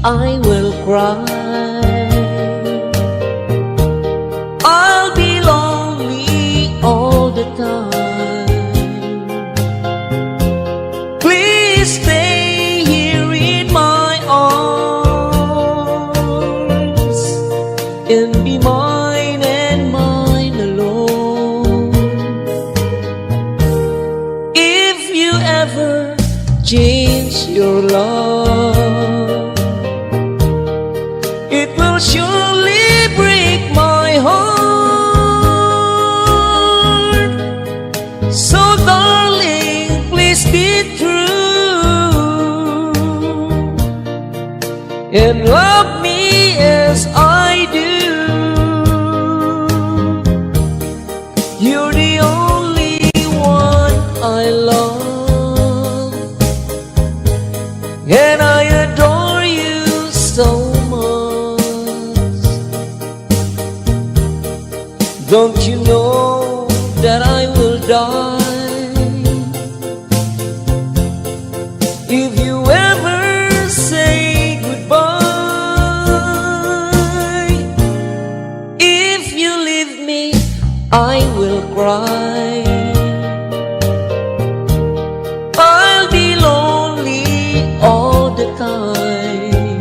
I will cry. I'll be lonely all the time. Please stay here in my arms and be mine and mine alone. If you ever change your love, it will surely break my heart. So darling, please be true and love me as I do. You're the only one I love, and I adore you so much. Don't you know that I will die if you ever say goodbye? If you leave me, I will cry. I'll be lonely all the time.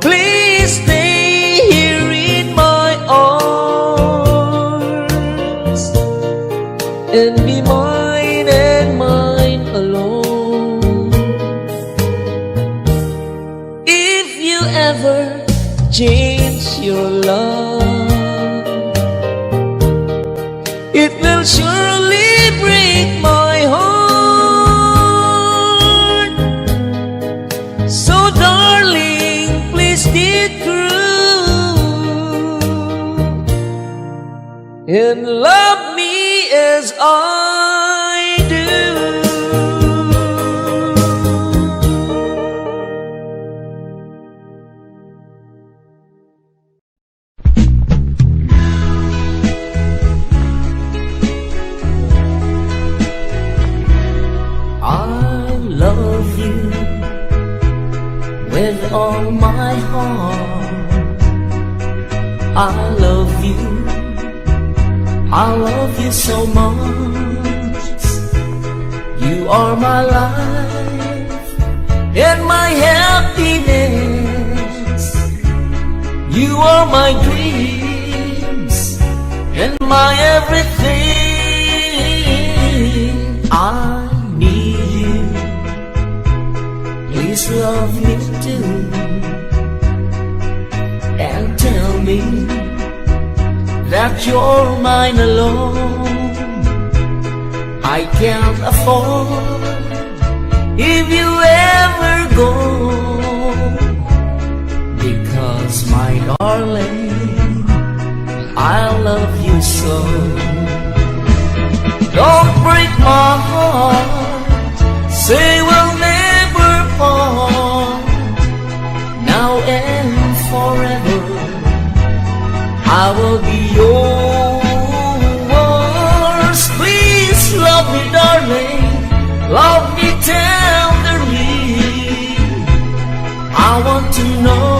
Please stay here in my arms and be mine and mine alone. If you ever change your love, it will surely break my heart. So darling, please be true and love me as I do. I love you with all my heart. I love you, I love you so much. You are my life and my happiness. You are my dreams and my everything. I need you, please love me too, and tell me that you're mine alone. I can't afford if you ever go, because my darling, I love you so. Don't break my heart, say we'll never part. Now and forever, I will be yours. Please love me, darling, love me tenderly. I want to know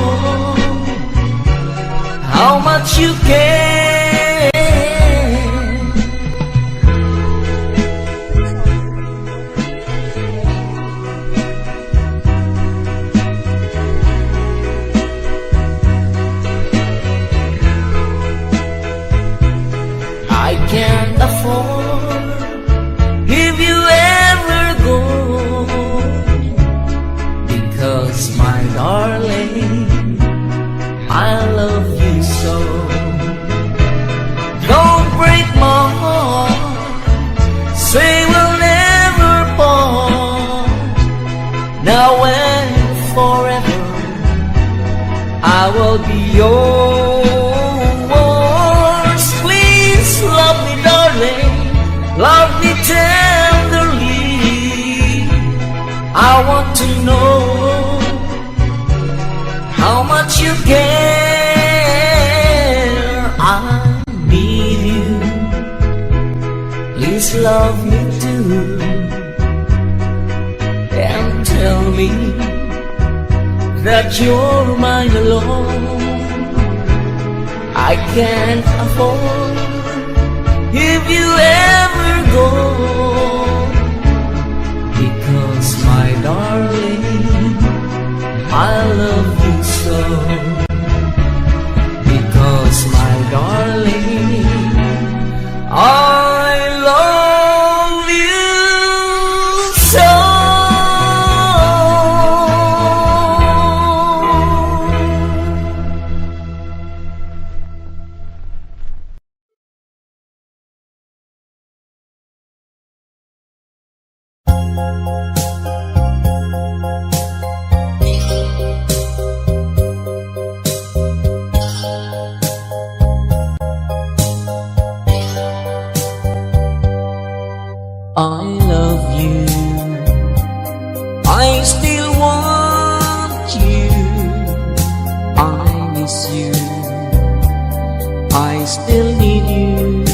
how much you care. I can't afford if you ever go, because my darling, I love you so. Don't break my heart, say we'll never part. Now and forever, I will be yours. Please love me, darling, love me tenderly. I want to know how much you care. I need you, please love me too, and tell me that you're mine alone. I can't afford if you ever go, because my darling, I love you so. Because my darling, I love you so. I love you, I still want you, I miss you, I still need you.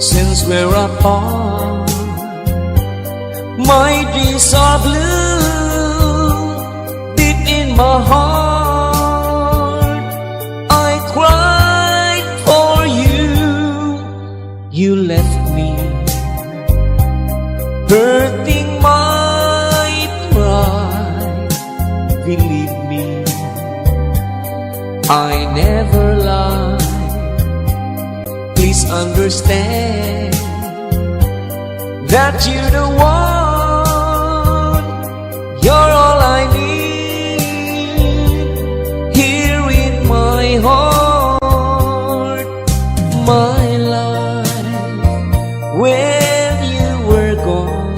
Since we're apart, my dreams are blue. Deep in my heart, I cried for you. You left me, hurting my pride. Believe me, I never lied. Please understand that you're the one. You're all I need here in my heart. My life, when you were gone,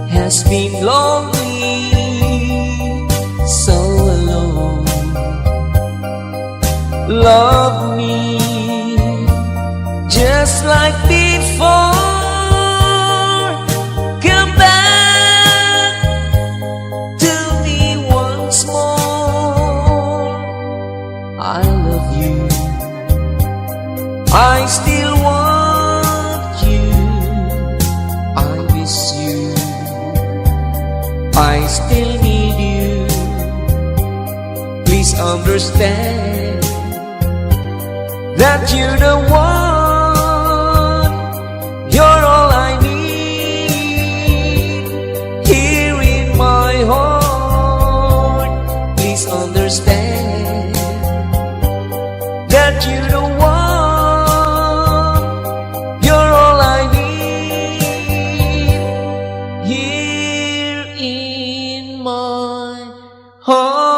has been lonely, so alone. Love me just like before. Come back to me once more. I love you, I still want you, I miss you, I still need you. Please understand that you're the one. You're all I need here in my heart. Please understand that you're the one. You're all I need here in my heart.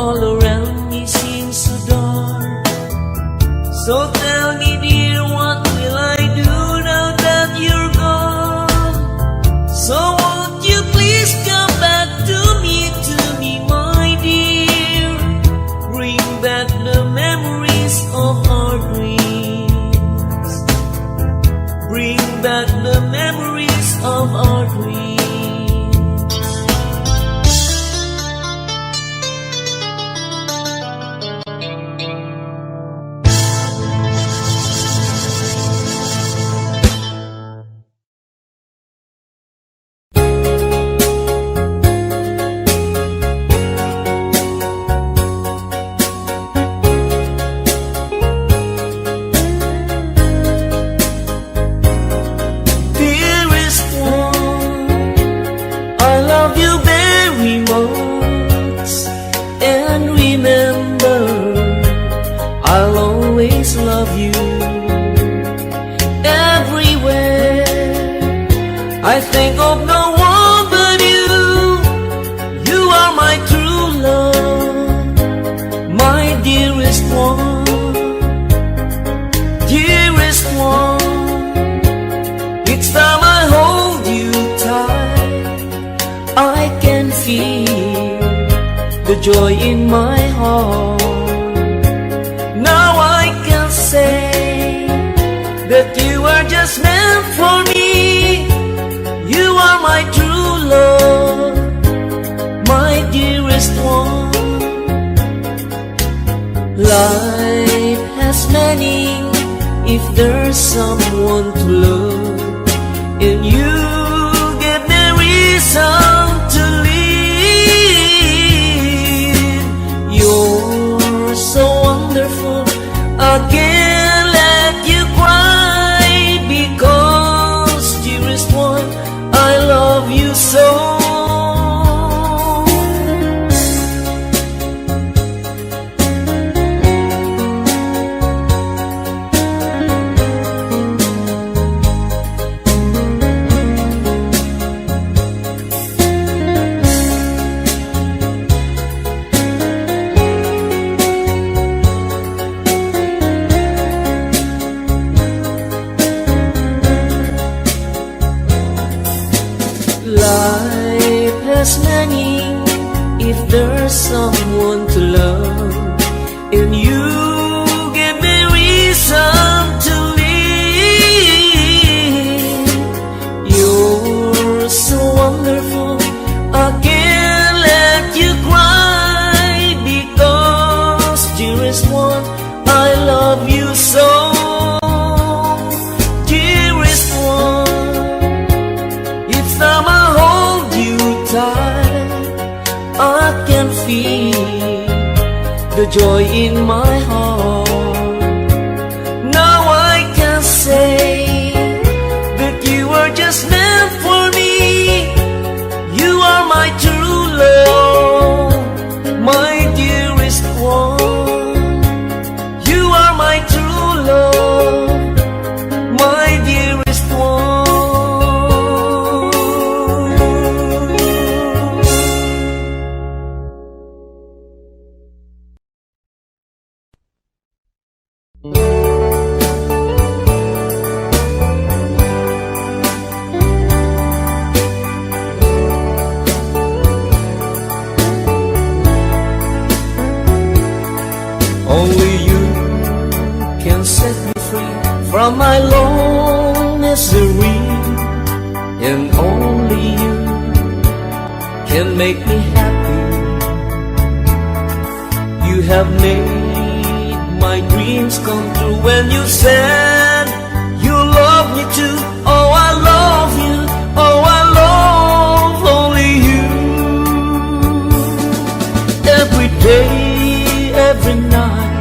all around me seems so dark. So tell me, dear, what will I do now that you're gone? So won't you please come back to me, my dear? Bring back the memories of our dreams. Bring back the memories of our dreams. Love you everywhere. I think of no one but you. You are my true love, my dearest one, dearest one. Each time I hold you tight, I can feel the joy in my heart. Say that you are just meant for me. You are my true love, my dearest one. Life has meaning if there's someone to love, and you give me reason to live. You're so wonderful, I can't let you cry, because, dearest one, I love you so. Life has meaning if there's someone to love, and you give me reason to live. You're so wonderful, I can't let you cry, because, dearest one, I love you so. Dearest one, each time I hold you tight, I can feel the joy in my heart. Now I can say that you are just meant for me. You are my true love, my dearest one. You are my true love, my dearest one. Only you can set me free from my long misery, and only you can make me happy. You have made my dreams come true when you said you love me too. Oh, I love you. Oh, I love only you. Every day, every night,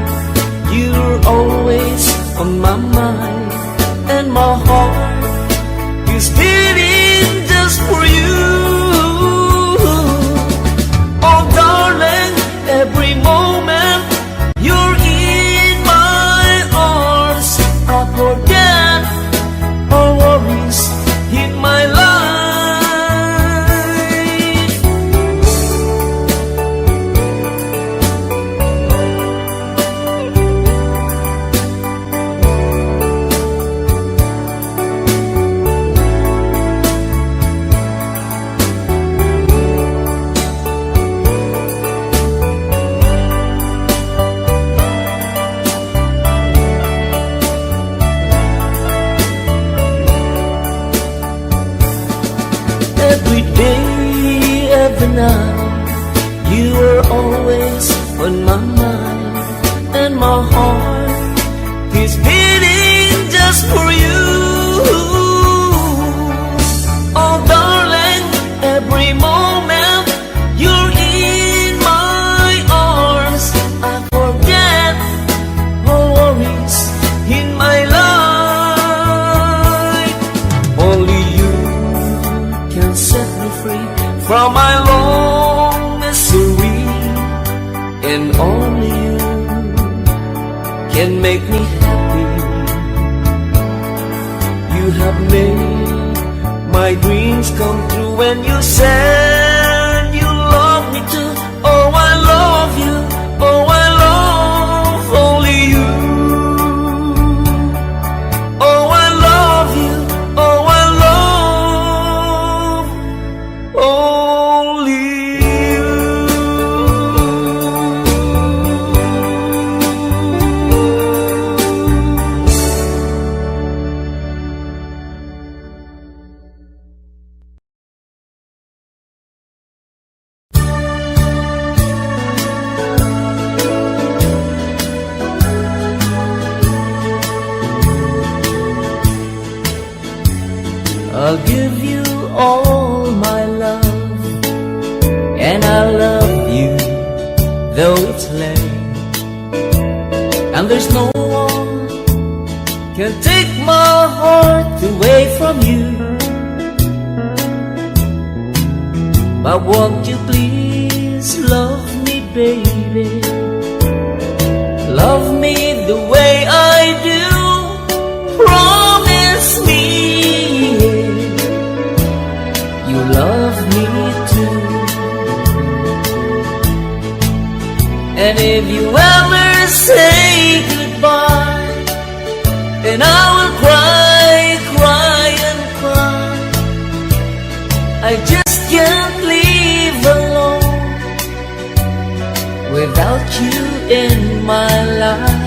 you're always on my mind, and my heart is beating just for you. Oh, darling, every moment you're in my arms, I forget all worries in my life. but now you are always on my mind, and my heart is beating just for you. Oh darling, every moment you're in my arms, I forget all worries in my life. Only you can set me free from my long misery, and only you can make me happy. You have made my dreams come true when you said you love me too. Oh, I love you. Oh, I love only you. Oh, I love you. Oh, I love only you. I'll give you all my love, and I love you though it's late, and there's no one can take my heart away from you. But won't you please love me, baby? Love me the way I do. Promise me you love me too. And if you ever say goodbye, then I will cry, cry and cry. I just can't live alone without you in my life.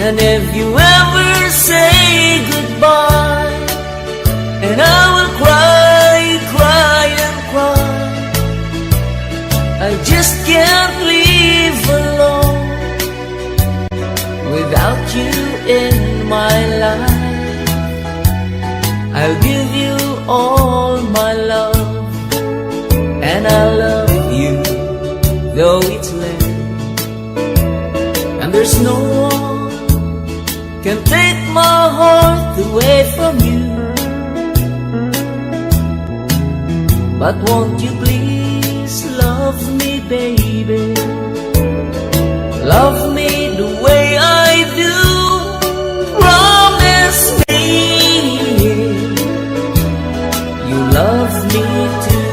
And if you ever say goodbye, and I will cry, cry and cry. I just can't live alone without you in my life. I'll give you all my love, and I love you though it's late, and there's no one can take my heart away from you. But won't you please love me, baby? Love me the way I do. Promise me you love me too.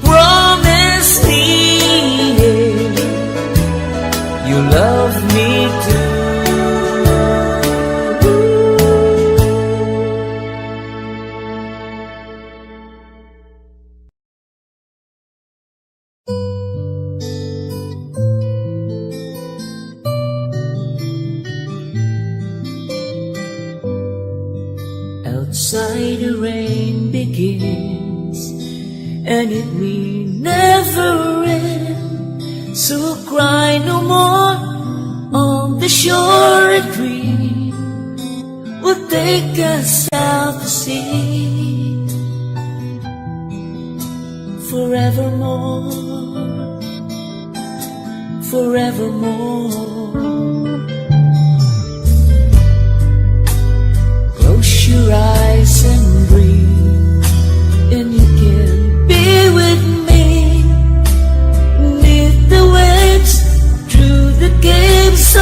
Promise me you love me too. Outside the rain begins, and it may never end. So cry no more on the shore. A dream will take us out to sea forevermore, forevermore. Close your eyes and breathe, and you can be with me. Beneath the waves, through the caves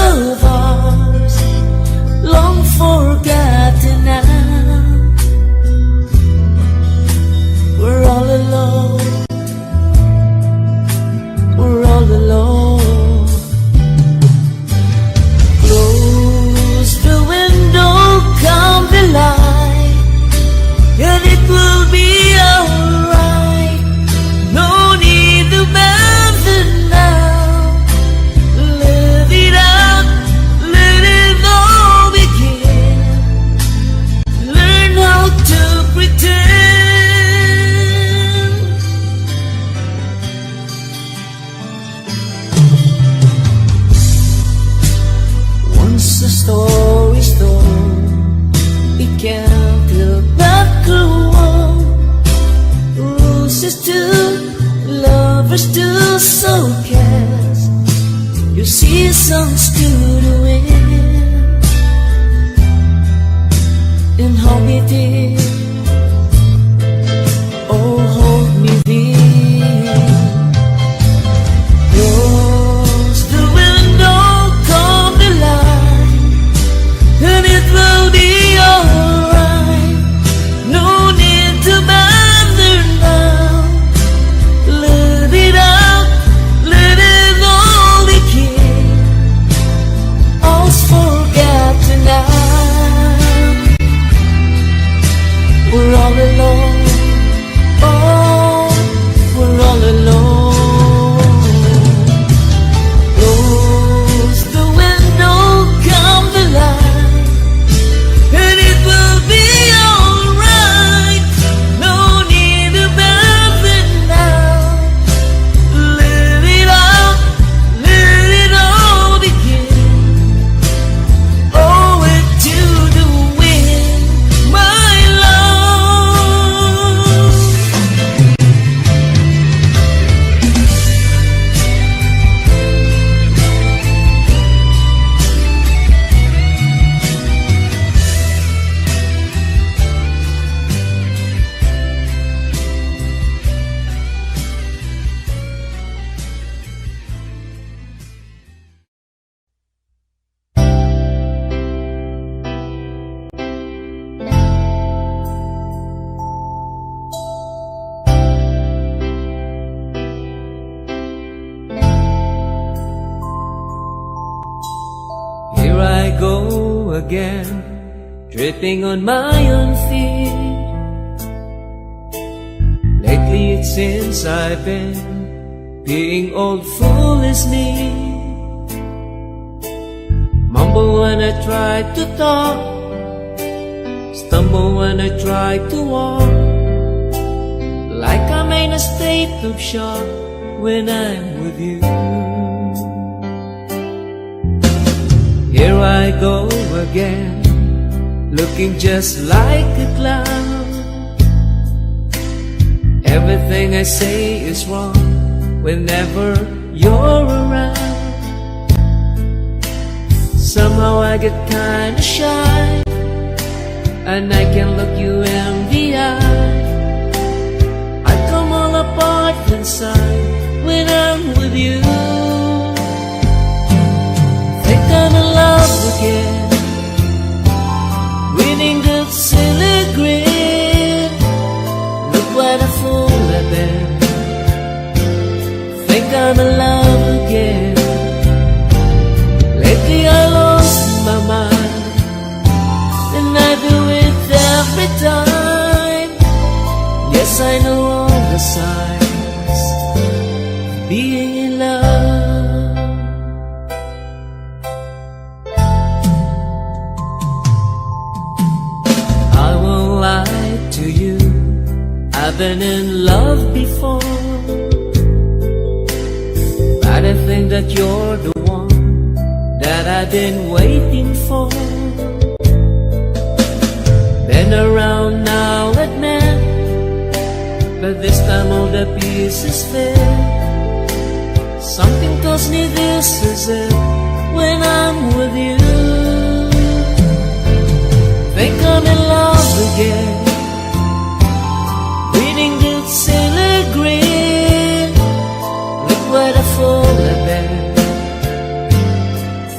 story's told, it can't help but grow on. Roses to lovers to soul cast, your seasons to the wind. And hold me dear, oh hold me dear. Close the window, calm the light, and it will be alright. No need to bother now. Let it out, let it all begin. All's forgotten now. We're all alone, oh, we're all alone. Close the window, calm the light, and it will be alright. No need to bother now. Let it out, let it all begin. Owe it to the wind, my love. Here I go again, tripping on my own feet. Lately it seems I've been being old fool as me. Mumble when I try to talk, stumble when I try to walk, like I'm in a state of shock when I'm with you. Here I go again, looking just like a clown. Everything I say is wrong whenever you're around. Somehow I get kinda shy, and I can look you in the eye. I come all apart inside when I'm with you. Think I'm in love again, winning the silly grin. Look what a fool I've been. Think I'm in love again. Lately I lost my mind, and I do it every time. Yes, I know all the signs of being in love. I won't lie to you, I've been in love before, but I think that you're the one that I've been waiting for. Been around now, admit, but this time all the pieces fit. Something tells me this is it when I'm with you. Think I'm in love again, reading this silly grin. Look what a fool I've been.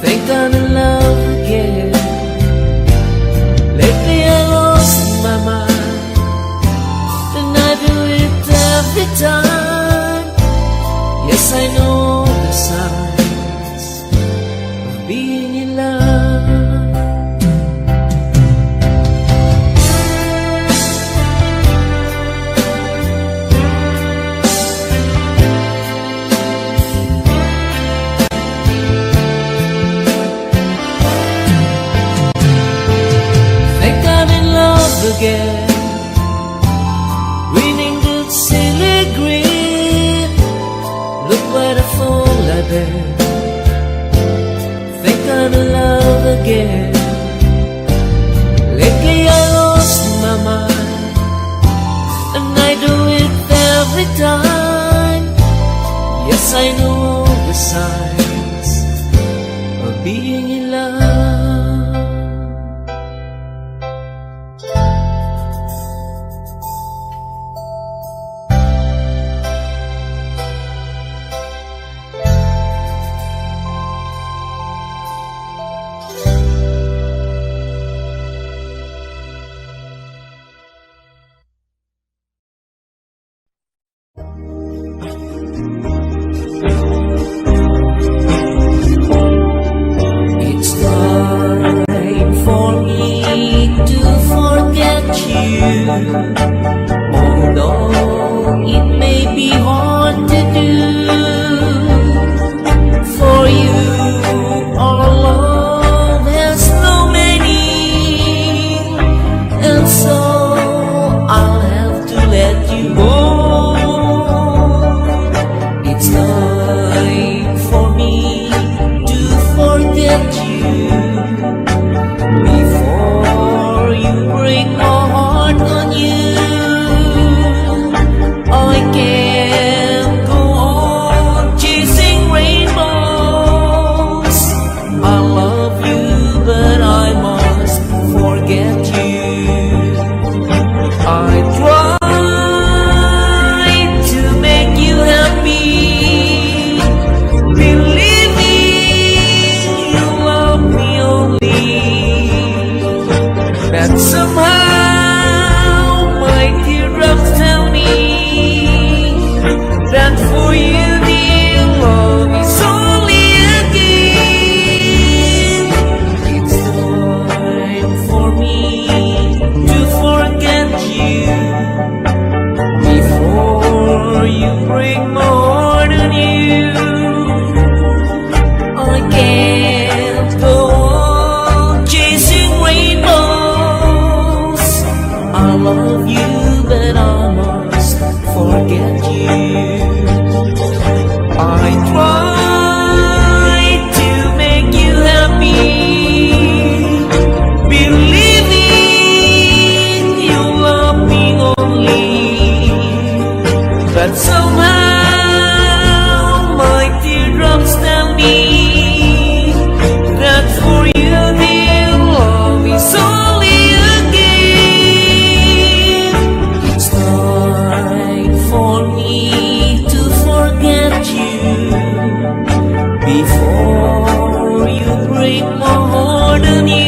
Think I'm in love again. Lately I lost my mind, and I do it every time. Yes, I know the signs of being in love. Again, reading the silly grin. Look what a fool I've been. Think I'm in love again. again. Lately I lost my mind, and I do it every time. Yes, I know the signs of being in love. It's time for me to forget you, although it may be hard to do. For you, our love has no meaning, and so I'll have to let you go. It's time for me to forget you before you break my heart on you. I can't go on chasing rainbows. I love you, but I must forget you. I tried to make you happy, believing you love me only, but somehow my teardrops tell me that for you dear love is only a game. It's time for me to forget you before you break my heart on you. I can't go on chasing rainbows. I love you, but I must forget you. I tried to make you happy, believing you love me only, but somehow my teardrops tell me that for you dear love is only a game. It's time for me to forget you before you break my heart on you.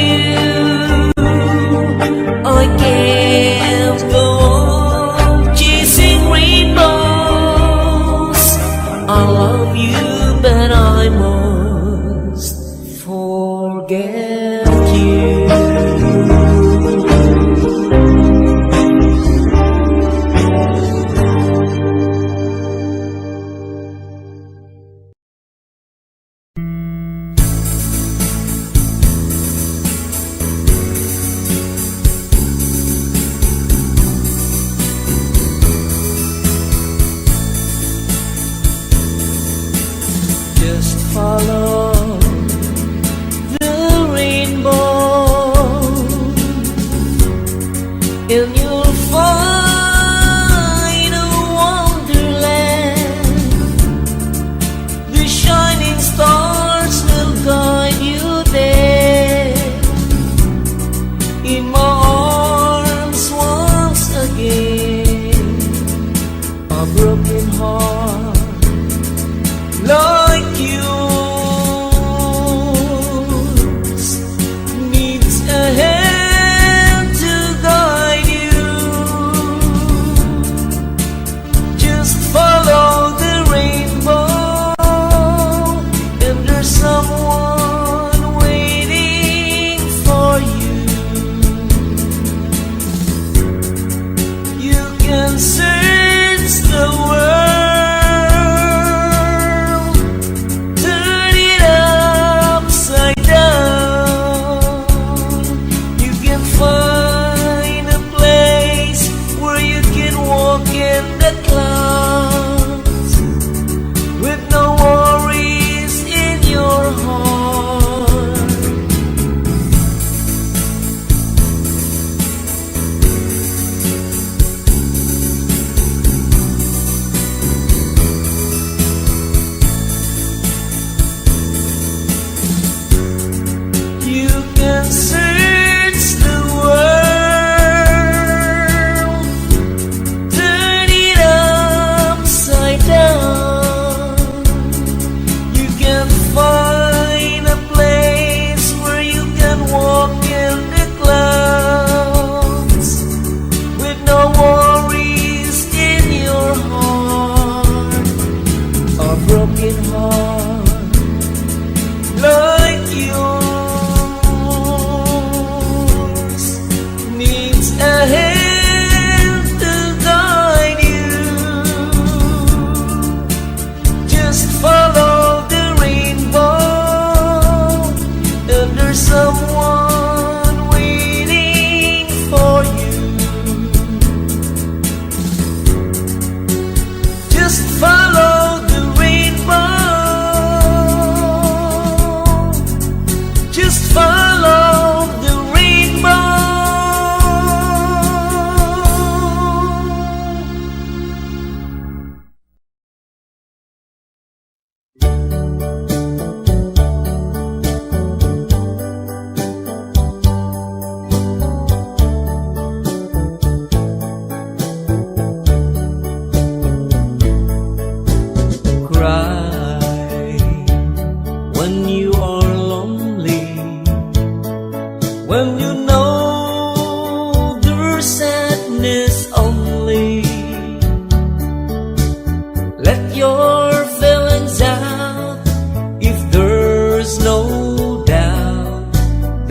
I can't go on chasing rainbows. I love you, but I must forget you. Just follow the rainbow, and you'll find a wonderland. The shining stars will guide you there. In my arms once again, a broken heart like yours needs a hand to guide you.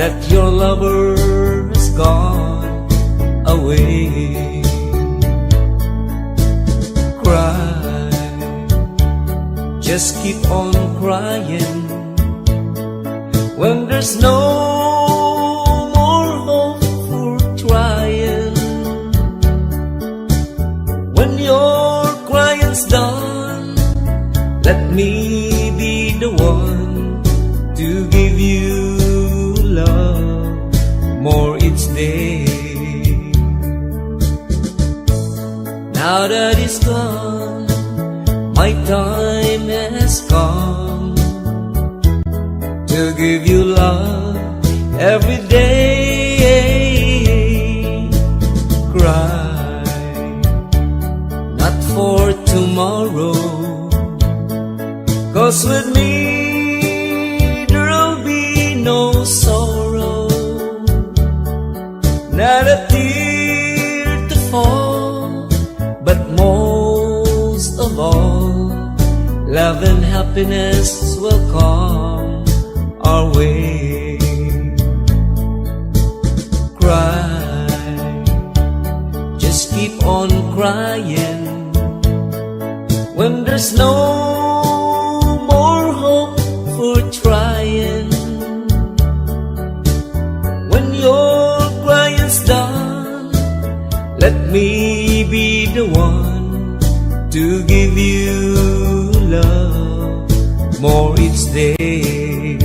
that your lover has gone away. Cry, just keep on crying when there's no more hope for trying. When your crying's done, let me be the one to give you love more each day. Now that it's gone, my time has come to give you love every day. Cry, not for tomorrow, 'cause with me there'll be no sorrow, not a tear to fall, but most of all, love and happiness will come our way. Cry, just keep on crying when there's no more hope for trying. When your crying's done, let me be the one to give you love more each day.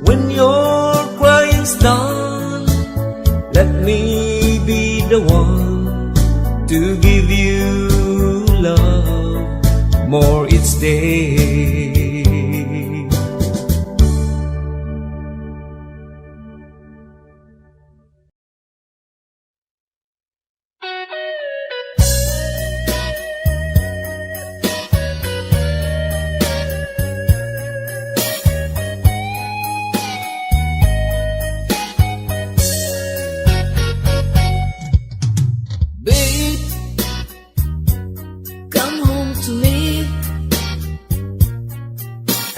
When your crying's done, let me be the one to give you love more each day.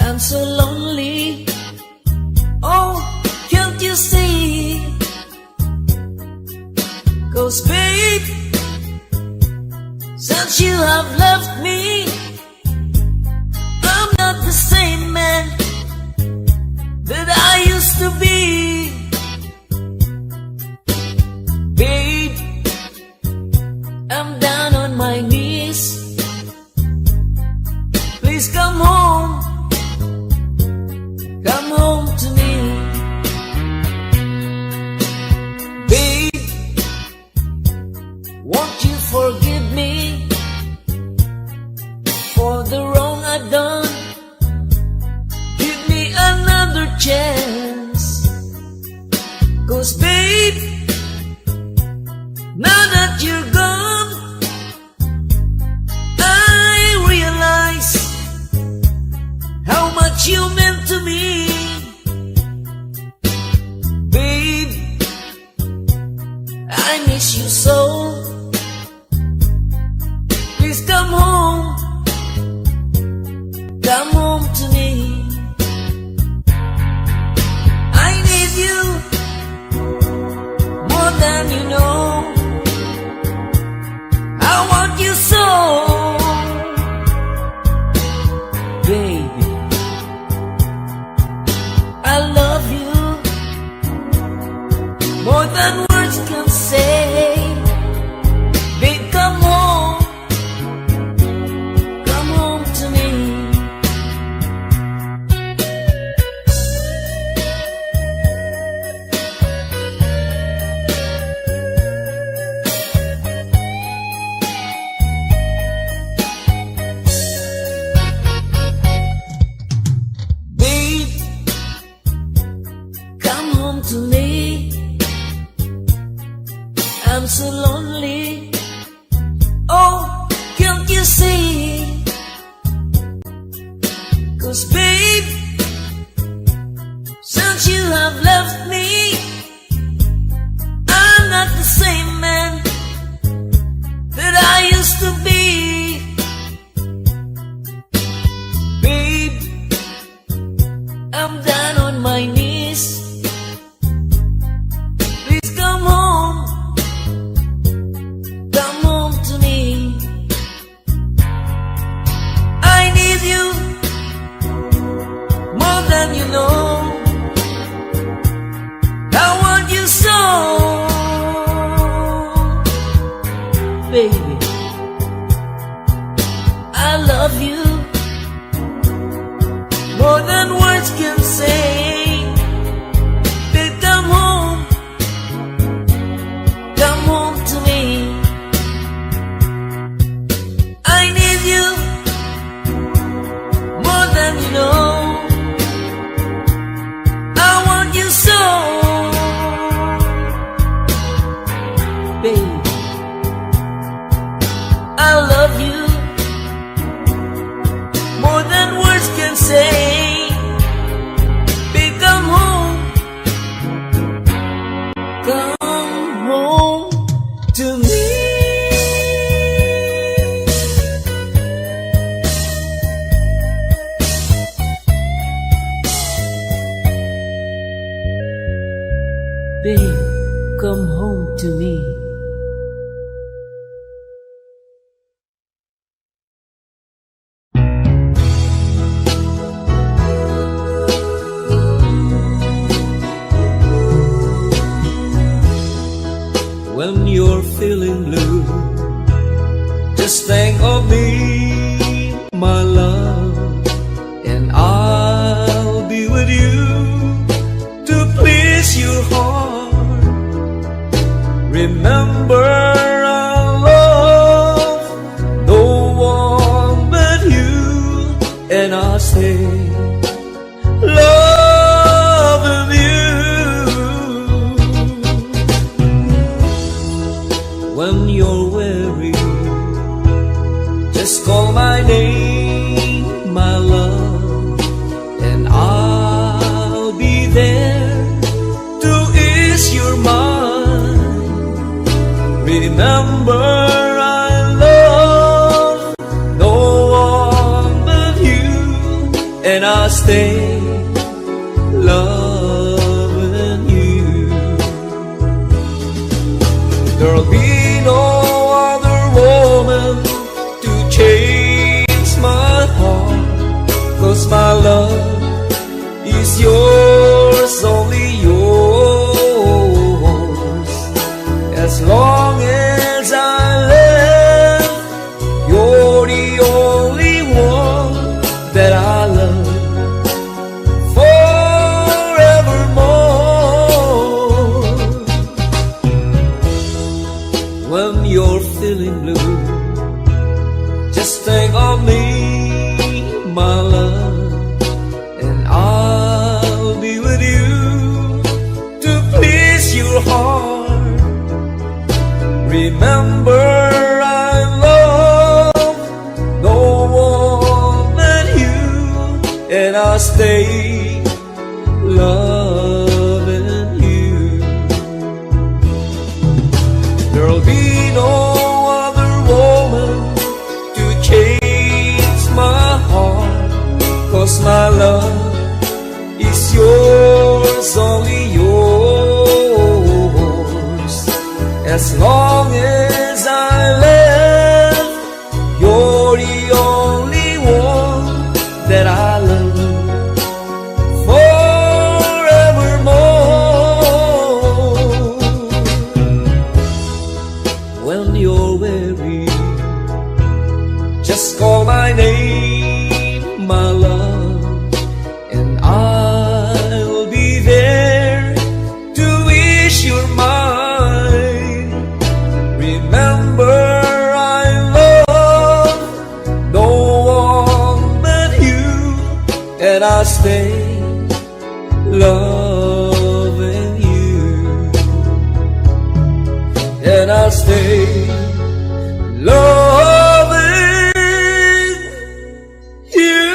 I'm so lonely, oh, can't you see? 'Cause babe, since you have left me, I'm not the same man that I used to be. Babe, I'm down on my knees, please come home. Come home to me. Babe, won't you forgive me for the wrong I've done? Give me another chance. 'Cause babe, now that you're gone, I realize how much you meant to me. Babe, I miss you so. Please come home. Come home to me. I need you more than you know. I want you so. Baby, I love you more than words can say. Babe, come home. Come home to me. Babe, come home to me. I'm so lonely, oh, can't you see? 'Cause babe, since you have left me, I'm not the same man that I used to be. Babe, I'm down on my knees. please come home. Come home to me. I need you more than you know. I want you so, baby. I love you more than words can say. Babe, come home to me. I need you more than you know. I want you so, babe. I love you more than words can say. Babe, come home to me. Babe, come home to me. When you're feeling blue, just think of me, my love, and I'll be with you to please your heart. Remember, I love no one but you, and I'll stay loving you. When you're weary, just call my name, my love, and I'll be there to ease your mind. Remember, I love no one but you, and I'll stay loving you. There'll be no other woman to change my heart, 'cause my love is yours, only yours. As long as I live, you're the only one that I love forevermore. When you're feeling blue, just think of me, my love, and I'll be with you to please your heart. Remember, I love no one but you, and I'll stay loving you. There'll be no other woman to change my heart, 'cause my love is yours, only yours. As long as I live, you're the only one that I love forevermore. When you're weary, just call my name, my love, and I'll be there to ease your mind. Remember, I love no one but you, and I'll stay loving you, and I'll stay loving you.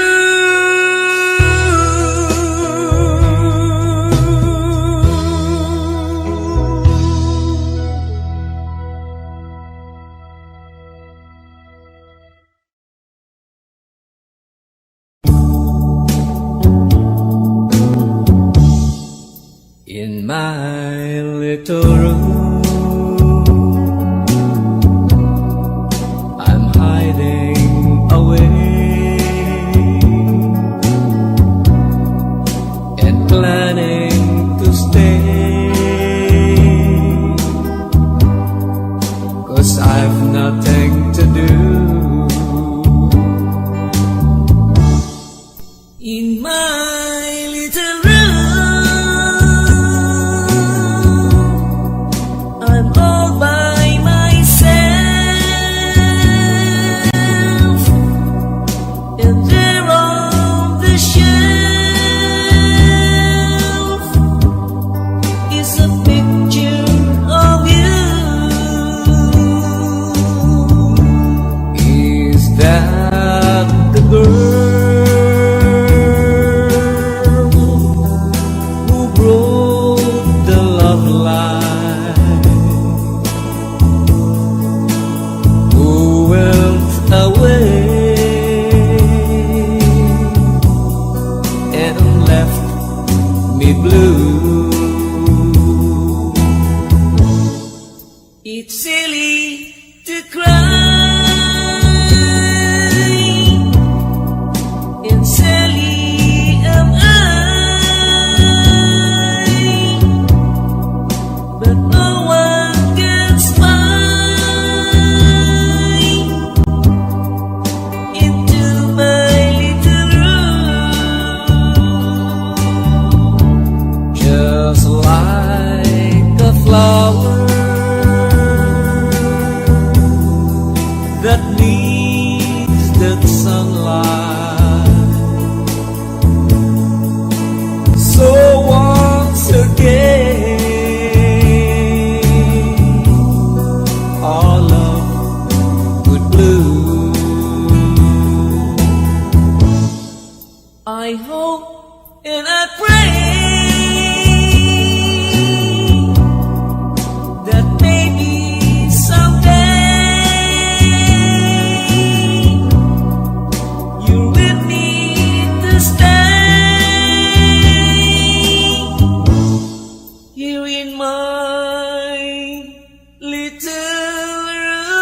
my little room, I'm hiding away and planning to stay, 'cause I've nothing to do. In my little room, I'm all by myself, and there on the shelf is a picture of you. Is that the girl blue? It's silly to cry, and silly am I, but no one can spy into my little room. Just like a flower that needs that sunlight, so once again our love would bloom. I hope and I pray that maybe someday you're with me to stay here in my little room.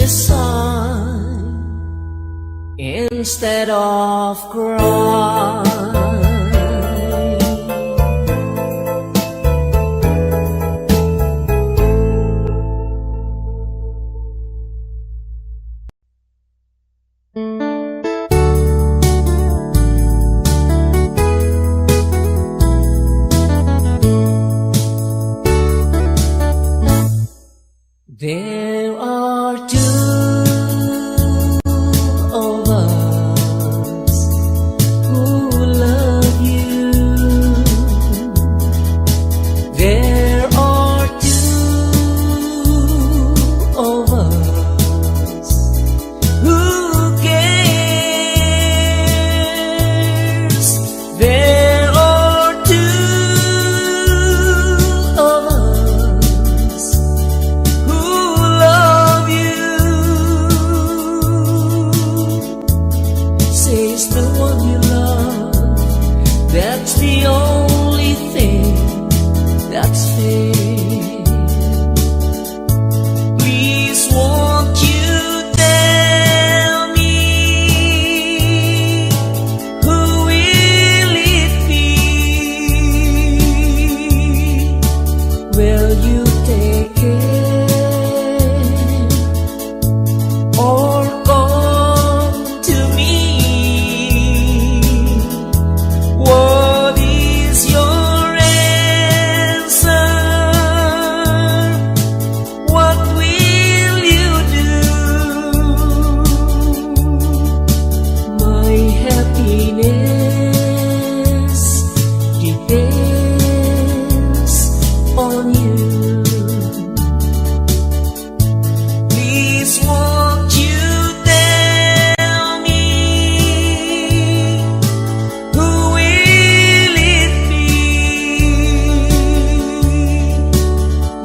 the sun instead of cry. There are two of us who love you. There are two of us who cares. There are two of us who love you. Says the one you love, that's the only thing that's fair. Please won't you tell me, who will it be? Will you take care or come to me? What is your answer? What will you do? My happiness depends on you. Please won't you tell me, who will it be?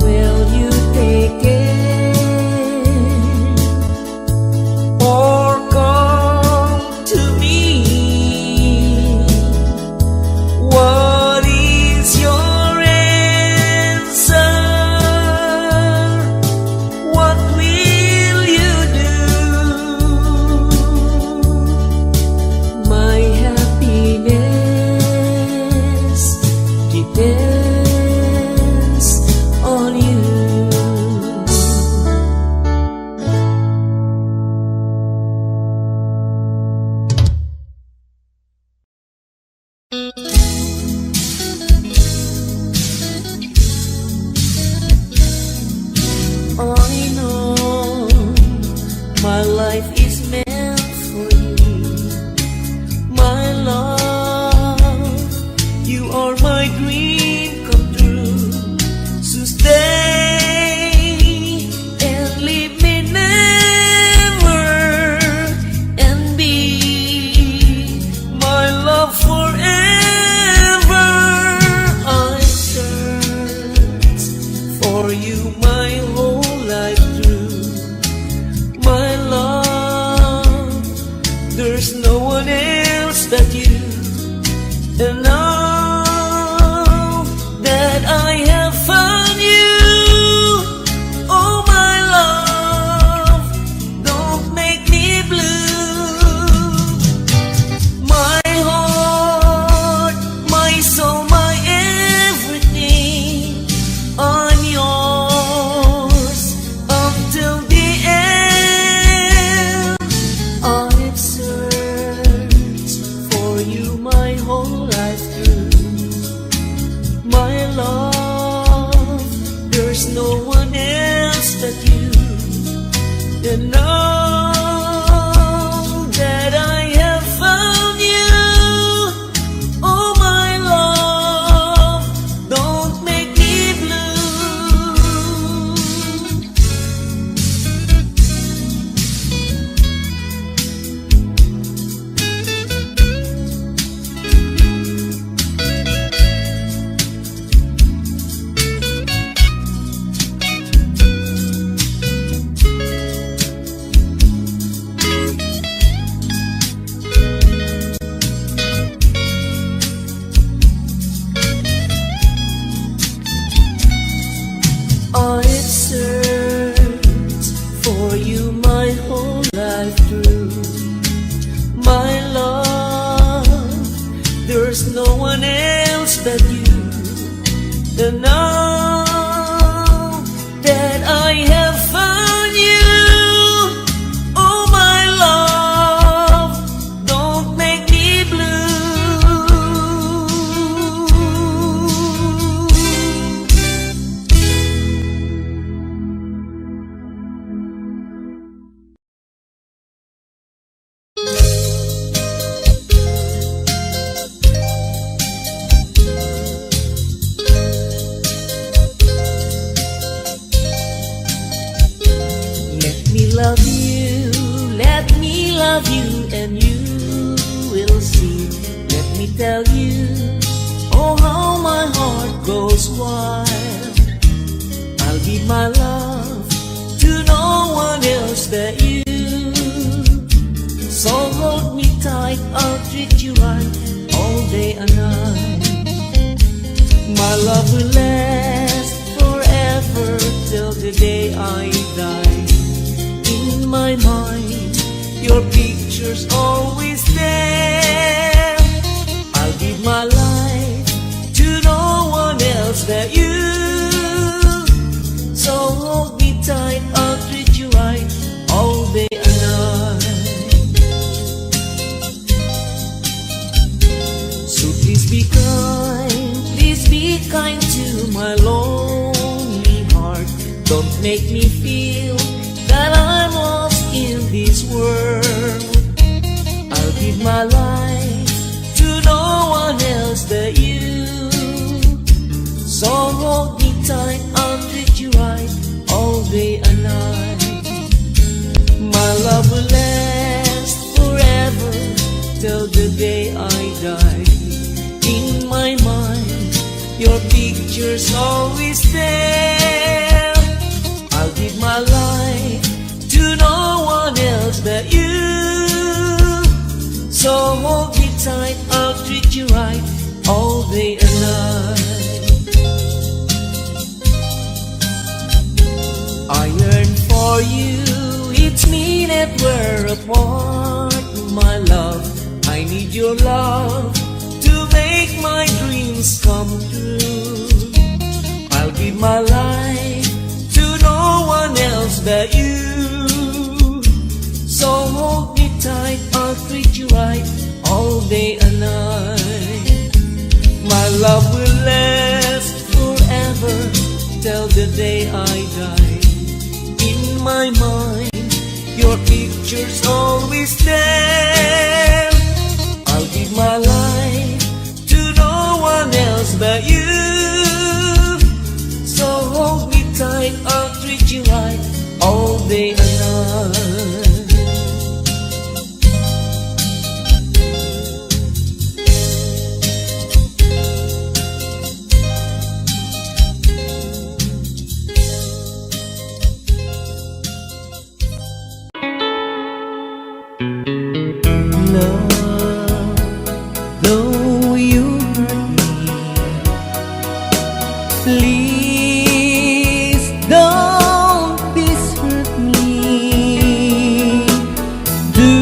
Will you take care or come to me? What is your answer? What will you do? My happiness depends on you. I know my life is meant for you. My love, you are my dream come true. So stay and leave me never, and be my love forever. I search for you my whole life through. My love, there's no one else but you. And now that I have found you, oh my love, don't make me blue. My heart, my soul, my everything, I'm yours until the end. I've searched for you my whole life through. My love, there's no one else but you. And now that I have found you, oh my love, don't make me blue. love you and you will see. Let me tell you, oh how my heart goes wild. I'll give my love to no one else but you. So hold me tight, I'll treat you right all day and night. My love will last forever till the day I die. In my mind, your picture's always there. I'll give my life to no one else but you. So hold me tight, I'll treat you right all day and night. So please be kind to my lonely heart. Don't make me feel that I'm lost in this world. I'll give my life to no one else but you. So hold me tight, I'll treat you right all day and night. My love will last forever till the day I die. In my mind, your picture's always there. I'll give my life to no one else but you. So hold me tight, I'll treat you right all day and night. I yearn for you, it's me that we're apart. My love, I need your love to make my dreams come true. I'll give my life to no one else but you. So hold me tight, I'll treat you right all day and night. My love will last forever till the day I die. In my mind, your picture's always there. I'll give my life to no one else but you. So hold me tight, I'll treat you right all day and night. Though you hurt me, please don't desert me. Do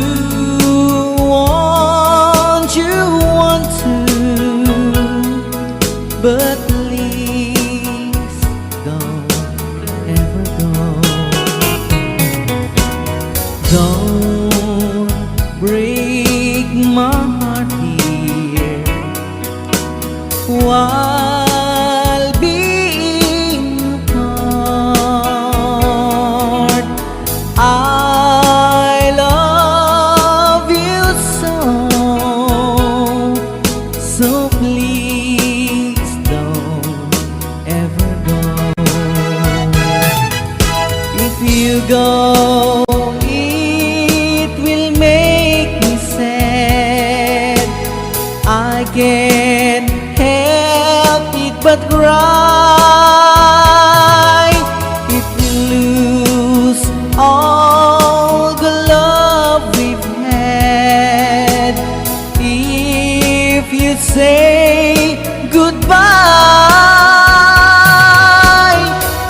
what you want to, but please don't ever go. Don't break my heart here while being apart. I love you so please don't ever go. If you go, it will make me sad. I can't help it but cry. If we lose all the love we've had, if you say goodbye,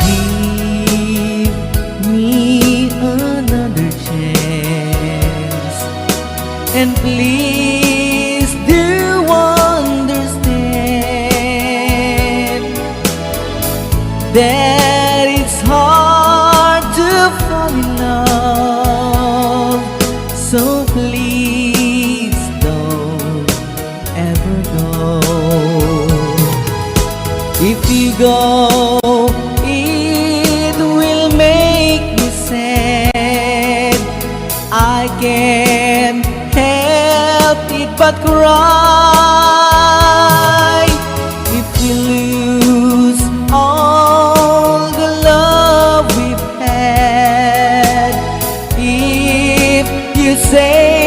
give me another chance, and please do understand that it's hard to fall in love. So please don't ever go. If you go, it will make me sad. I can't help it but cry. If we lose all the love we've had, if you say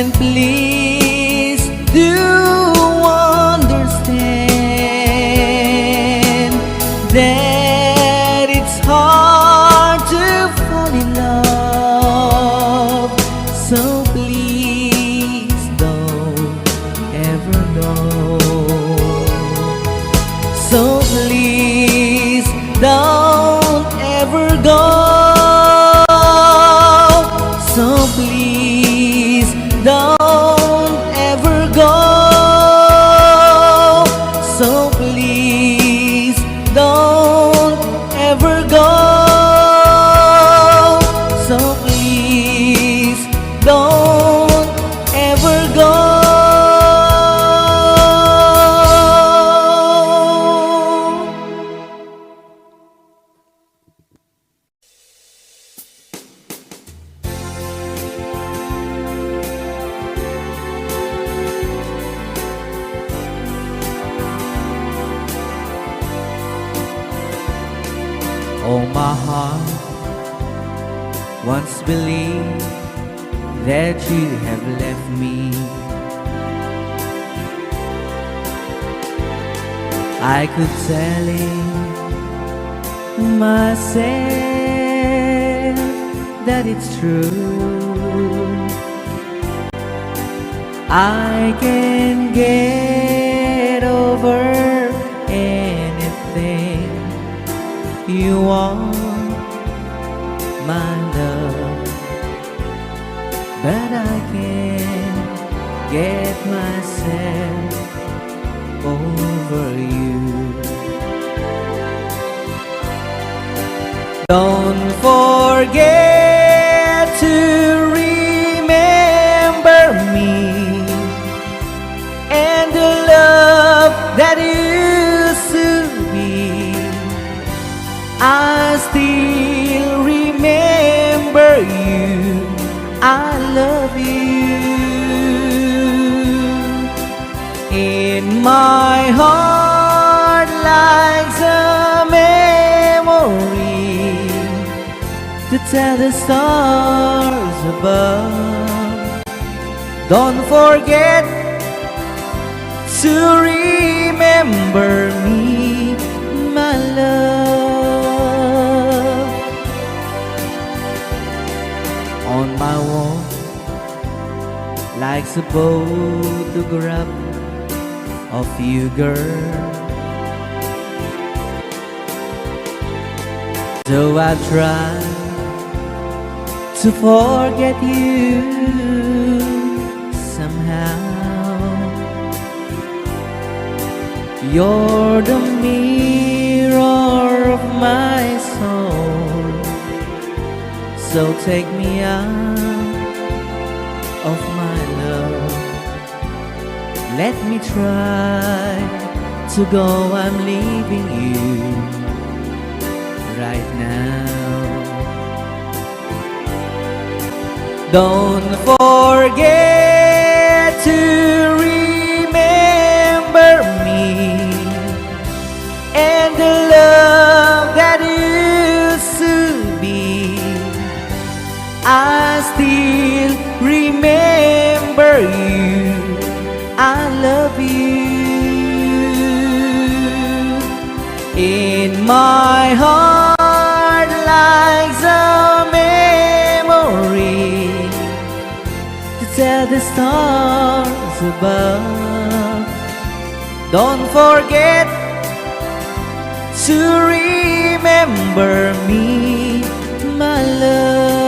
And please do understand that it's hard to fall in love. So please don't ever go. So please don't ever go. So please don't ever go. So please don't ever go. So please don't ever go. Oh, my heart once believed that you have left me. I could tell it myself that it's true. I can get over anything you want, my love, but I can't get myself over you. Don't forget to remember me and the love that used to be. I still remember you. I love you. In my heart lies a memory to tell the stars above. Don't forget to remember me, my love. On my wall lies a photograph of you, girl. Though I try to forget you somehow, you're the mirror of my soul. So take me out of my love. Let me try to go. I'm leaving you right now. Don't forget to remember me and the love that used to be. I still remember you. I love you. In my heart lies a memory to tell the stars above. Don't forget to remember me, my love.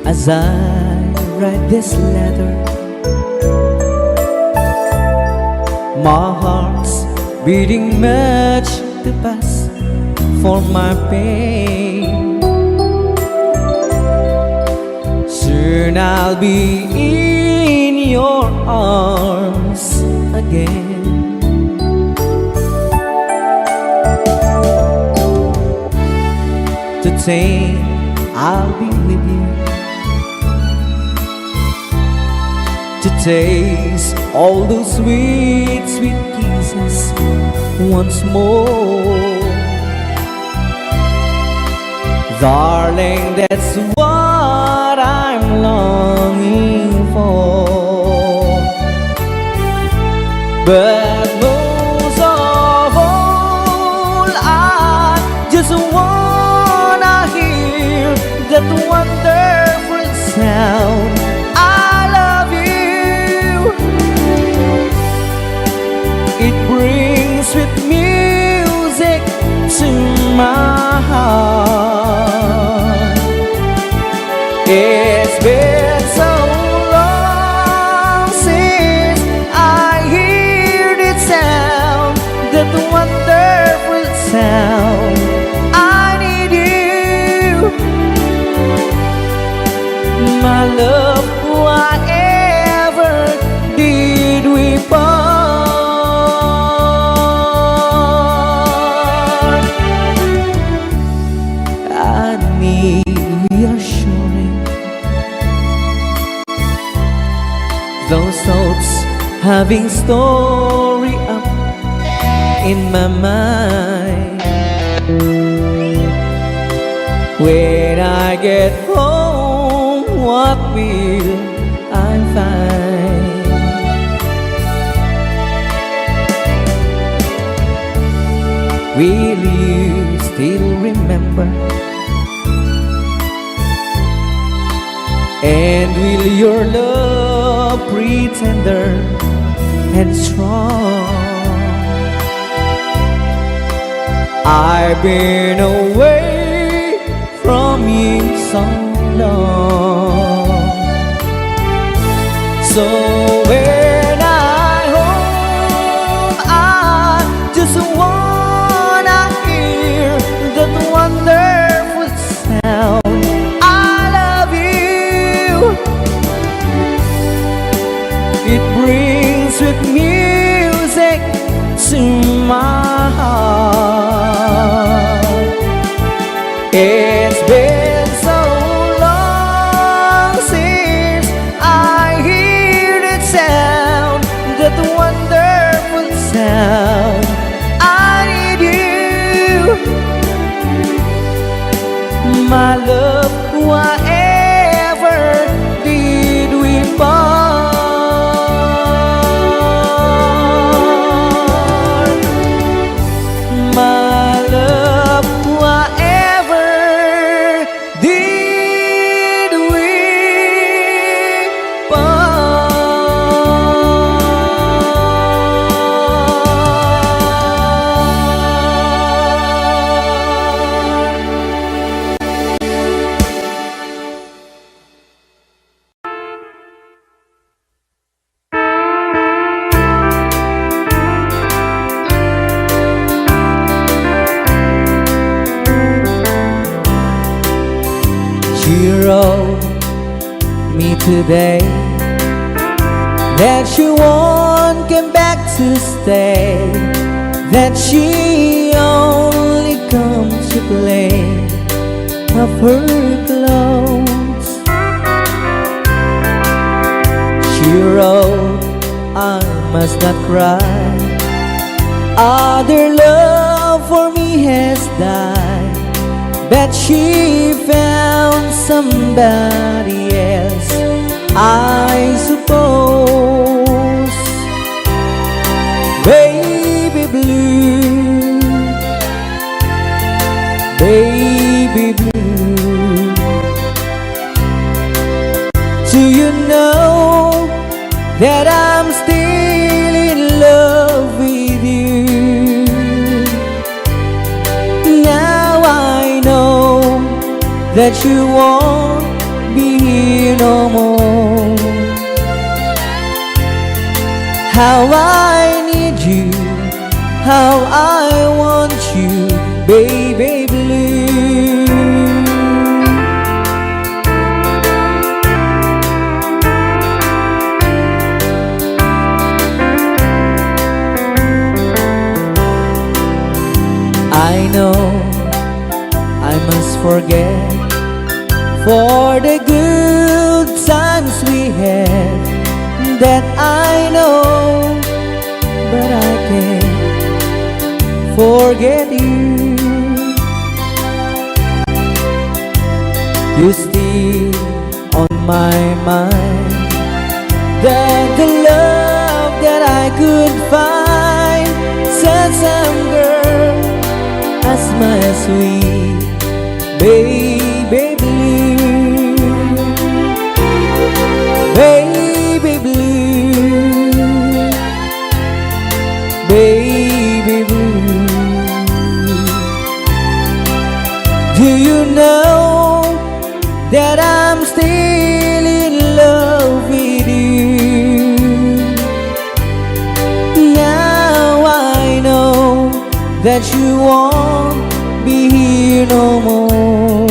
As I write this letter, my heart's beating much too fast for my pain. Soon I'll be in your arms again. Today I'll be with you to taste all those sweet, sweet kisses once more. Darling, that's what I'm longing for. But most of all, I just wanna hear that wonderful sound, I love you. It brings sweet music to my heart. It's been so long since I hear that sound, that wonderful sound. I need you, my love. Whatever did we part? I need reassuring. Those thoughts having story up in my mind. When I get home, what will I find? Will you still remember? And will your love be tender and strong? I've been away from you so long. So when I'm home, I just wanna hear that wonderful sound, I love you. It brings sweet music to my heart. It's been so long since I hear that sound, that wonderful sound. I need you, my love. Whatever did we part? My love, whatever did we part? She wrote me today that she won't come back to stay, that she only comes to play of her clothes. She wrote, I must not cry, other love for me has died, that she found somebody else, I suppose. Baby blue, baby blue, do you know that I'm still in love with you? Now I know that you won't be here no more. How I need you, how I want you, baby blue. for the good times we had that I know, but I can't forget you. You're still on my mind, that the love that I could find, said some girl as my sweet baby blue, baby blue, baby blue. Do you know that I'm still in love with you? Now I know that you won't be here no more.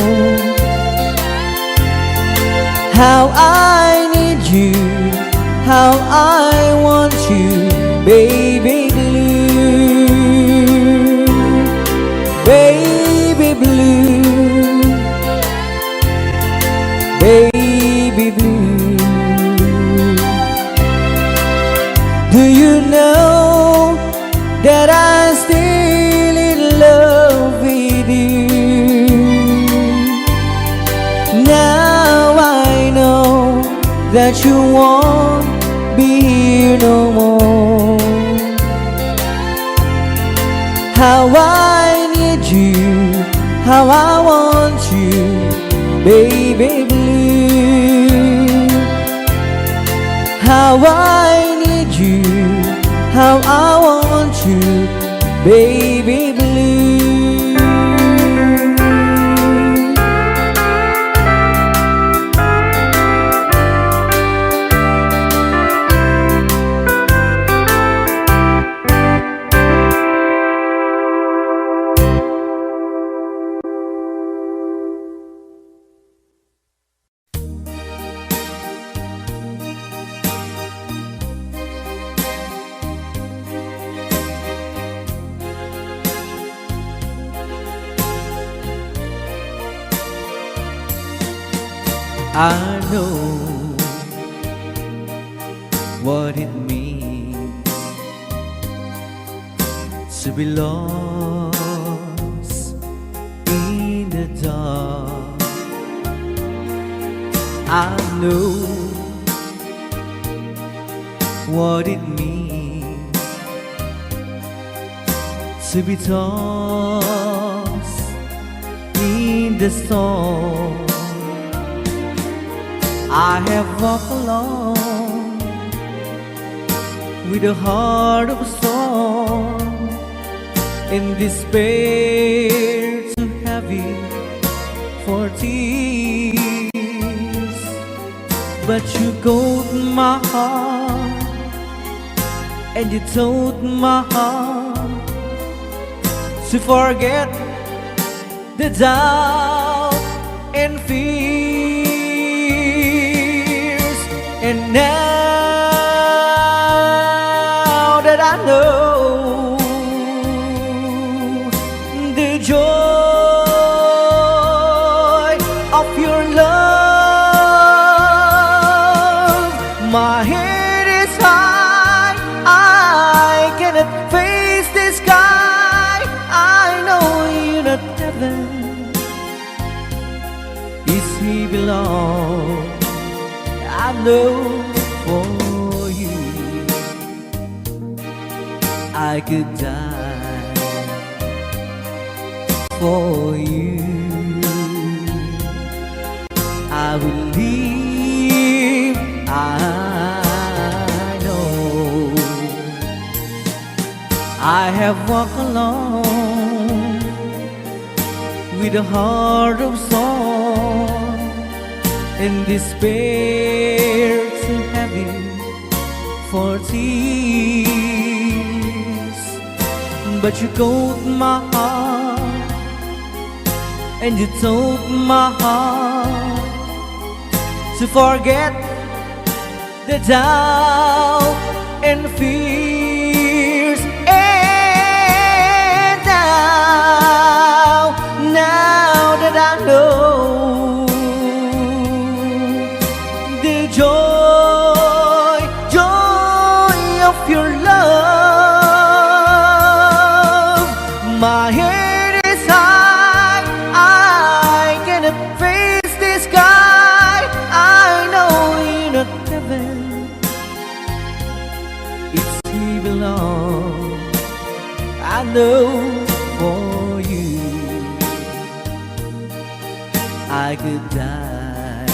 How I need you, how I want you, baby blue, baby blue, baby blue. Do you know that I'm still in love with you? Now I know that you won't be here no more. How I need you, how I want you, baby blue. How I need you, how I want you, baby blue. I know what it means to be lost in the dark. I know what it means to be tossed in the storm. I have walked alone with a heart of stone, in despair too heavy for tears. But you caught my heart and you told my heart to forget the doubt and fear. And now that I know the joy of your love, my head is high, I cannot face the sky. I know you're not heaven, is he belong. I know for you I could die for you. I will live, I know. I have walked alone with a heart of stone, in despair too heavy for tears. But you caught my heart and you told my heart to forget the doubt and fears. And now that I know die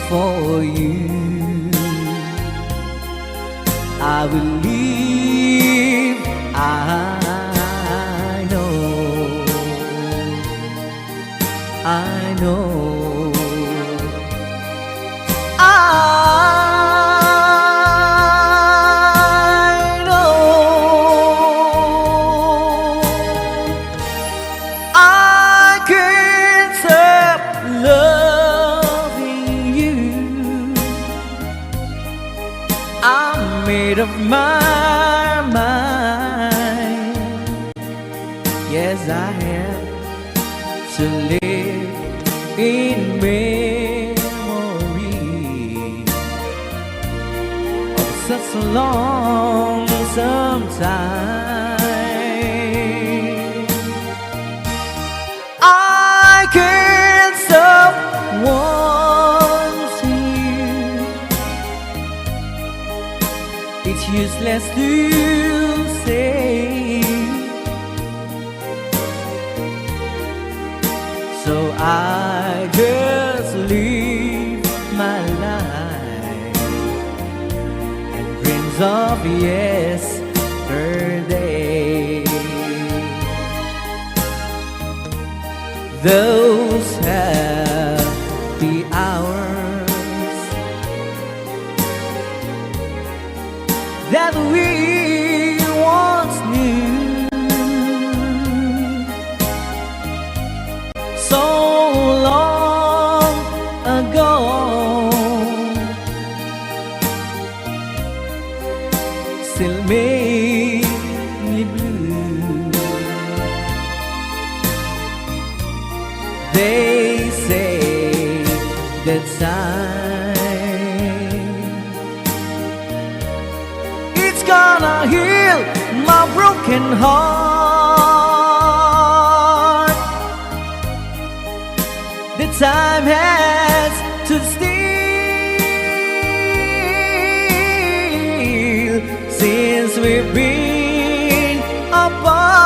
for you. I will live, I know, I know, I know. I can't stop loving you. I'm made up my mind. Yes, I have to live in memory of such a lonesome time. I can't stop wanting you. It's useless to say, so I just live my life and dreams of yesterday. Those happy hours that we once knew, so long ago, still make me blue. They say that time it's gonna heal my broken heart. The time has to steal since we've been apart.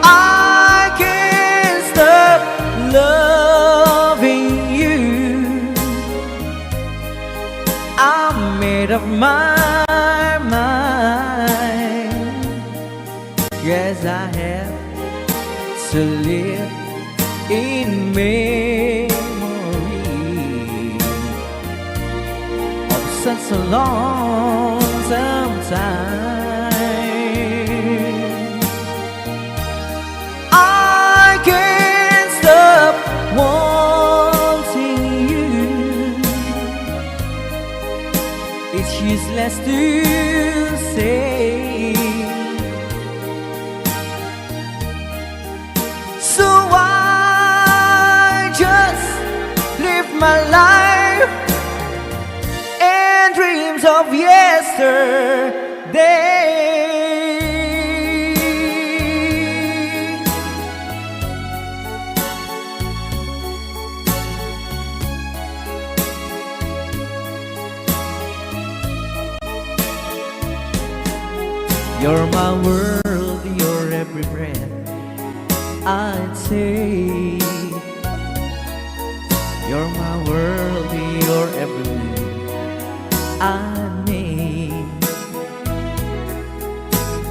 I can't stop loving you. I'm made up my mind. Yes, I have to live in memory of such a lonesome time. I can't stop wanting you. It's useless to say, so I just live my life and dreams of yesterday. You're my world, your every breath, I'd say. You're my world, your every move I name.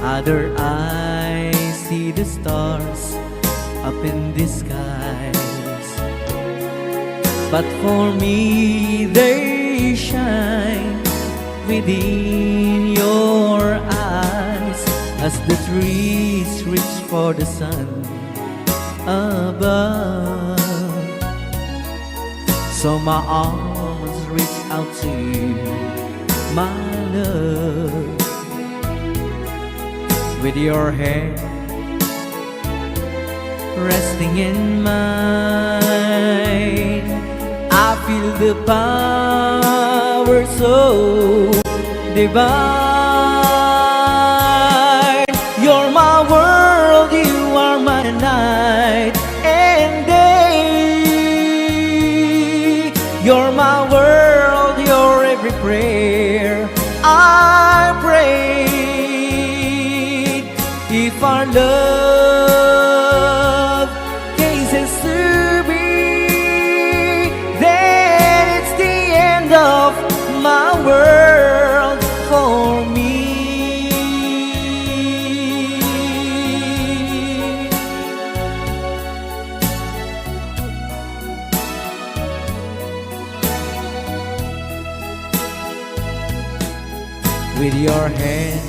Other eyes see the stars up in the skies, but for me they shine within your eyes as the trees reach for the sun above. So my arms reach out to you, my love. With your hand resting in mine, I feel the power so divine. You're my world, you are my night and day. You're my world, your every prayer I pray. If our love with your hand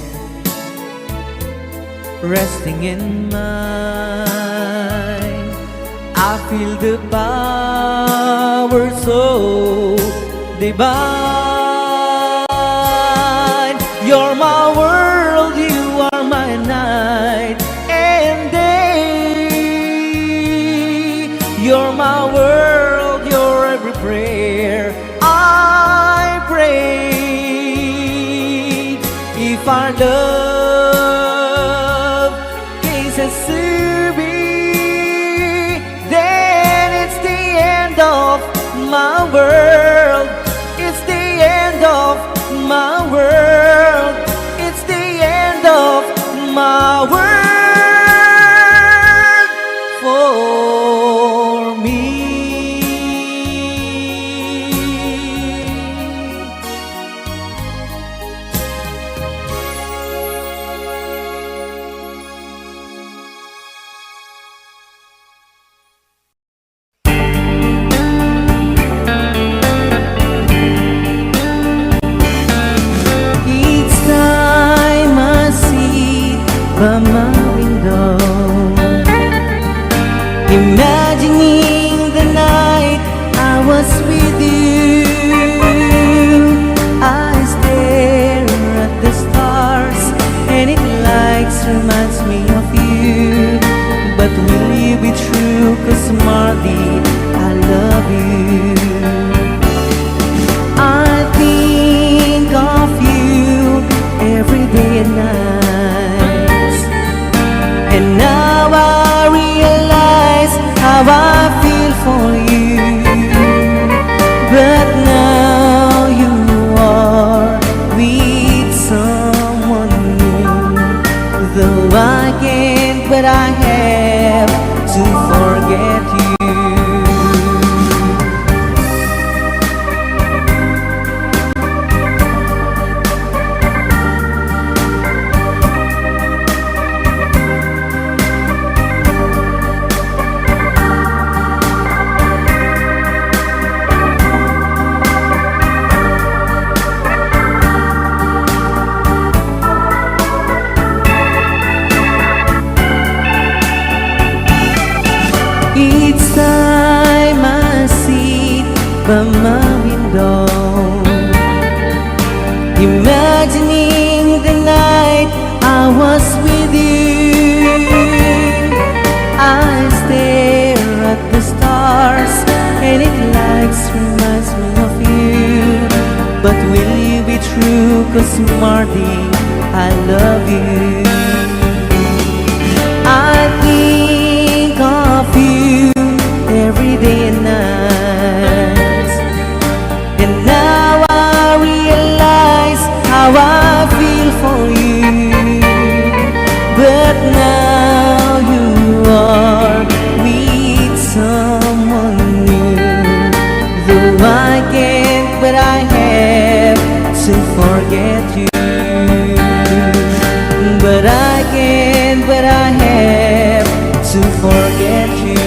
resting in mine. I feel the power so divine. You're my world, you are my night and day. You're my world, your every prayer I pray. If our love cases to be, then it's the end of my world. It's the end of my world. It's the end of my world for me. Each time I sit by my window, imagining the night I was with you, I stare at the stars and it likes reminds me of you. But will you be true? 'Cause Marty, I love you. I think of you every day and night, and now I realize how I feel for you. But now you are with someone new. Though I can't, but I have to forget you. Each time I sit by my window, imagining the night I was with you, I stare at the stars and it likes reminds me of you. But will you be true? 'Cause Marty, I love you. I think of you every day and night, and now I realize how I feel for you. But now you are with someone new. Though I can't, but I have to forget you. But I can't, but I have to forget you.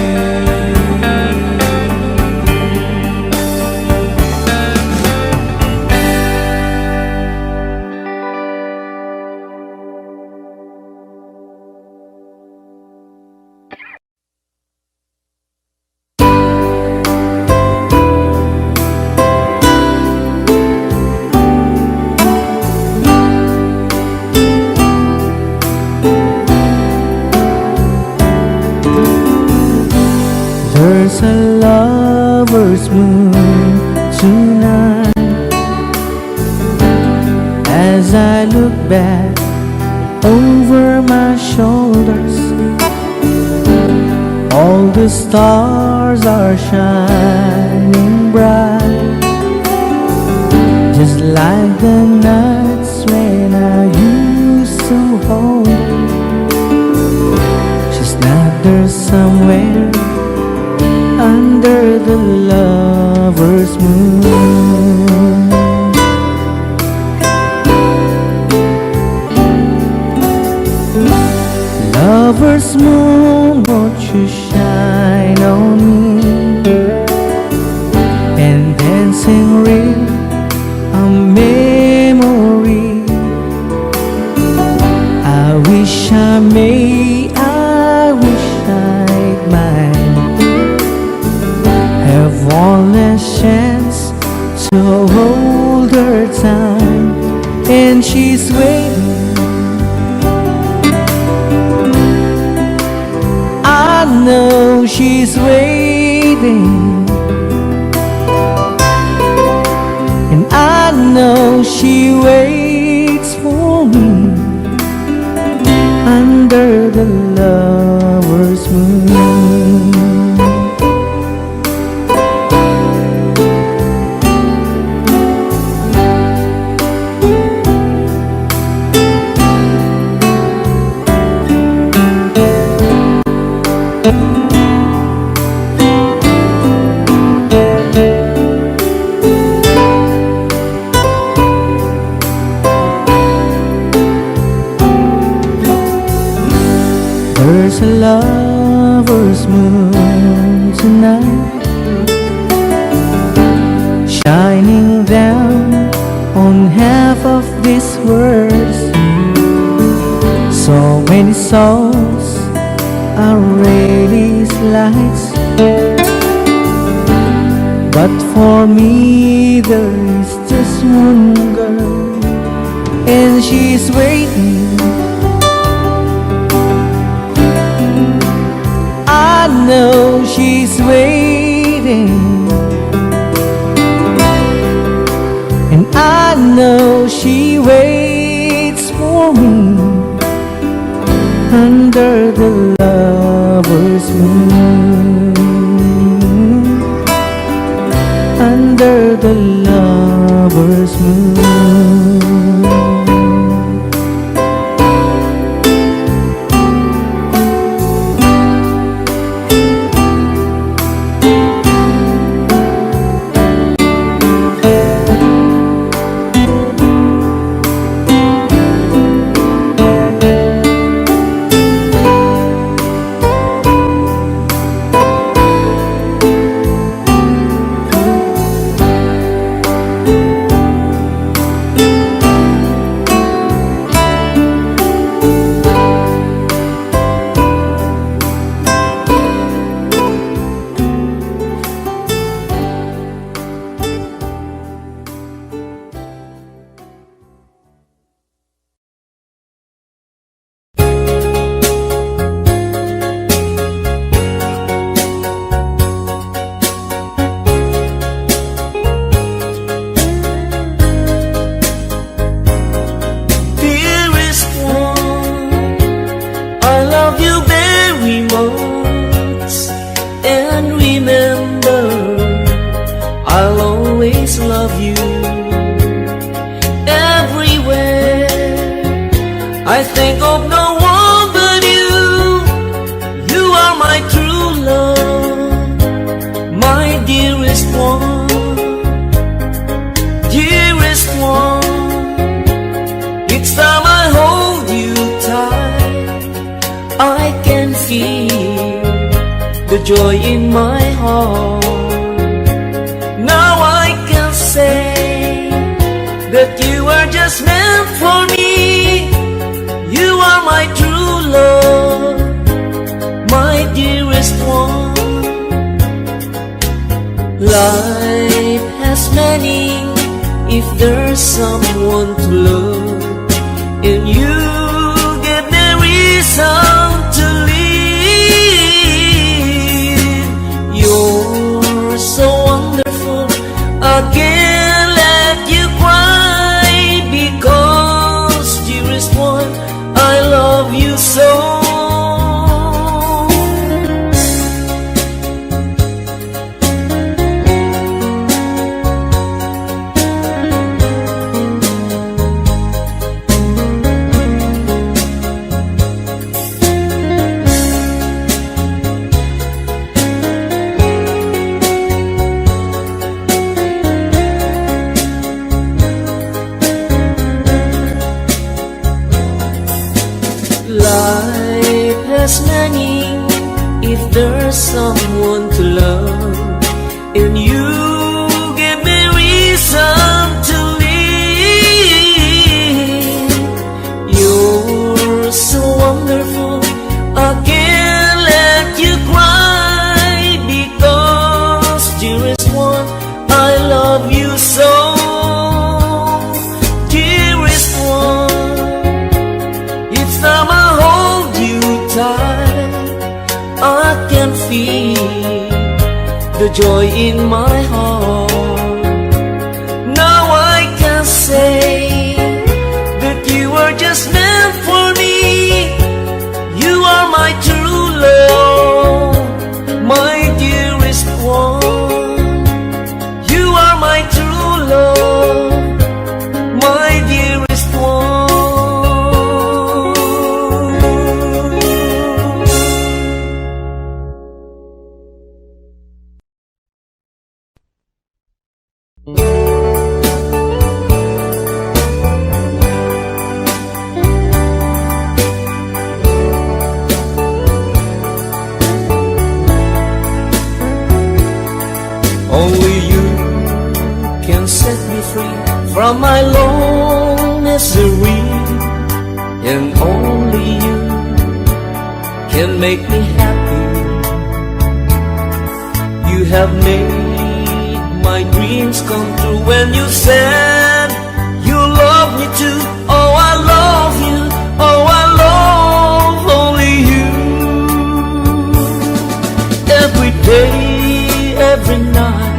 There's a lover's moon tonight. As I look back over my shoulders, all the stars are shining bright, just like the nights when I used to hold her. She's not there somewhere under the lover's moon. Lover's moon, won't you shine on me and then sing real a memory and she's waiting. I know she's waiting, and I know she waits for me under the lover's moon. There's a lover's moon tonight, shining down on half of this world. So many souls are really lights, but for me there is just one girl, and she's waiting. I know she's waiting, and I know she waits for me under the lover's moon, under the lover's moon. Joy in my heart. Now I can say that you are just meant for me. You are my true love, my dearest one. Life has meaning if there's someone to love, and you give me reason to live. You're so wonderful, I can't let you cry, because dearest one, I love you so. Life has meaning if there's someone to love, and you give me reason to live. You're so wonderful, I can't let you cry, because dearest one, I love you so. Dearest can feel the joy in my heart. Now I can say that you are just meant for me. You are my true love, my dearest one. You are my true love, my dearest one. Only you can set me free from my long misery, and only you can make me happy. You have made my dreams come true when you said you love me too. Oh, I love you. Oh, I love only you. Every day, every night,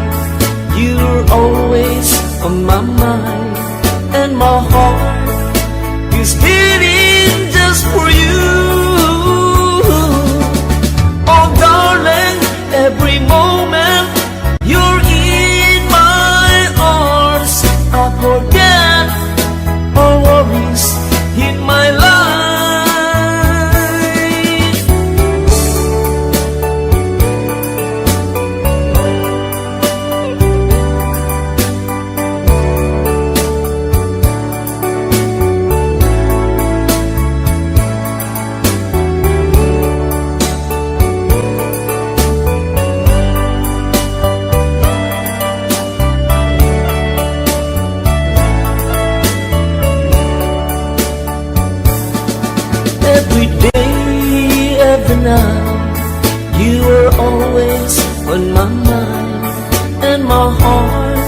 you're always on my mind, and my heart is beating just for you. Oh darling, every moment you're in my arms, I forget all worries in my life. Every day, every night, you are always on my mind, and my heart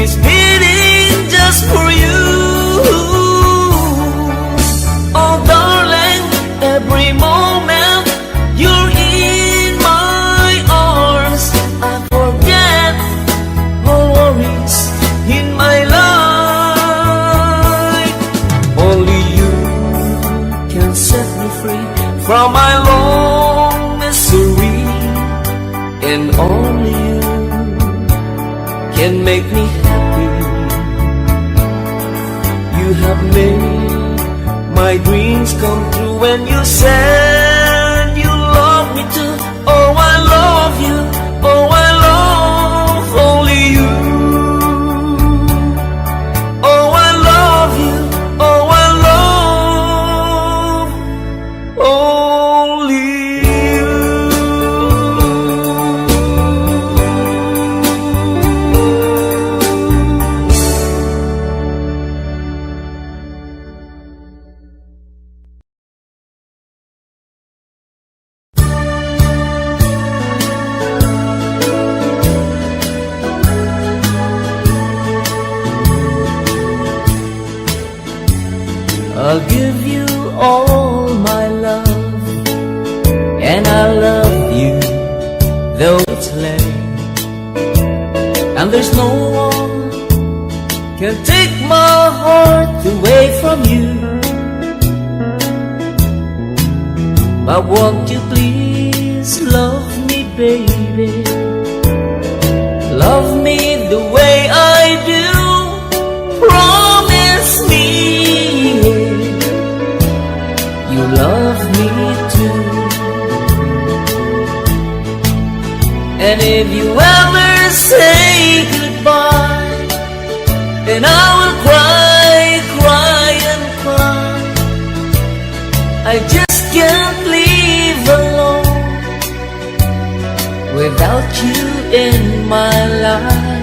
is beating just for you. Oh darling, every moment you're in my arms, I forget all worries in my life. Only you can set me free from my long misery, and only you can make me happy. You have made my dreams come true when you said you love me too. Oh, I love you. Oh, I love only you. Oh, I love you. Oh, I love only you. I'll give you all my love, and I love you though it's late, and there's no one can take my heart away from you. But won't you please love me, baby? Love me the way I do. Promise me you love me too. And if you ever say goodbye, then I will cry, cry and cry. I just can't live alone without you in my life.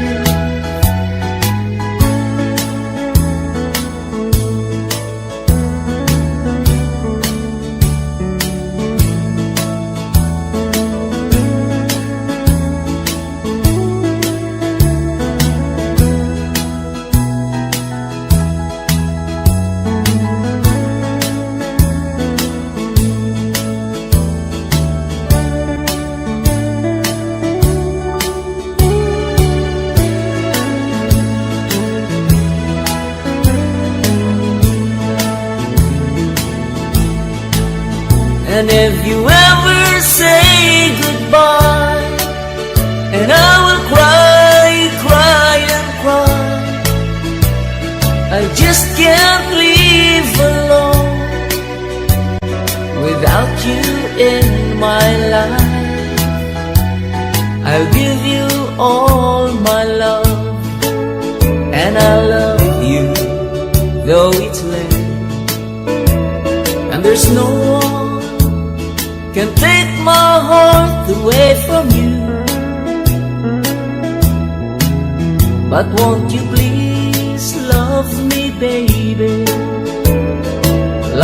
And if you ever say goodbye, and I will cry, cry and cry, I just can't live alone without you in my life. I'll give you all my love, and I love you though it's late, and there's no one can take my heart away from you. But won't you please love me, baby?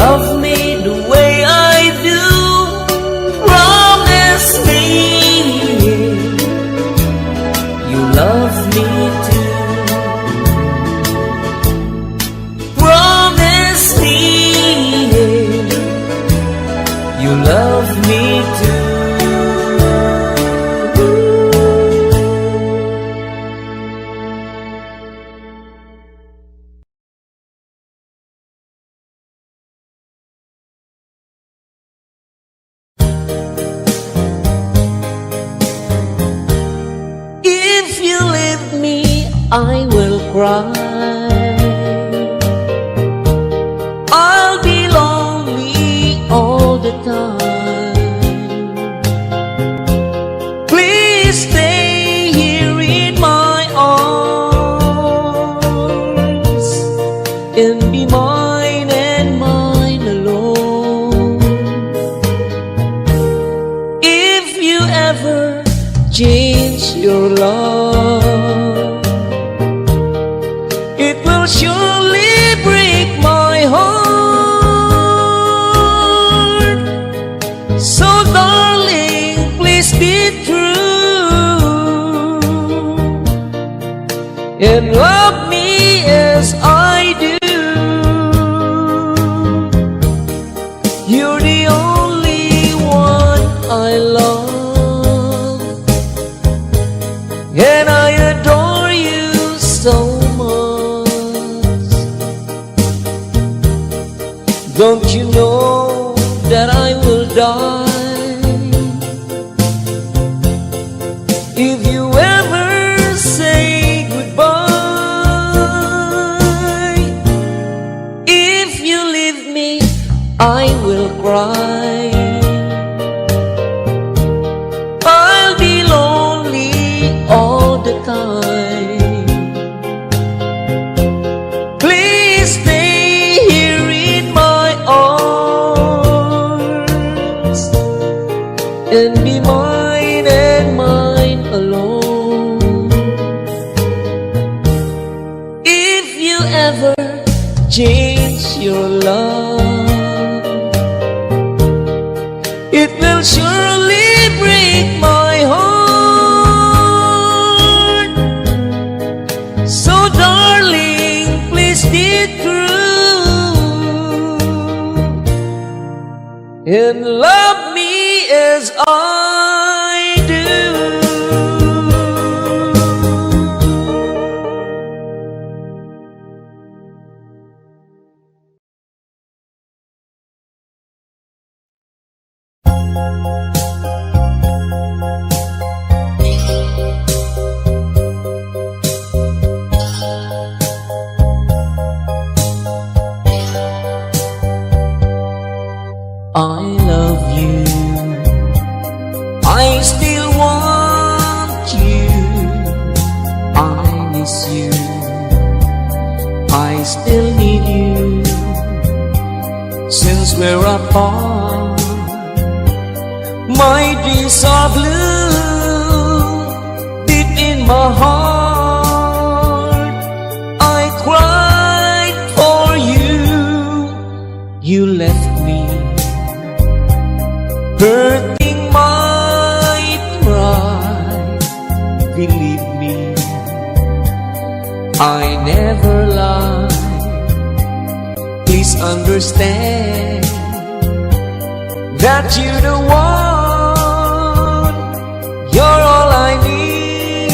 Love me the way I do. Promise me you love me too. Promise me you love me too. If you leave me, I will cry. I'll be lonely all the time. Please stay here in my arms and be mine and mine alone. If you ever change your love, it will surely break my heart. So darling, please be true and love me as I do. You're the only one I love, and I adore you so much. Don't you know that I will die if you ever say goodbye? If you leave me, I will cry. I'll be lonely all the time. Please stay here in my arms and be mine and mine alone. If you ever change your love, it will surely break my heart. So darling, please be true and love me as I do. I love you, I still want you, I miss you, I still need you. Since we're apart, my dreams are blue. Deep in my heart, I cried for you. You left me, hurting my pride. Believe me, I never lie. Please understand that you're the one. You're all I need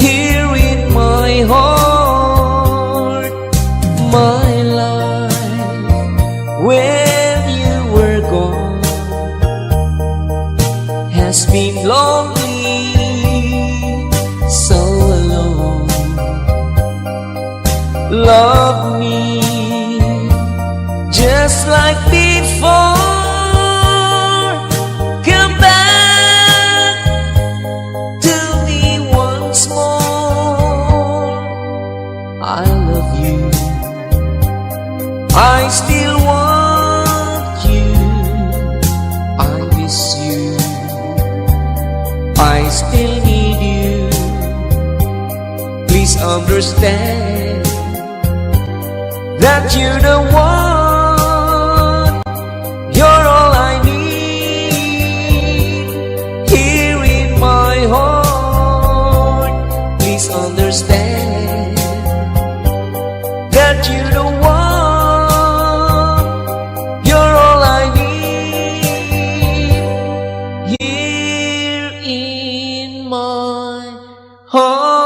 here in my heart. My life when you were has been lonely, so alone. Love me just like before. Come back to me once more. I love you, I still want you, I miss you, I still need you. Please understand that you're the one, you're all I need here in my heart. Please understand that you're the one, you're all I need here in my heart.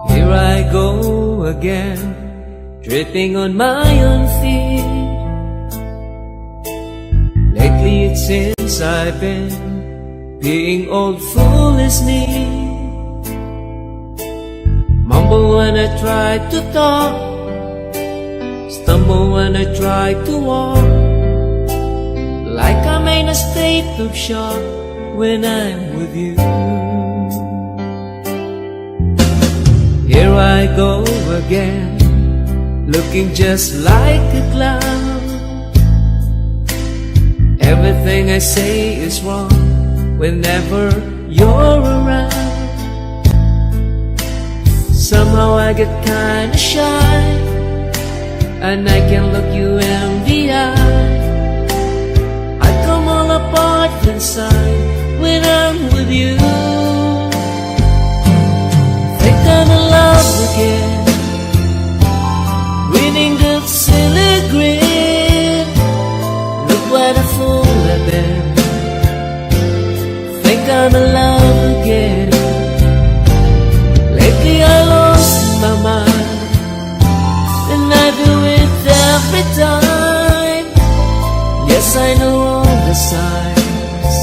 Here I go again, tripping on my own feet. Lately it seems I've been being old foolish me. Mumble when I try to talk, stumble when I try to walk, like I'm in a state of shock when I'm with you. Here I go again, looking just like a clown. Everything I say is wrong whenever you're around. Somehow I get kinda shy, and I can look you in the eye. I come all apart inside when I'm with you. Think I'm in love again, winning the silly grin. Look what a fool I've been. Think I'm in love again. Lately I lost my mind, and I do it every time. Yes, I know all the signs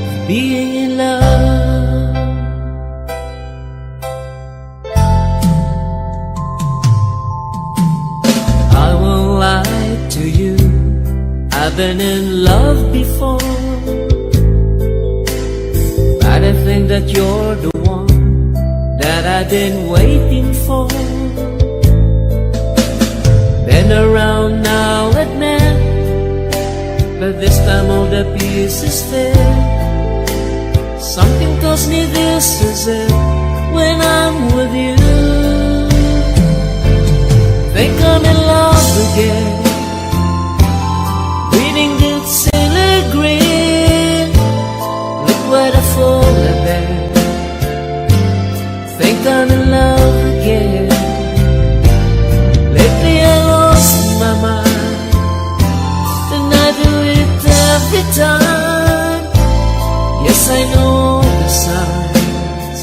of being in love. I won't lie to you, I've been in love before, but I think that you're the one that I've been waiting for. Been around now, admit, but this time all the pieces fit. Something tells me this is it when I'm with you. Think I'm in love again, winning the silly grin. Look what a fool I've been. Think I'm in love again. Lately I lost my mind, and I do it every time. Yes, I know the signs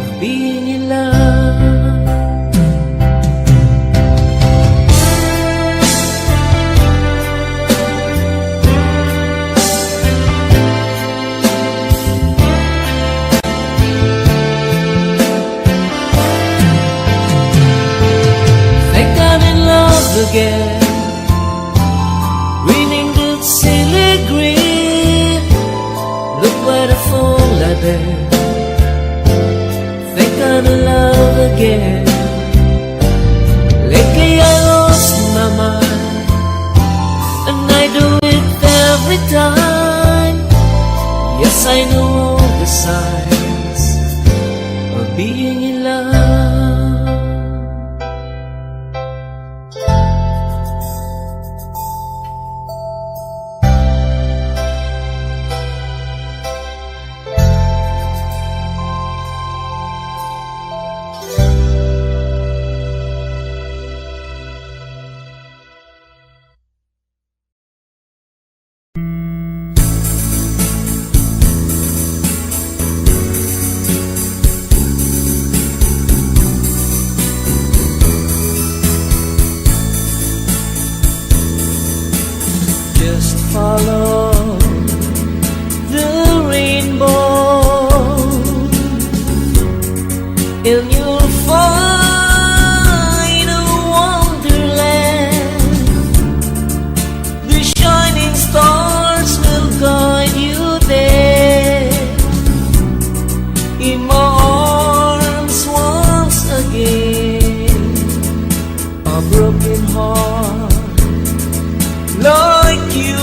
of being in love. Again, winning the silly grin. Look what a fool I've been. Think I'm in love again. Lately I lost my mind, and I do it every time. Yes, I know all the signs of being in love. and you'll find a wonderland. The shining stars will guide you there. In my arms once again, a broken heart like yours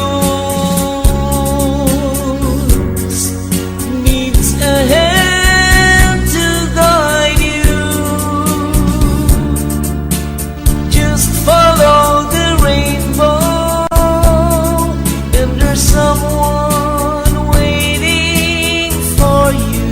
needs a hand to guide you. Just follow the rainbow, and there's someone waiting for you.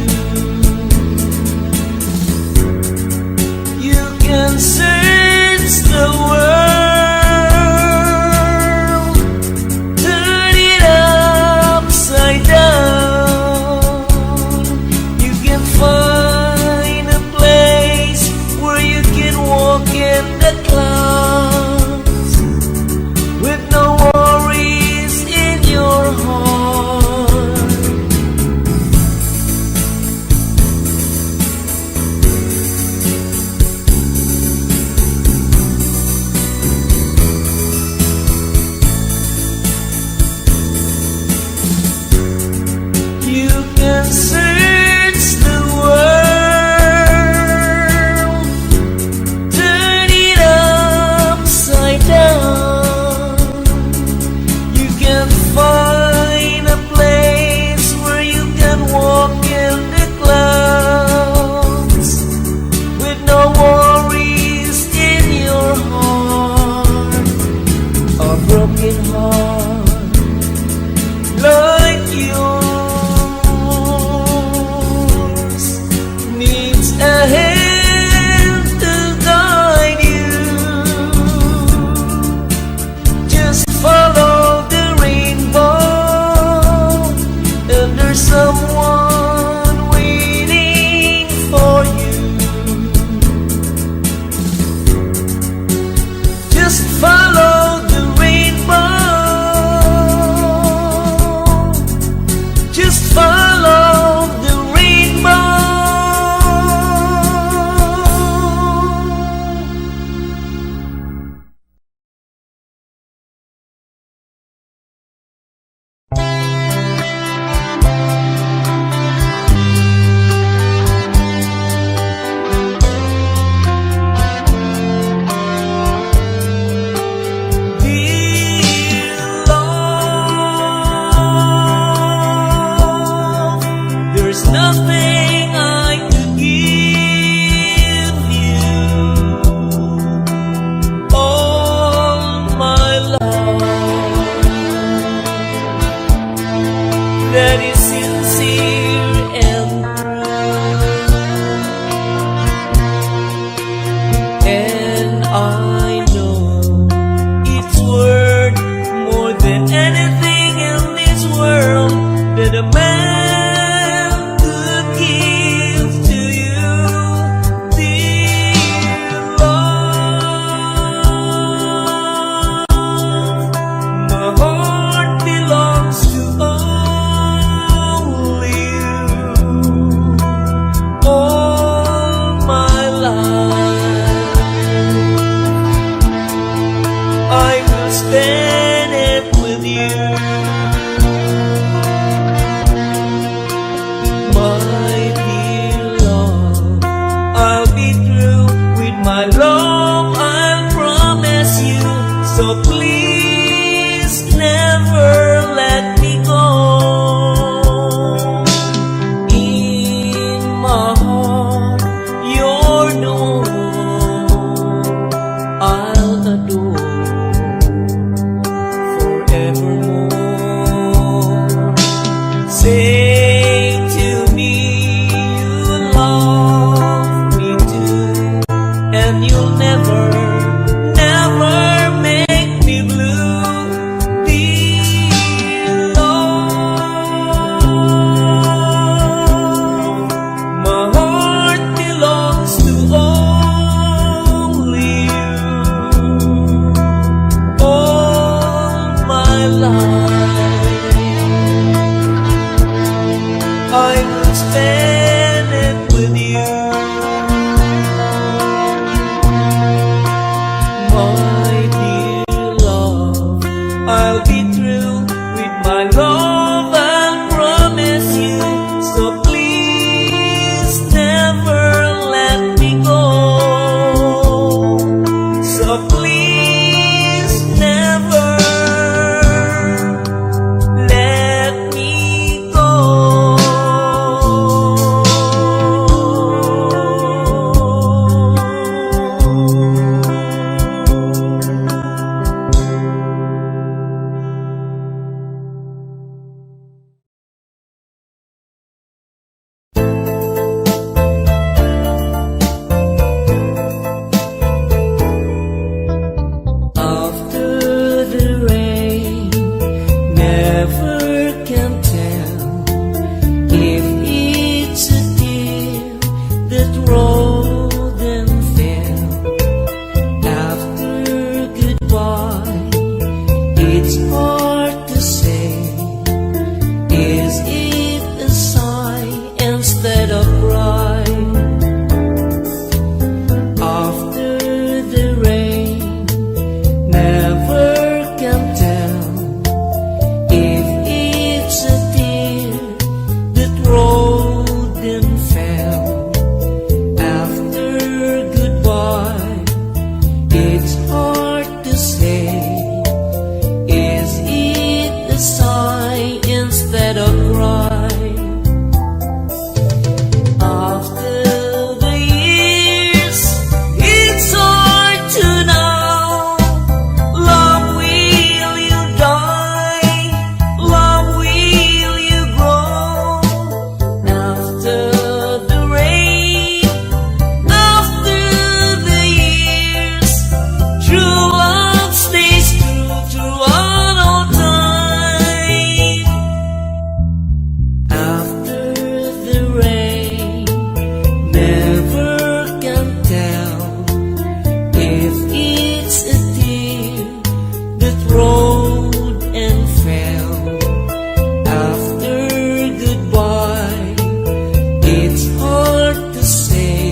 It's hard to say.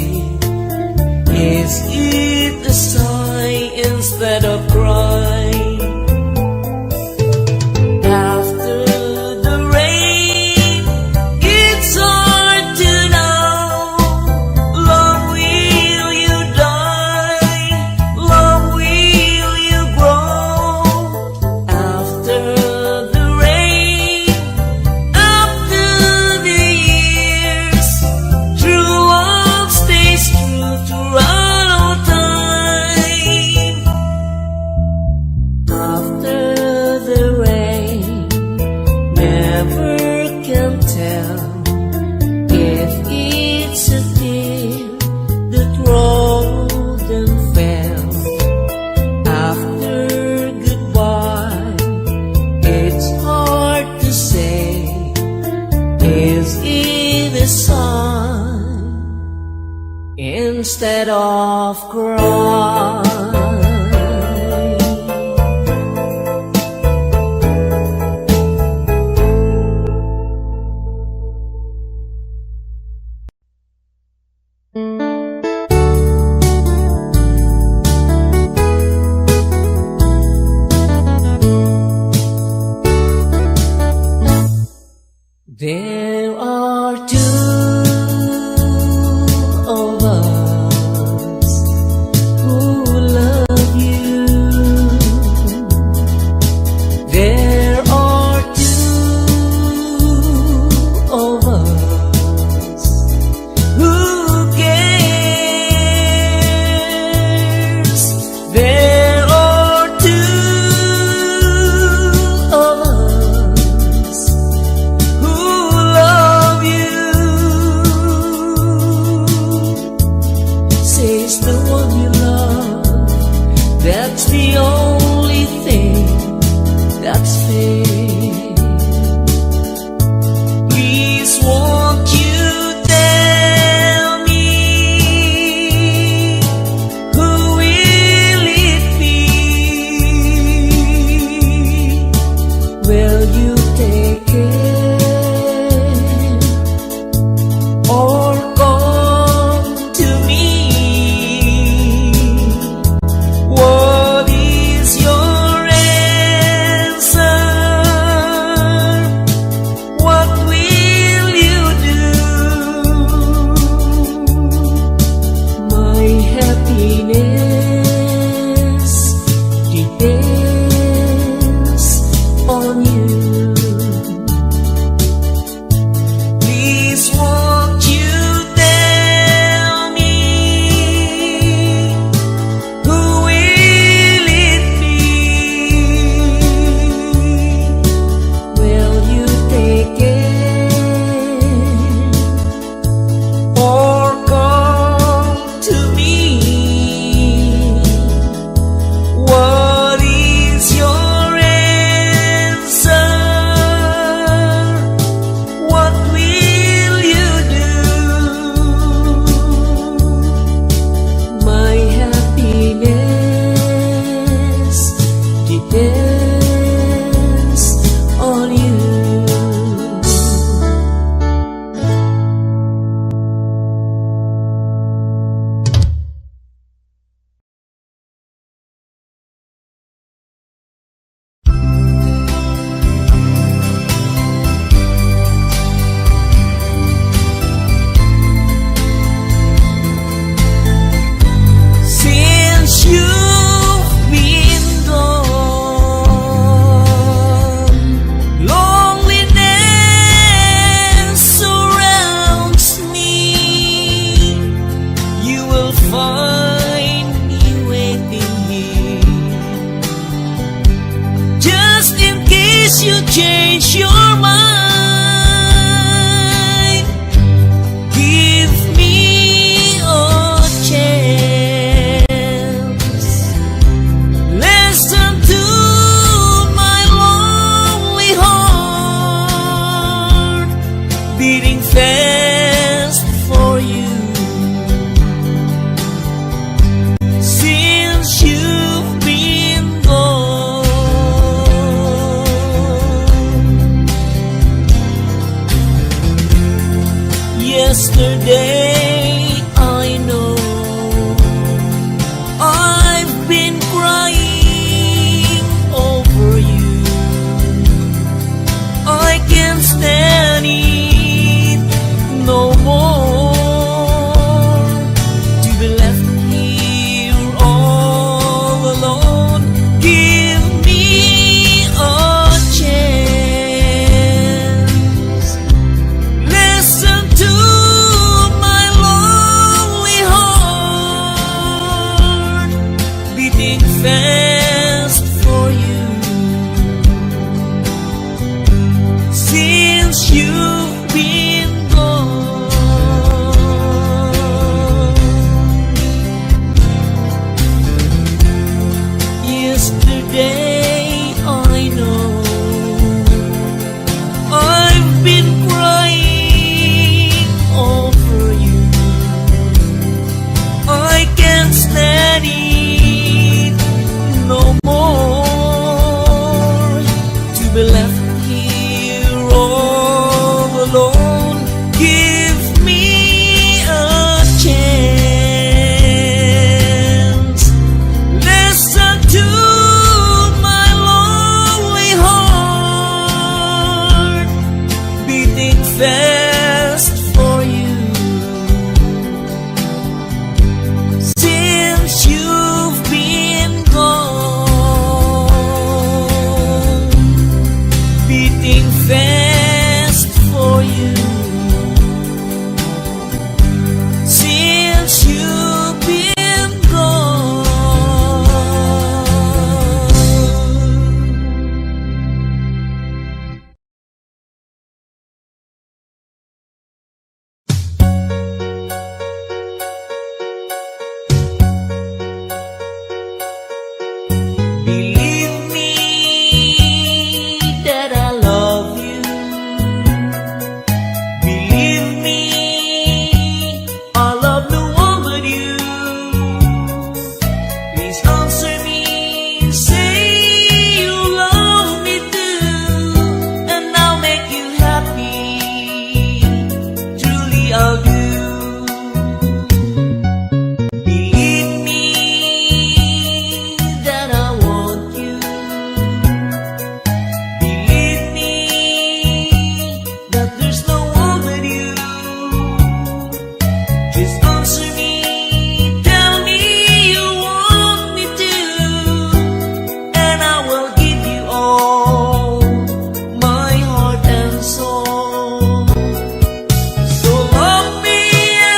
Is it a sigh instead of cry? After the rain, it's hard to know. Long will you die? Long will you grow? After the rain, after the years, true love stays true throughout all time. After the rain, never can tell if it's a tear that rolled and fell. After goodbye, it's hard to say. Is it a sign instead of cry? There are two of us who love you. There are two of us who cares. There are two of us who love you. Says the one you love, that's the only thing that's fair. Please won't you tell me, who will it be? Will you take care or come to me? What is your answer? What will you do? My happiness depends on you. Please won't you tell me, who will it be? Will you take care or come to me? What is your answer? What will you do? My happiness depends on you. Since you've been gone, loneliness surrounds me. You will find me waiting here, just in case you change your mind. Give me a chance. Listen to my lonely heart beating fast for you. Since you've been gone, Yesterday I know I've been crying over you. I can't stand it no more, to be left here all alone. Give me a chance. Listen to my lonely heart beating fast for you. Since you've been gone, yesterday I know I've been crying over you. I can't stand it no more, to be left here all alone. Give me a chance. Listen to my lonely heart beating fast for you. Since you've been gone, beating fast for you. Since you've been gone. Believe me that I love you. Believe me, I love no one but you. Please answer me, say you love me too, and I'll make you happy. Truly I'll do. Believe me that I want you. Believe me that there's no one but you. Just answer me, tell me you want me to, and I will give you all my heart and soul. So love me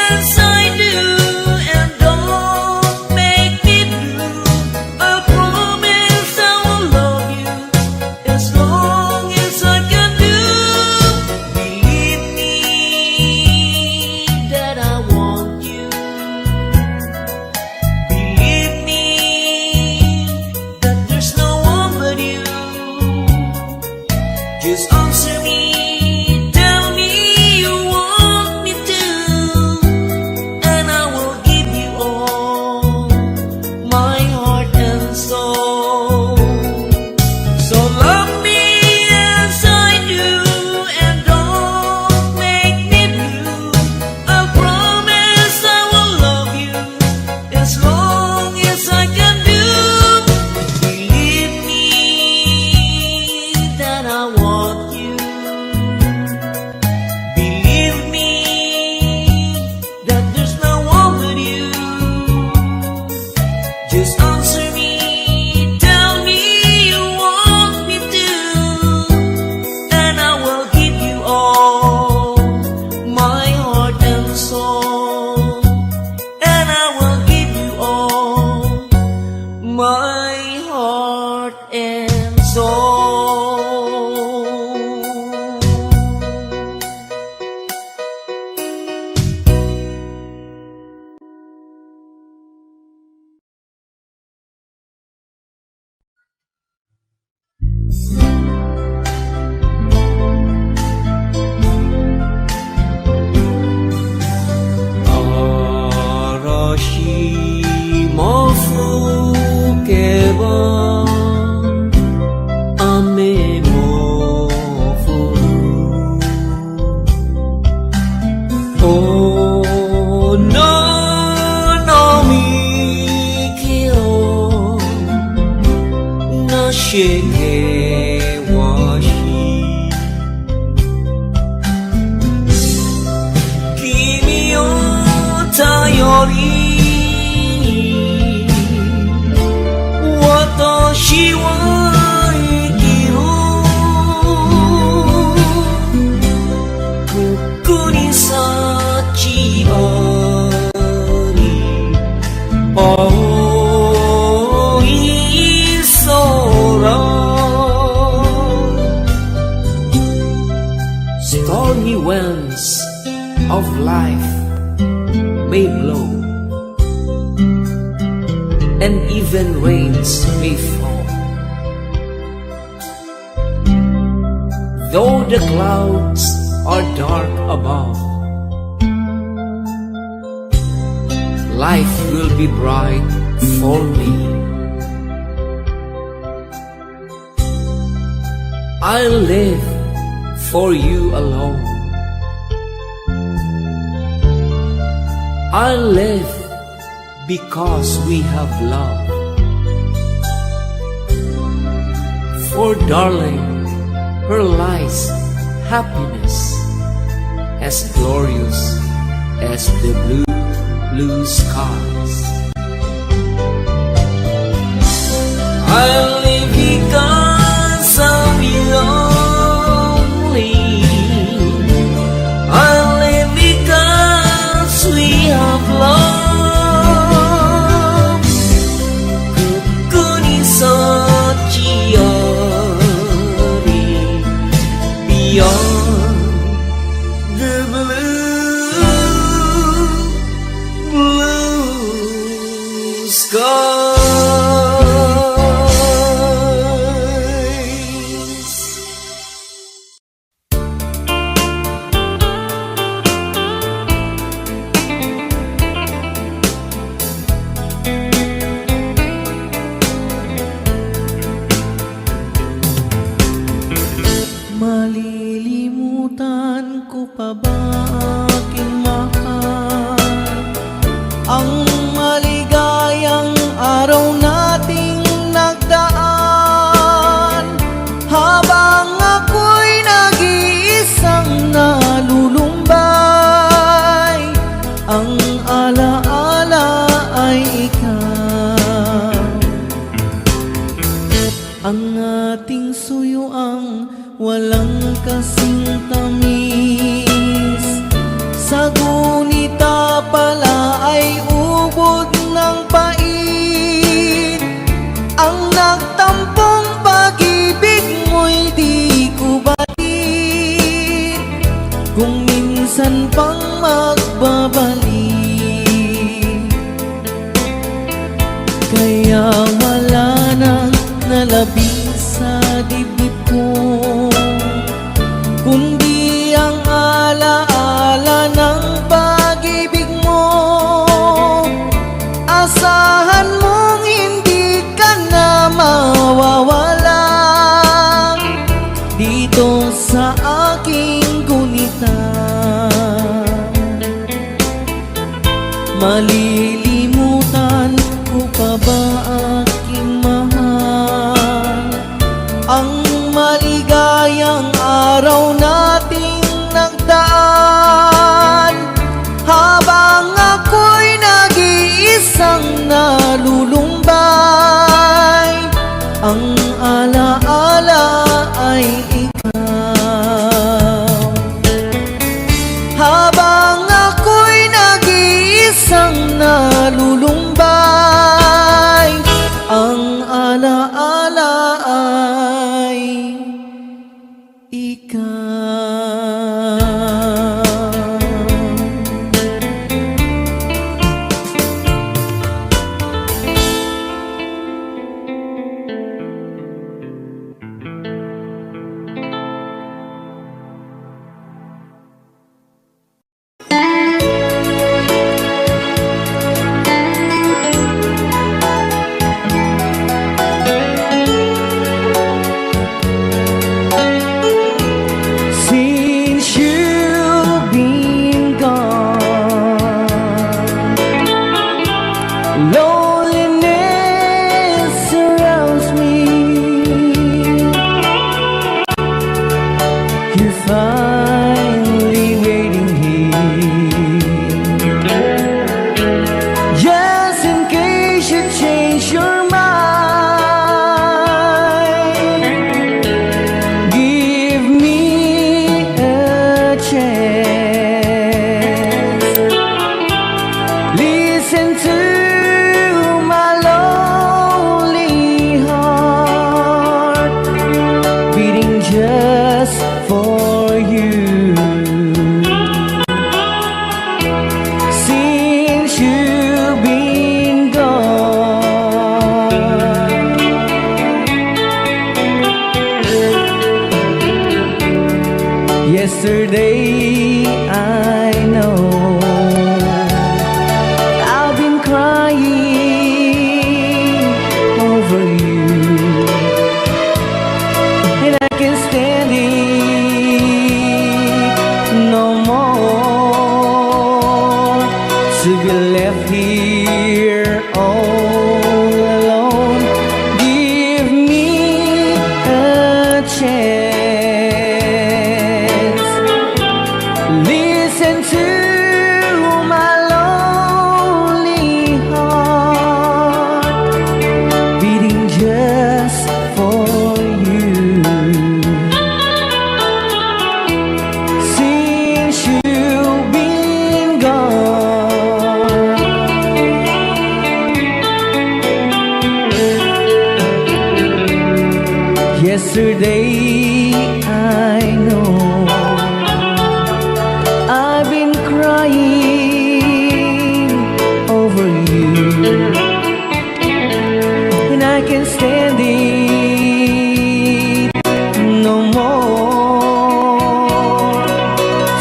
as I do, and don't make me blue. I promise I will love you as long as I can do. Believe me that I want you. Believe me that there's no one but you. Just answer me, tell me you want me to, and I will give you all my heart and soul. So love me as I do, and don't make me blue. I promise I will love you as long as I can do. Believe me that I want you. Believe me that there's no one but you. Just answer me, tell me you want me to, and I will give you all my heart and soul, and I will give you all my heart and soul. Arashi mo fuke ba ame mo furu. 私は生きるここに幸あり青い空 Stormy winds of life may blow, and even rains may fall. Though the clouds are dark above, life will be bright for me. I'll live for you alone. I'll live because we have love. For darling, her lies happiness as glorious as the blue skies. I'll live because of you lonely. I'll live because we have love. Beyond the blue skies. Malilimutan ko pa ba aking mahal ang maligayang araw nating nagdaan, habang ako'y nag-iisang nalulumbay, ang alaala ay ikaw, ang ating suyuang walang kasing tamis, sa gunita pala ay ubod ng pait, ang nagtampong pag-ibig mo'y di ko batid, kung minsan pang magbabalik, kaya wala nang nalabing sa dibdib ko, kundi ang alaala ng pag-ibig mo. Asahan mong hindi ka na mawawala dito sa aking gunita. Malilimutan ko pa ba aking mahal ang maligayang araw nating nagdaan, habang ako'y nag-iisang nalulumbay, ang alaala ay ikaw, habang ako'y nag-iisang nalulumbay, Listen to my lonely heart beating just for you. Since you've been gone, yesterday I know I've been crying over you, and I can't stand it no more to be left here all alone. Give me a chance. Listen to my lonely heart beating just for you. Since you've been gone, yesterday I know I've been crying over you, and I can't stand it no more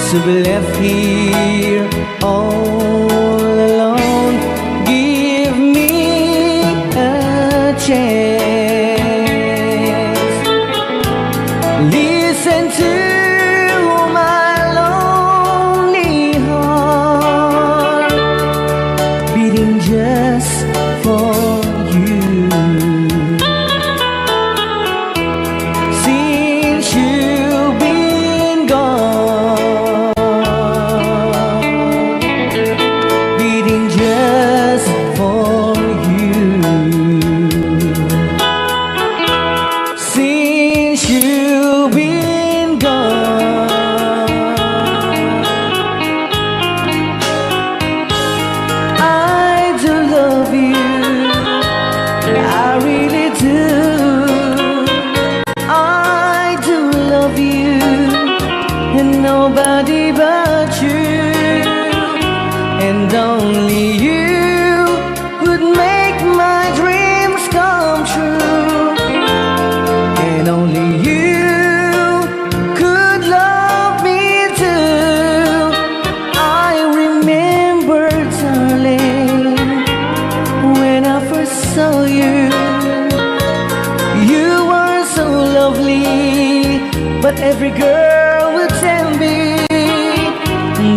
to be left here all alone. Give me a chance. Listen to my lonely heart beating just for you. Since you've been gone, beating just for you. Since you've been gone, I do love you, I really do. I do love you, and nobody but you, and only you would make my dreams come true, and only you could love me too. I remember, darling, when I first saw you, you were so lovely, but every girl would tell me,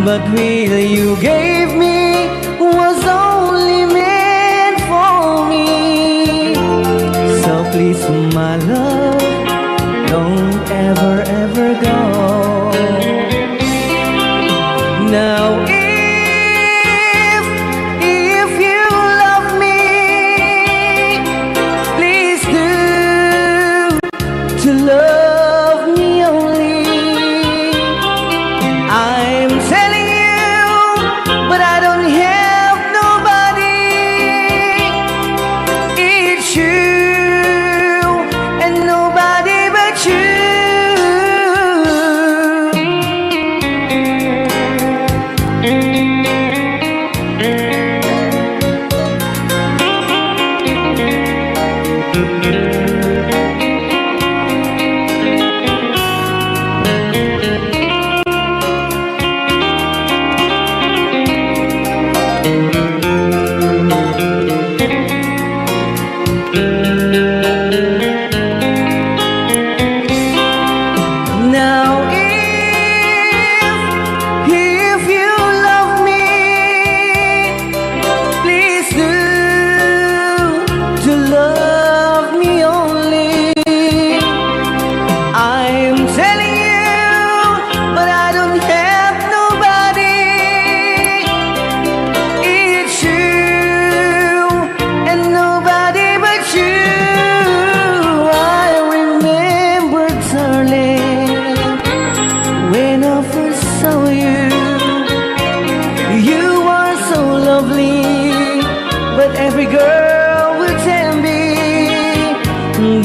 but will you gave me was only meant for me. So please, my love, don't ever, ever go. Now if you love me, please do to love me only. I'm telling you, but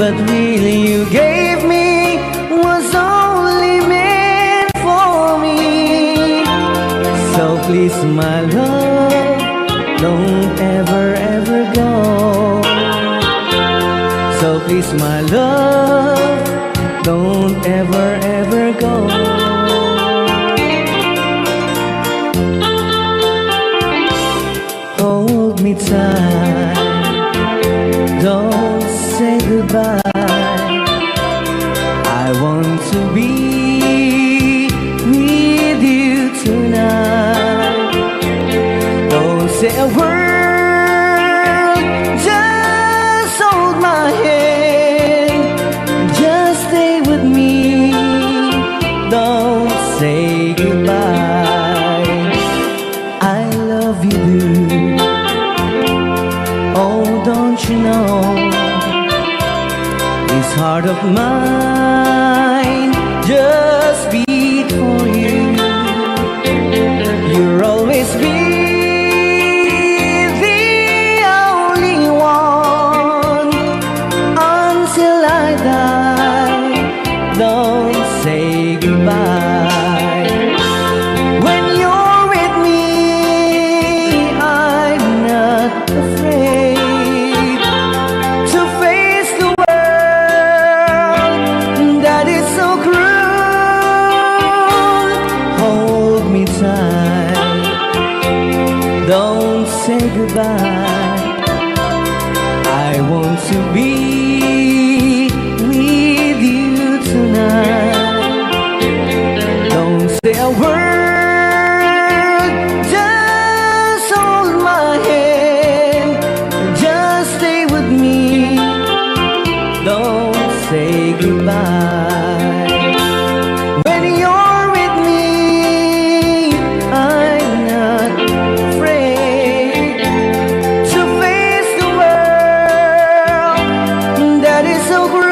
but really you gave me was only meant for me. So please, my love, don't ever, ever go. So please, my love, don't ever, ever go. Hold me tight, don't say goodbye. I want to be with you tonight. Don't say a word, just hold my hand. Just stay with me, don't say goodbye. I love you, dude. Oh, don't you know, this heart of mine just beat for you. You'll always be the only one until I die. Don't say goodbye. When you're with me, I'm not afraid to face the world that is so cruel. Hold me tight, don't say goodbye. I want to be with you tonight. Don't say a word, just hold my hand. Just stay with me, don't say goodbye. When you're with me, I'm not afraid to face the world that is so cruel.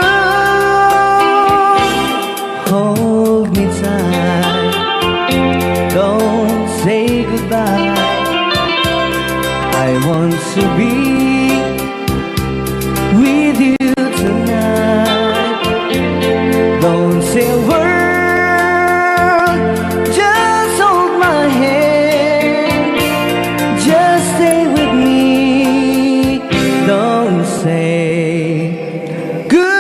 Hold me tight, don't say goodbye. I want to be with you tonight. Don't say a word, just hold my hand. Just stay with me, don't say goodbye.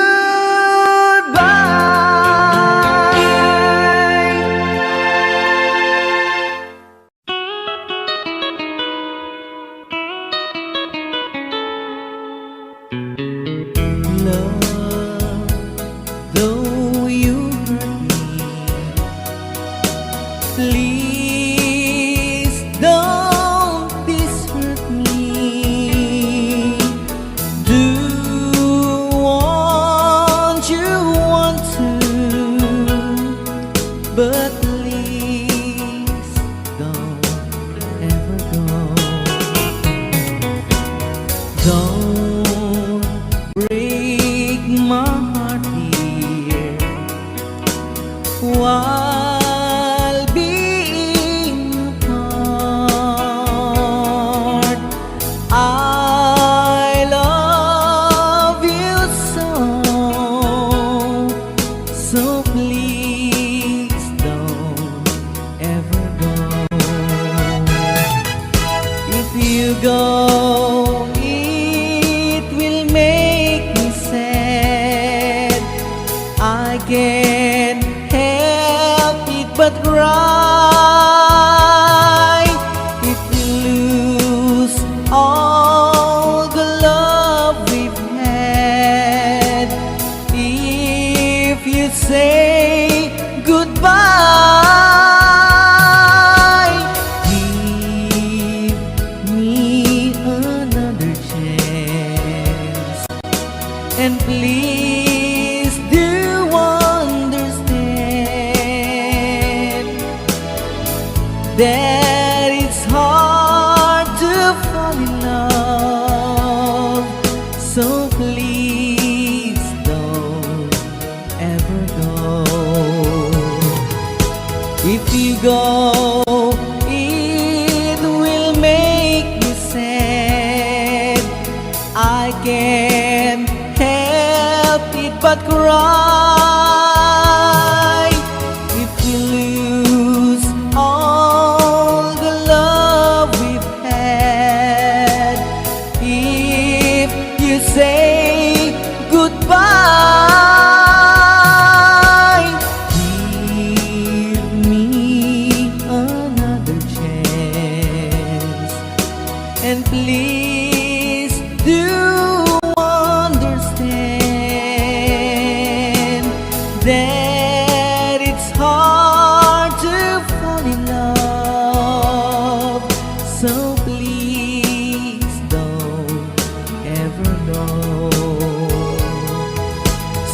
Love, though you hurt me, please don't desert me. Do want you want to, but please don't ever go. Don't break my heart, dear, while being apart. I love you so please don't ever go. If you go, it will make me sad. I can't help it but cry. If we lose all the love we've had, if you say goodbye, give me another chance. And please do understand that it's hard to fall in love. So please don't ever go. If you go, it will make me sad. I can't help but cry if we lose all the love we've had. If you say goodbye, give me another chance, and please do understand that it's hard to fall in love. So please don't ever go.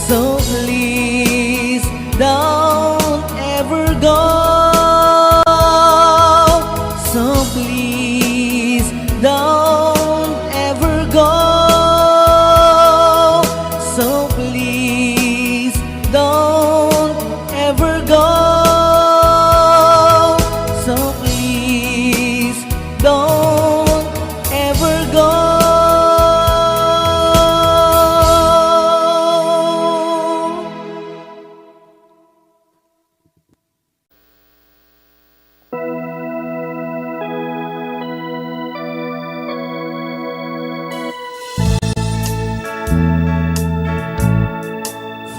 So please don't ever go. So please don't ever go. So please don't ever go. So please don't ever go.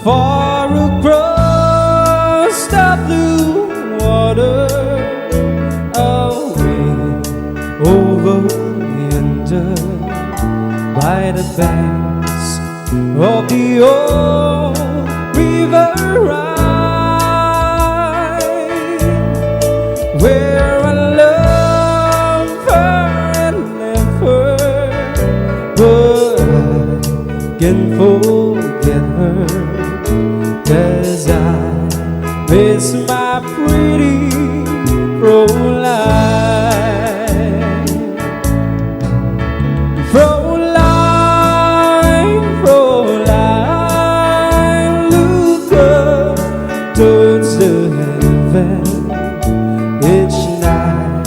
Far across the blue water, away over yonder, by the banks of the old river Rhine, where I love her and left her, but I can forget her. 'Cause I miss my pretty Fräulein. Fräulein, Fräulein, look up towards the heaven each night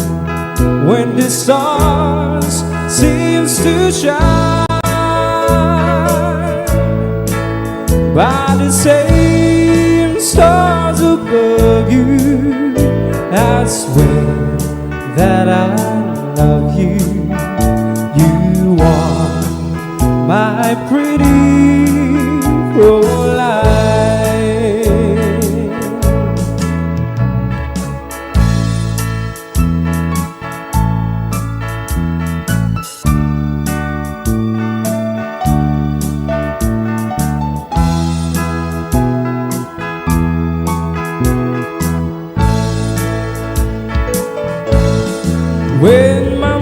when the stars seems to shine. By the same stars above you, I swear that I love you. You are my pretty Fräulein. When my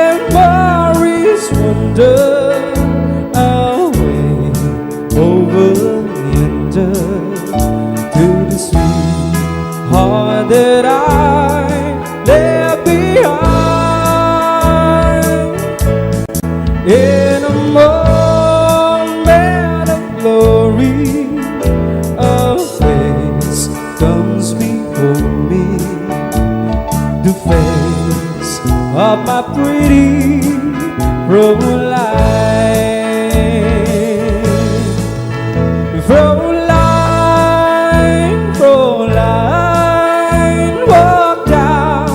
memories wander away over yonder to the sweet heart that I left behind, in a moment of glory, a face comes before me, the face of my pretty Fräulein. Fräulein, Fräulein, walk down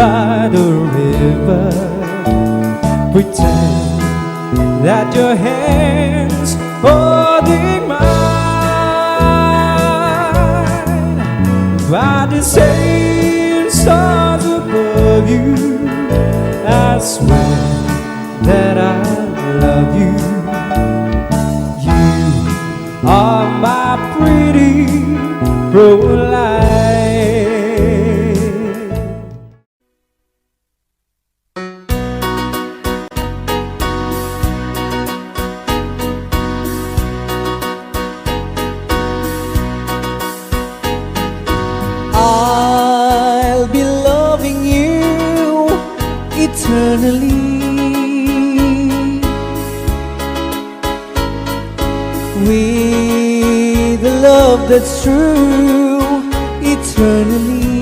by the river, pretend that your hands holding mine. By the same stars above you, I swear that I love you. You are my pretty Fräulein. I'll be loving you eternally, with a love that's true eternally.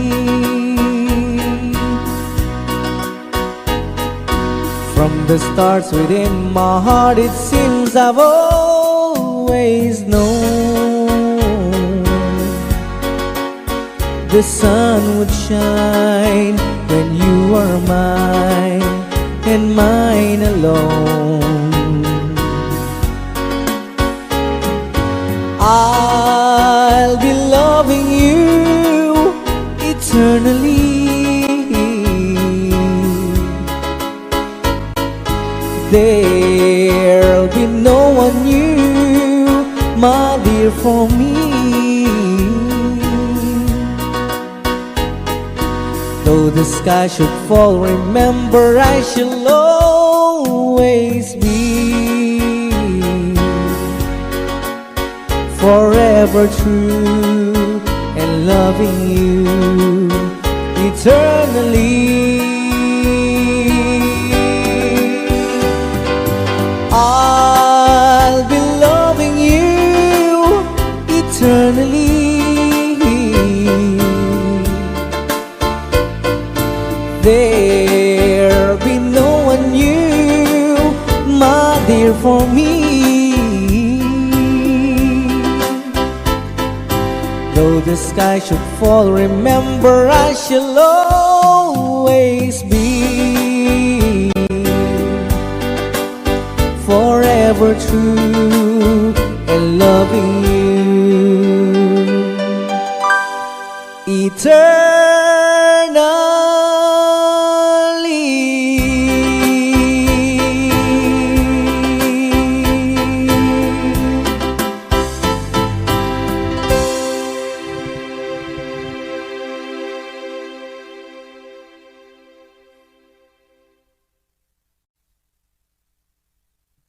From the stars within my heart, it seems I've always always known the sun would shine when you were mine and mine alone. I'll be loving you eternally. There'll be no one new, my dear, for me. Though the sky should fall, remember I shall always be forever true and loving you eternally. I'll be loving you eternally. There'll be no one new, my dear, for me. Though the sky should fall, remember I shall always be forever true and loving you eternally.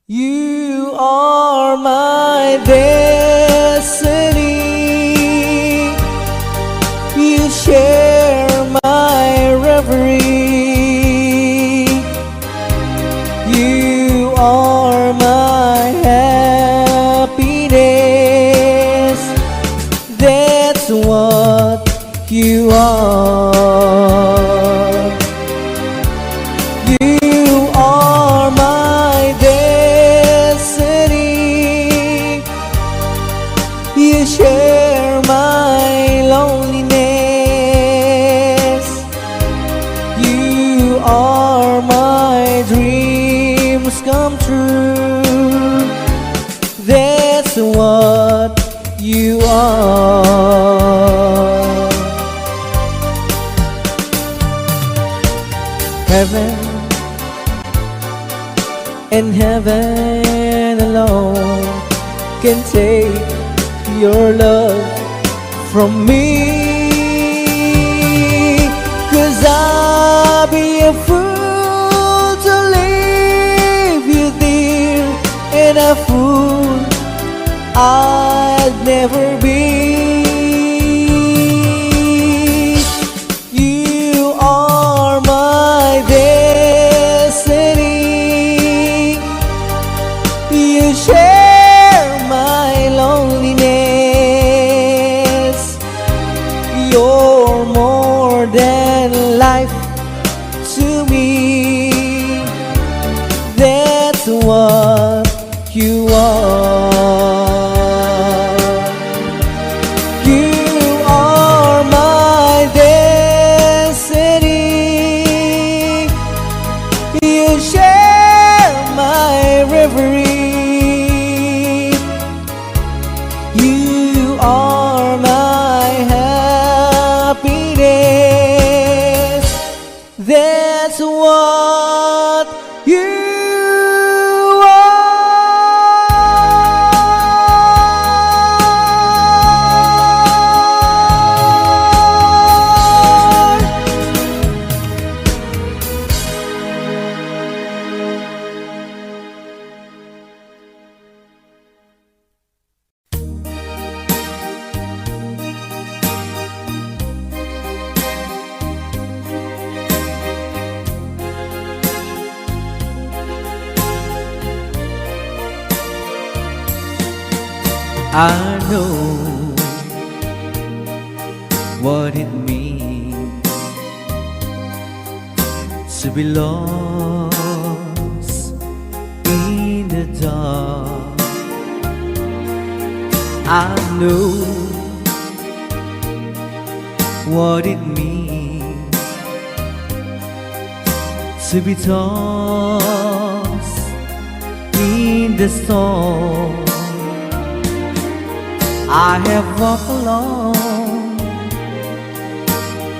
You are my destiny. You share my reverie. You are my happiness. That's what you are. You are my destiny. You share my loneliness. You are my dreams come true. That's what you are. Heaven and heaven alone can take your love from me. 'Cause I'll be a fool to leave you there, and a fool I'd never be. You are my destiny. You share my loneliness. You're more than life to me. That's what you are. You are my destiny. You share my reverie. You are my happiness. That's what you I know what it means to be lost in the dark. I know what it means to be tossed in the storm. I have walked alone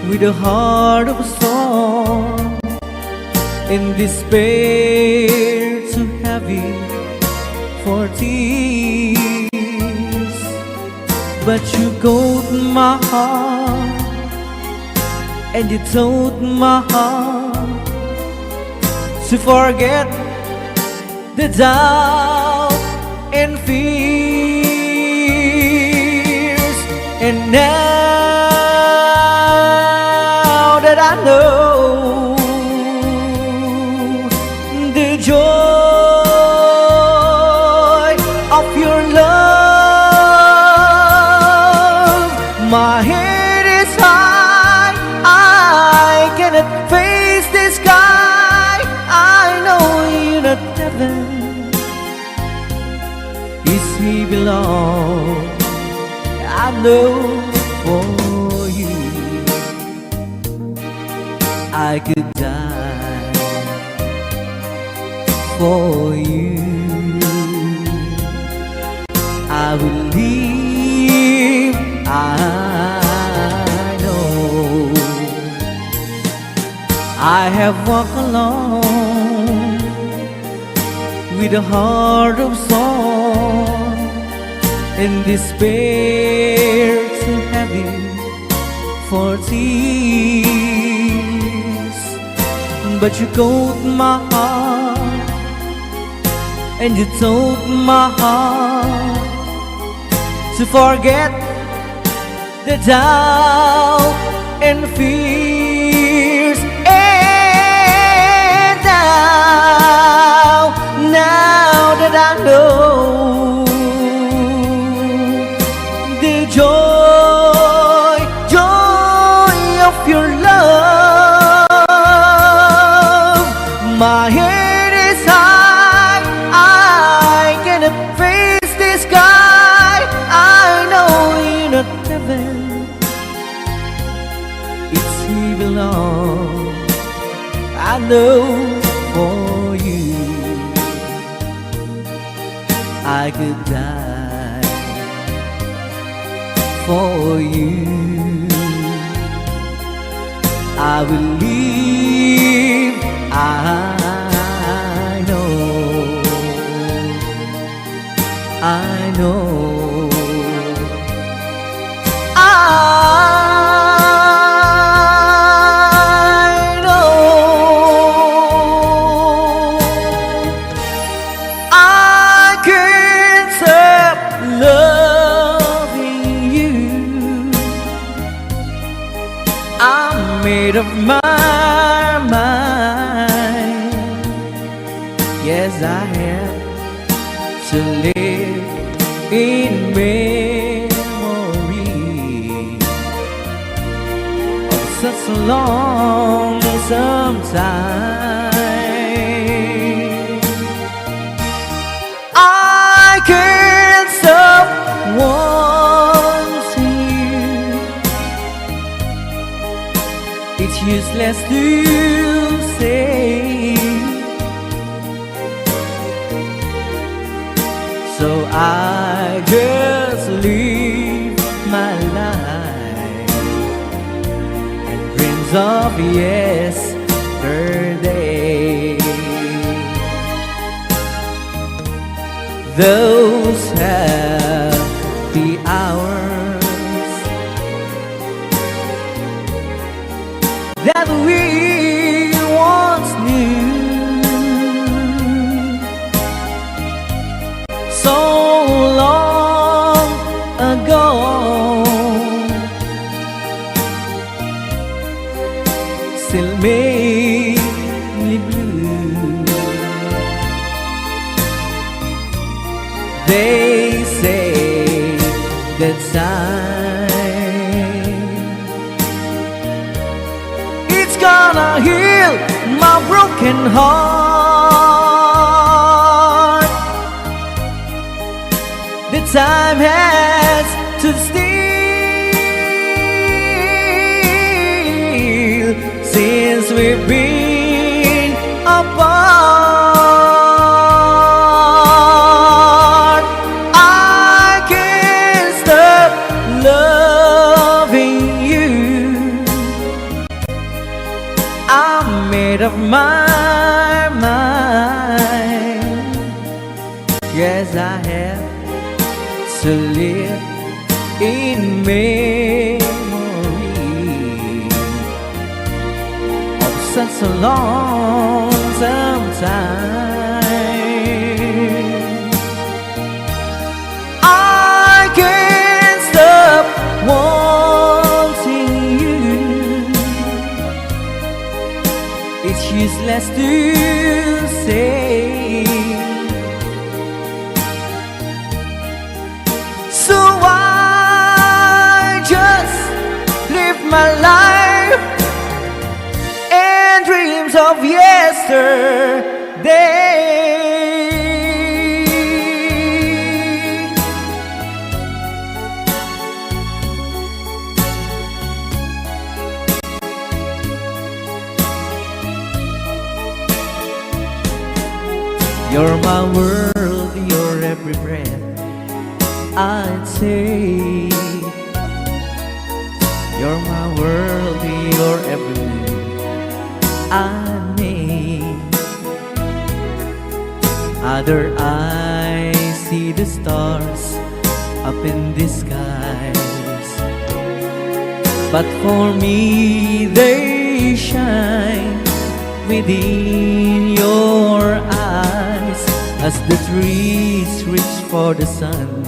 with a heart of a storm, in despair too heavy for tears. But you caught my heart and you told my heart to forget the doubt and fears. And now that I know the joy of your love, my head is high, I cannot face the sky. I know you're not heaven, is he belong. I know for you I could die for you. I will live, I know. I have walked alone with a heart of song, and despair too heavy for tears. But you caught my heart and you told my heart to forget the doubt and fears. And now that I know the joy of your love, my head is high, I cannot face the sky. I know you're not heaven, it's he belong. I know for you I could die for you. I will live, I know, I know, I know. I can't stop loving you. I'm made up my mind. Yes, I have to live in memory of such a long time. I can't stop wanting you. It's useless to say, so I just live my life and dreams of yesterday. Those happy hours that we once knew, so long ago, still make me blue. They say that time it's gonna heal my broken heart. The time has stood still since we've been apart. I can't stop loving you. I'm made up my mind. Yes, I have to live in memory of such a lonesome time. I can't stop wanting you. It's useless to say. So I just live my life and dreams of yesterday. You're my world, your every breath I'd say. You're my world, your every move I make. Other eyes see the stars up in the skies, but for me they shine within your eyes as the trees reach for the sun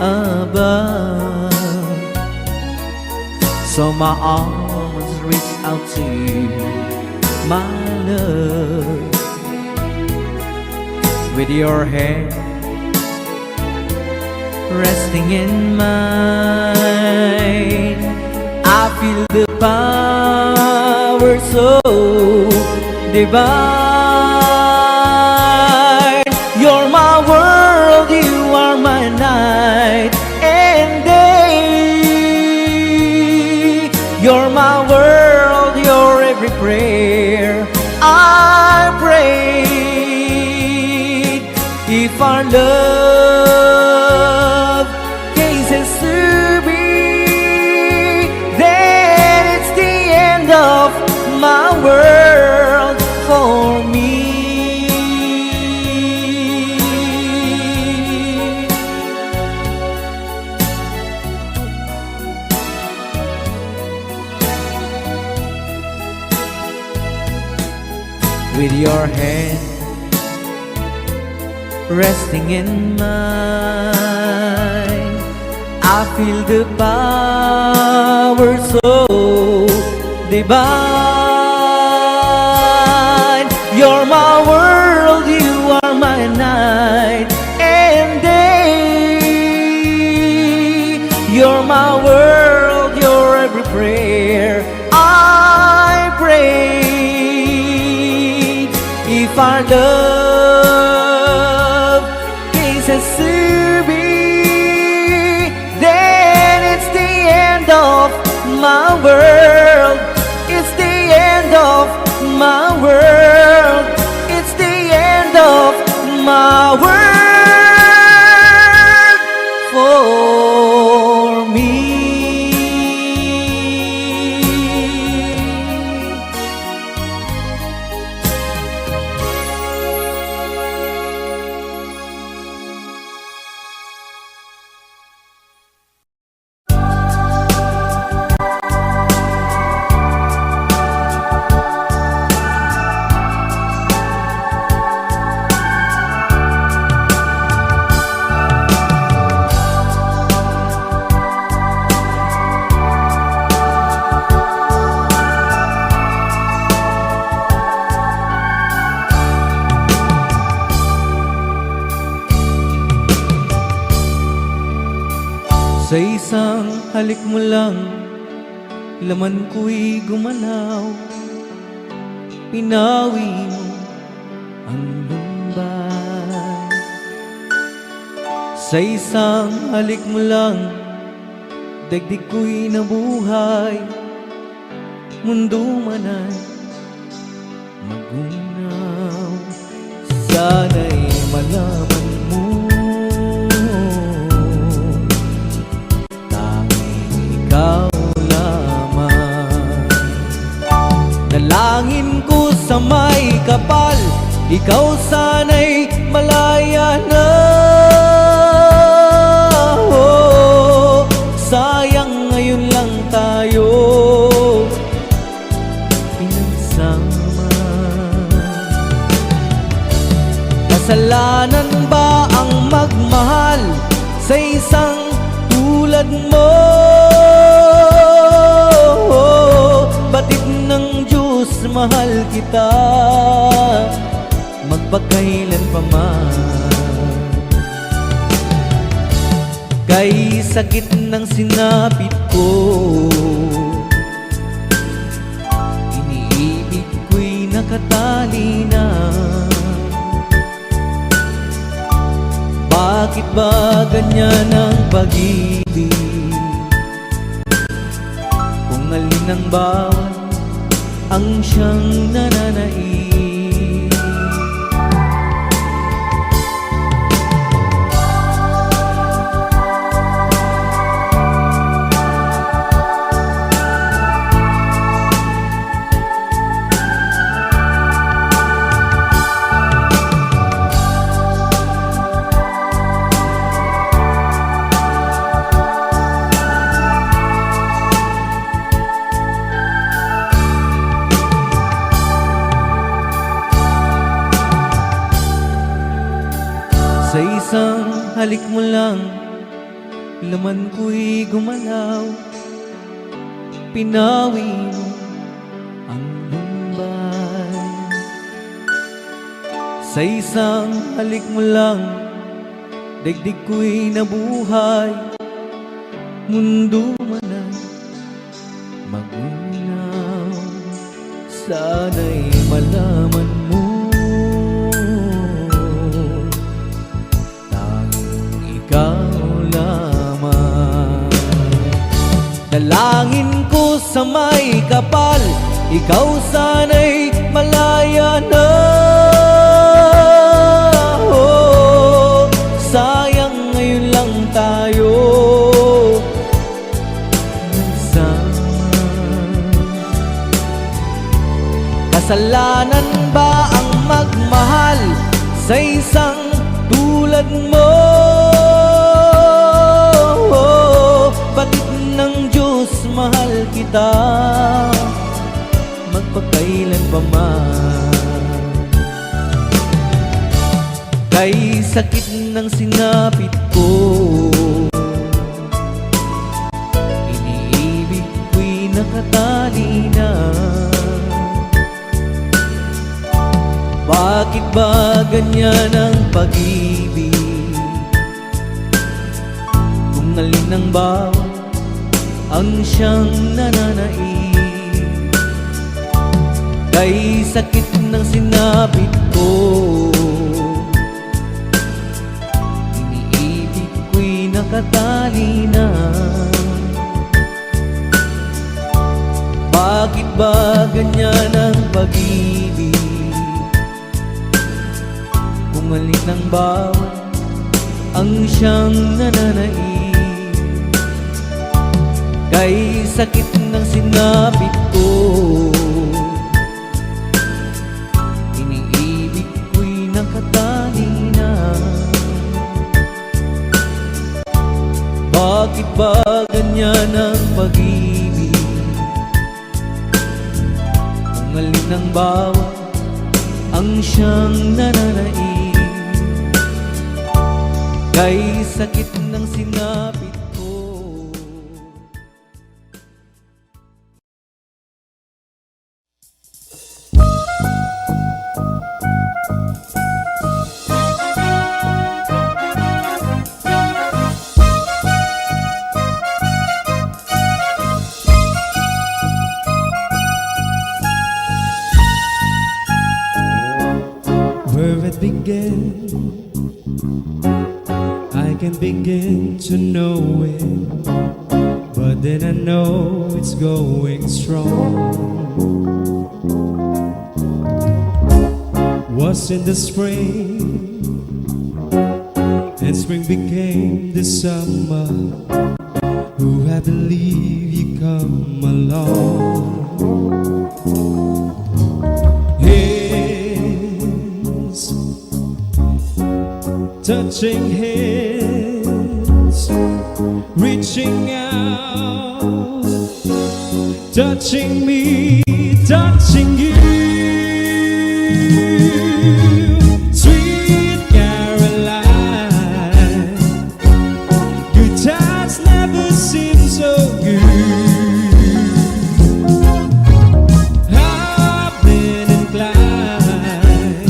above. So my arms reach out to you, my love. With your hand resting in mine, I feel the power so divine. You're my world, you are my night and day. You're my world, your every prayer I pray. If our love cases to be, then it's the end of my world for me. With your hand resting in mine, I feel the power so divine. You're my world, you are my night and day. You're my world, your every prayer I pray. If our love cases to be, then it's the end of my world. It's the end of my world. It's the end of my world for me. Sa isang halik mo lang, laman ko'y gumalaw. Pinawi mo ang lumbay. Sa isang halik mo lang, daigdig ko'y nabuhay, mundo man ay magunaw. Sana'y malaman mo, tanging ikaw lamang. Dalangin ko sa may kapal, ikaw sana'y malaya na. Oh, sayang ngayon lang tayo pinagsama. Kasalanan ba ang magmahal sa isang tulad mo? Batid ng Diyos, mahal kita magpakailan pa man. Kay sakit ng sinapit ko, iniibig ko'y nakatali na. Bakit ba ganyan ang pag-ibig? Kung alin ang bawat ang siyang nananaig. Sa isang halik mo lang, laman ko'y gumalaw. Pinawi mo ang lumbay. Sa isang halik mo lang, daigdig ko'y nabuhay, mundo man ay magunaw. Sana'y malaman mo, ikaw lamang. Dalangin ko sa may kapal, ikaw sana'y malaya na. Oh, sayang ngayon lang tayo nagsama. Kasalanan ba ang magmahal sa isang tulad mo? Batid ng Diyos, mahal kita magpakailan pa man. Kay sakit ng sinapit ko, iniibig ko'y nakatali na. Bakit ba ganyan ang pag-ibig? Kung alin ang bawat ang siyang nananaig. Kay sakit ng sinapit ko, iniibig ko'y nakatali na. Bakit ba ganyan ang pag-ibig? Kung alin ang bawat ang siyang nananaig. Kay sakit ng sinapit ko, iniibig ko'y nakatali na. Bakit ba ganyan ang pag-ibig? Kung alin ang bawat ang siyang nananaig. Kay sakit ng sinapit ko. Where it began, I can begin to know it, but but then I know it's going strong. Was in the spring, and spring became the summer. Ooh, I believe you come along. Hands, touching hands, reaching out, touching me, touching you. Sweet Caroline, good times never seem so good. I've been inclined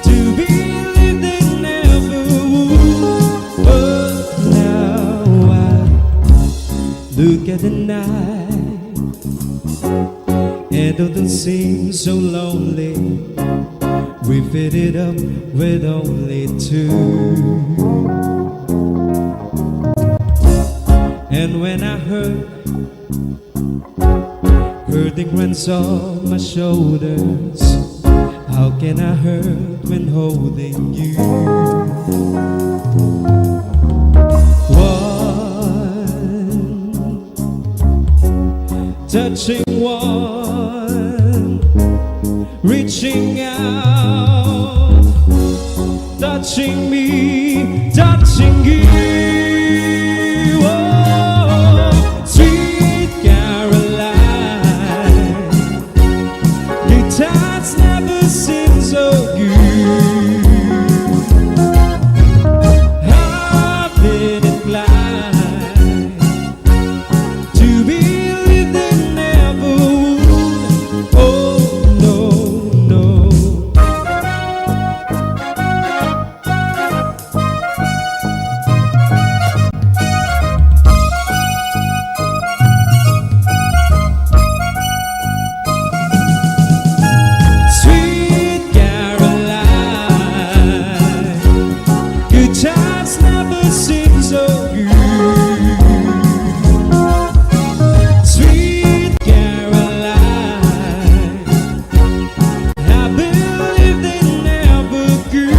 to believe they never would, but now I look at the night and it doesn't seem so lonely. We fit it up with only two. And when I hurting runs off my shoulders, how can I hurt when holding you? One, touching one, reaching out, touching me, touching you. Oh, sweet Caroline, good times never seem so good. I've been inclined to believe they never would. Oh no, no. Sweet Caroline, good times never seem so good. Sweet Caroline, I believe they never could.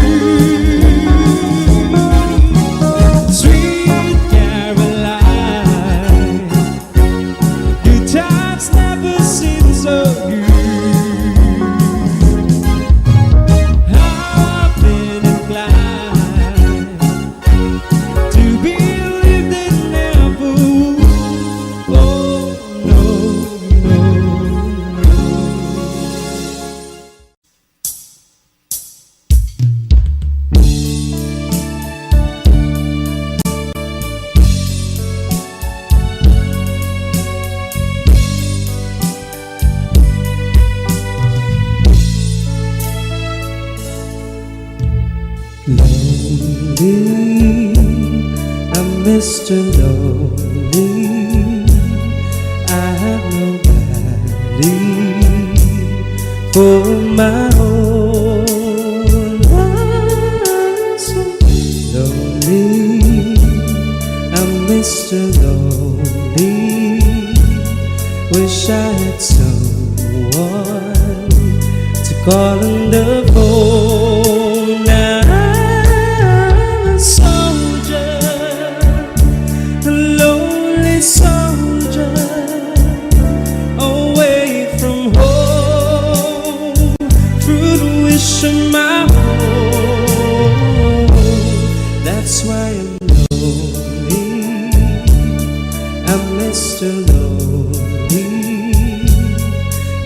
Sweet Caroline, good times never seem so good. I've been inclined to believe they never would. Oh no, no, no. Lonely, I'm Mr. Lonely. I have nobody for my own. I'm so lonely, I'm Mr. Lonely. Wish I had someone to call on the phone. Now I'm a soldier, a lonely soldier, away from home, through the wish of my home. That's why I'm lonely, I'm Mr. Lonely.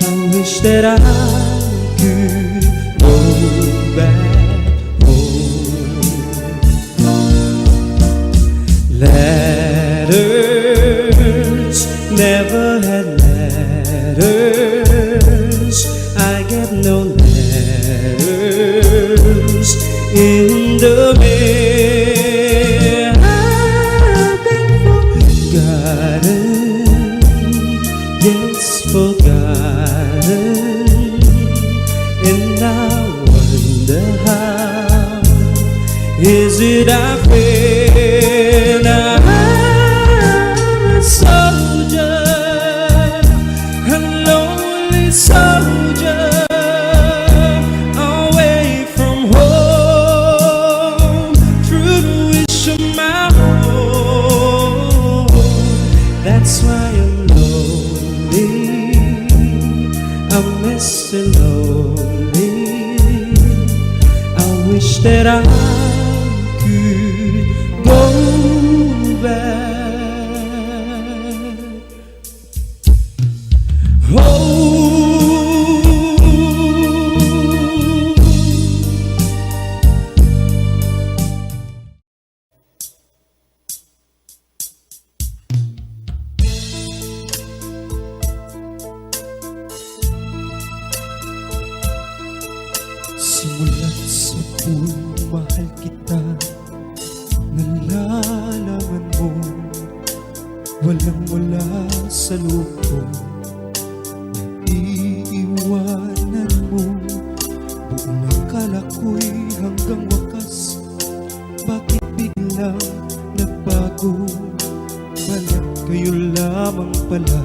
I wish that I could go back home. Letters, never had letters. I get no letters in the mail. I've been forgotten, yes, forgotten. And I wonder how is it I feel. I'm a slowly. I wish that I could go back. Oh, simula't sa puwing mahal kita, nalalaman mo, walang-wala sa loob ko, naiiwanan mo, buong akala ko'y hanggang wakas, bakit biglang nagbago, balat kayo lamang pala,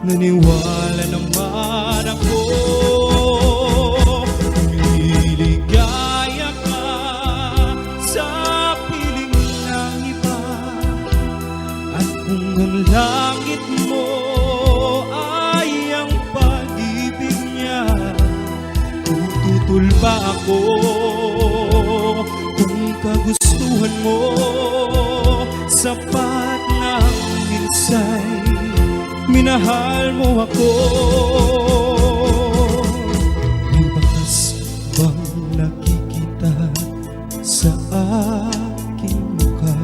naniwala naman ako. Liligaya ka sa piling ng iba, at kung ang langit mo ay ang pag-ibig niya, tututol ba ako kung kagustuhan mo, sapat ng minsay minahal mo ako. May bakas bang nakikita sa aking mukha?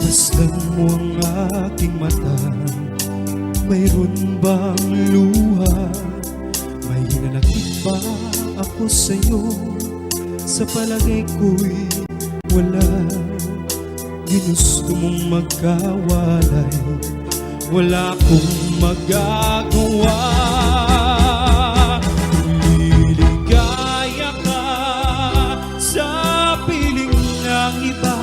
Masdan mo ang aking mata, mayroon bang luha? May hinanakit ba ako sa'yo? Sa palagay ko'y wala. Ginusto mong magkawalay, wala akong magagawa. Liligaya ka sa piling ng iba,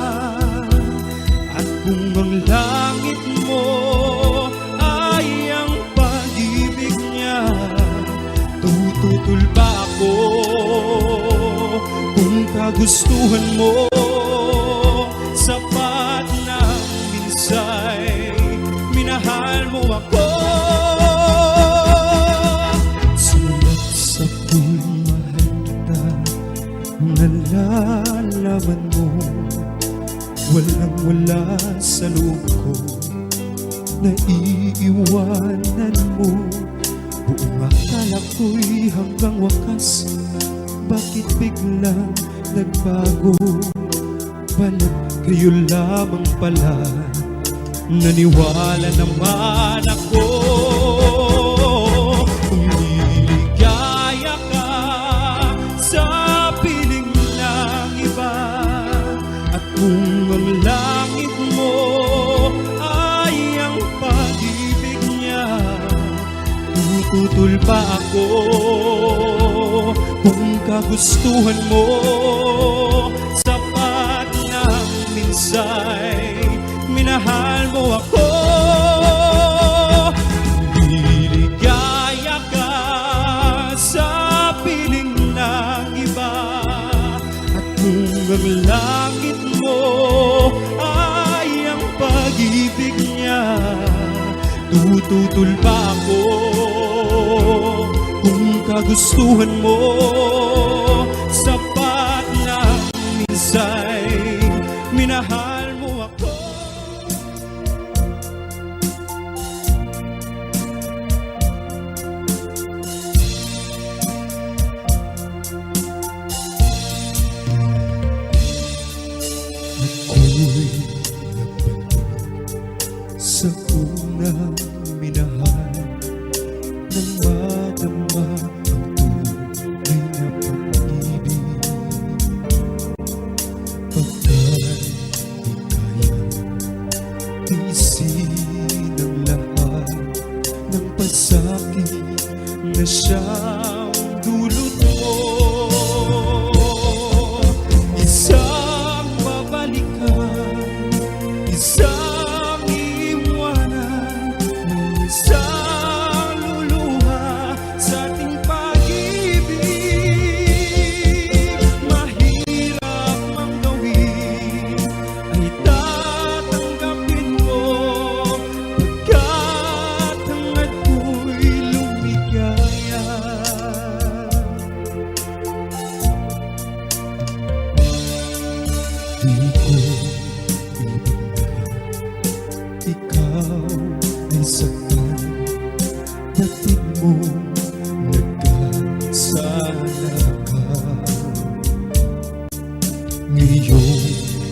at kung ang langit mo ay ang pag-ibig niya, tututol ba ako kung kagustuhan mo, sapat na minsay minahal mo ako. Sulat sa puwing mahal kita, nalalaman mo, walang-wala sa loob ko, naiiwanan mo, buong akala ko'y hanggang wakas, bakit biglang nagbago, balat kayo lamang pala, naniwala naman ako. Kung liligaya ka sa piling ng iba, at kung ang langit mo ay ang pag-ibig niya, tututol pa ako kung kagustuhan mo, sapat ng minsay minahal mo ako. Liligaya ka sa piling ng iba, at kung ang langit mo ay ang pag-ibig niya, tututol pa ako kung kagustuhan mo, sapat na minsay minahal mo ako. Ako'y nagbalik sa unang minahal, nang madama ang tunay naglalakad. Ngayong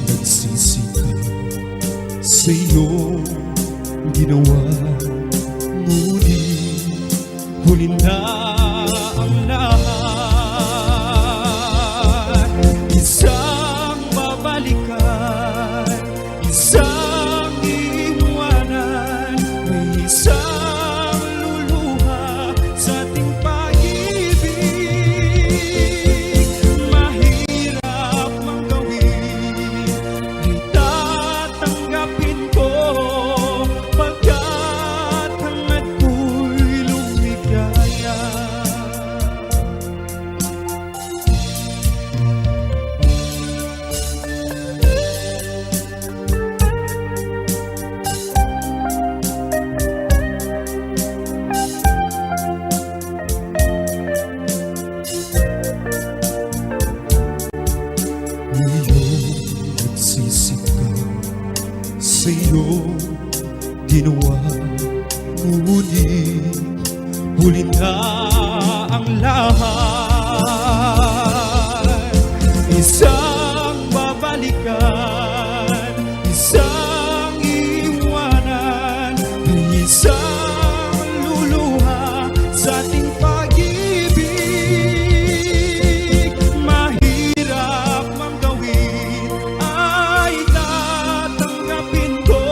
nagsisika sa iyong ginawa, ngunit huli na ang lahat. Isang babalikan, isang iiwanan, may isang luluha sa ating pag-ibig. Mahirap mang gawin, di tatanggapin ko, pagkat hangad ko'y lumigaya. Ngayong nagsisigaw sa iyong ginawa, ngunit huli na ang lahat. Isang babalikan, isang iwanan, may isang luluha sa ating pag-ibig. Mahirap mang gawin, ay tatanggapin ko,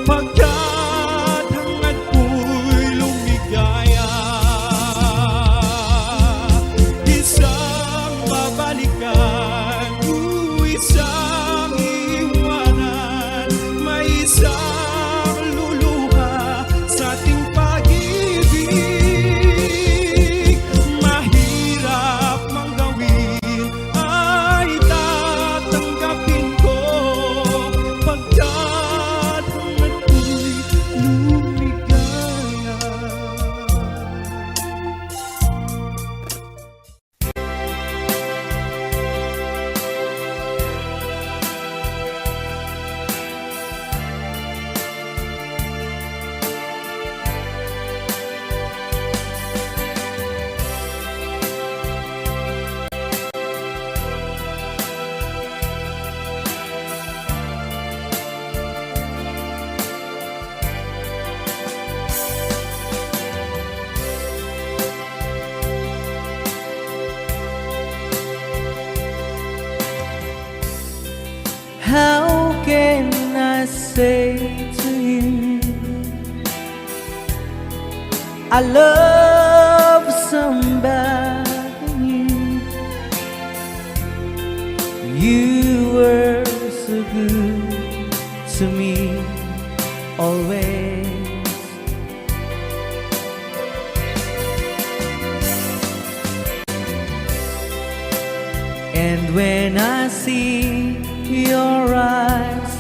pagkat hangad ko'y lumigaya. Isang babalikan, isang iwanan, may isang luluha sa ating pag-ibig. Mahirap mang gawin, ay tatanggapin ko, pagkat hangad ko'y lumigaya. How can I say to you I love somebody new? You were so good to me always. And when I see your eyes,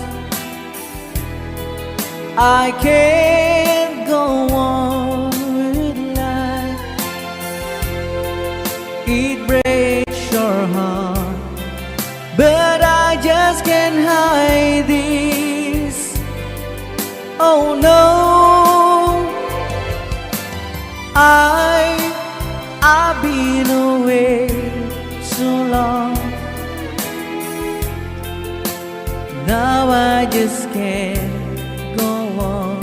I can't go on with life. It breaks your heart, but I just can't hide this. Oh no, I've been away so long. Now I just can't go on.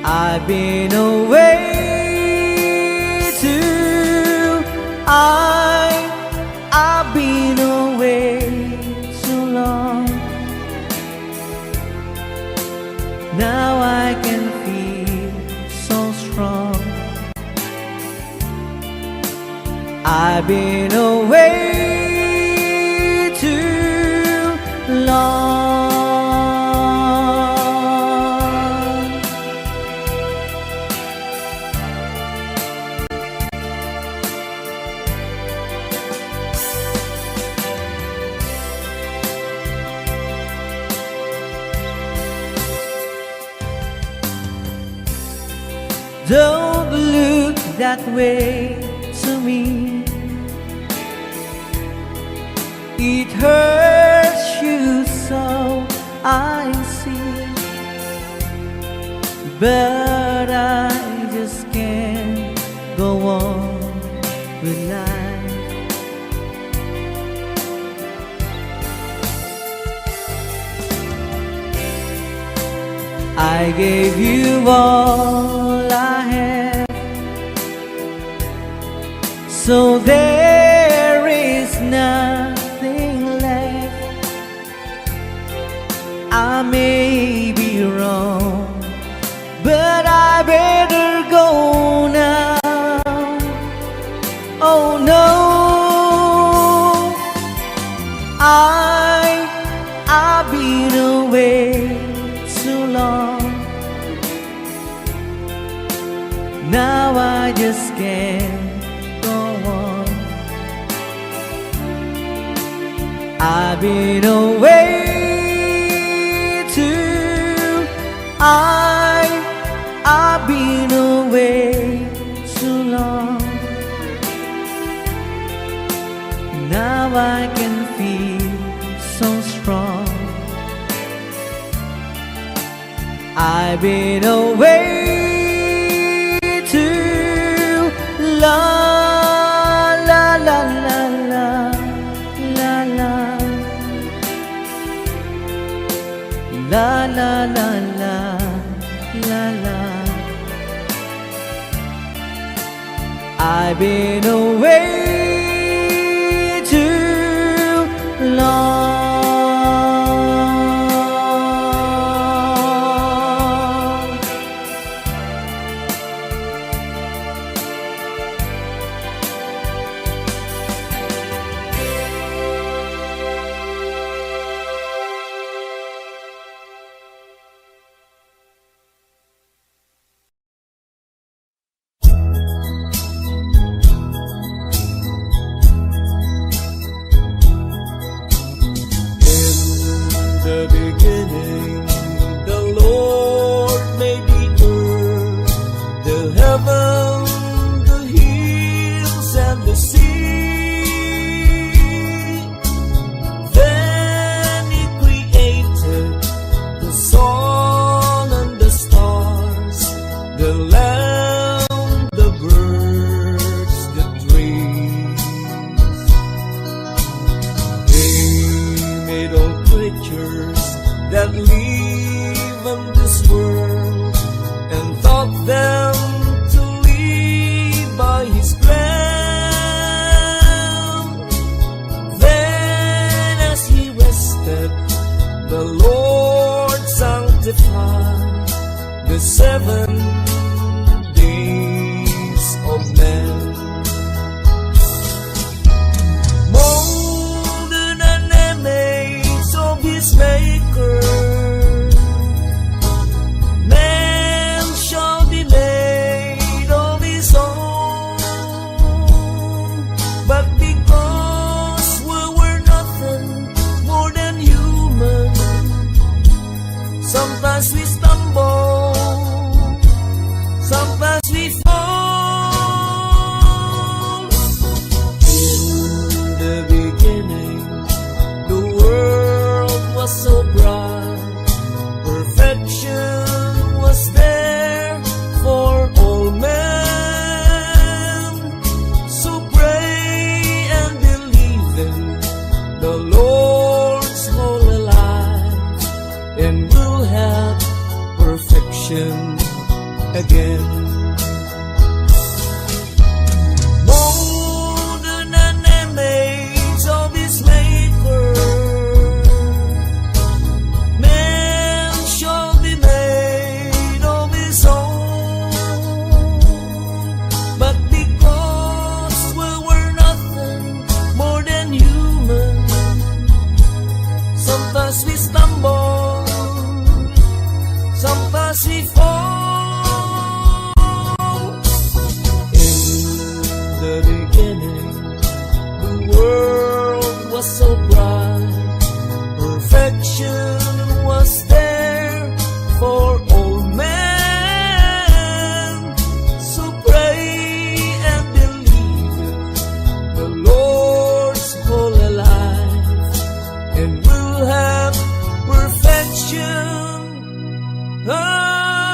I've been away too. I've been away so long. Now I can feel so strong. I've been away too long. Don't look that way to me. It hurts you so, I see. But I just can't go on with life. I gave you all I have, so there is nothing left. I may be wrong, but I better go now. Oh no, I've been away too long. Now I just can't go on. I've been away too. I've been away too long. Now I can feel so strong. I've been away too long. La la la la la la la la la la la la. I've been away too long. The beginning, the Lord made the earth, the heaven, the hills, and the sea. Then He created the sun and the stars, the land, the birds, the trees. He made all creatures that live in this world and taught them to live by His plan. Then as He rested, the Lord sanctified the 7 days of man. Molded and image of His Maker, man shall be made of His own. But because we were nothing more than human, sometimes we stumble, sometimes we fall. In the beginning, the world was so bright, perfection was there for all men. So pray and believe in the Lord's holy life, and we'll have perfection again. Molded and image of His Maker, man shall be made of His own. But because we were nothing more than human, sometimes we stumble, sometimes we fall. In the beginning, the world was so bright, perfection was there for all men. So pray and believe in the Lord's holy life, and we'll have perfection again.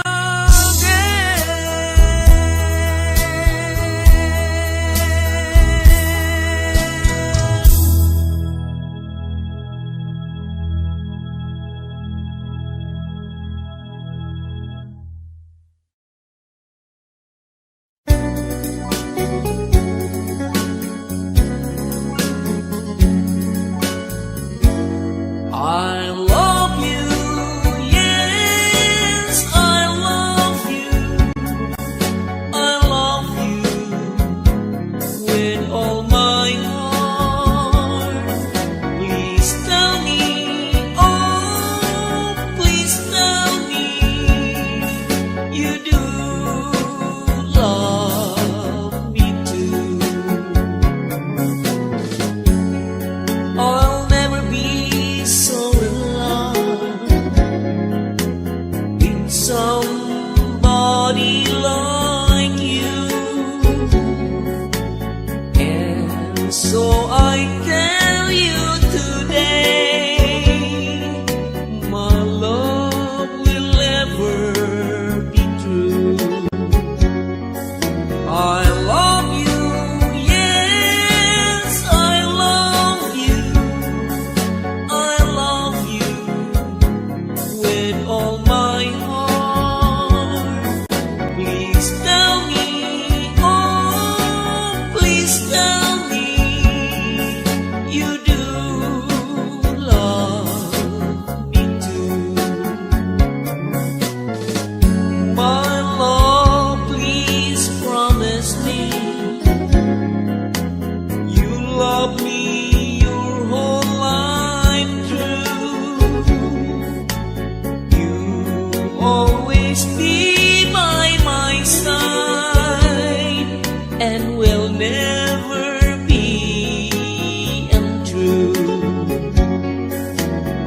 never be untrue.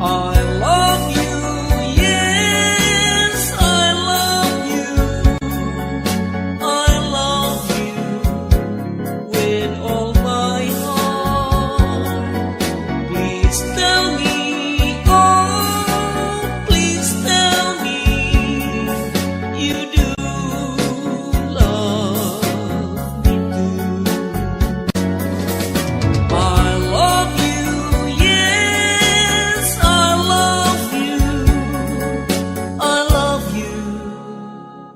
I love you, yes, I love you. I love you with all my heart. Please tell me, oh, please tell me you do love me too. I love you, yes, I love you. I love you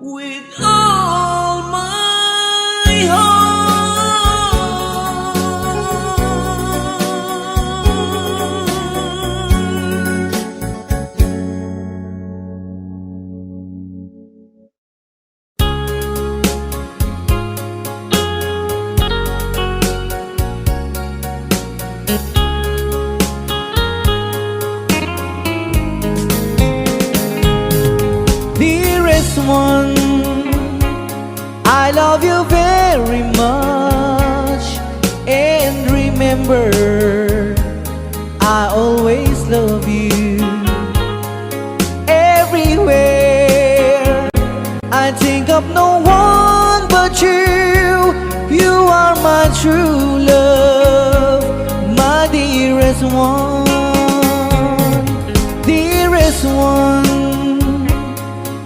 with all my heart. Dearest one, I love you very much. And remember, I always love you. Everywhere I think of no one but you. You are my true love, my dearest one. Dearest one,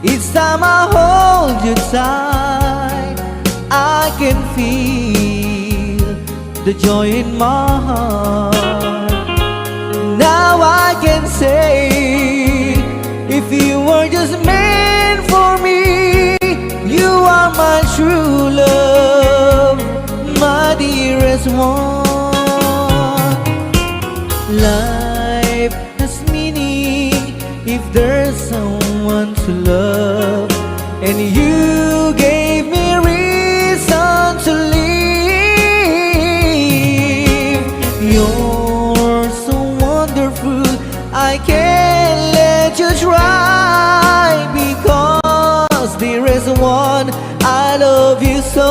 each time I hold you tight, I can feel the joy in my heart. Now I can say, if you were just meant for me, you are my true love, my dearest one. Life has meaning if there's someone to love, and you gave me reason to live. You're so wonderful, I can't let you try, because there is one, I love you so.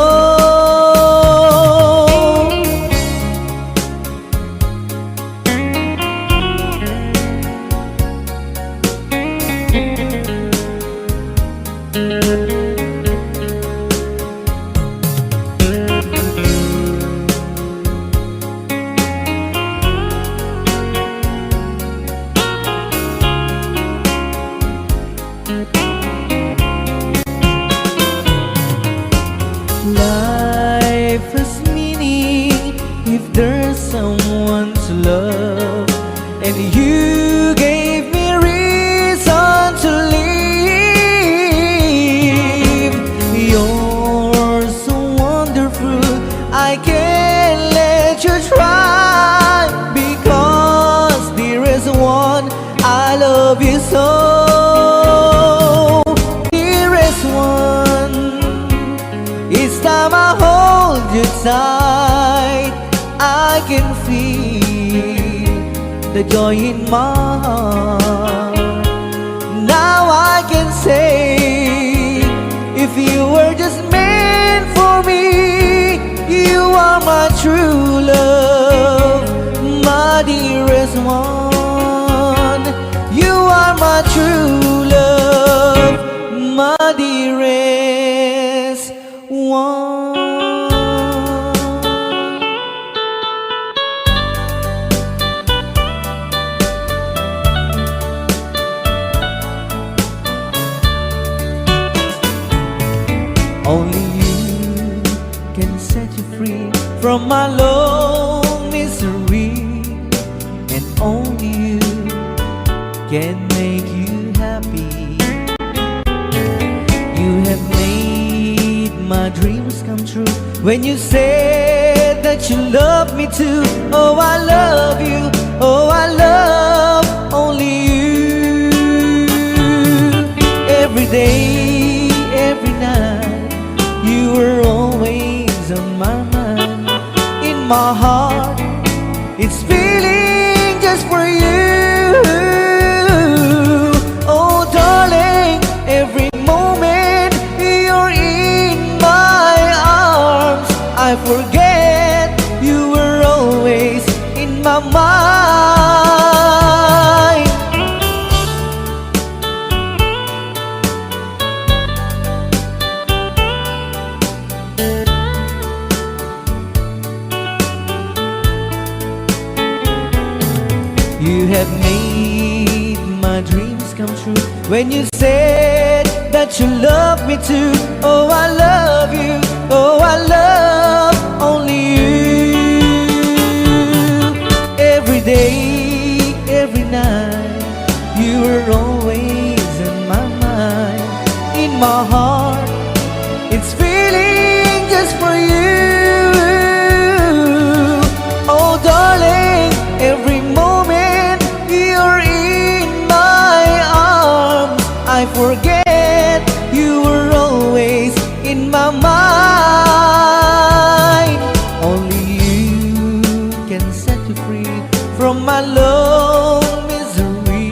Life has meaning if there's someone to love, and you gave me reason to live. You're so wonderful, I can't let you try, because there is one, I love you so. Dearest one, each time I hold you tight, I can feel the joy in my heart. Now I can say, if you were just meant for me, you are my true love, my dearest one. You are my true love, my dearest one. Only you can set you free from my long misery, and only you can make you happy. You have made my dreams come true when you said that you love me too. Oh, I love you, oh, I love only you. Every day, every night, you were always on my mind. In my heart, it's feeling just for you. Oh darling, every moment you're in my arms, I forget You have made my dreams come true when you said that you love me too. Oh, I love you. Oh, I love only you. Every day, every night, you were always in my mind. In my heart, it's feeling just for you. Oh, darling, every moment you're in my arms, I forget you were always in my mind. Only you can set you free from my love misery,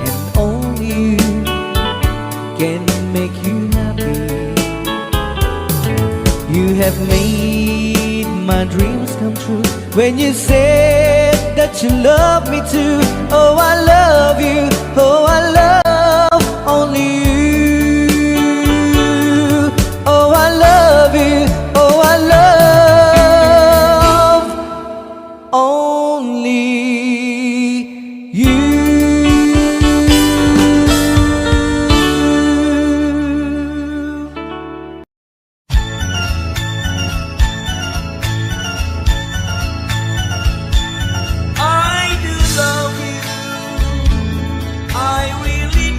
and only you can make you happy. You have made my dreams come true when you said that you love me too. Oh, I love you. Oh, I love only you. Oh, I love you. Oh, I love only you. I do love you, I really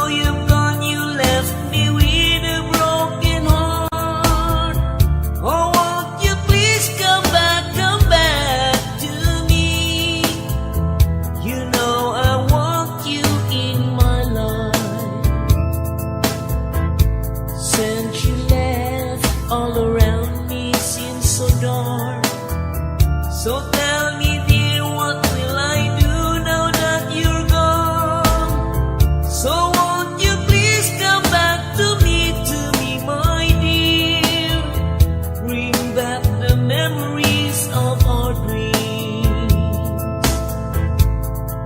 now you've gone, you left me with a broken heart. Oh, won't you please come back to me? You know I want you in my life. Since you left, all around me seems so dark. So tell me, dear, what will I do now that you're gone? So won't you please come back to me, my dear? Bring back the memories of our dreams.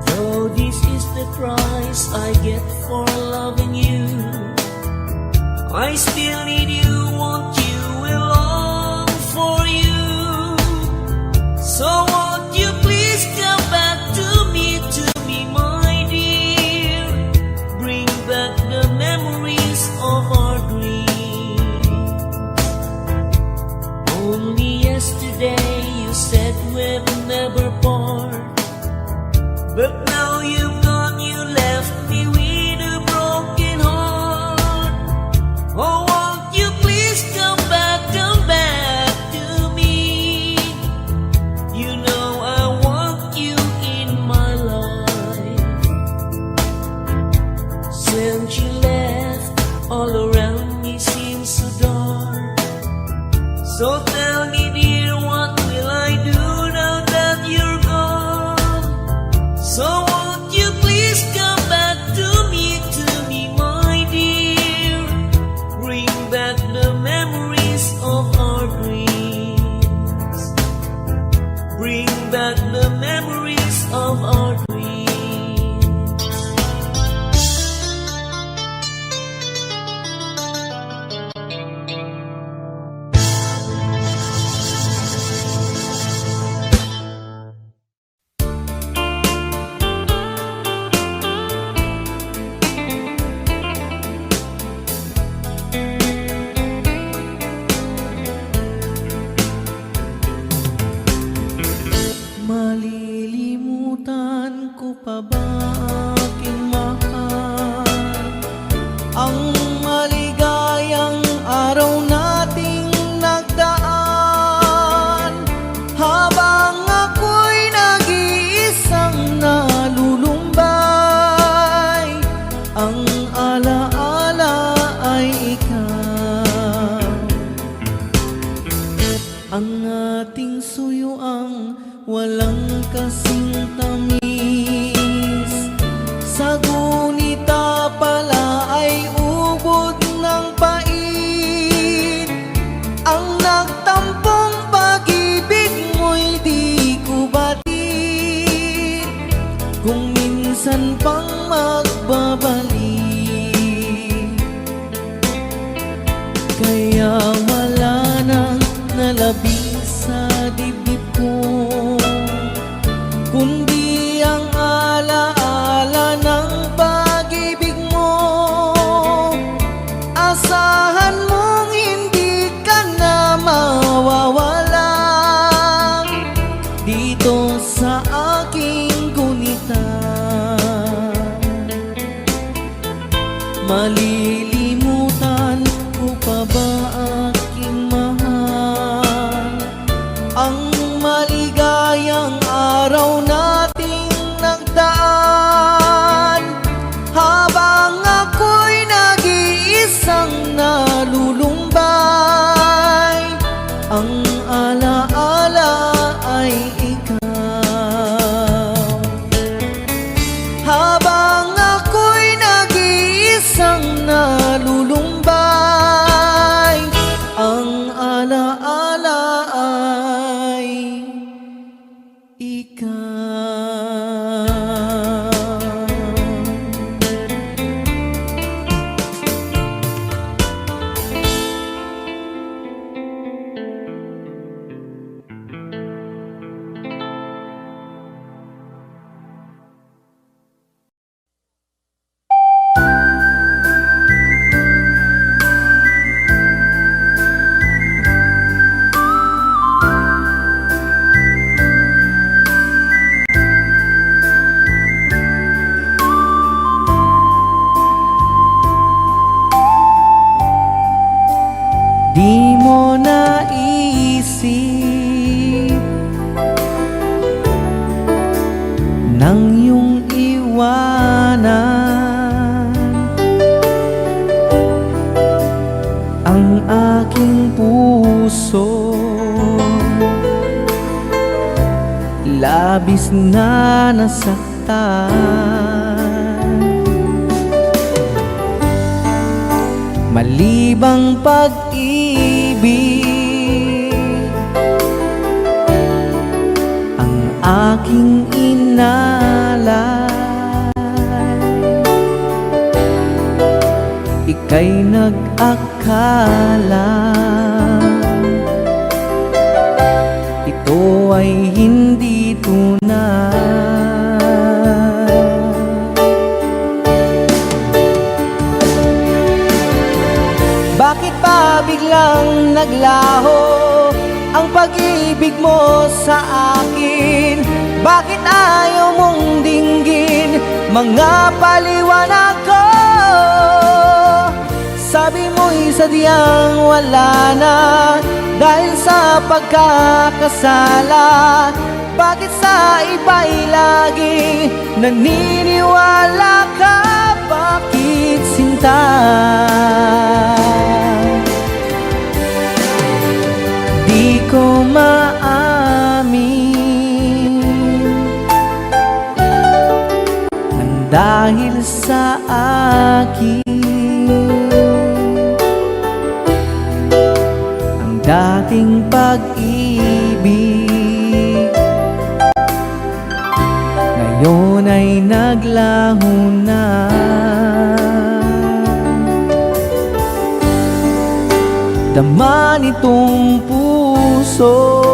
Though this is the price I get for loving you, I still need you, want you, will long for you. So won't you please come back to me, my dear? Bring back the memories of our dreams. Only yesterday you said we'll never part, but now you've gone, you left me with a broken heart. Oh, won't you please come back to me? You know I want you in my life. Since you left, all around me seems so dark. So tell me, dear, what will I do now that you're gone? So won't you please come back to me, my dear? Bring back the memories of our dreams. Bring back the memories of our dreams. Malilimutan ko pa ba aking mahal ang maligayang araw nating nagdaan, habang ako'y nag-iisang nalulumbay. Ang alaala ay ikaw, ang ating suyuang walang kasing tamis. Sa gunita pala ay ubod ng pait. Ang nagtampong pag-ibig mo'y di ko batid, kung minsan pang magbabalik. Kaya wala nang nalabing sa dibdib ko, kundi ang alaala ng pag-ibig mo. Asahan mong hindi ka na mawawalan dito sa aking gunita. Malilimutan ko pa ba aking mahal ang maligayang araw nating nagdaan, habang ako'y nag-iisang nalulumbay. Ang alaala ay ikaw, habang ako'y nag-iisang nalulumbay. Ang alaala ay ikaw. Di mo naisip nang iyong iwanan ang aking puso. Labis na nasaktan, malibang pag-ibig ang aking inalay. Ika'y nag-akala ito ay hindi tunay. Bakit pa biglang naglaho ang pag-ibig mo sa akin? Bakit ayaw mong dinggin mga paliwanag ko? Sabi mo'y sadyang wala na dahil sa pagkakasala. Bakit sa iba'y laging naniniwala ka? Bakit sinta? Di ko maamin nang dahil sa akin ang dating pag-ibig ngayon ay naglaho na. Dama nitong puso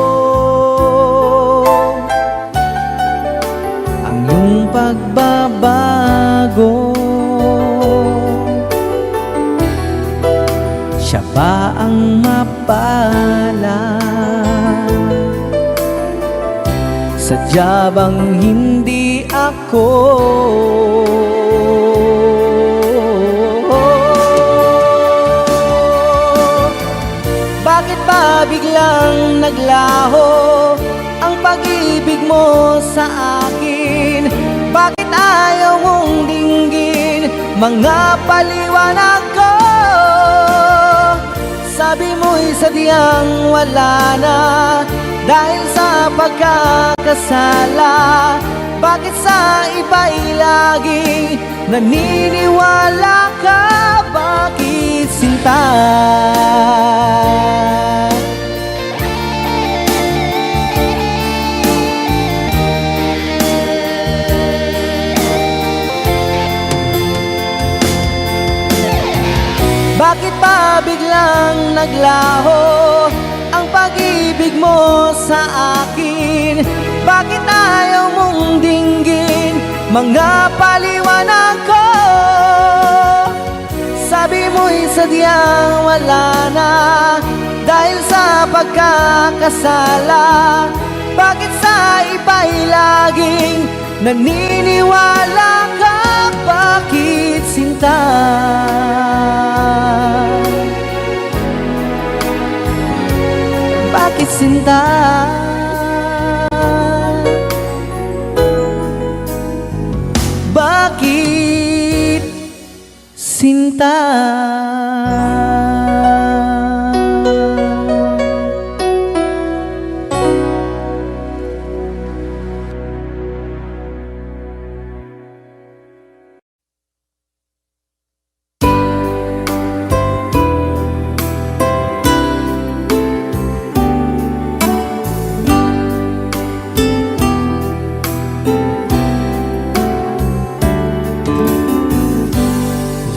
ang iyong pagbabago. Siya ba ang mapala? Sadya bang hindi ako? Bakit ba biglang naglaho ang pag-ibig mo sa akin? Bakit ayaw mong dinggin mga paliwanag ko? Sabi mo'y sadyang wala na dahil sa pagkakasala. Bakit sa iba'y laging naniniwala ka? Bakit sinta? Bakit pa biglang naglaho ang pag-ibig mo sa akin? Bakit ayaw mong dinggin mga paliwanag ko? Sabi mo'y sadyang wala na dahil sa pagkakasala. Bakit sa iba'y laging naniniwala ka? Bakit sinta? Bakit sinta? Bakit sinta?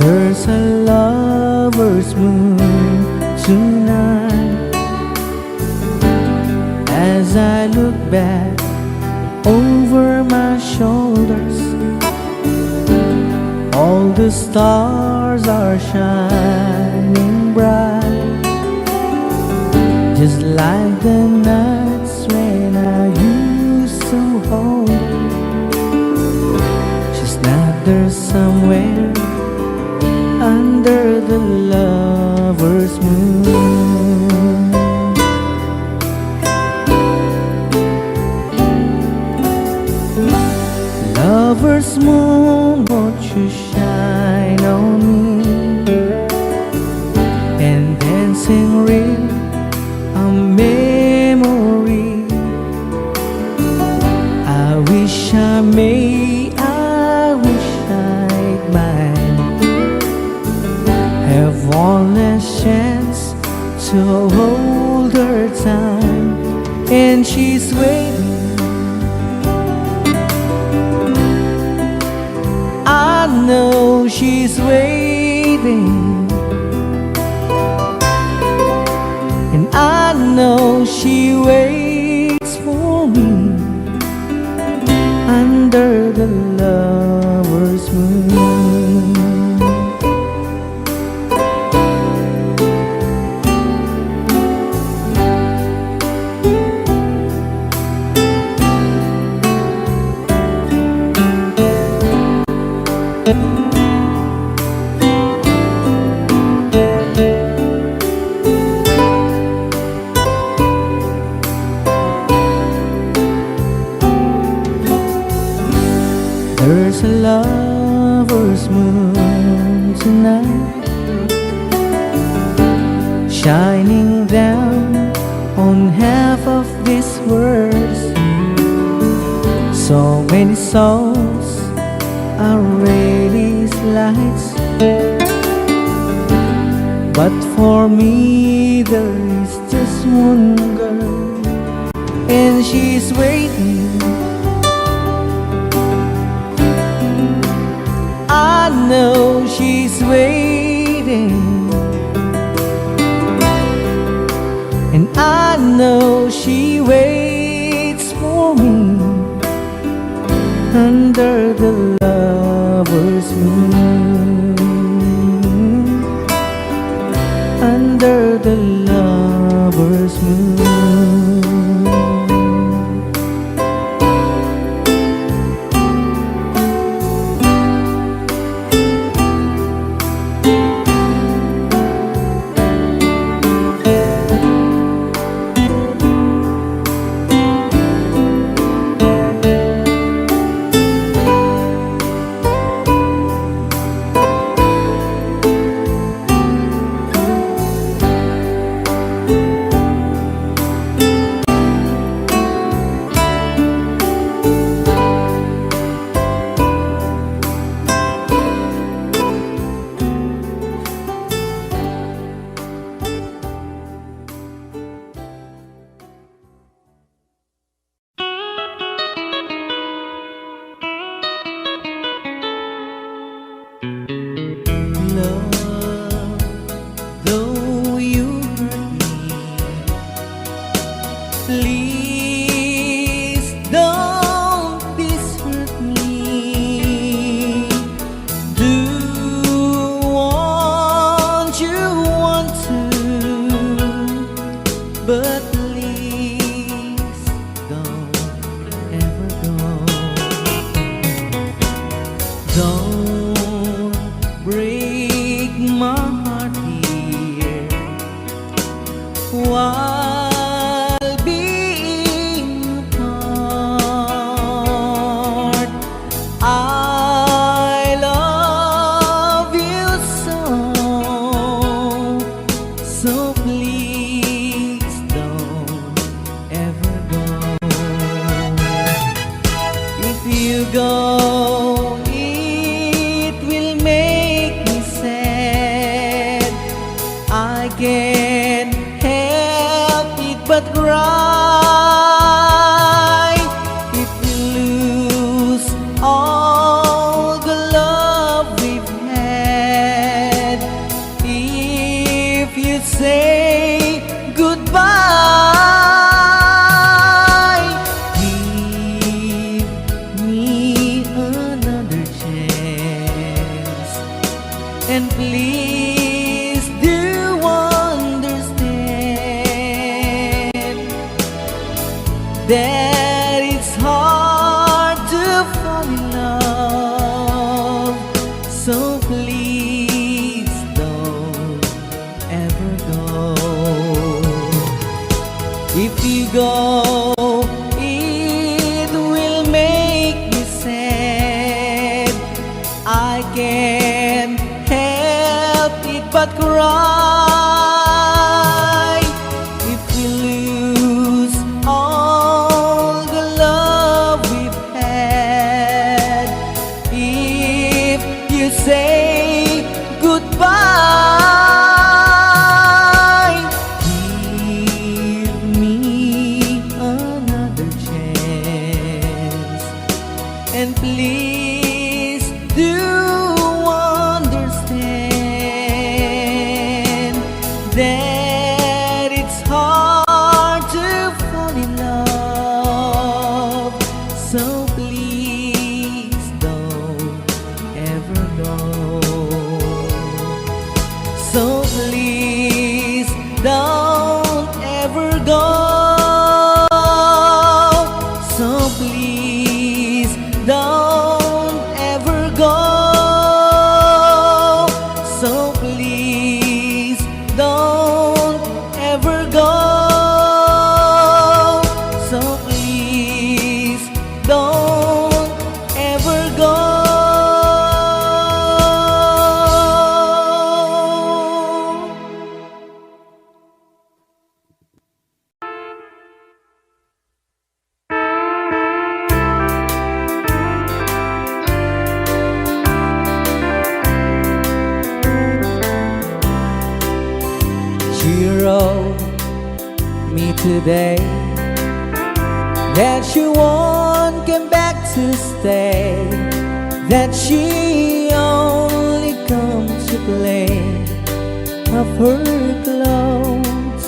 There's a lover's moon tonight as I look back over my shoulders. All the stars are shining bright, just like the nights when I used to hold her. She's not there somewhere under the lover's moon. to hold her time, and she's waiting. I know she's waiting, and I know she waits for me under the lover's moon. There's a lover's moon tonight, shining down on half of this world. So many souls are radiant lights, but for me there is just one girl, and she's waiting. I know she's waiting, and I know she waits for me under the lover's moon, under the lover's moon. Though you hurt me, please don't desert me. Do what you want to, but please don't ever go. Don't break my heart here while being apart. I love you so please don't ever go. If you go, I can't help it but cry. If you lose all the love we've had, if you say goodbye, give me another chance, and please do understand that it's hard to fall in love. So please don't ever go. If you go, it will make me sad. I can't help it but cry. If we lose all the love we've had, if you say goodbye, wrote me today that she won't come back to stay, that she only comes to play of her clothes.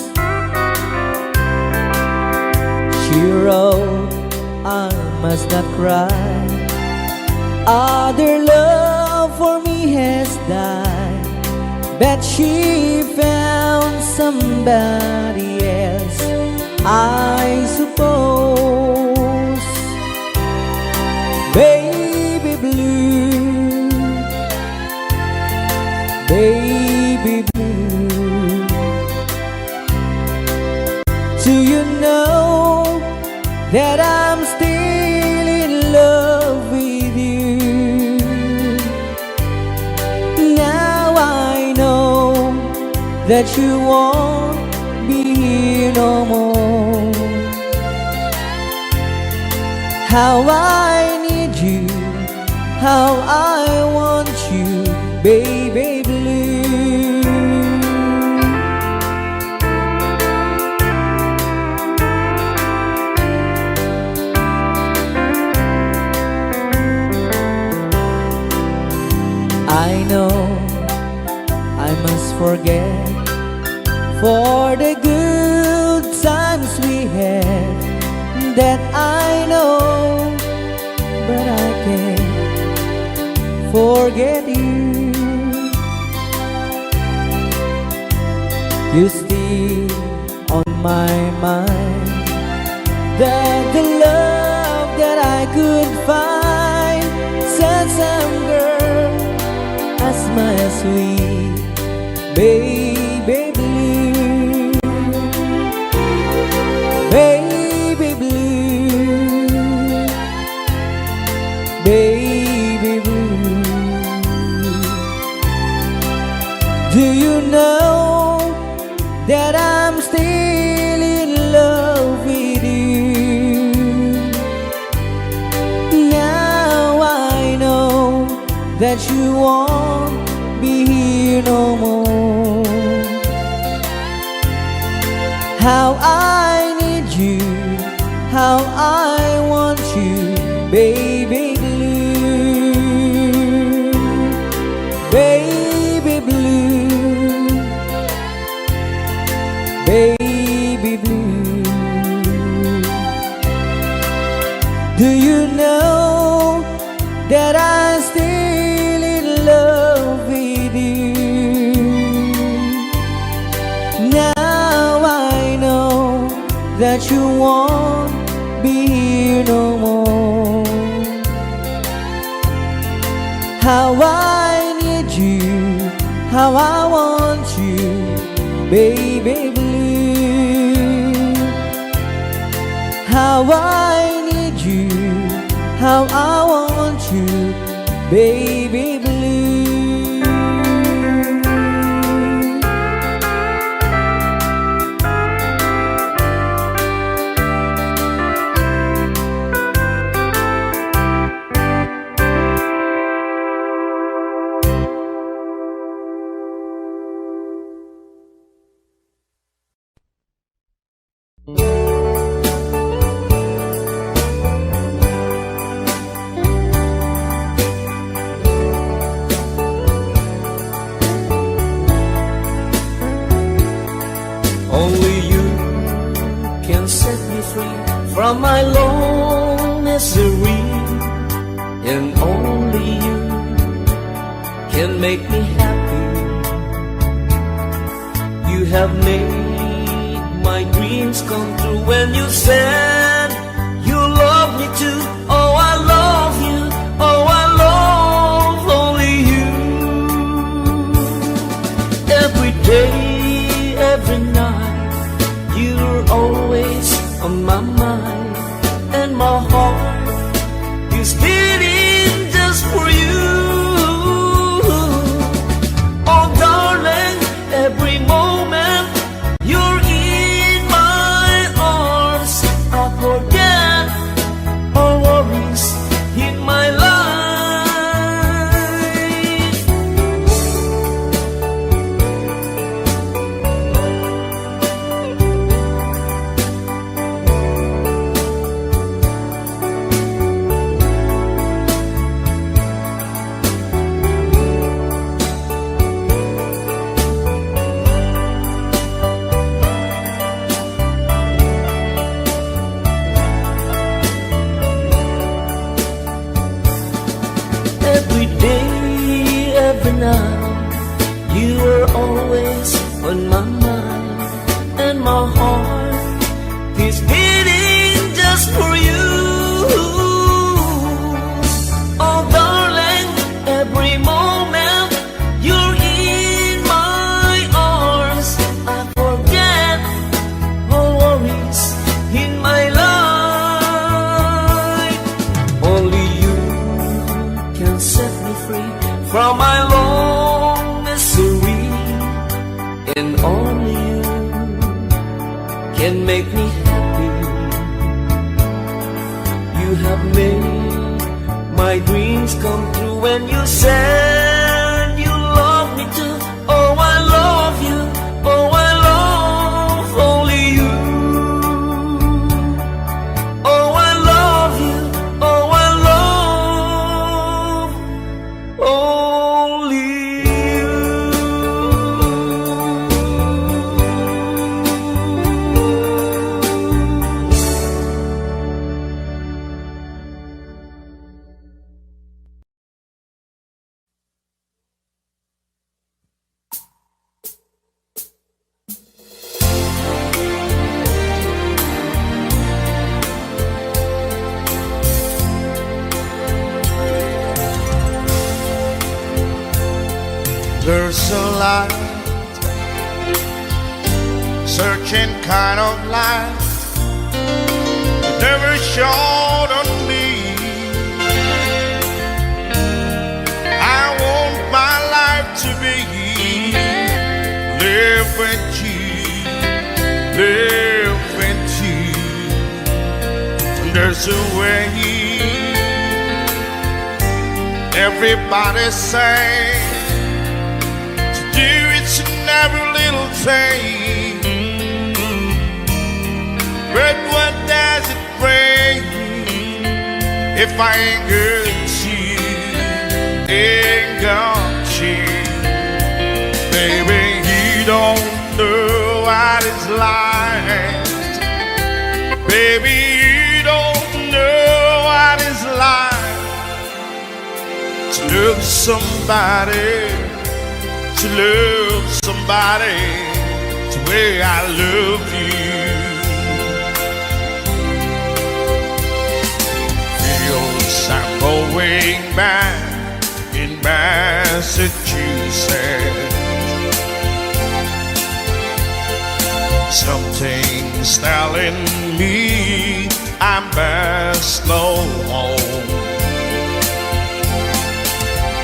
She wrote, I must not cry, other love for me has died, but she found somebody else, I suppose. Baby blue, baby blue, do you know that I'm still in love with you? Now I know that you won't be here no more. How I need you, how I want you, baby blue. I know I must forget for the good times we had, that I know, but I can't forget you. You still on my mind, that the love that I could find, such some girl as my sweet baby blue, baby blue, baby blue. Do you know that I'm still in love with you? Now I know that you won't be here no more. How I need you, how I want you, baby blue, baby blue, baby blue. Do you know that I'm still in love with you? Now I know that you won't be here no more. How I need you, how I want you, baby blue. How I need you, how I want you, baby blue. Only you can set me free from my long misery, and only you can make me happy. You have made my dreams come true when you said you love me too. Oh, I love you, oh, I love only you. Every day, every night, you're always on my mind, and my heart is beating just for you. Oh darling, every moment you're in my arms, I forget all worries in my life. You're always on my mind, and my heart is beating just for you. Oh darling, every moment you're in my arms, I forget all worries in my life. Only you can set me free from my long misery, and only you can make me happy. You have made my dreams come true when you said you love me too. Oh, I love you. Oh, I love only you. Oh, I love you. Oh, I love only you. There's a light, searching kind of light, that never shone on me. I want my life to be live with you, live with you. There's a way, everybody say, do each and every little thing. But what does it bring if I ain't got you, ain't got you? Baby, you don't know what it's like. Baby, you don't know what it's like to love somebody, to love somebody the way I love you. Feels I'm going back in Massachusetts. Something's telling me I must go home.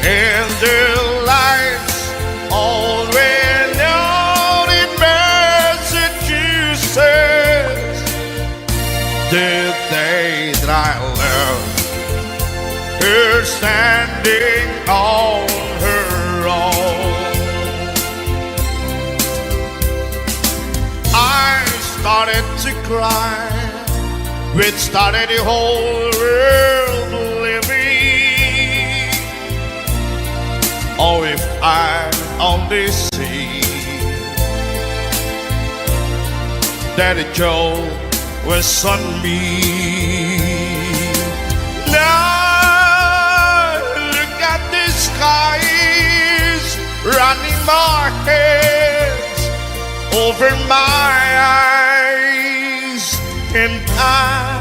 And the lights already out in Massachusetts, the day that I left her standing on her own. I started to cry, which started the whole world living. Oh, if I only see Daddy Joe was on me. Now look at the skies running my head over my eyes, and I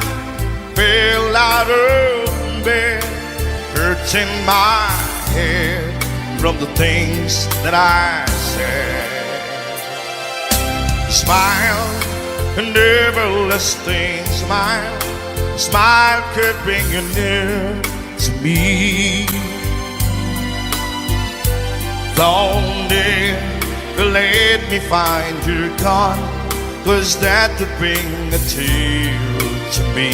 fell out of bed, hurting my head from the things that I said. Smile, an everlasting smile. Smile could bring you near to me. Don't let me find you're gone, 'cause that would bring a tear to me.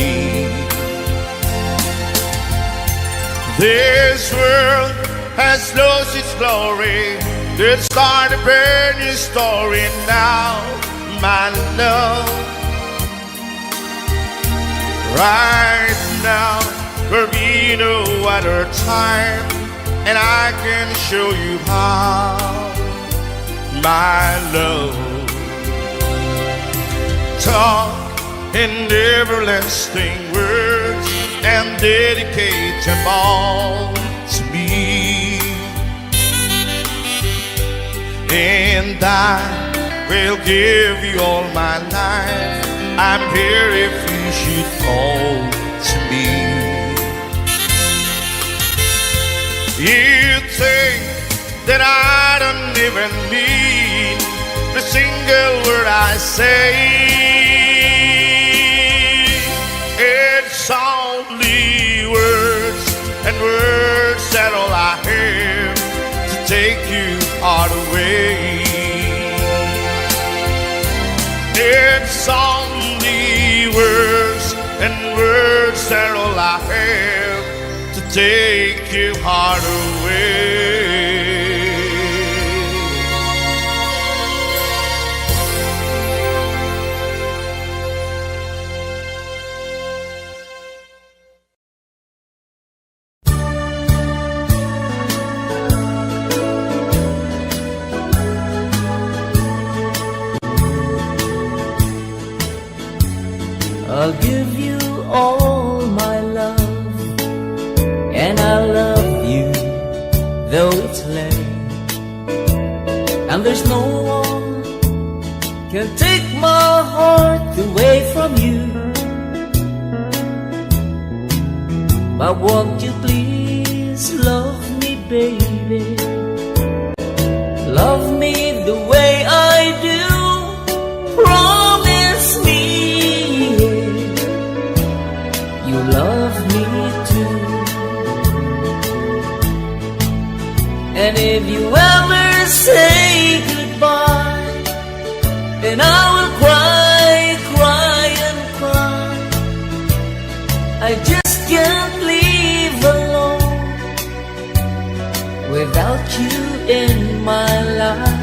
This world has lost its glory. Let's start a brand new story now, my love. Right now, there'll be no other time, and I can show you how, my love. Talk in everlasting words and dedicate them all to me. and I will give you all my life. I'm here if you should call to me. You think that I don't even mean the single word I say. It's only words, and words that all I have to take you all away. It's only words, and words that all I have to take your heart away. I'll give you all my love, and I love you though it's late, and there's no one can take my heart away from you. But won't you please love me, baby? Love me the way I do. Promise me you love me too. And if you ever say goodbye, then I will cry, cry and cry. I just can't live alone without you in my life.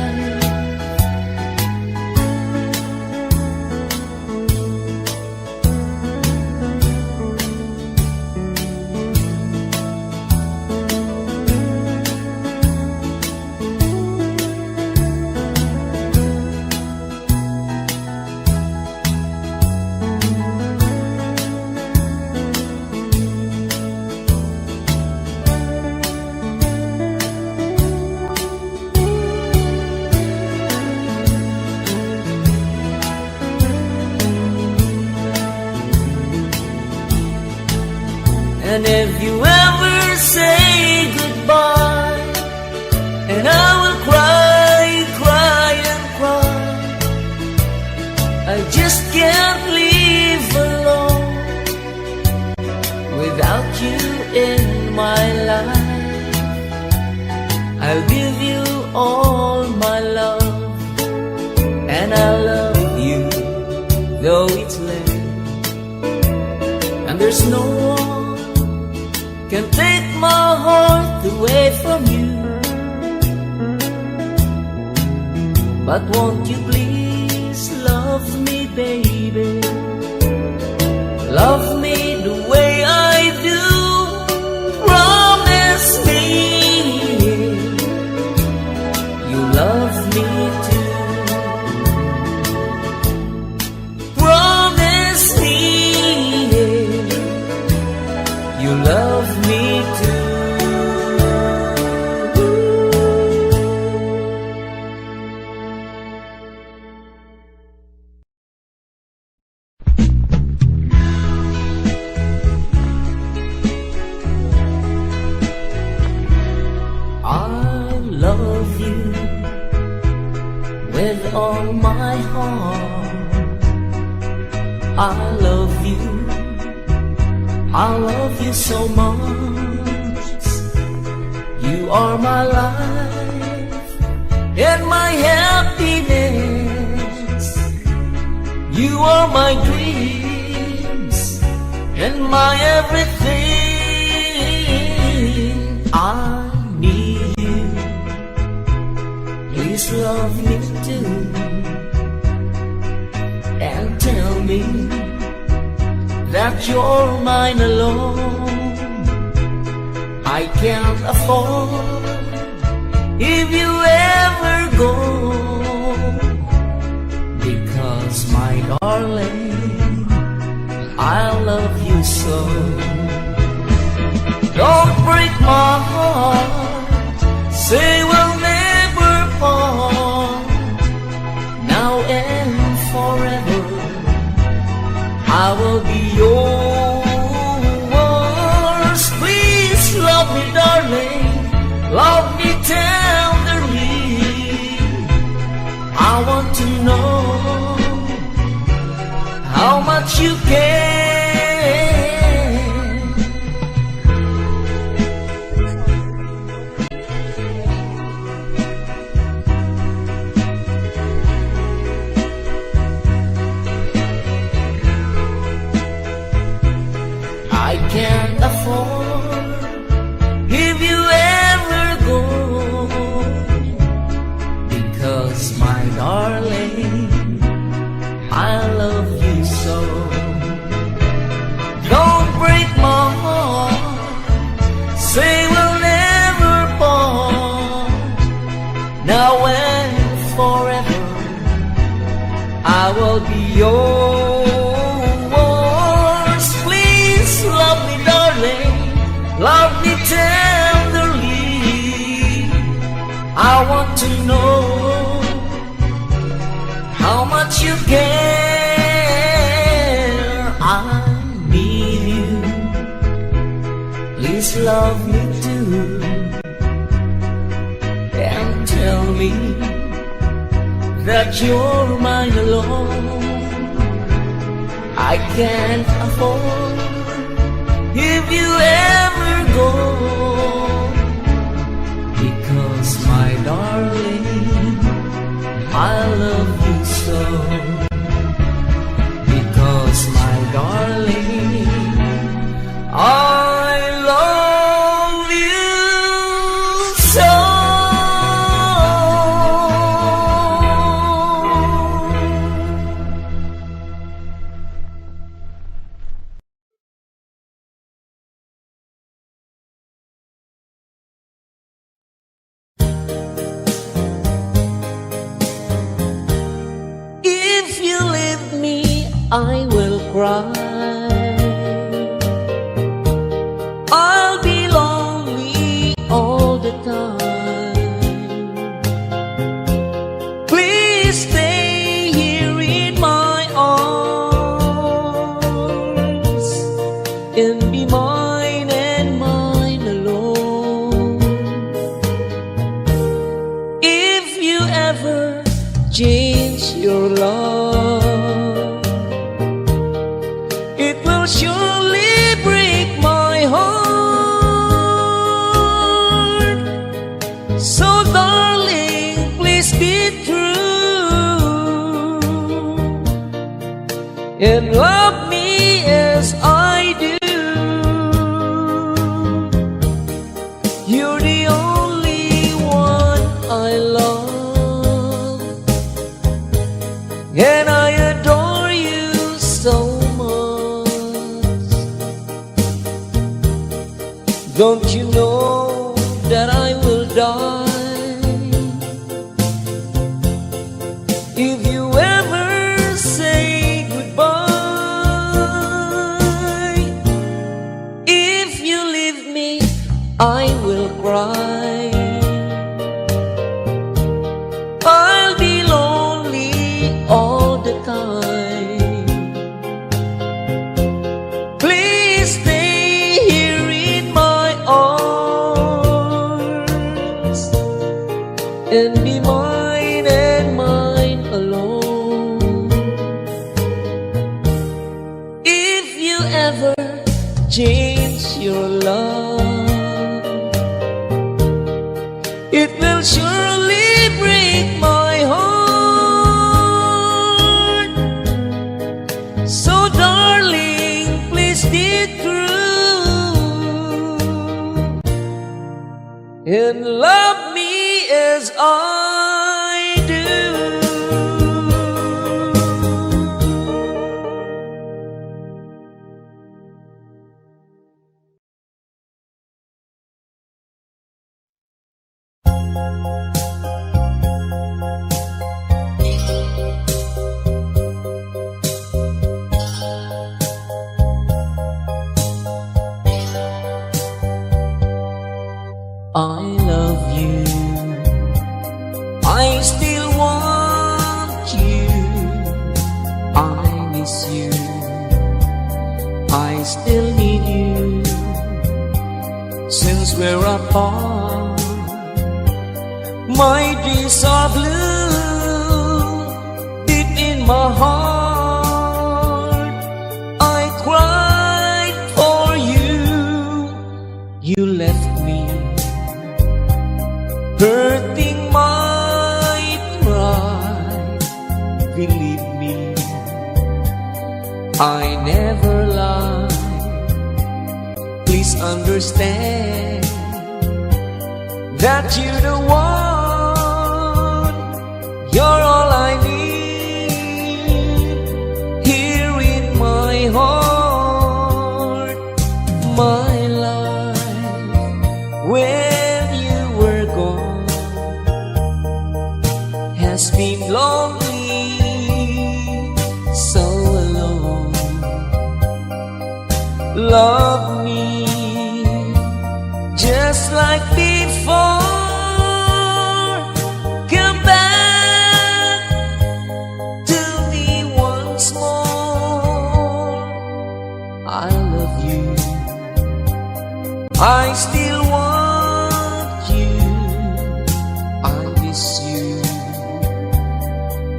And if you ever say goodbye, and I will cry, cry and cry. I just can't live alone without you in my life. I'll give you all my love, and I love you though it's late, and there's no one can take my heart away from you. But won't you please love me, baby? Love me the way I do. Promise me you love me too. Promise me you love me too. I love you with all my heart. I love you, I love you so much. You are my life and my happiness. You are my dreams and my everything. I need you, please love me too, and tell me that you're mine alone. I can't afford if you ever go, because my darling, I love you so. Don't break my heart, say we'll never part. I will be yours. Please love me, darling, love me tenderly. I want to know how much you care. I can't afford if you ever go, because my darling, I love you so. Don't break my heart, say we'll never part. Now and forever, I will be yours. Please love me, darling, love me tenderly. I want to know how much you care. I need you, please love me too, and tell me that you're mine alone. I can't afford if you ever go, because my darling, I love you so. Because my darling, I love you so. If you leave me, I will cry. I'll be lonely all the time. Please stay here in my arms and be mine and mine alone. If you ever change your love, it will surely break my heart. So darling, please be true and love me as I do. You're the only one I love, and I adore you so much. Don't you know that I will die if you ever say goodbye? If you leave me, I will cry. I'll be lonely all the time. Please stay here in my arms and be mine and mine alone. heart. My days are blue deep in my heart. I cried for you. You left me, hurting my pride. Believe me, I never lied. Please understand that you're the one. You're all I need here in my heart. My life, when you were gone, has been lonely, so alone. Love me just like before. Come back to me once more. I love you, I still want you. I miss you,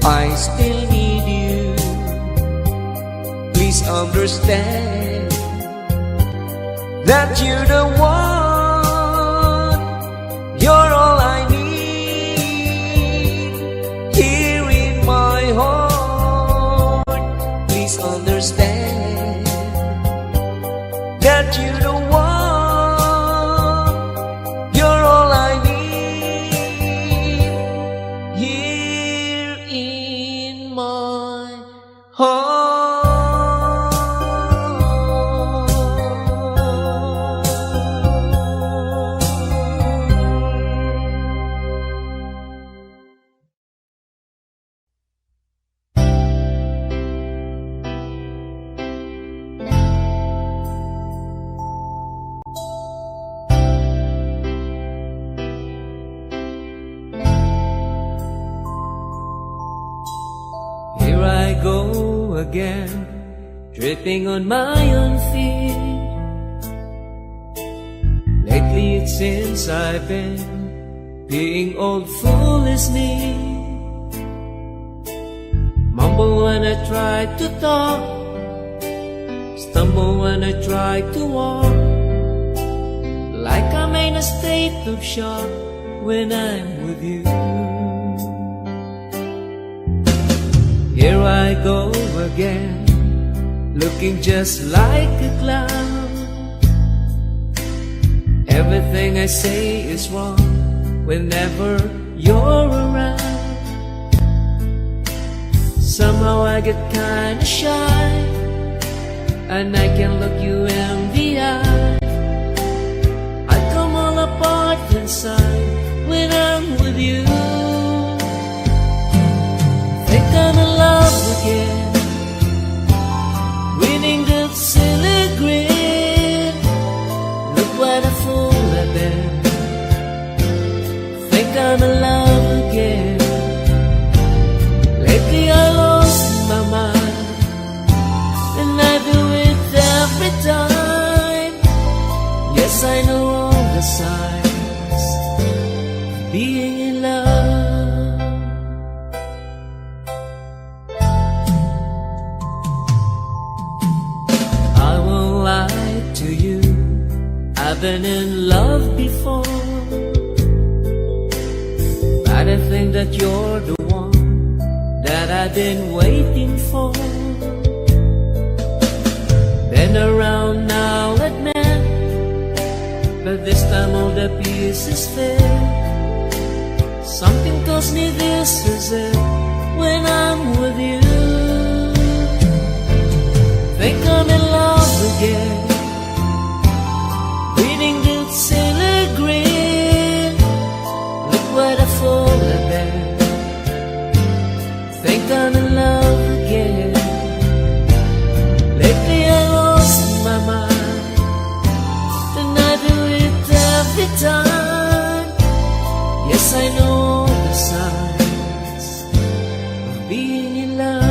I still need you. Please understand that you're the one. You're all I need here in my heart. Please understand that you're the one. You're all I need here in my heart. Here I go again, tripping on my own feet. Lately it seems I've been being old foolish me. Mumble when I try to talk, stumble when I try to walk, like I'm in a state of shock when I'm with you. Here I go again, looking just like a clown. Everything I say is wrong whenever you're around. Somehow I get kinda shy, and I can look you in the eye. I come all apart inside when I'm with you. Think I'm in love again, winning the silly grin. Look what a fool I've been. Think I'm in love again. Lately I lost my mind, and I do it every time. Yes, I know all the signs of being in love. I won't lie to you, I've been in love before, but I think that you're the one that I've been waiting for. Been around now, admit, but this time all the pieces fit. Something tells me this is it when I'm with you. Think I'm in love again, reading this silly grin. Look what a fool I've been. Think I'm in love again. Lately I lost my mind, and I do it every time. Yes, I know the signs of being in love.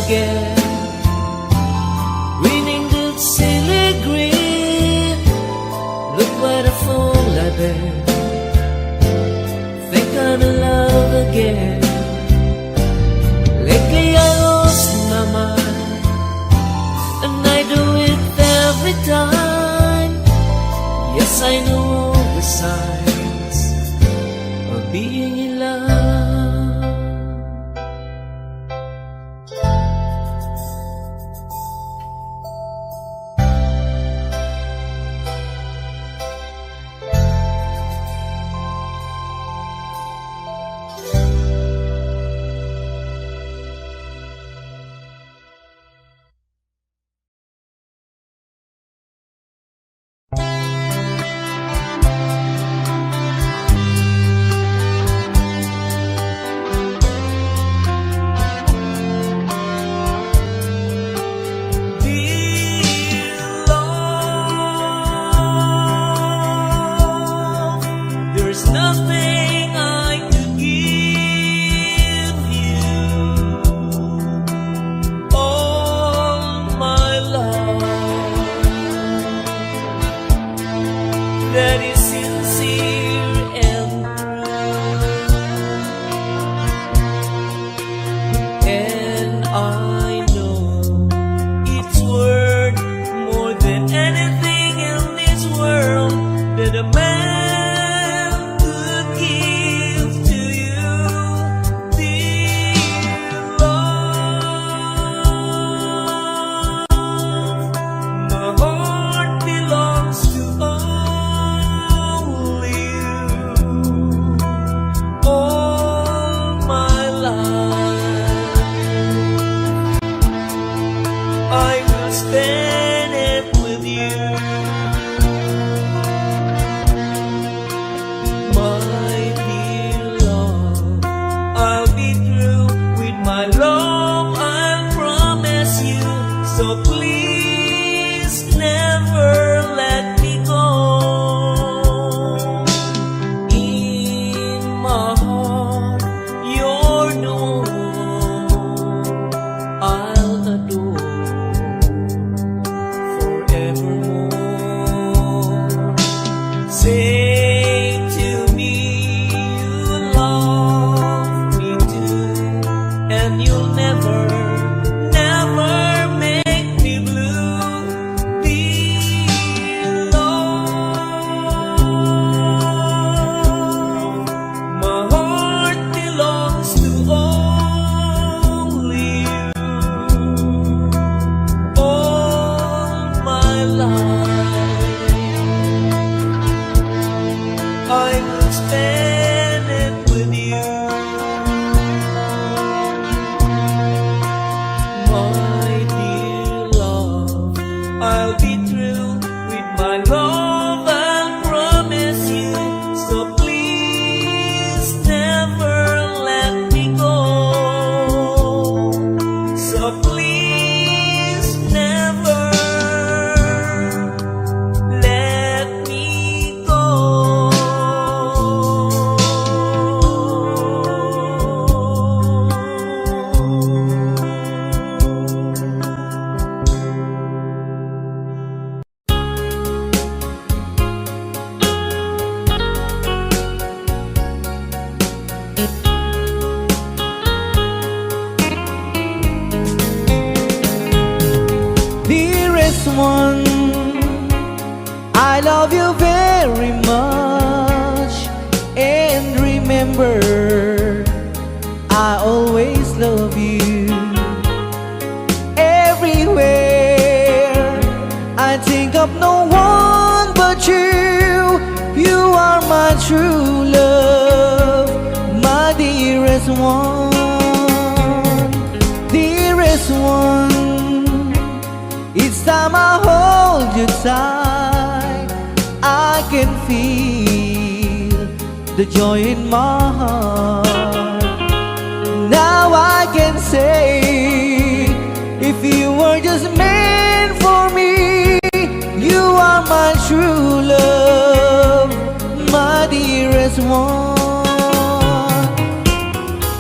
again, greening the silly green. Look what a fool I've been. Think I'm in love again. Lately I lost my mind, and I do it every time. Yes, I know the signs of being in love. There's nothing I could give you. All my love that is sincere and true, and I know it's worth more than anything in this world that a man spend it with you, my dear love. I'll be through with my love, I'll promise you. So please never let me go. In my heart, you're the one I'll adore forevermore. Say to me you love me too, and you'll never, never make me blue. Dear love, my heart belongs to only you. All my life I will spend it with you, my dear love. I'll be true with my love, I'll promise you. So please never let me go. So please never let me go. Dearest one, I love you very much. And remember, I always love you. Everywhere I think of no one but you. You are my true love, my dearest one. Dearest one, each time I hold you tight, I can feel the joy in my heart. Now I can say, if you were just meant for me, you are my true love, my dearest one.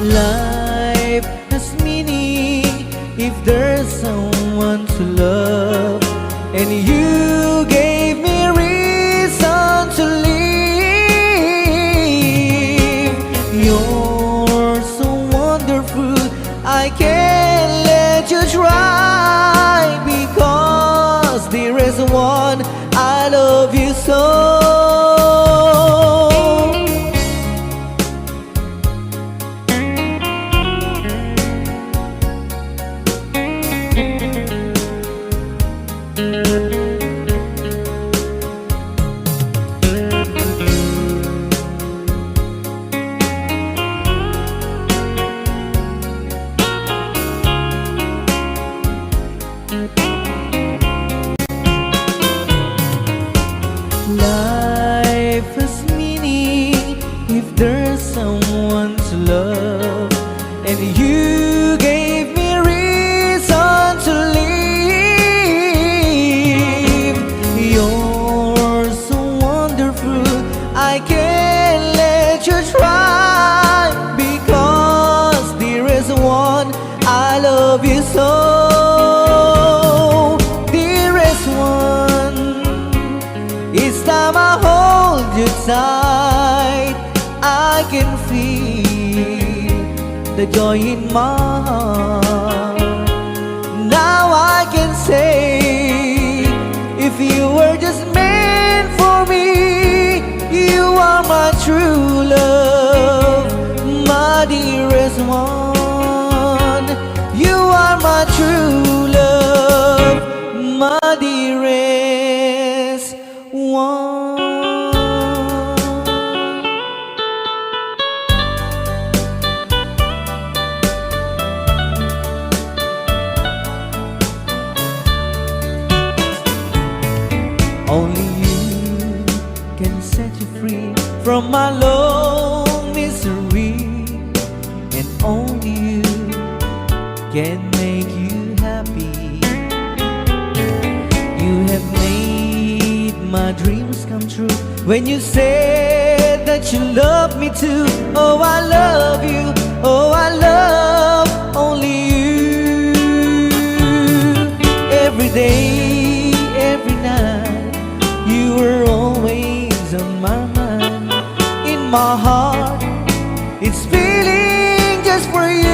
Life has meaning if deserve someone to love, and you gave me reason to live. You're so wonderful, I can't let you try, because there is one I love you so. Dearest one, each time I hold you tight, I can feel the joy in my heart. Now I can say, if you were just meant for me, you are my true love, my dearest one. You are my true love, my dearest one. Only you can set you free from my long misery, and only you can make you happy. You have made my dreams come true when you said that you love me too. Oh, I love you. Oh, I love only you. Every day, every night, you were always on my mind. In my heart, it's feeling just for you.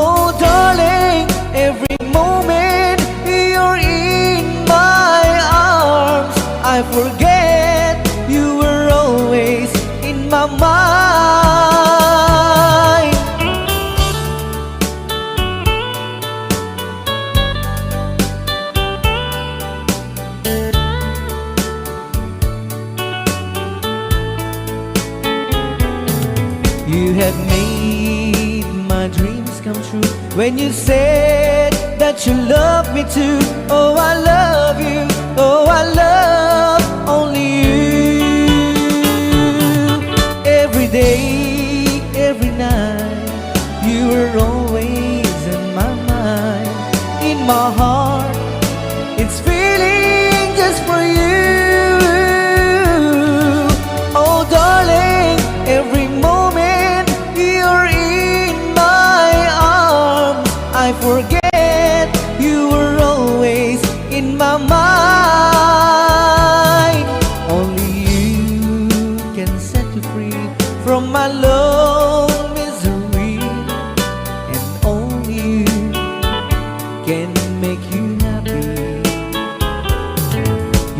Oh darling, every moment you're in my arms, I forget you were always in my mind. You have made my dreams come true when you said that you love me too. Oh, I love you. Oh, I love only you. Every day, every night, you were always in my mind. In my heart, it's feeling just for you. Oh darling, every moment you're in my arms, I forget you were always in my mind. Only you can set you free from my long misery, and only you can make you happy.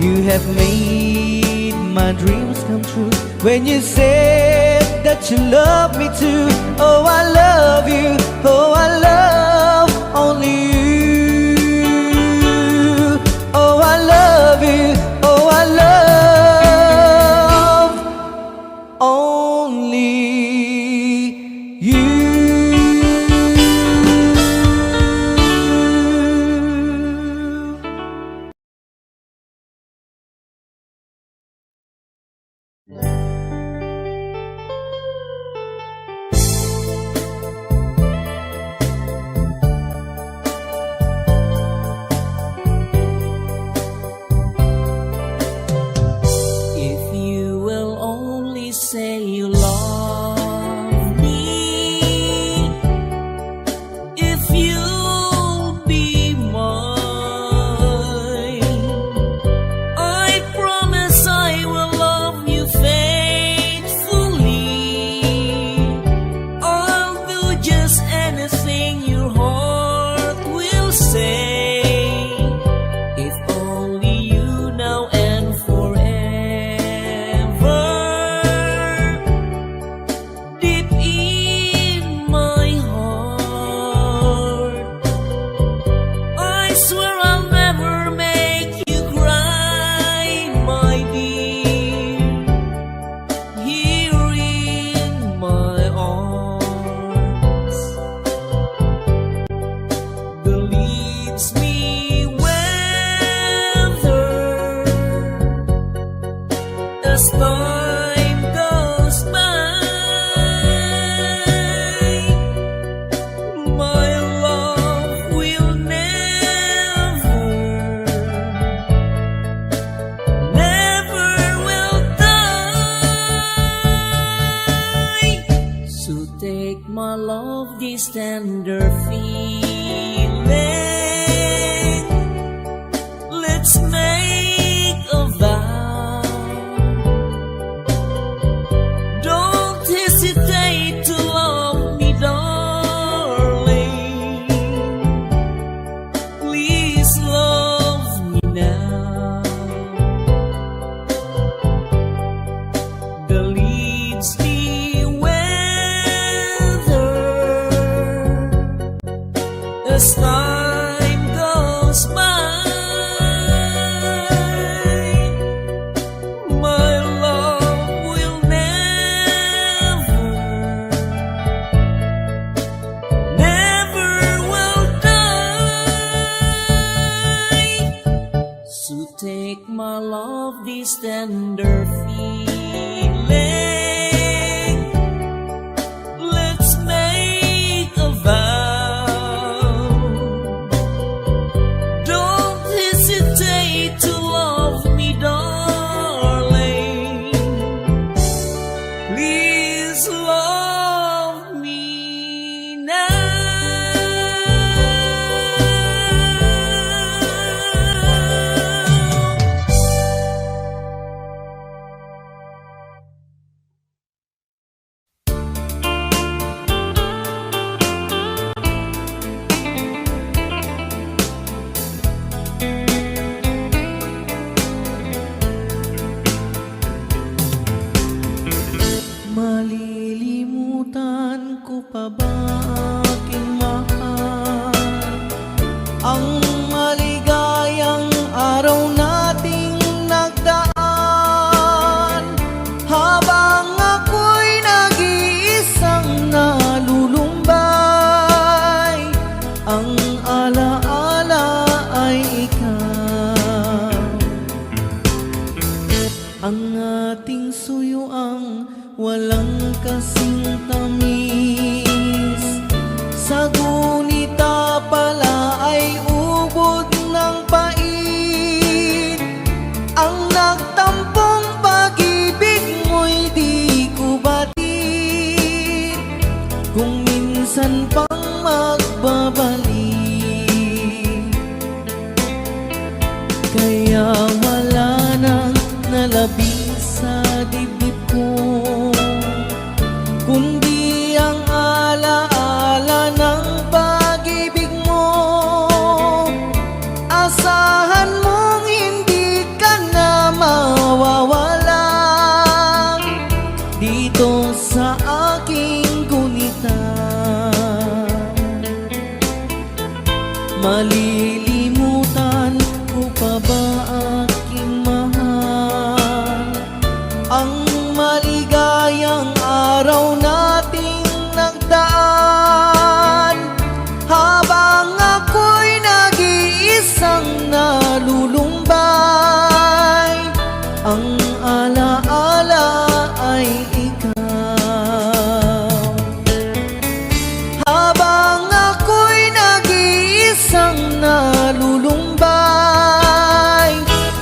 You have made my dreams come true when you said that you love me too. Oh, I love you. Oh, I love only you. Oh, I love you. Oh, I love only you. my love this tender feeling. Let's make a vow. Don't hesitate to love me, darling. Please love me now. The leaves be weather as time goes by. My love will never will die. So take my love, this tender feeling. Let's make a vow. Don't hesitate to love me, darling. Please love me now. Malilimutan ko pa ba aking mahal ang maligayang araw nating nagdaan, habang ako'y nag-iisang nalulumbay. Ang alaala ay ikaw, ang ating suyuang walang kasing tamis. Sa gunita pala ay ubod ng pait. Ang nagtampong pag-ibig mo'y di ko batid, kung minsan pang magbabalik. Kaya wala nang nalabing sa dibdib ko, kundi ang alaala ng pag-ibig mo. Asahan mong hindi ka na mawawala dito sa aking gunita. Malilimutan ko pa ba aking mahal ang maligayang araw nating nagdaan, habang ako'y nag-iisang nalulumbay. Ang alaala ay ikaw, habang ako'y nag-iisang nalulumbay.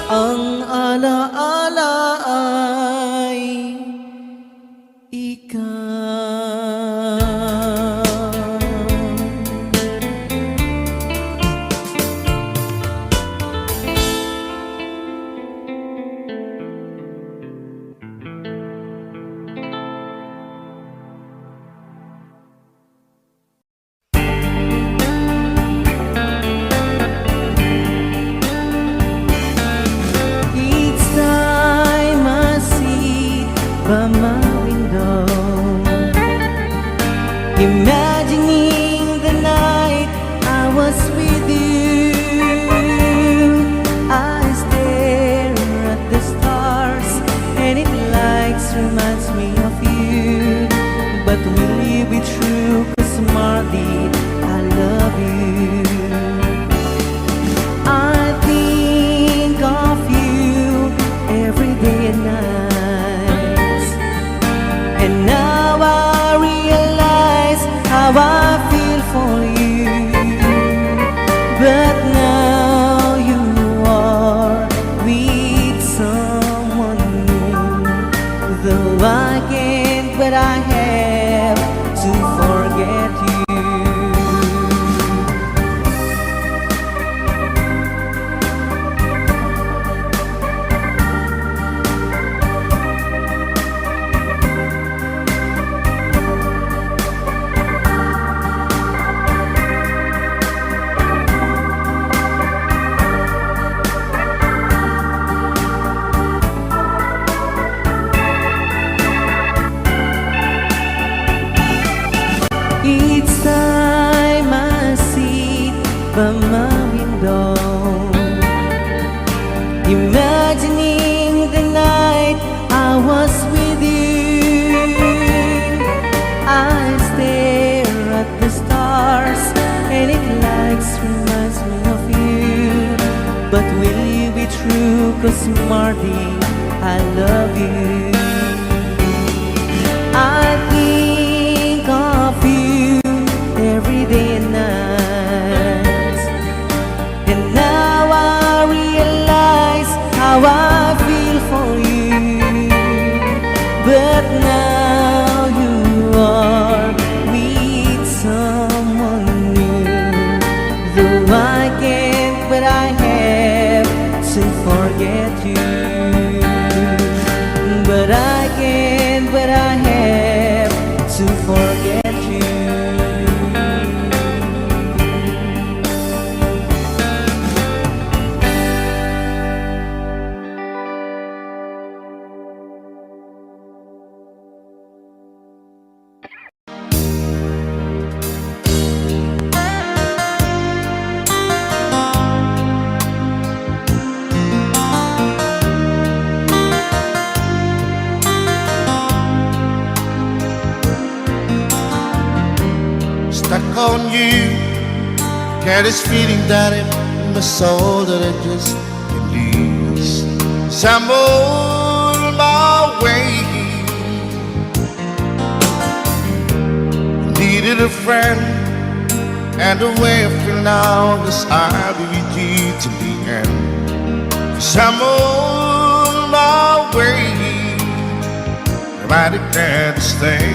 Ang alaala ay ikaw. Each time I see by my window, imagining the night I was with you, I stare at the stars and it likes reminds me of you. But will you be true? 'Cause Marley, I love you. I think of you every day and night, and now I realize how I feel for you. But now you are with someone new, though I can't, but I have to forget forget you. Each time I sit by my window, imagining the night I was with you, I stare at the stars and it likes reminds me of you. But will you be true? 'Cause Marty, I love you. I think of you every day and night, and now I realize how I feel for you. But now you are with someone new, though I can't, but I have to forget you. But I can't, but I have to forget you. Stuck on you, get this feeling that in my soul that I just can't lose. Some on my way, needed a friend, and the way I feel now is I'll be with you to the end. Some on my way, I might declare to stay.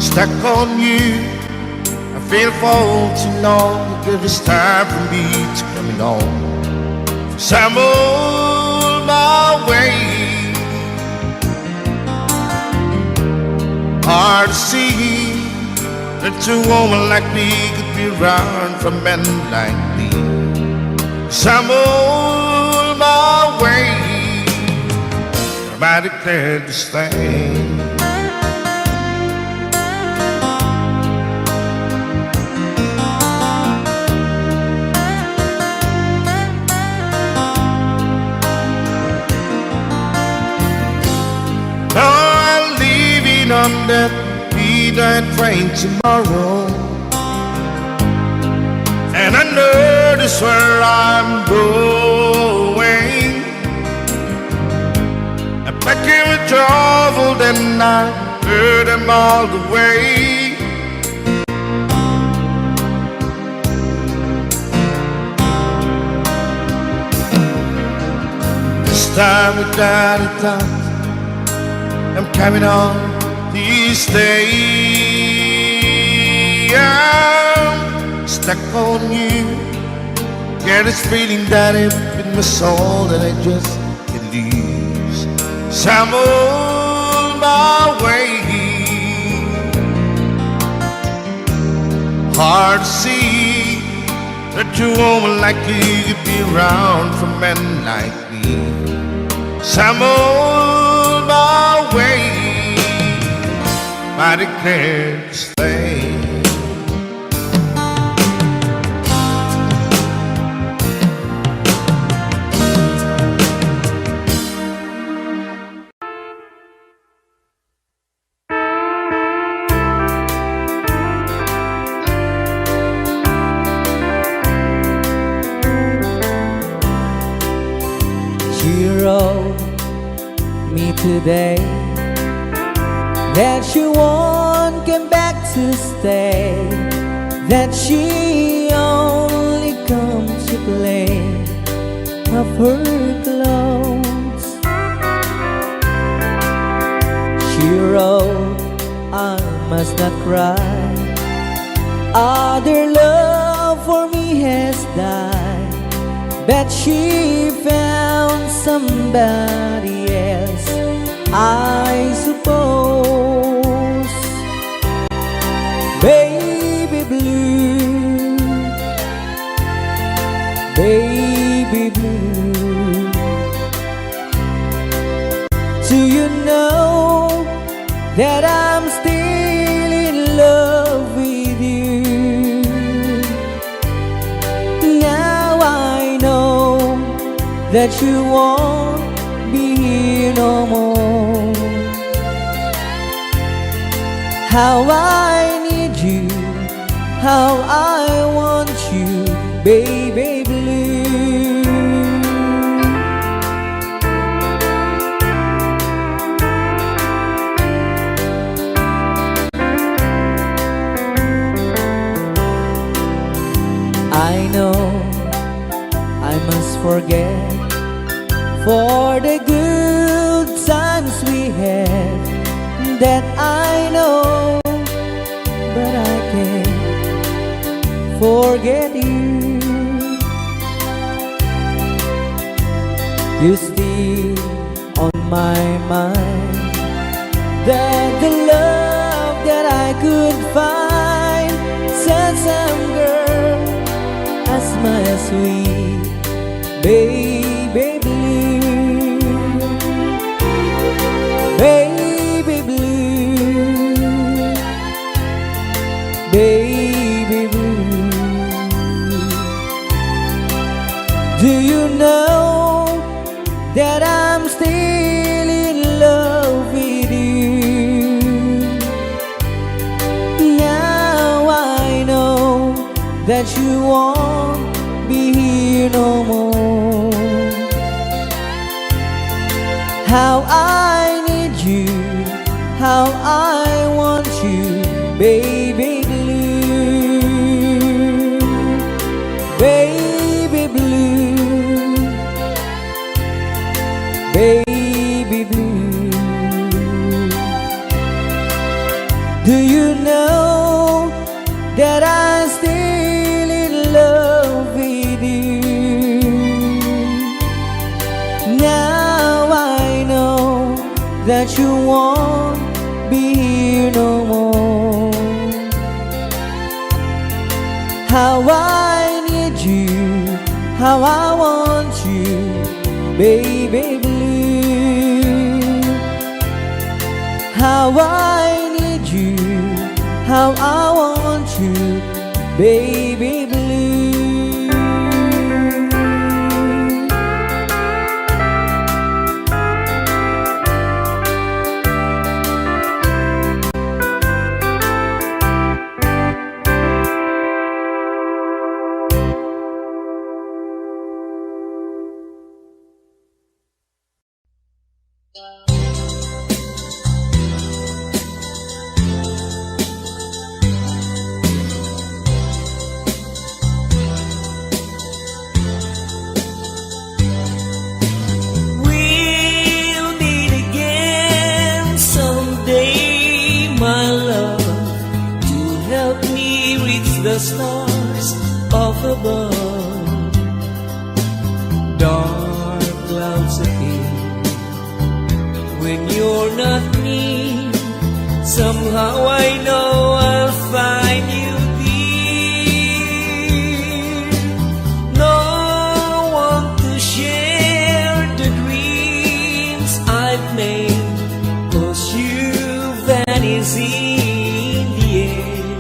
Stuck on you, I feel for too long. Give it's time for me to coming on. So I'm on my way. Hard to see that a woman like me could be around for men like me. So I'm on my way. I declared to stay. On that midnight train tomorrow, and I know this where I'm going. I'm packing with trouble, then I heard them all the way. This time without a doubt, I'm coming on. These days I'm stuck on you. Get this feeling that it's in my soul that I just can't lose. So I'm on my way. Hard to see that a woman like you could be around for men like me. So I'm on my way. I declare to stay. She wrote me today that she won't come back to stay. that she only comes to play of her clothes. She wrote, I must not cry, other love for me has died, but she found somebody else, I suppose. Baby blue, baby blue, do you know that I'm still in love with you? Now I know that you won't be here no more. How I need you, how I want you, baby blue. I know I must forget for the good times we had, that I know, but I can't forget you. You're still on my mind, that the love that I could find, said some girl as my sweet baby blue, baby blue, baby blue. Do you know that I'm still in love with you? Now I know that you won't be here no more. How I need you, how I want you, baby blue, baby blue, baby blue. Do you know that I'm still in love with you? Now I know that you won't be here no more. How I need you, how I want you, baby blue. How I need you, how I want you, baby blue. We'll meet again someday, my love, to help me reach the stars up above. Dark clouds appear when you're not near. Somehow I know I'll find you dear. No one to share the dreams I've made, 'cause you vanish in the air.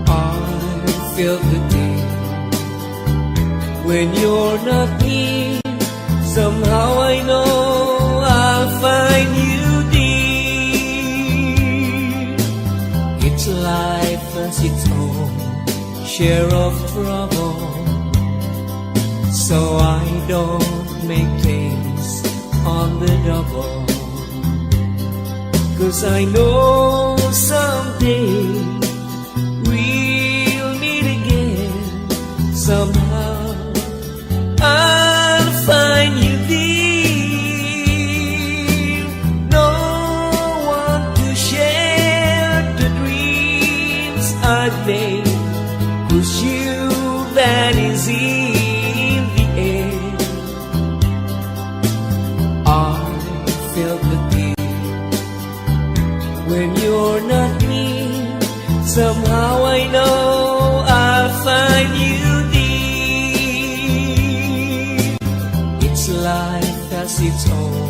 I feel the day when you're not here. Somehow I know I'll find you dear. It's life has its own share of trouble, so I don't make things on the double. 'Cause I know someday When you're not near, somehow I know I'll find you dear. It's life has its own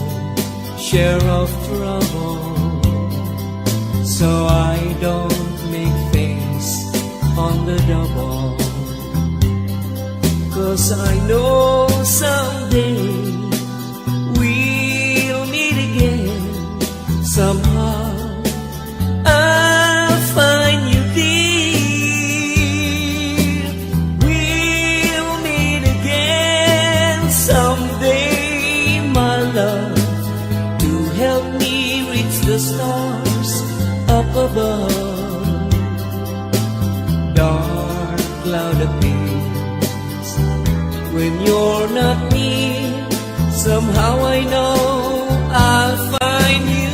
share of trouble, so I don't make things on the double. 'Cause I know someday we'll meet again. Somehow I'll find you dear. We'll meet again someday, my love, to help me reach the stars up above. Dark cloud appears when you're not near. Somehow I know I'll find you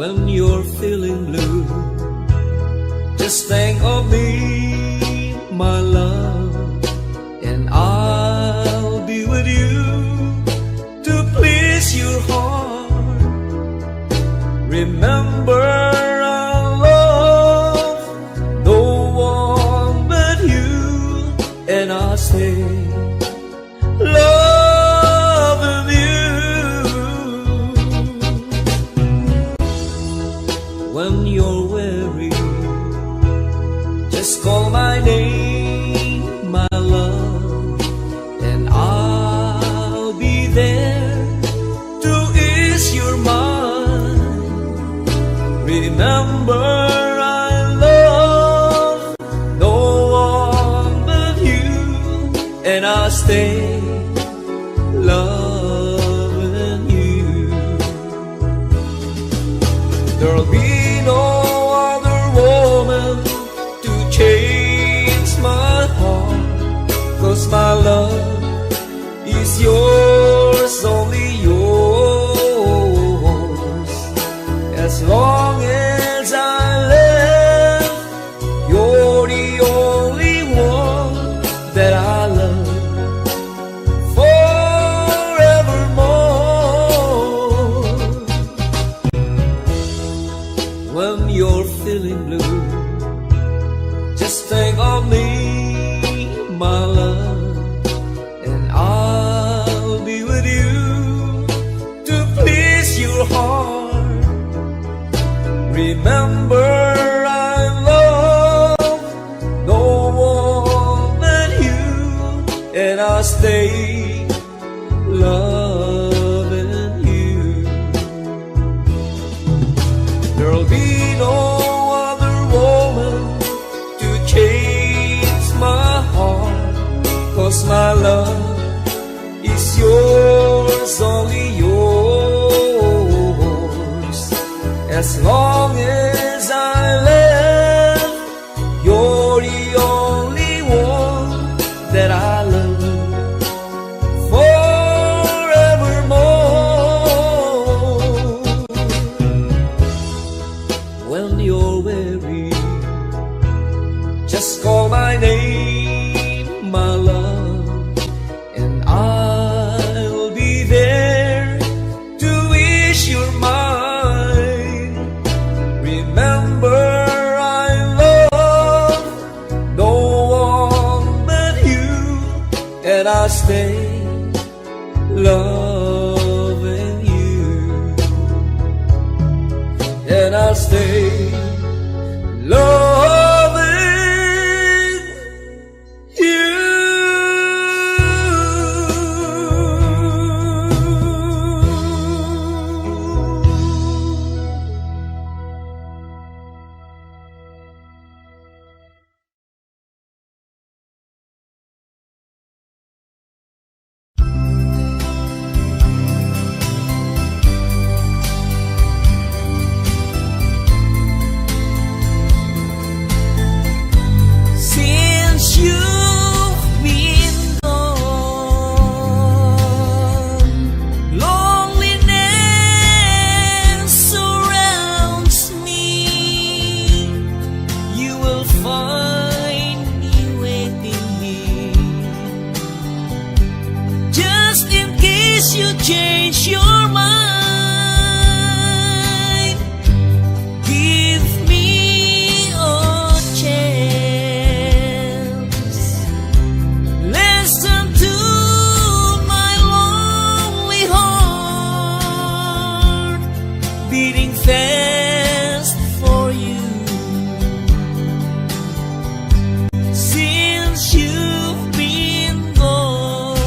when you're feeling blue. Just think of me, my love, and I'll be with you to please your heart. Remember our love, no one but you, and I'll stay loving you. When you're weary, Just call my name, my love, and I'll be there to ease your mind. Remember, I love no one but you, and I'll stay loving you. There'll be no other woman to change my heart, 'cause my love is yours, only yours. As long as I live, you're the only one that I love forevermore. When you're feeling blue, just think of me, my love, and I'll be with you to please your heart. Remember, I love no one but you, and I'll stay loving you. There'll be no other woman to change my heart, 'cause my love is yours, only yours. As long as I live, you're the only one that I love forevermore. When you're weary, just call my name, my love, and I'll be there to ease your mind. Remember, I love no one but you, and I'll stay loving you, and I'll stay loving you. Since you've been gone, loneliness surrounds me. You will find me waiting here, just in case you change your mind. Give me a chance. Listen to my lonely heart beating fast for you. Since you've been gone,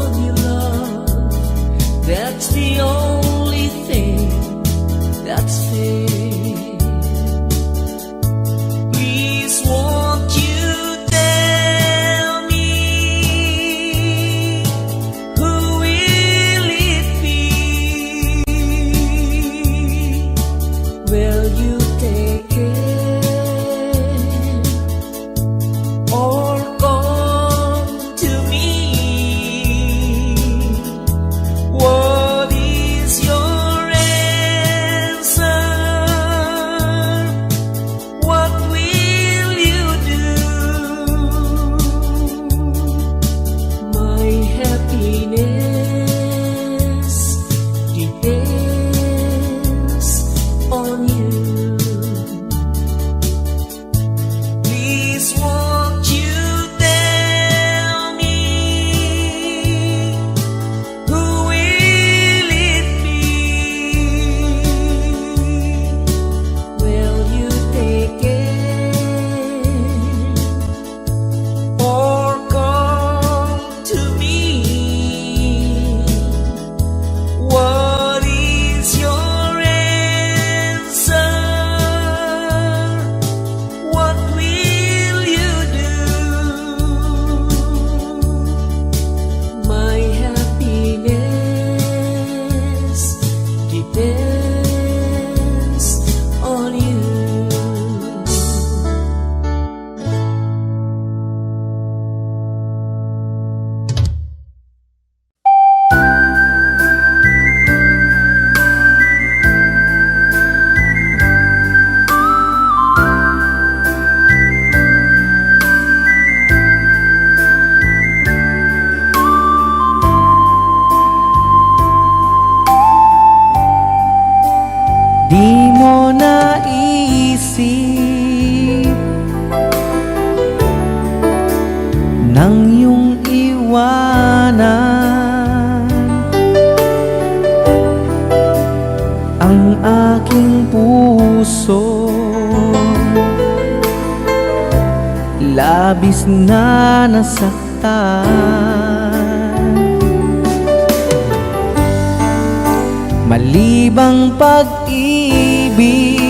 only love, that's the only thing that's fair. Please won't you tell me, who will it be? Will you take care or come to me? What is your answer? What will you do? My happiness depends on you. Please won't you tell me, who will it be? Will you take care or come to me? What is your answer? What will you do? My happiness depends on you. Di mo naisip nang iyong iwanan ang aking puso, labis na nasaktan. Malibang pag-ibig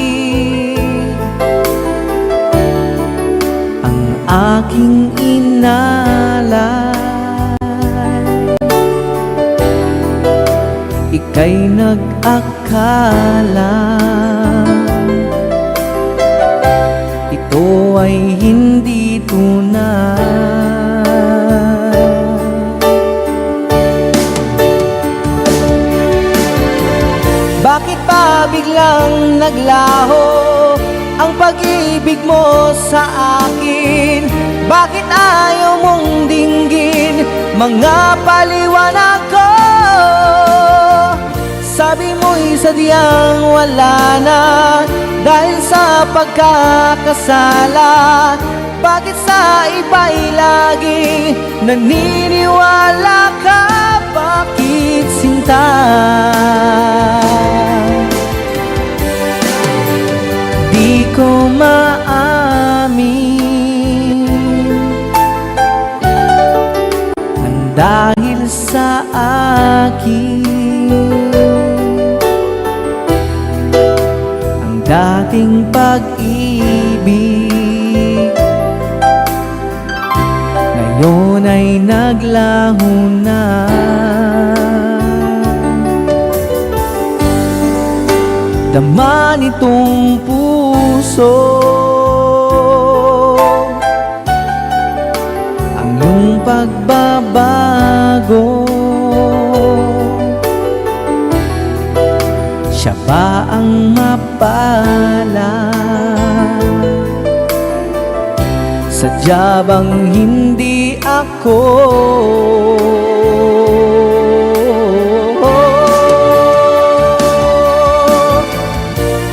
ang aking inalay. Ika'y nag-akala ito ay hindi tunay. Bakit pa biglang naglaho ang pag-ibig mo sa akin? Bakit ayaw mong dinggin mga paliwanag ko? Sabi mo'y sadyang wala na dahil sa pagkakasala. Bakit sa iba'y laging naniniwala ka? Bakit sinta? Di ko maamin ang dahil sa akin ang dating pag-ibig ngayon ay naglaho na. Dama nitong puso ang iyong pagbabago. Siya ba ang mapala? Sadya bang hindi ako?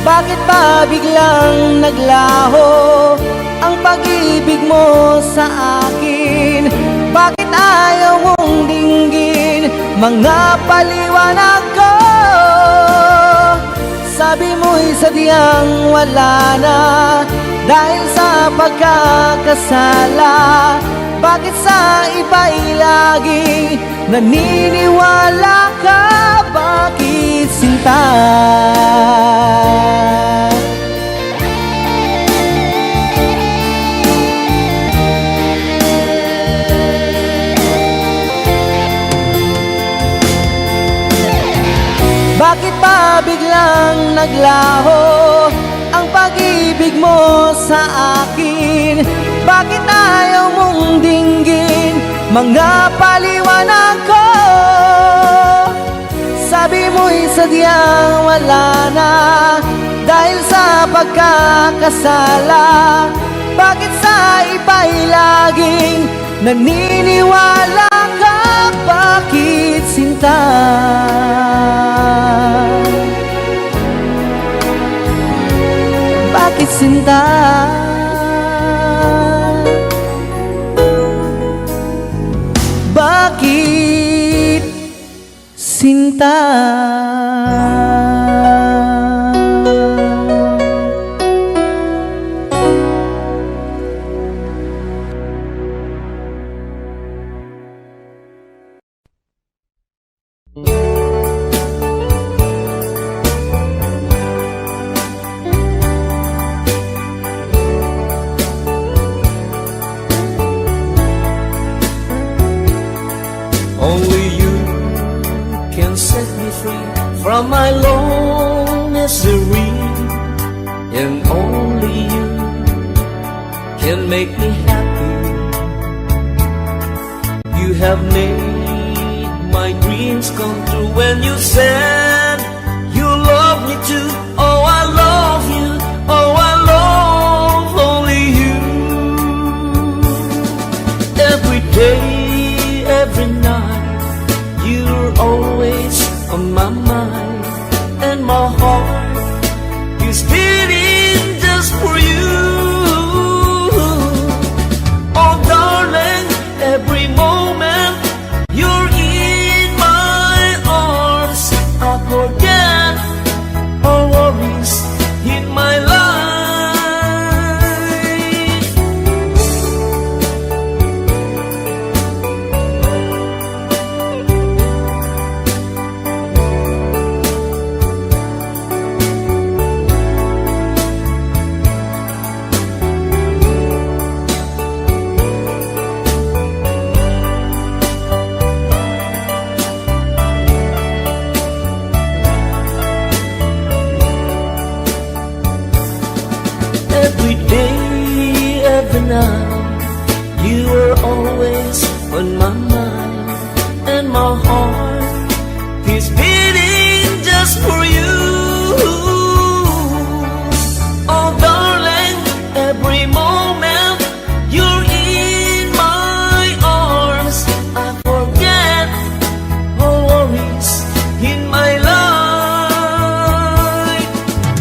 Bakit ba biglang naglaho ang pag-ibig mo sa akin? Bakit ayaw mong dinggin mga paliwanag ko? Sabi mo'y sadyang wala na dahil sa pagkakasala. Bakit sa iba'y laging naniniwala ka? Bakit sinta? Bakit pa biglang naglaho ang pag-ibig mo sa akin? Bakit ayaw mong dinggin mga paliwanag ko? Sabi mo'y sadyang wala na dahil sa pagkakasala. Bakit sa iba'y laging naniniwala ka? Bakit sinta? Bakit sinta? Bakit sinta? Only you can set me free from my long misery, and only you can make me happy. You have made my dreams come true when you said you love me too. Oh, I love you. Oh, I love only you. Every day, every night, you're always on my mind, and my heart is beating just for you. Oh darling, every moment you're in my arms, I forget all worries in my life. Every day, every night, you are always on my mind, and my heart is beating just for you. Oh darling, every moment you're in my arms, I forget all worries in my life.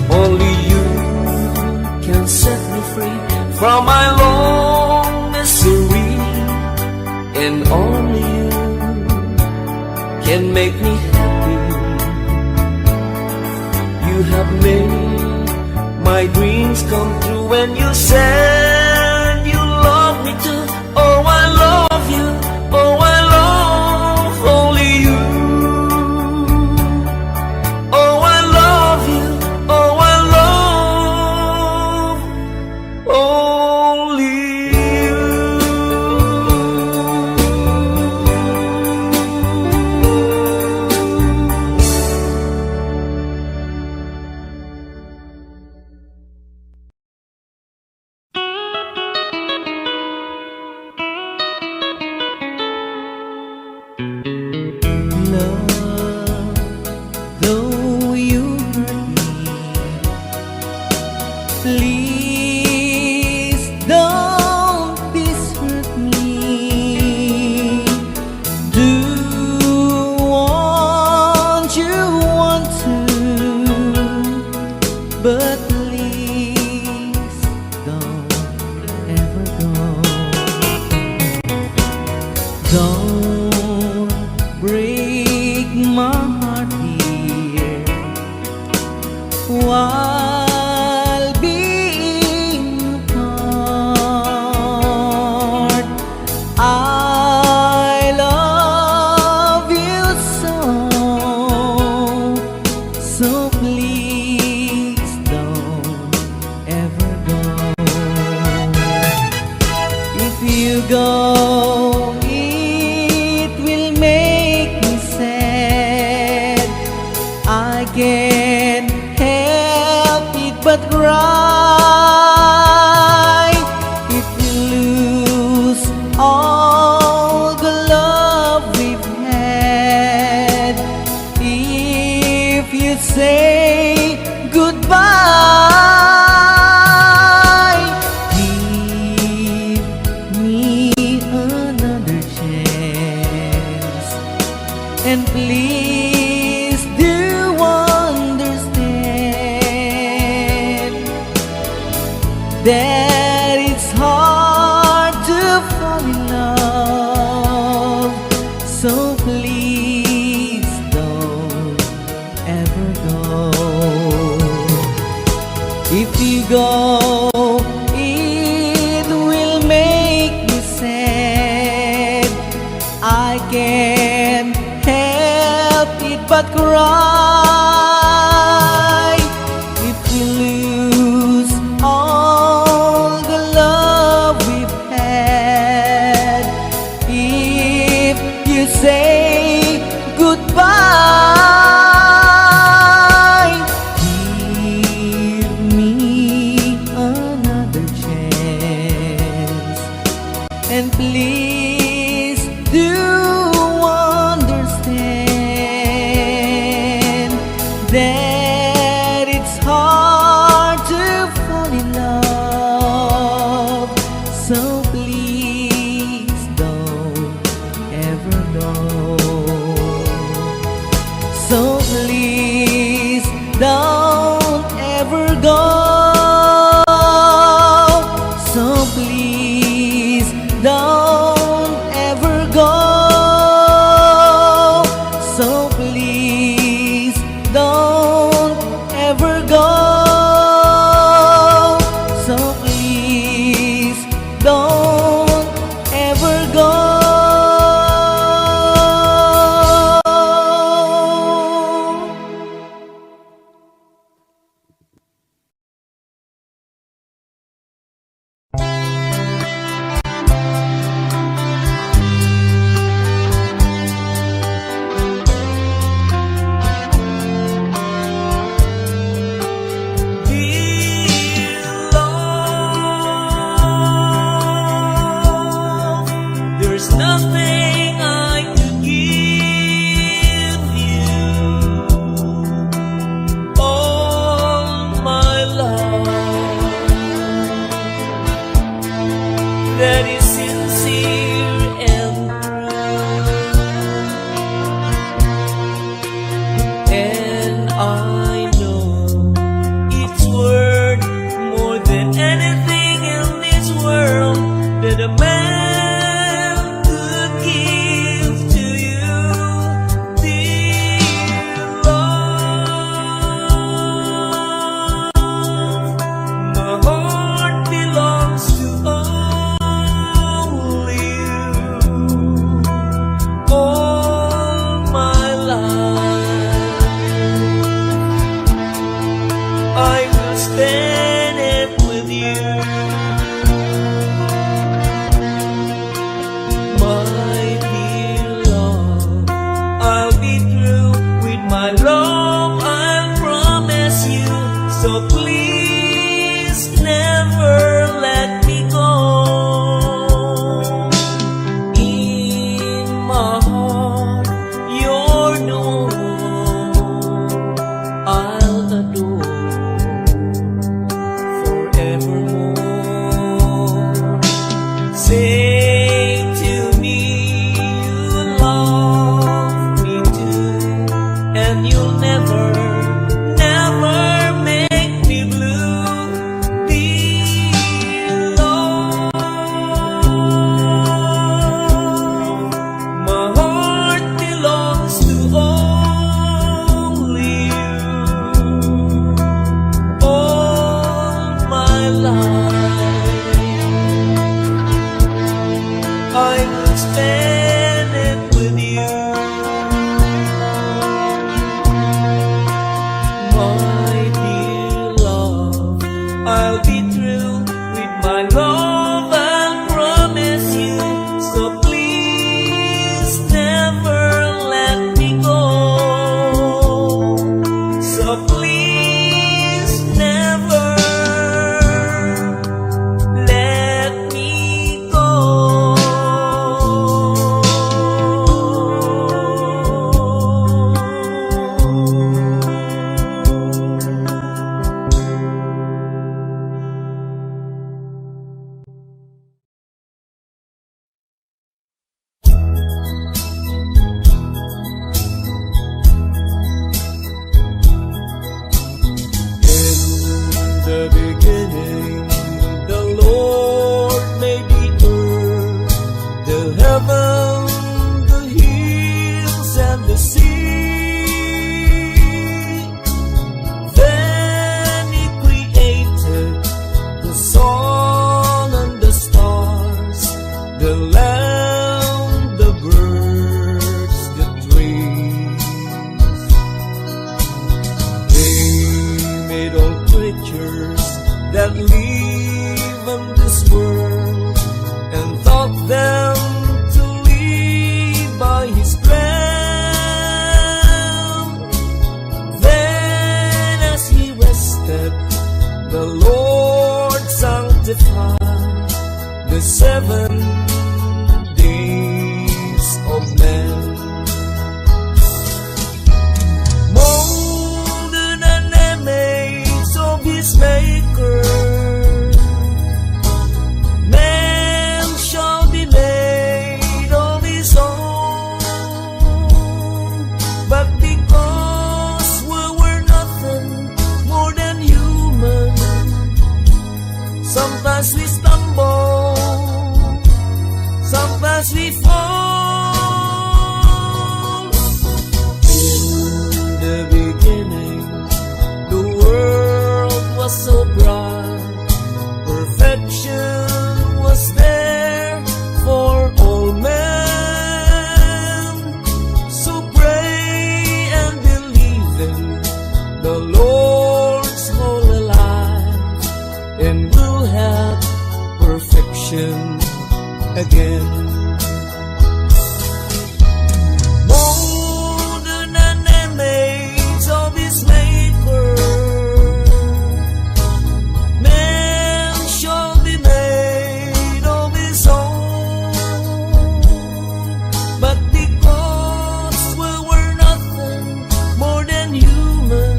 Only you can set me free from my long misery, and only you can make me happy. You have made my dreams come true when you said you love me too. Oh, I love you. Oh, I love only you. Oh, I love you. Oh, I love only you. Love, though you hurt me, please don't desert me. Do want you want to, but please don't ever go. Don't break my heart, dear, while being apart. please do understand that it's hard to fall in love. So please don't ever go. If you go, it will make me sad. I can't help it but cry. If we lose all the love we've had, if you say goodbye, give me another chance, and please do understand beginning, the Lord made the earth, the heaven, the hills, and the sea. Then He created the sun and the stars, the land, the birds, the trees. He made all creatures that live in this world and taught them to live by His command. Then as He rested, the Lord sanctified the 7 days of man. Molded an image of His Maker, man shall be made of His own. But because we were nothing more than human, sometimes we stumble, sometimes we fall. In the beginning, the world was so bright, perfection was there for all men. So pray and believe in the Lord's holy life, and we'll have perfection again. Molded an image of His Maker, man shall be made of His own. But because we were nothing more than human,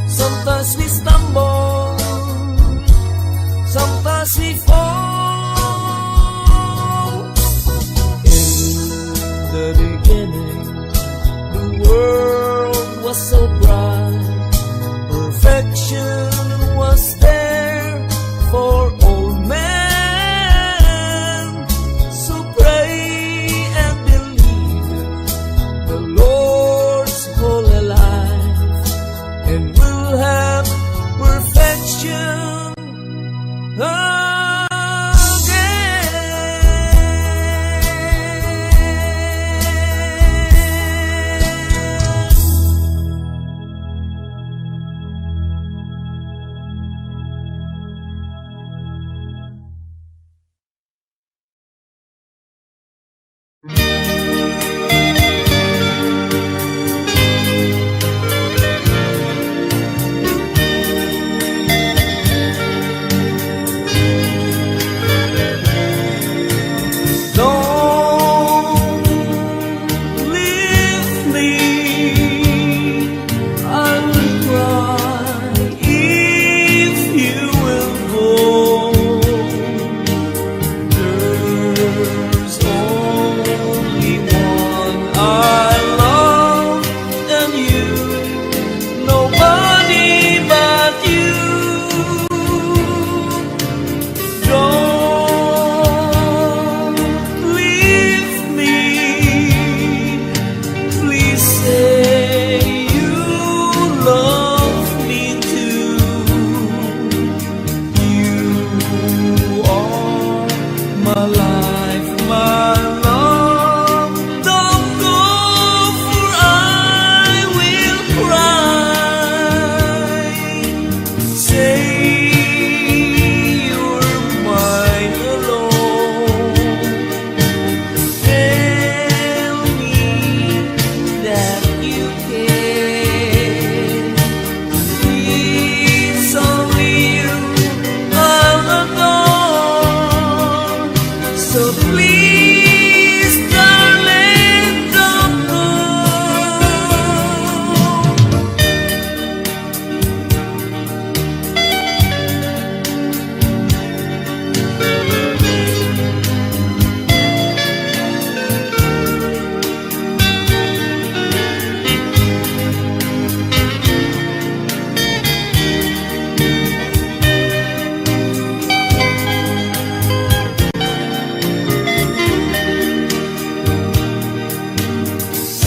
sometimes we stumble, sometimes we fall. In the beginning, the world was so bright, perfection was there for all men. So pray and believe in the Lord's holy life, and we'll have perfection again.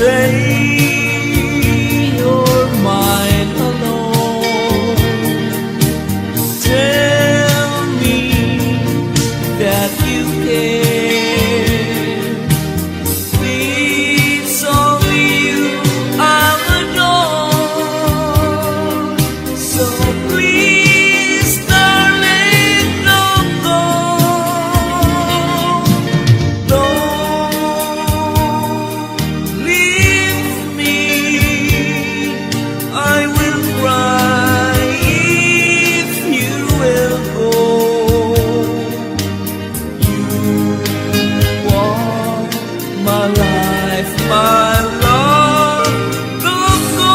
say you're mine alone. Tell me that you care. It's only you I'll adore. So please, darling, don't go. Don't leave me. I will cry if you will go. You are my life, my love. Don't go,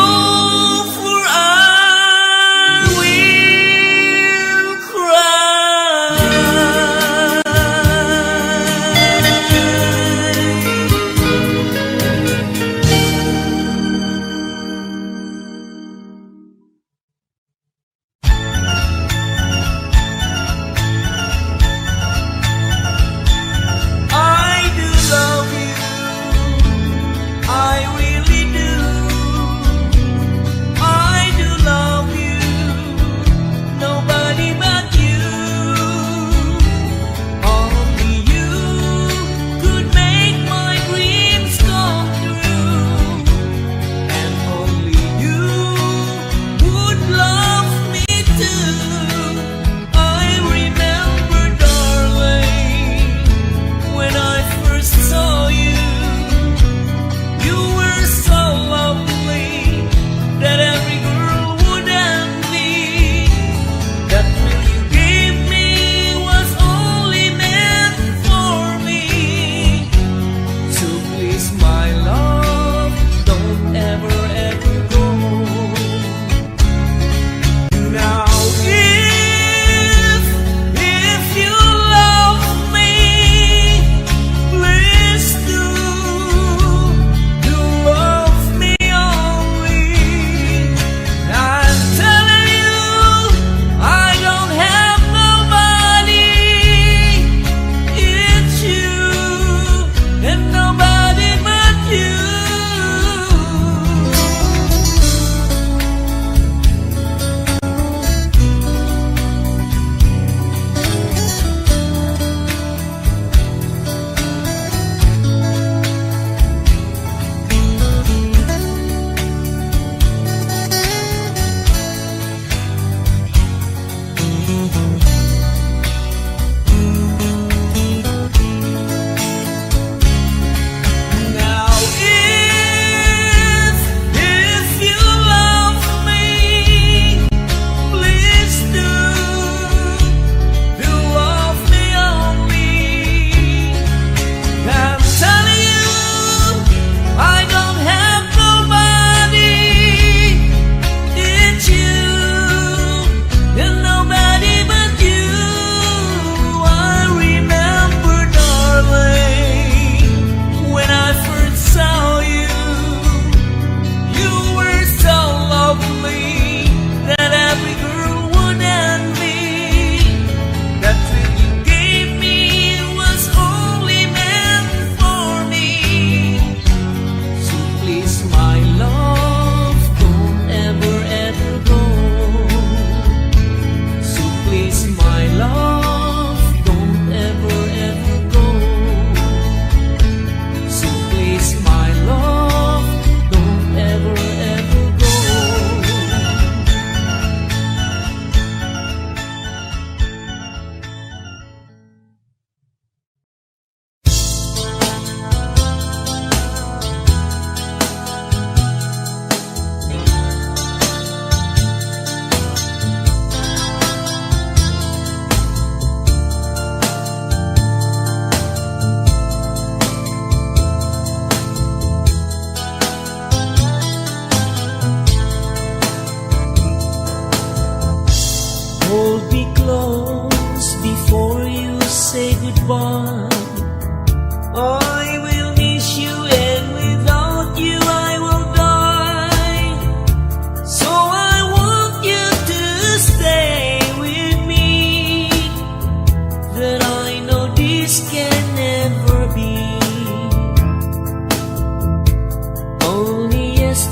for I will cry. I do love you, I really do. I do love you, nobody but you. Only you could make my dreams come true, and only you would love me too. I remember, darling, when I first saw you. You were so lovely that every girl would envy. That thrill you gave me was only meant for me. So please, my love, don't ever, ever go. Now if you love me, please do love me only. I'm telling you, I don't have nobody. It's you and nobody but you. Now if you love me, please do love me only. I'm telling you, I don't have nobody. It's you and nobody but you. I remember, darling, when I first saw you. You were so lovely that every girl would envy. That thrill you gave me was only meant for me. So please, my love, don't ever, ever go. So please, my love, don't ever, ever go. So please, my love, don't ever, ever go.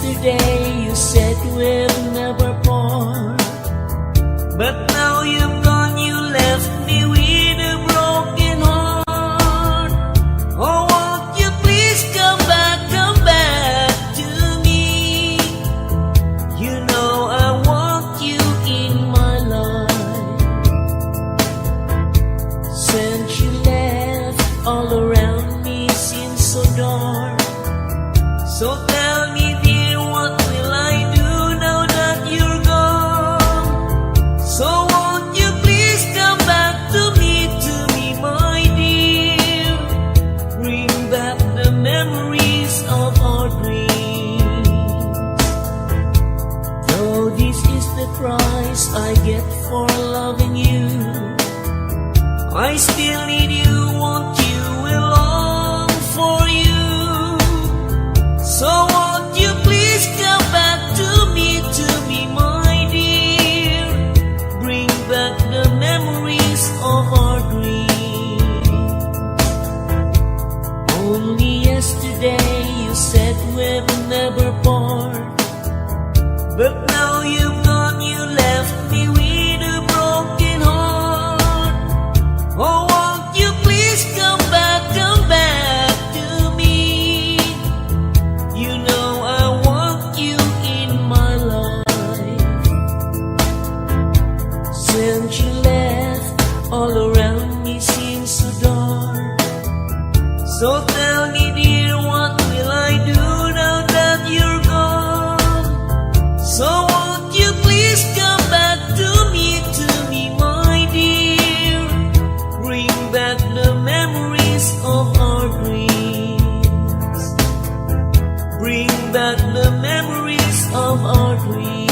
yesterday you said we'll never part, But now you've gone, you left me with a broken heart. Oh, won't you please come back to me? You know I want you in my life. since you left. All around me seems so dark. So tell me, dear, what will I do now that you're gone? So won't you please come back to me, my dear? Bring back the memories of our dreams. Though this is the price I get for loving you, I still need you, want you, will long for you. So won't you please come back to me, my dear? bring back the memories of our dreams. Only yesterday you said we'll never part, But now you've gone, you left me with a broken heart. oh, won't you please come back to me? You know I want you in my life. Since you left, all around me seems so dark. So tell me, dear, what will I do now that you're gone? So won't you please come back to me, my dear? Bring back the memories of our dreams. Bring back the memories of our dreams.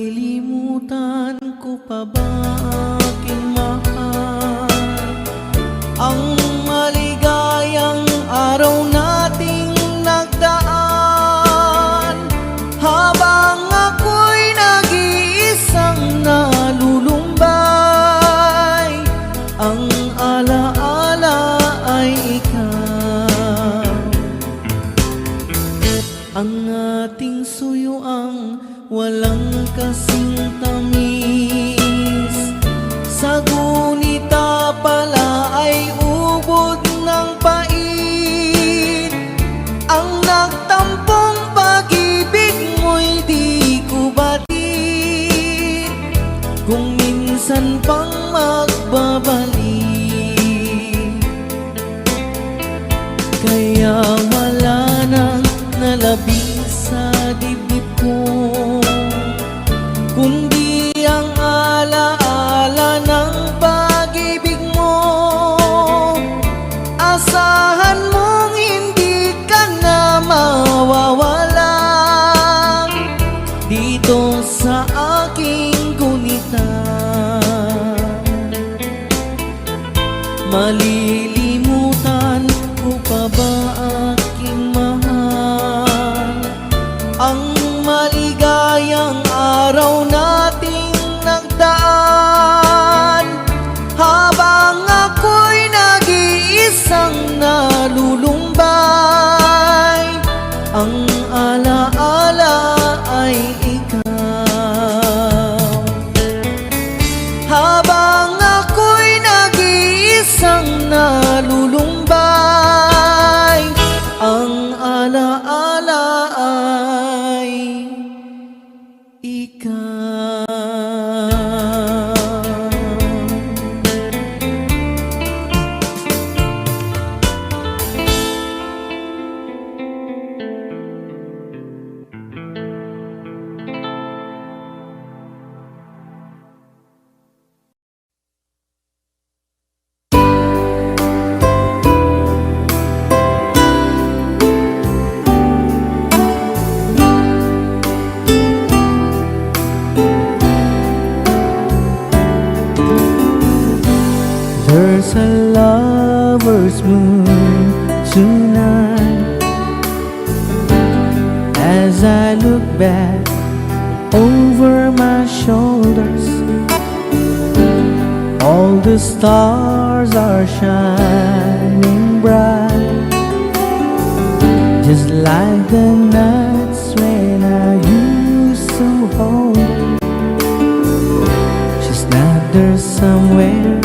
Malilimutan ko pa ba aking mahal ang maligayang araw nating nagdaan, habang ako'y nag-iisang nalulumbay. Ang alaala ay ikaw, ang ating suyuang walang kasing tamis. Sa gunita pala ay ubod ng pait. Ang nagtampong pag-ibig mo'y di ko batid, kung minsan pang magbabalik. Kaya wala nang nalabing sa dibdib ko, kundi ang alaala ng pag-ibig mo. Asahan mong hindi ka na mawawala dito sa aking gunita. Malilimutan ko pa ba aking mahal ang maligayang araw nating nagdaan, habang ako'y nag-iisang nalulumbay. Ang alaala ay ikaw, habang ako'y nag-iisang nalulumbay. Ang alaala ay ikaw. There's a lover's moon tonight. As I look back over my shoulders, all the stars are shining bright, just like the nights when I used to hold her. She's not there somewhere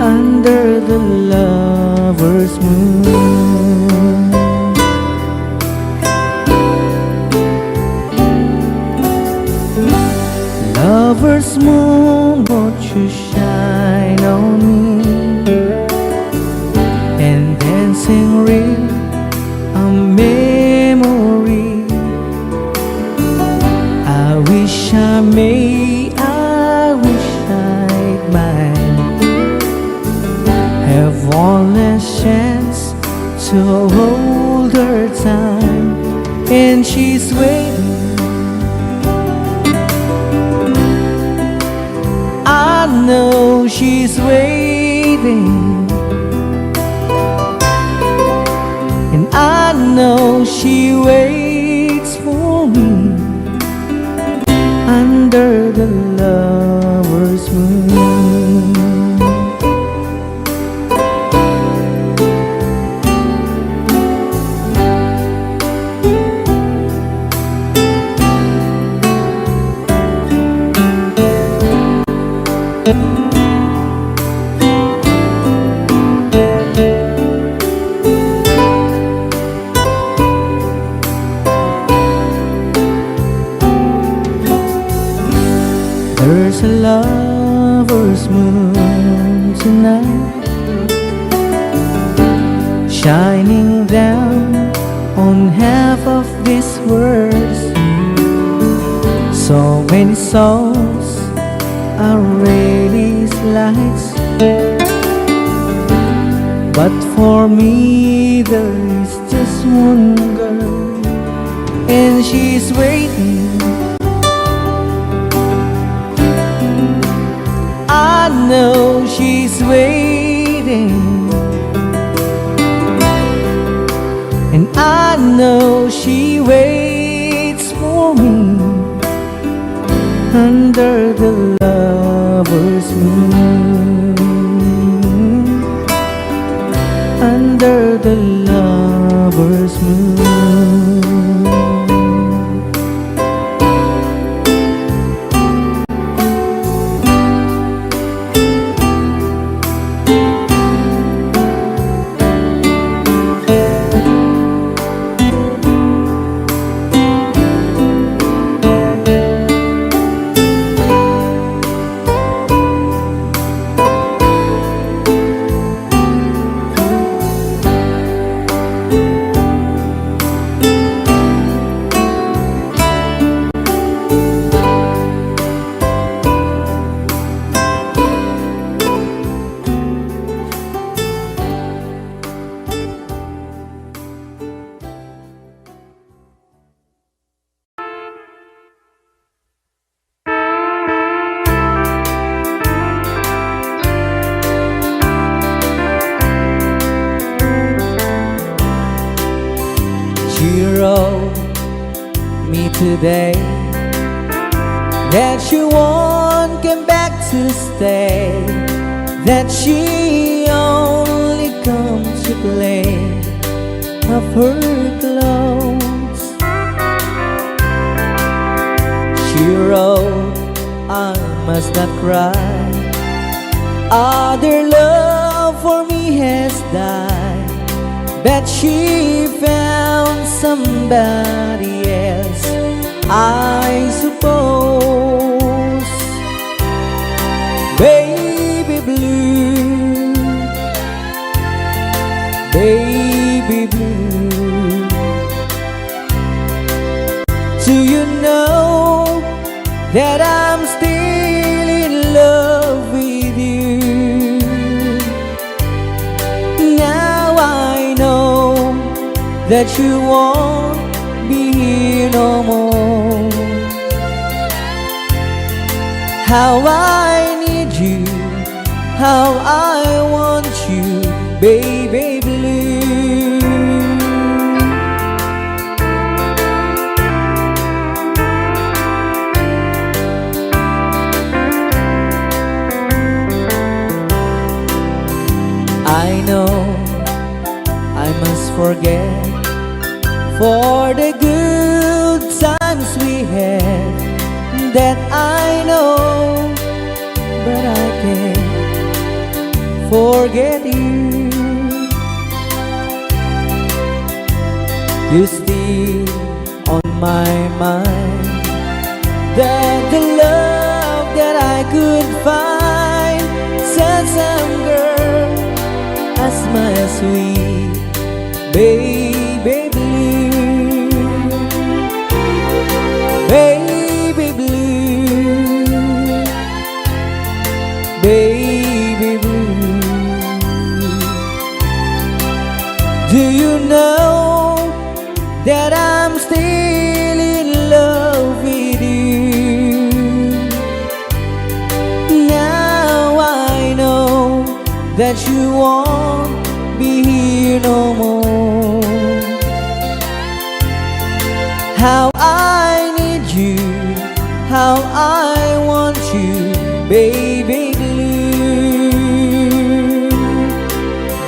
under the lover's moon. Lover's moon, won't you shine on me and dancing ring a memory. I wish I may, I wish I might have one last chance to hold her time, and she's waiting. I know she's waiting, and I know she waits for me under the lover's moon. There's a lover's moon tonight, shining down on half of this world. So many souls are radiant lights, but for me there is just one girl, and she's waiting. I know she's waiting, and I know she waits for me under the lover's moon, under the lover's moon. She wrote me today that she won't come back to stay, that she only comes to play of her clothes. She wrote, I must not cry, other love for me has died, but she found somebody else, I suppose. Baby blue, baby blue, do you know that I'm still in love with you? Now I know that you won't be here no more. How I need you, how I want you, baby blue. I know I must forget for the good times we had, that I know, but I can't forget you. You still on my mind, that the love that I could find, said some girl as my sweet baby blue, baby blue, baby blue. Do you know that I'm still in love with you? Now I know that you won't be here no more. How I need you, how I want you, baby blue,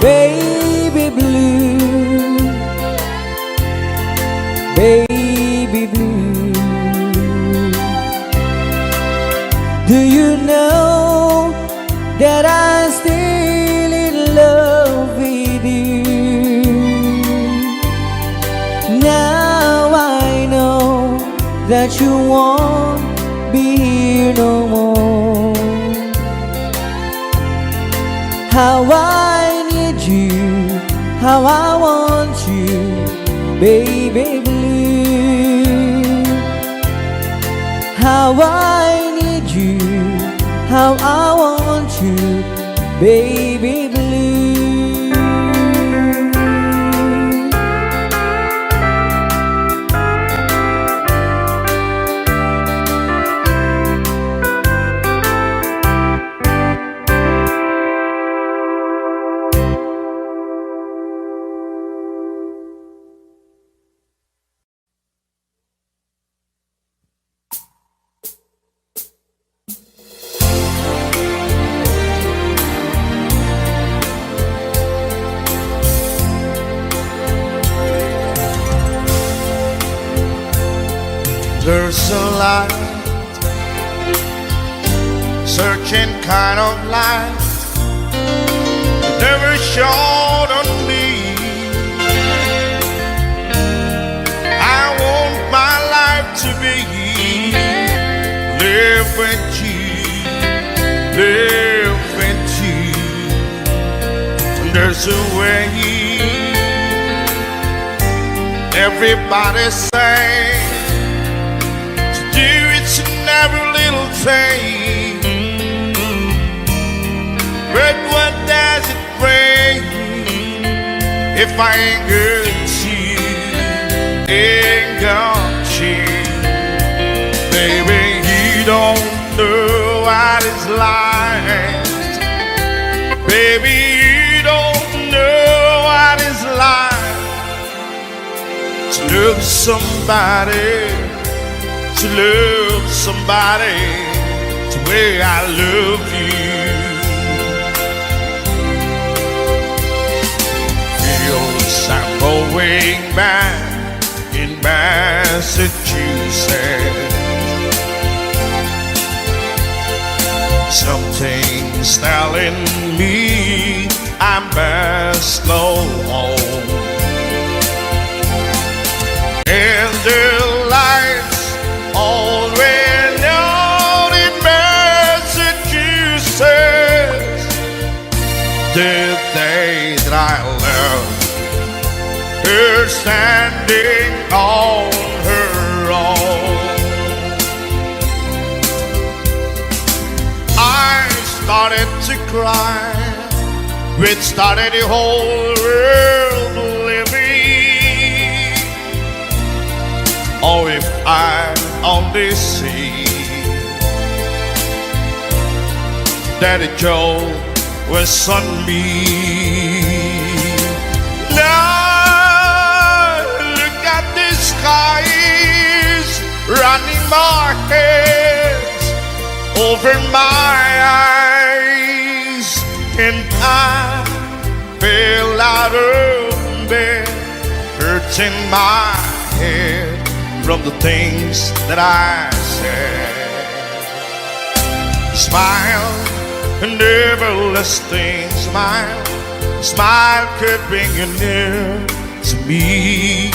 baby blue, baby blue. Do you know that I'm still in love with you? Now I know that you won't be here no more. How I need you, how I want you, baby blue. How I need you, how I want you, baby blue. There's a light, certain kind of light that never shone on me. I want my life to be live with you, live with you. And there's a way everybody say every little thing, but what does it bring if I ain't got you, ain't got you? Baby, you don't know what it's like. Baby, you don't know what it's like to love somebody, to love somebody the way I love you. Feels I'm going back in Massachusetts. Something's telling me I must go home. And the lights all went out in Massachusetts the day that I left her standing on her own. I started to cry, which started the whole world living. Oh, if I only see Daddy Joe was on me. Now look at the skies running my hands over my eyes, and I fell out of bed, hurting my head from the things that I said. Smile, an everlasting smile. Smile could bring you near to me.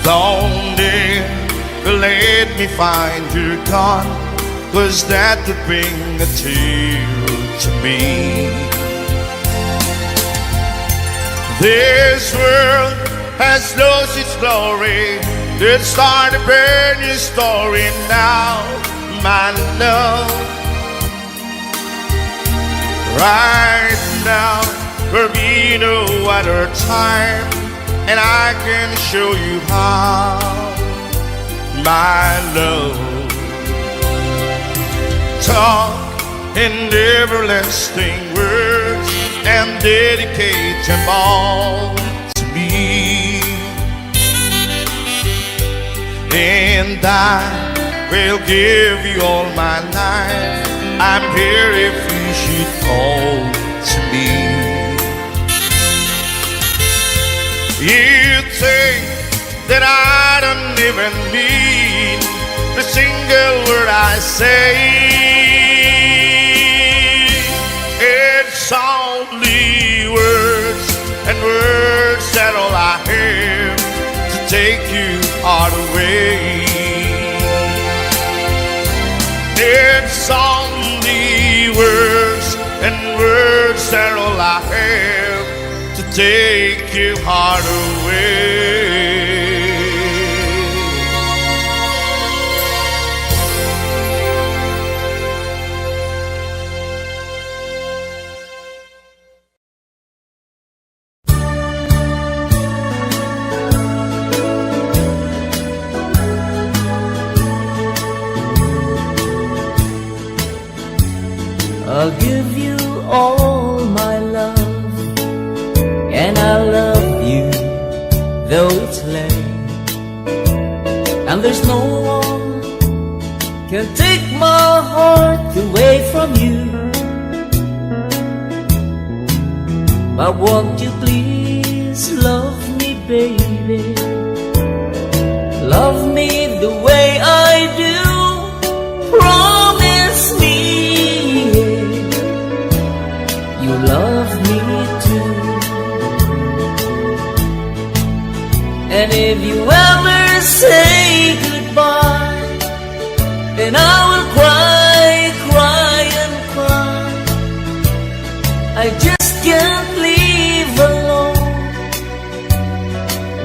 Don't ever let me find you're gone, 'cause that would bring a tear to me. This world has lost its glory. Let's start a brand new story now, my love. Right now, there'll be no other time, and I can show you how, my love. Talk in everlasting words and dedicate them all to me, and I will give you all my life. I'm here if you should call to me. You think that I don't even mean the single word I say. It's only words, and words that all I have to take you all away. It's only words, and words that all I have to take your heart away. I'll give you all my love, and I love you though it's late, and there's no one can take my heart away from you. But won't you please love me, baby? Love me the way I do. Promise me you love me too. And if you ever say goodbye, then I will cry, cry and cry. I just can't live alone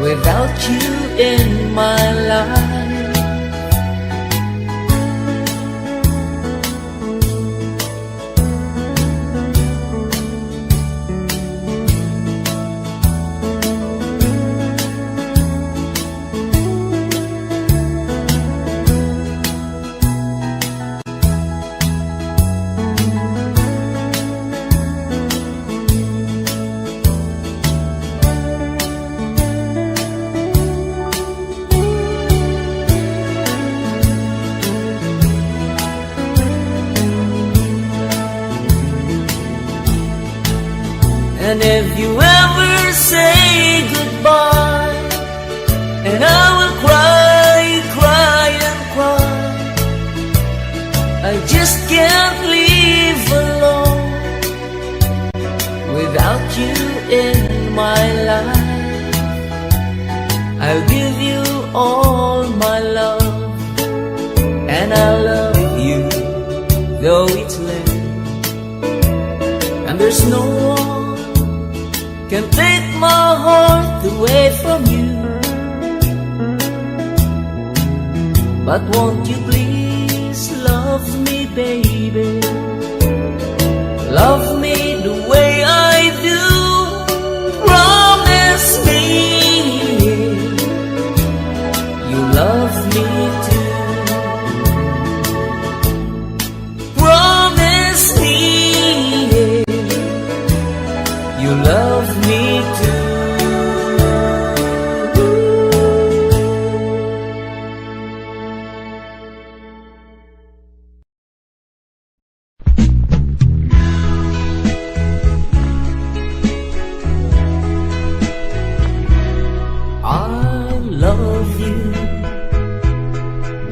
without you in my life. And if you ever say goodbye, and I will cry, cry and cry. I just can't live alone without you in my life. I'll give you all my love, and I love you though it's late, and there's no one can take my heart away from you. But won't you please love me, baby? Love me the way I do. Promise me you love me too. Promise me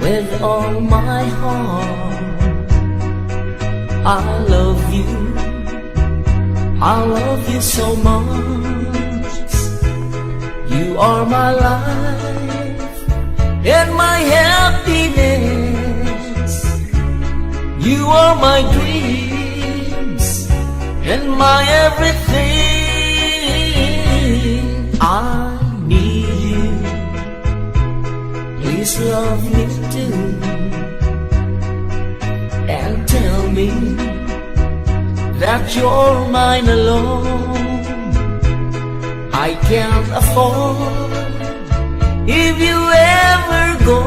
with all my heart. I love you, I love you so much. You are my life and my happiness. You are my dreams and my everything. I need you, please love me too, and tell me that you're mine alone. I can't afford if you ever go,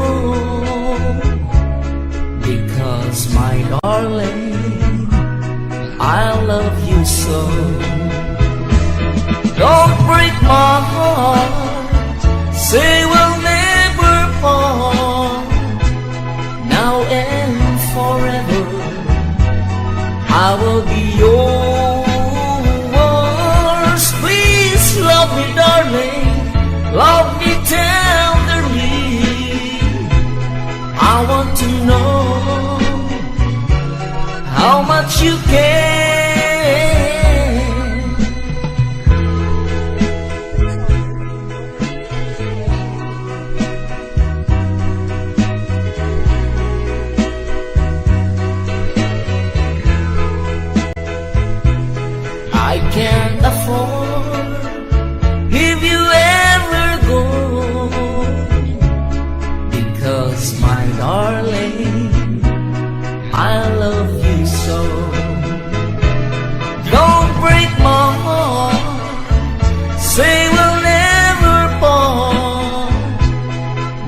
because my darling, I love you so. Don't break my heart, say we'll never part. Now and forever I will be yours. Please love me, darling, love me tenderly. I want to know how much you care. I can't afford if you ever go, because my darling, I love you so. Don't break my heart, say we'll never part.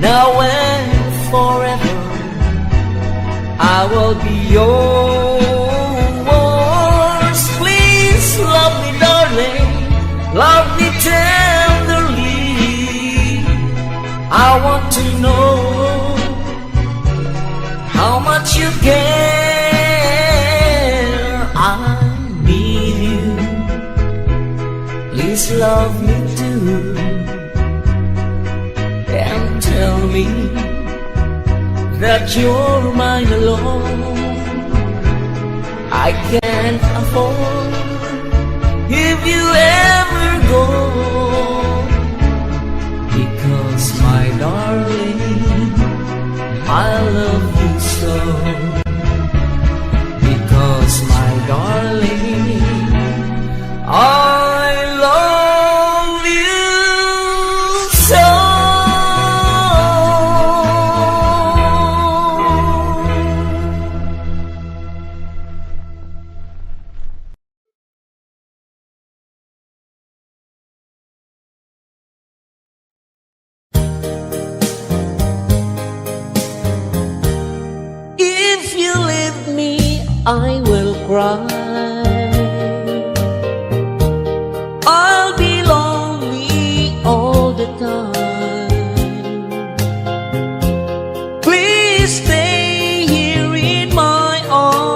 Now and forever I will be yours. Please love me, darling, love me tenderly. I want to know how much you care. I need you, please love me too, and tell me that you're mine alone. I can't afford if you ever go, because my darling, I love you so. Because my darling, I love you so. If you leave me, I will cry. I'll be lonely all the time. Please stay here in my arms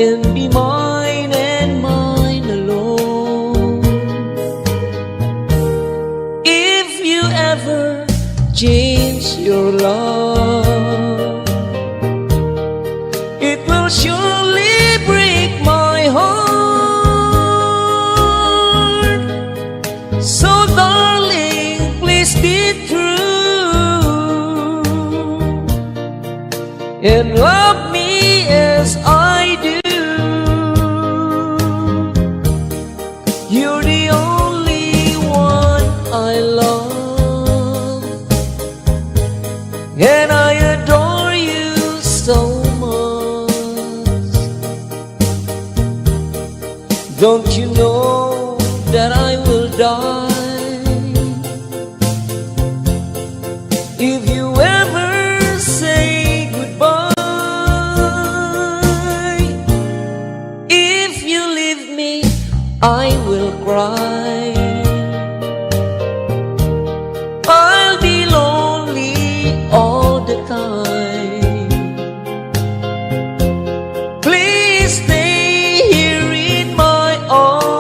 and be mine and mine alone. If you ever change your love, it will surely break my heart. So darling, please be true and love me as I do. You're the only one I love, and I adore you so much. Don't you know that I will die if you ever say goodbye? If you leave me, I will cry. I'll be lonely all the time. Please stay here in my arms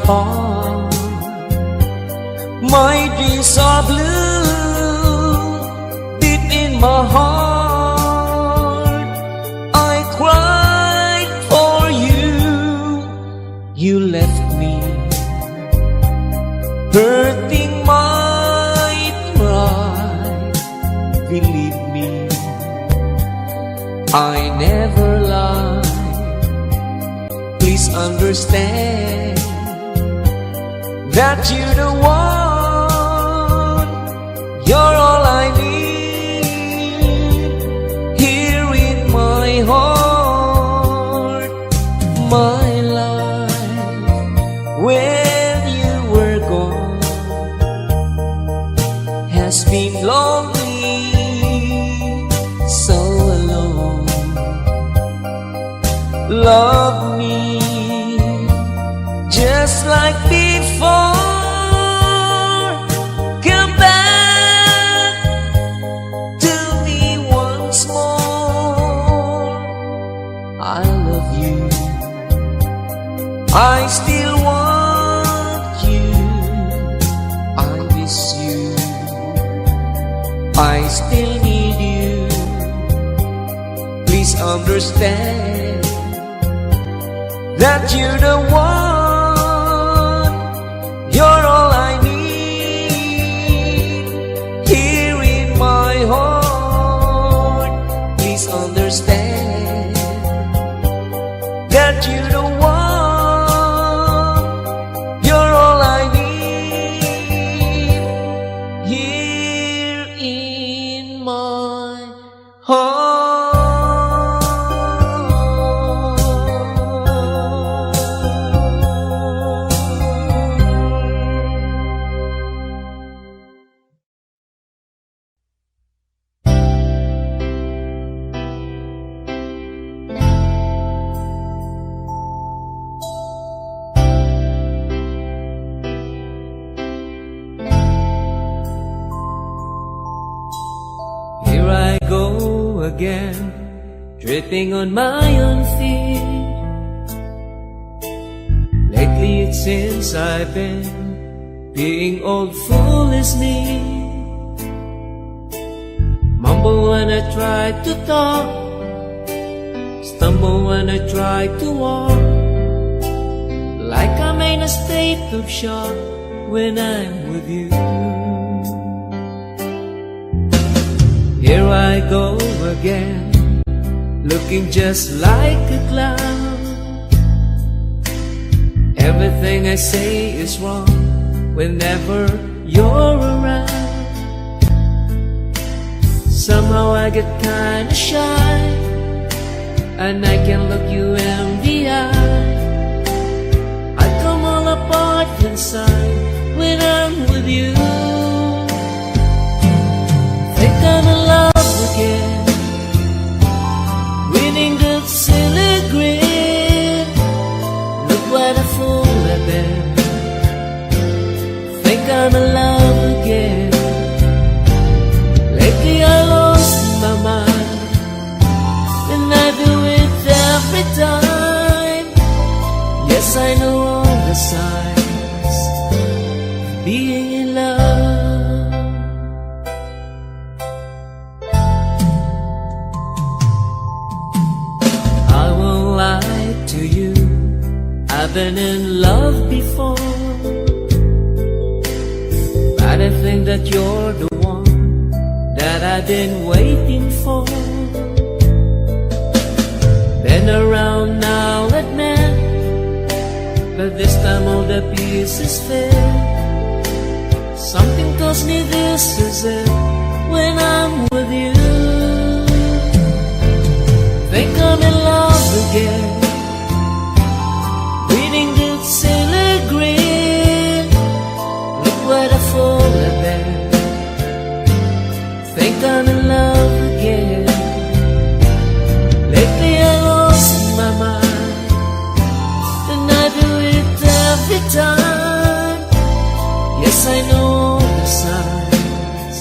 heart. My dreams are blue deep in my heart. I cried for you. You left me, hurting my pride. Believe me, I never lied. Please understand that you're the one. You're all I need here in my heart. My life, when you were gone, has been lonely, so alone. Love me just like before. Come back to me once more. I love you, I still want you. I miss you, I still need you. Please understand that you're the one. You're all I need here in my heart. Please understand that you're the one. You're all I need here in my heart. Here I go again, tripping on my own feet. Lately it seems I've been being old fool as me. Mumble when I try to talk, stumble when I try to walk, like I'm in a state of shock when I'm with you. Here I go again, looking just like a clown. Everything I say is wrong whenever you're around. Somehow I get kinda shy, and I can look you in the eye. I come all apart inside when I'm with you. Think I'm in love again, winning good silly grin. Look what a fool I've been. Think I'm in love again. Lately I lost my mind, and I do it every time. Yes, I know all the signs of being in love. I won't lie to you, I've been in love before, but I think that you're the one that I've been waiting for. Been around now, admit, but this time all the pieces fit. Something tells me this is it when I'm with you. Think I'm in love again, reading good silly grin. Look what a fool I've been. Think I'm in love again. Lately I lost my mind, and I do it every time. Yes, I know the signs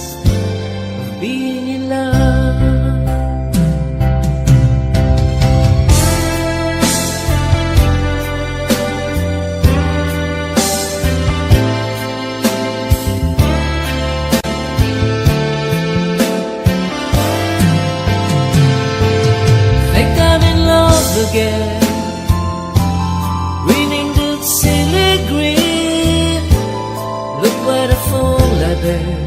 of being in love. again. Greening the silly green, look what a fool I been.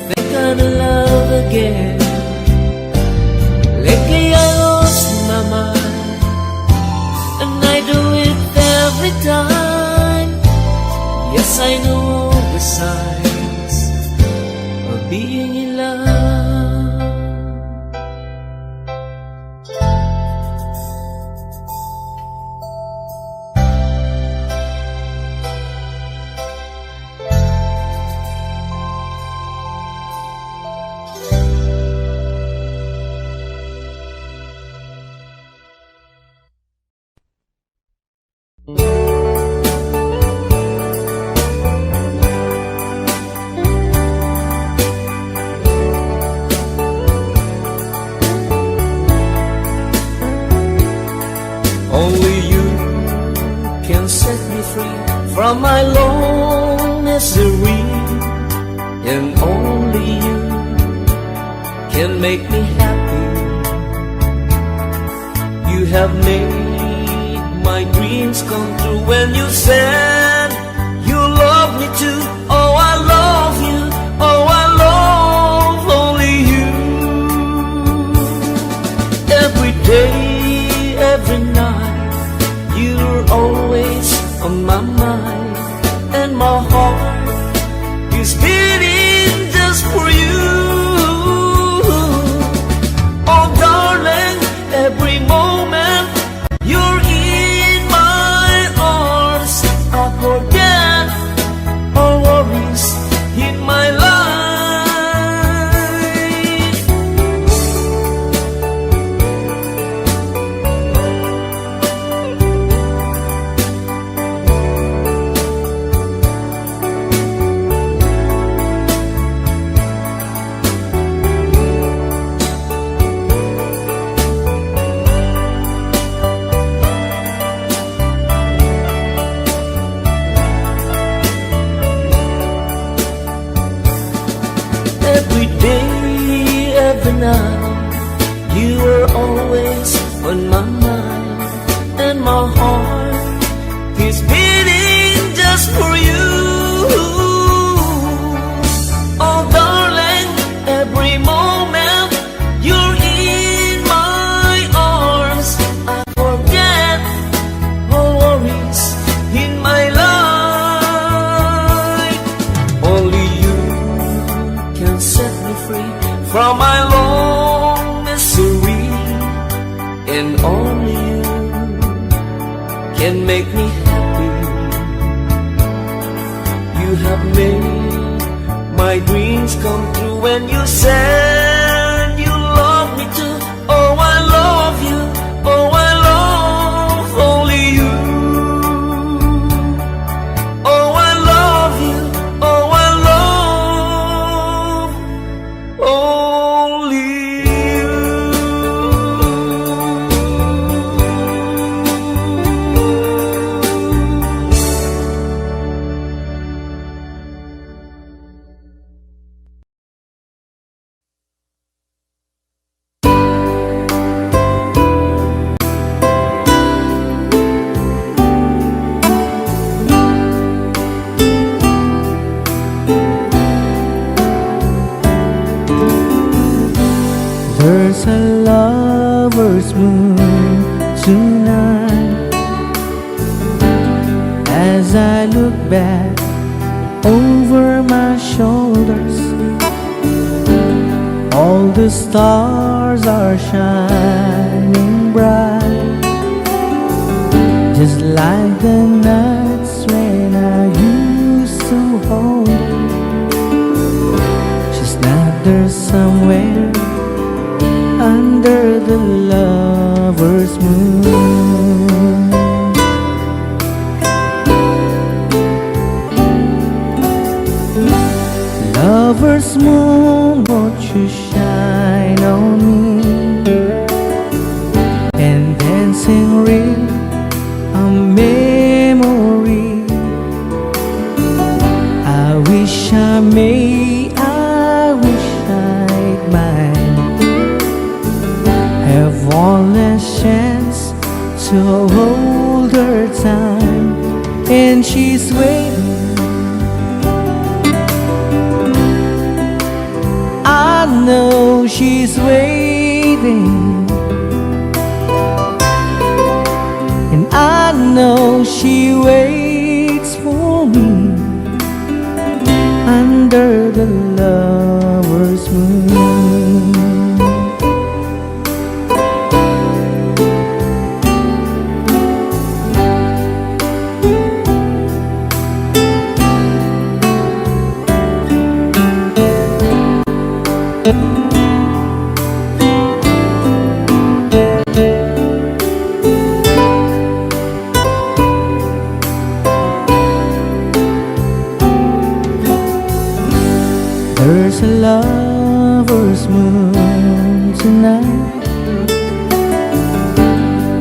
Think I'm in love again. Lately I lost my mind, and I do it every time. Yes, I know the signs of being in love. Only you can set me free from my long misery, and only you can make me happy. You have made my dreams come true when you said you love me too. Oh, I love you. Oh, I love only you. Every day, every night, you're always on my mind, and my heart is beating just for you. Oh darling, every moment you're in my arms, I forget all worries in my life. Every day, every night, you are always on my mind, and my heart is beating just for you. Oh darling, every moment you're in my arms, I forget all worries in my life. Only you can set me free from my long misery, and only you can make me happy. You have made my dreams come true when you said you love me too. Oh, I love you. Oh, I love only you. Oh, I love you. Oh, I love only you. There's a lover's moon tonight. As I look back over my shoulders, all the stars are shining bright, just like the nights when I used to hold her. She's not there somewhere under the lover's moon. Lover's moon, won't you shine on me and dancing real a memory. I wish I may, I wish I'd mind have one less know she's waiting, and I know she waits for me under the lover's moon. There's a lover's moon tonight,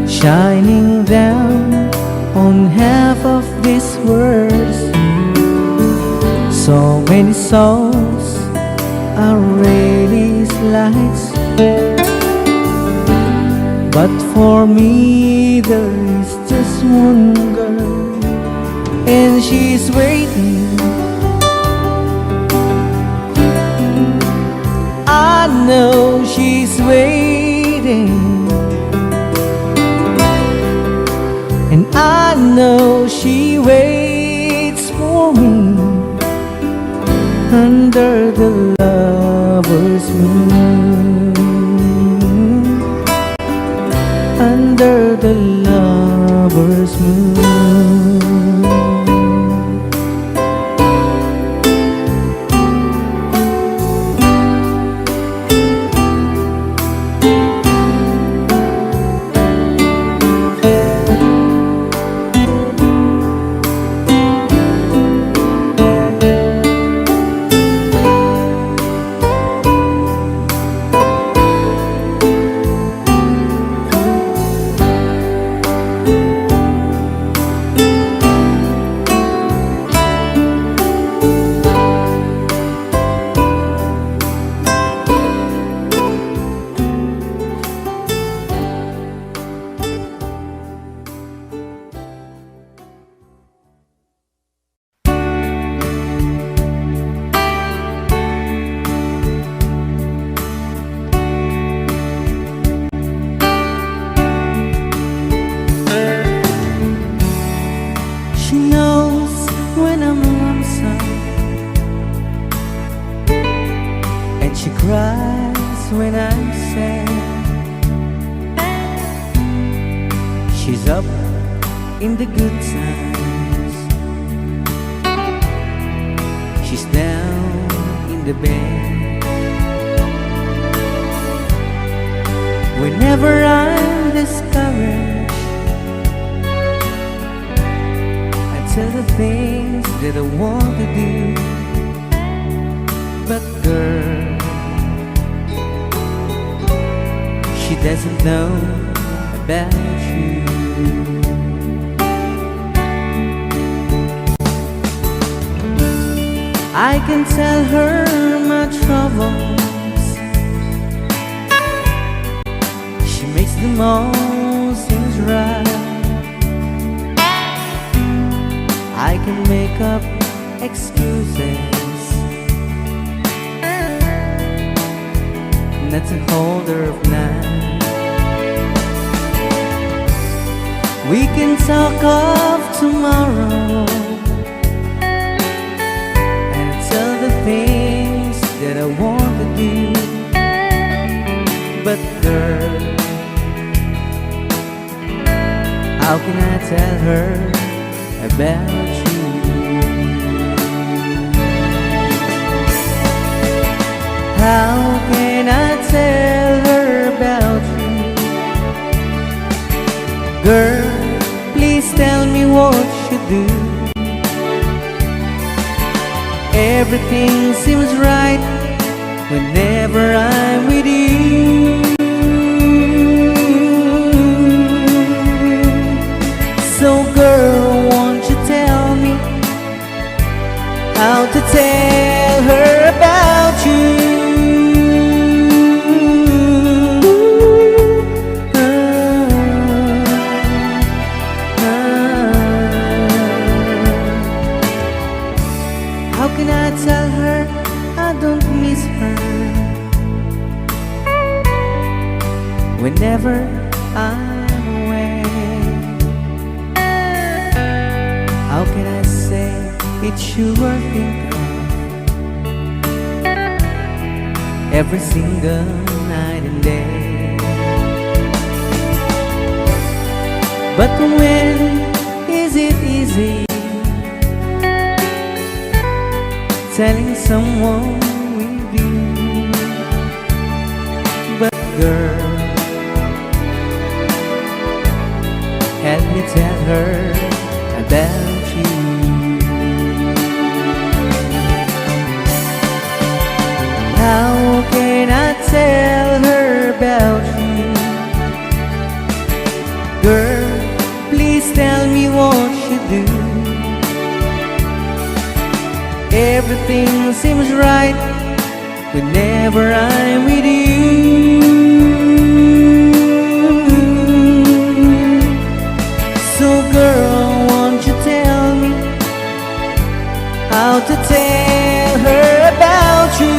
shining down on half of this world. So many souls are radiant lights, but for me there is just one girl, and she's waiting. I know she's waiting, and I know she waits for me under the lover's moon, under the lover's moon. She knows when I'm lonesome, and she cries when I'm sad. She's up in the good times, she's down in the bed. Whenever I'm discouraged, tell the things that I want to do, but girl, she doesn't know about you. I can tell her my troubles, she makes them all seem right. I can make up excuses not to hold her of night. We can talk of tomorrow and tell the things that I want to do, but girl, how can I tell her about you? How can I tell her about you? Girl, please tell me what you do. Everything seems right whenever I'm with you. So girl, won't you tell me how to tell her about you? How can I tell her I don't every single night and day. But when is it easy telling someone with you? But girl, help me tell her about you. How can I tell her about you? Girl, please tell me what you do. Everything seems right whenever I'm with you. So girl, won't you tell me how to tell her about you?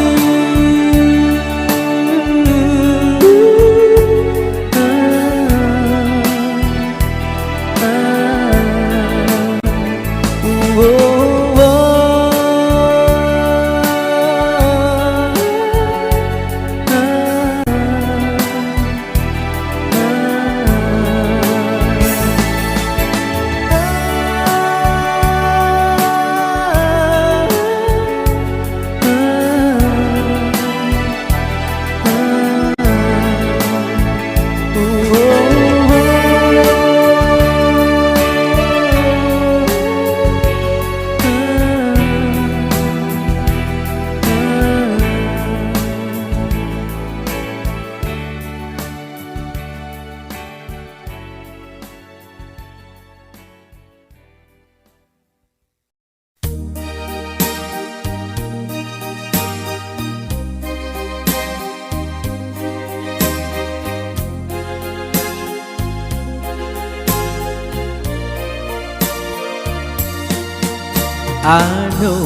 I know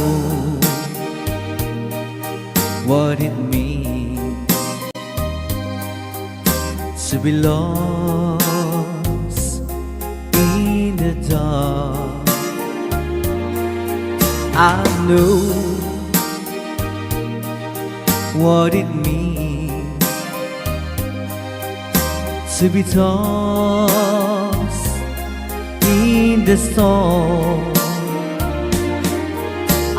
what it means to be lost in the dark. I know what it means to be tossed in the storm.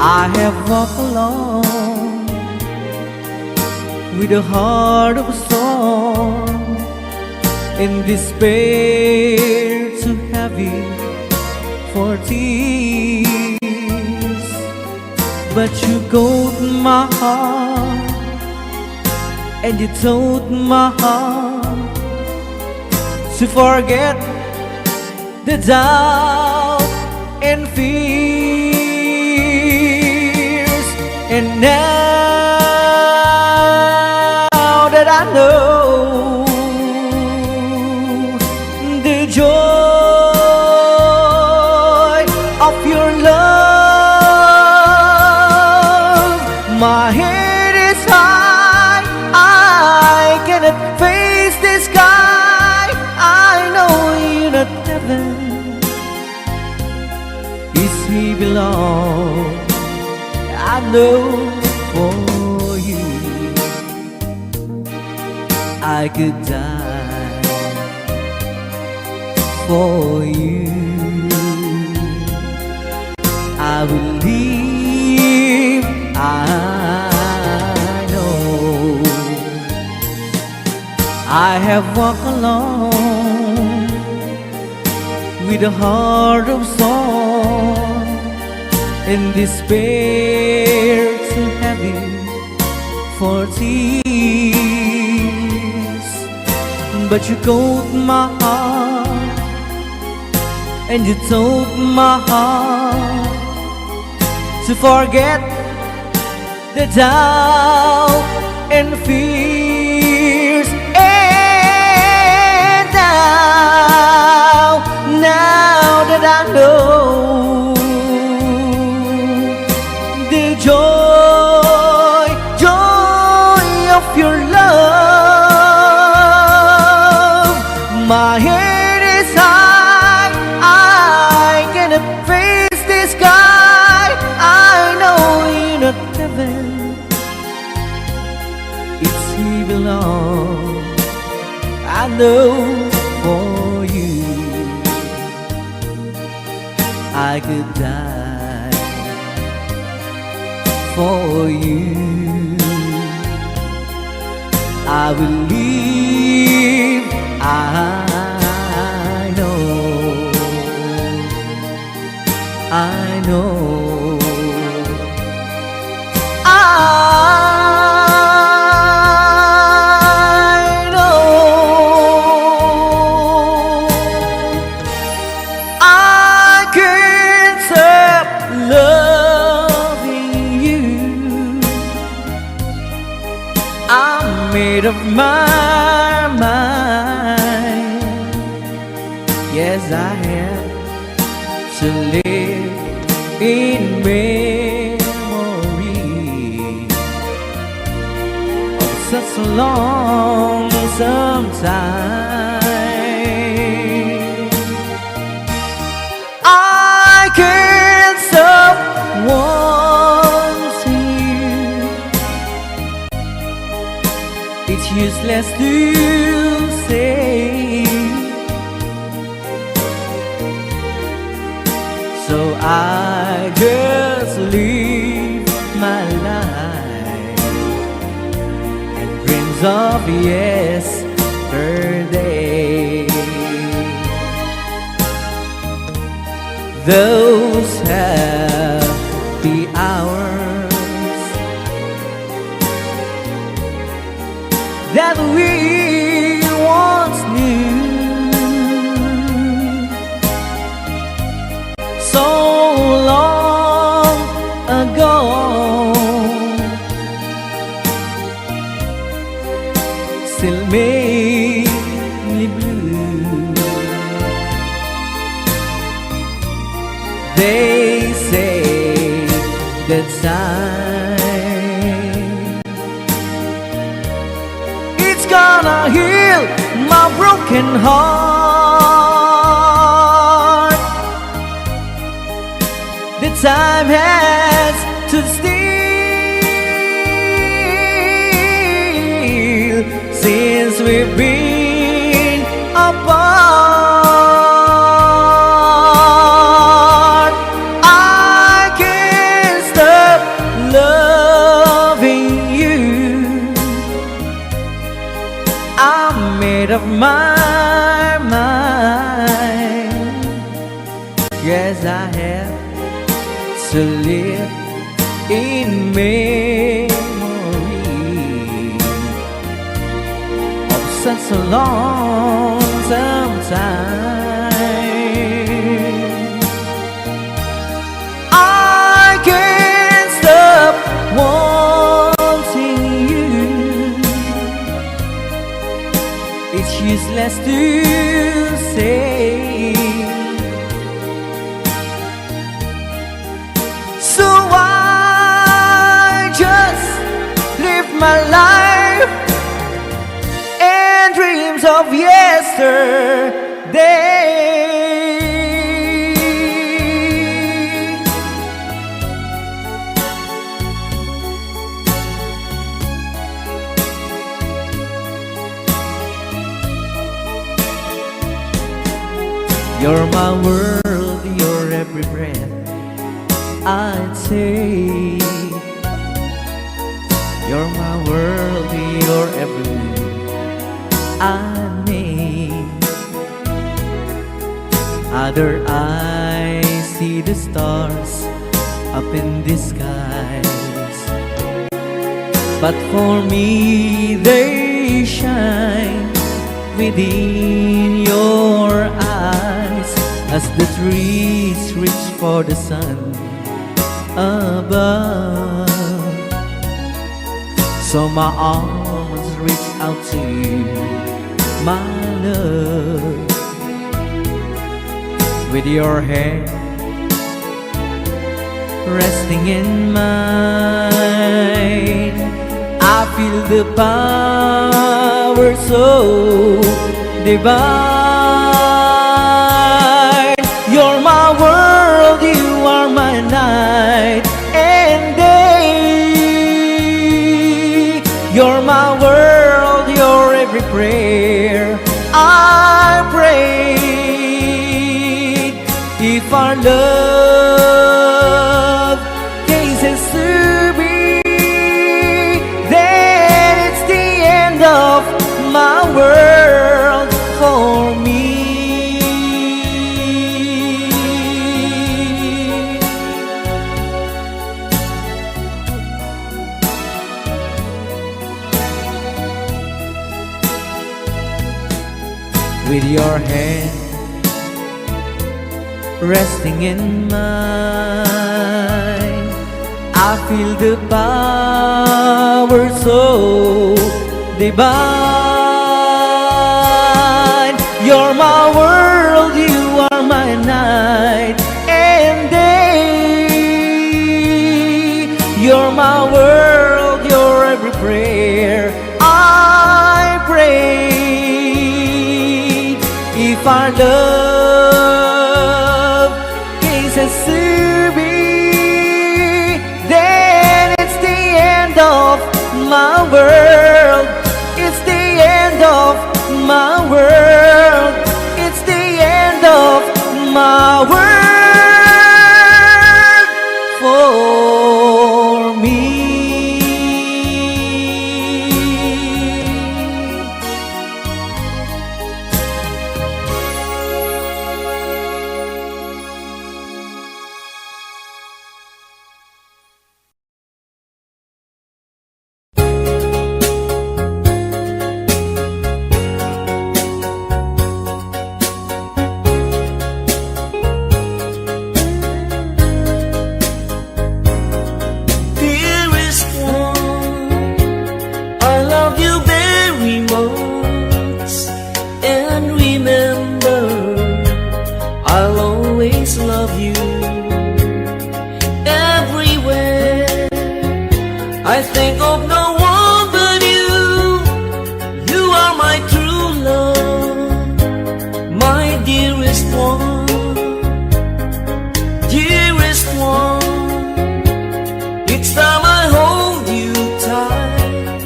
I have walked alone with a heart of a storm, in despair too heavy for tears. But you caught my heart and you told my heart to forget the doubt and fear. And now that I know the joy of your love, my head is high, I cannot face the sky. I know you're not heaven, is he belong. I know for you I could die for you. I will live, I know. I have walked alone with a heart of stone, in despair too heavy for tears. But you caught my heart and you told my heart to forget the doubt and fears. And now that I know the joy of your love, my head is high, I cannot face the sky. I know you're not heaven, belong. I know for you I could die for you. I will live, I know, I know, I know. I can't stop loving you. I'm made of my mind. Yes, I have to live in memory of such a lonesome time. I can't stop wanting you. It's useless to say, so I just live my life and dreams of yesterday. Those happy hours that we once knew, so long ago, still make me blue. They say that time it's gonna heal my broken heart. The time has to steal since we've been apart. I can't stop loving you. I'm made of my mind. Yes, I have to live in memory of such a lonesome time. I can't stop wanting you. It's useless to say, so I just live my life and dreams of yesterday. You're my world, your every breath I'd say. You're my world, your every move I make. Other eyes see the stars up in the skies, but for me they shine within your eyes as the trees reach for the sun above. So my arms reach out to you, my love. With your hand resting in mine, I feel the power so divine. You're my world, you are my night and day. You're my world, every prayer I prayed. If our love cases to be, then it's the end of my world for me. With your hand resting in mine, I feel the power so divine. You're my world, you are my night and day. You're my world, you're every prayer I pray. If our love cases to be, then it's the end of my world. It's the end of my world. It's the end of my world for me. I think of no one but you. You are my true love, my dearest one, dearest one. Each time I hold you tight,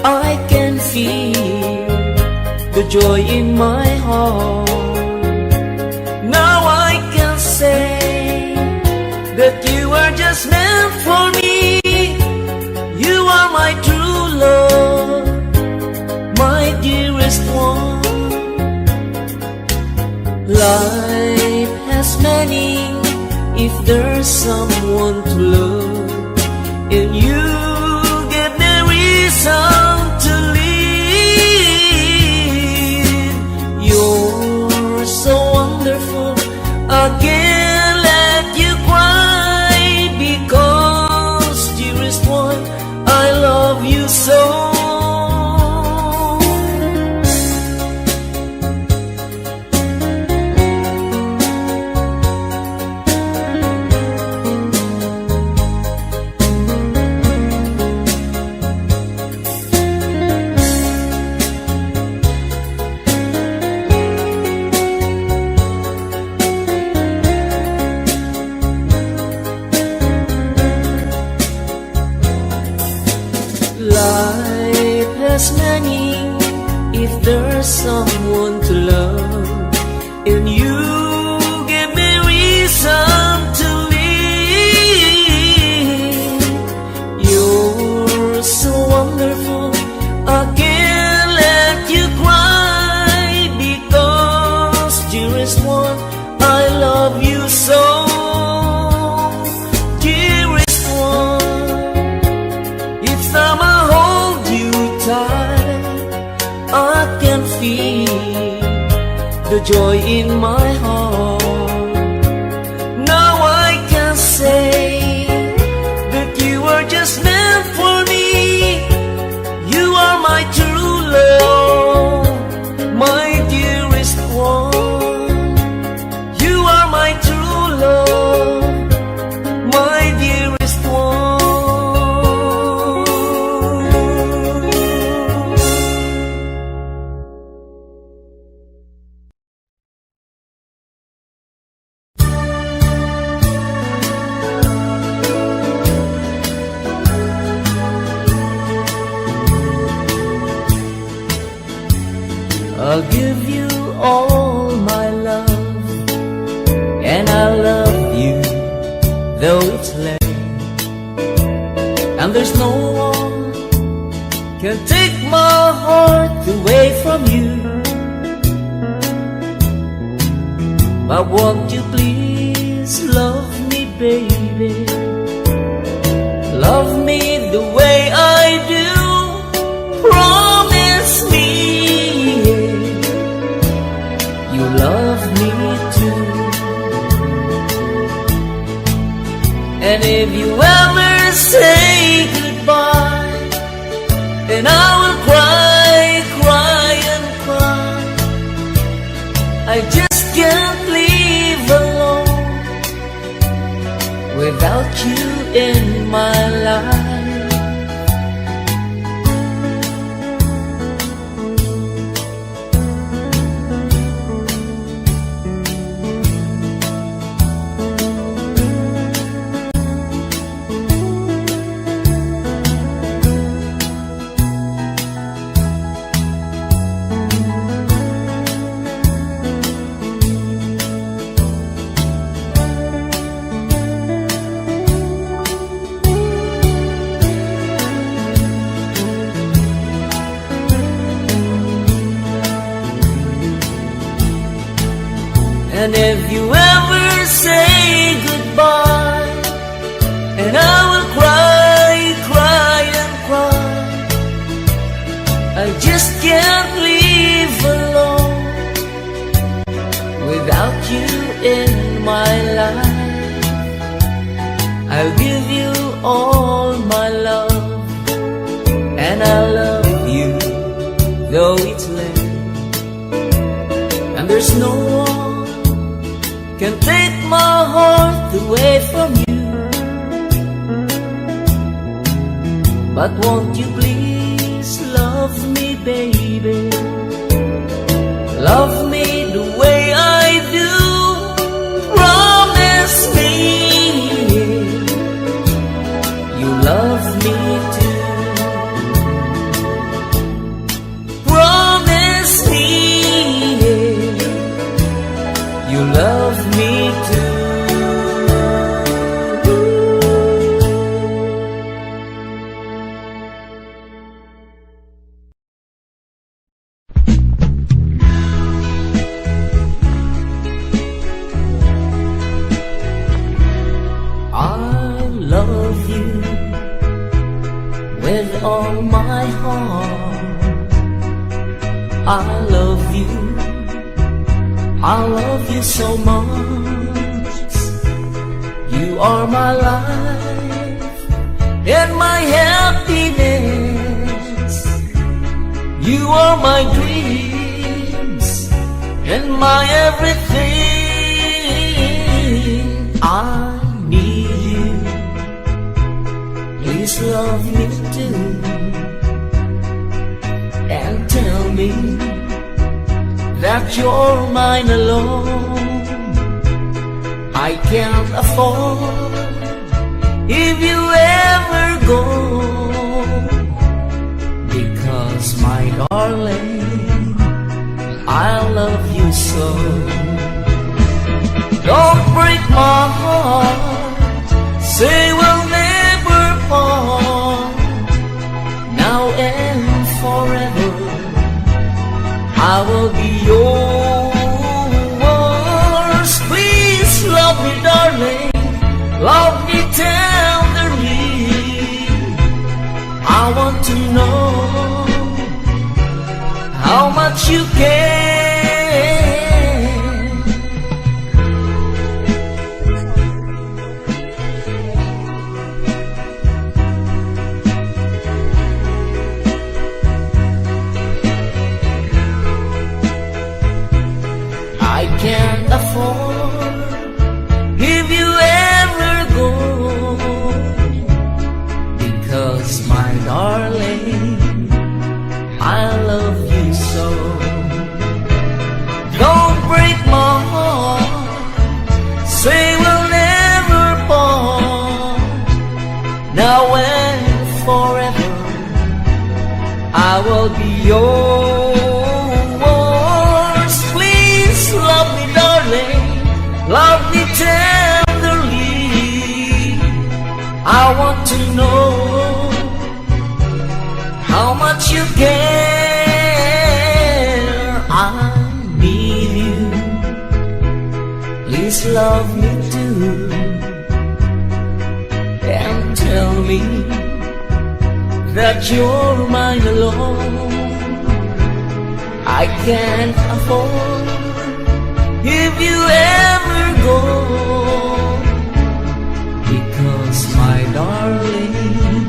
I can feel the joy in my heart. Now I can say that you are just meant for me. You are my true love, my dearest one. Life has meaning if there's someone to love, and you give me reason to live. You're so wonderful, I can't let you cry, because dearest one, I love you so. Life has meaning if there's someone to love, and you give me reason to live. You're so wonderful, I can't let you cry, because dearest one, I love you so. I can feel the joy in my heart. Now I can say that you are just meant for me. You are my true love, my dearest one. You are my true love, my dearest one. I'll give you all my love, and I love you though it's late, and there's no one can take my heart away from you. But won't you please love me, baby? Love me the way I do. Promise me you love me too. And if you ever say goodbye, and I will cry, cry and cry, I just can't live alone without you in my life. And if you ever say goodbye, and I will cry, cry and cry, I just can't live alone without you in my life. I'll give you all my love, and I love you though it's late, and there's no one can take my heart away from you. But won't you please love me, baby? Love me the way I do. Promise me you love me too. Promise me you love me too. I love you with all my heart. I love you, I love you so much. You are my life and my happiness. You are my dreams and my everything. I need you, please love me too, and tell me that you're mine alone. I can't afford if you ever go, because my darling, I love you so. Don't break my heart, say we'll never part, now and forever. I will be yours. Please love me, darling. Love me tenderly. I want to know how much you care. I can't afford if you ever go, because my darling, I love you so. Don't break my heart, say we'll never part, now and forever. I will be yours. how much you care. I need you, please love me too, and tell me that you're mine alone. I can't afford if you ever go, because my darling,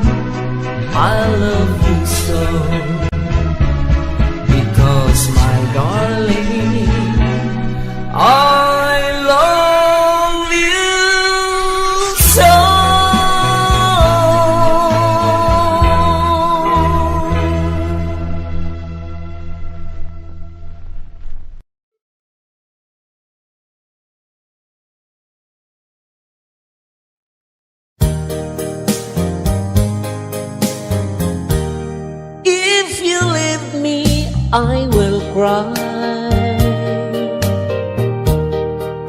I love you so. Because my darling, I love you so. If you leave me, I will cry.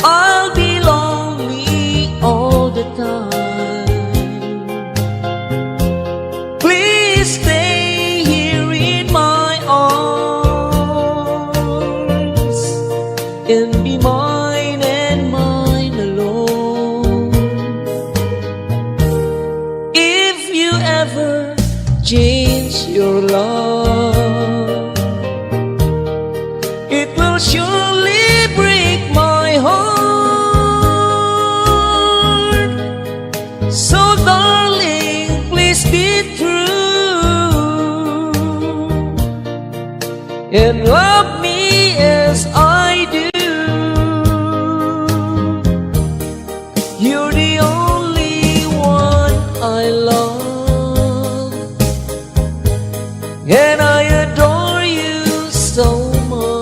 I'll be lonely all the time. Please stay here in my arms and be mine and mine alone. If you ever change your love, it will surely break my heart. So darling, please be true and love me as I do. You're the only one I love, and I adore you so much.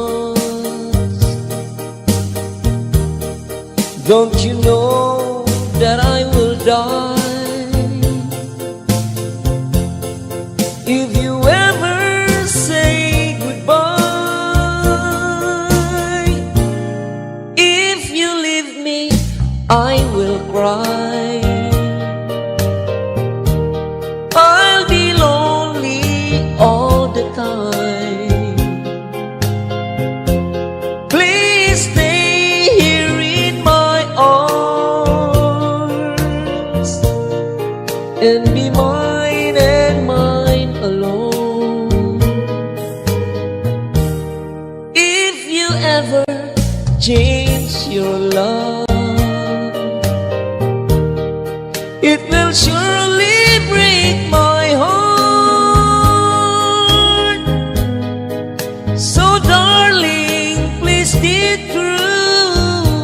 Don't you know that I will die if you ever say goodbye? If you leave me, I will cry. I'll be lonely all the time. Please stay here in my arms and be mine and mine alone. If you ever change your love, it will surely break my heart. So darling, please be true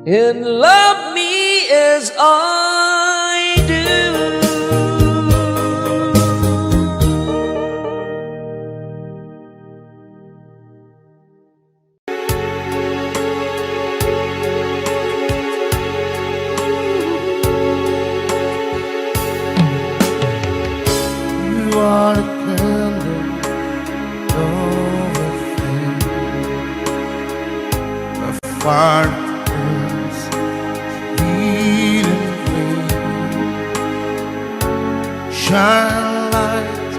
and love me as I do. You are the candle of a flame, a fire that burns, healing flame. Shine light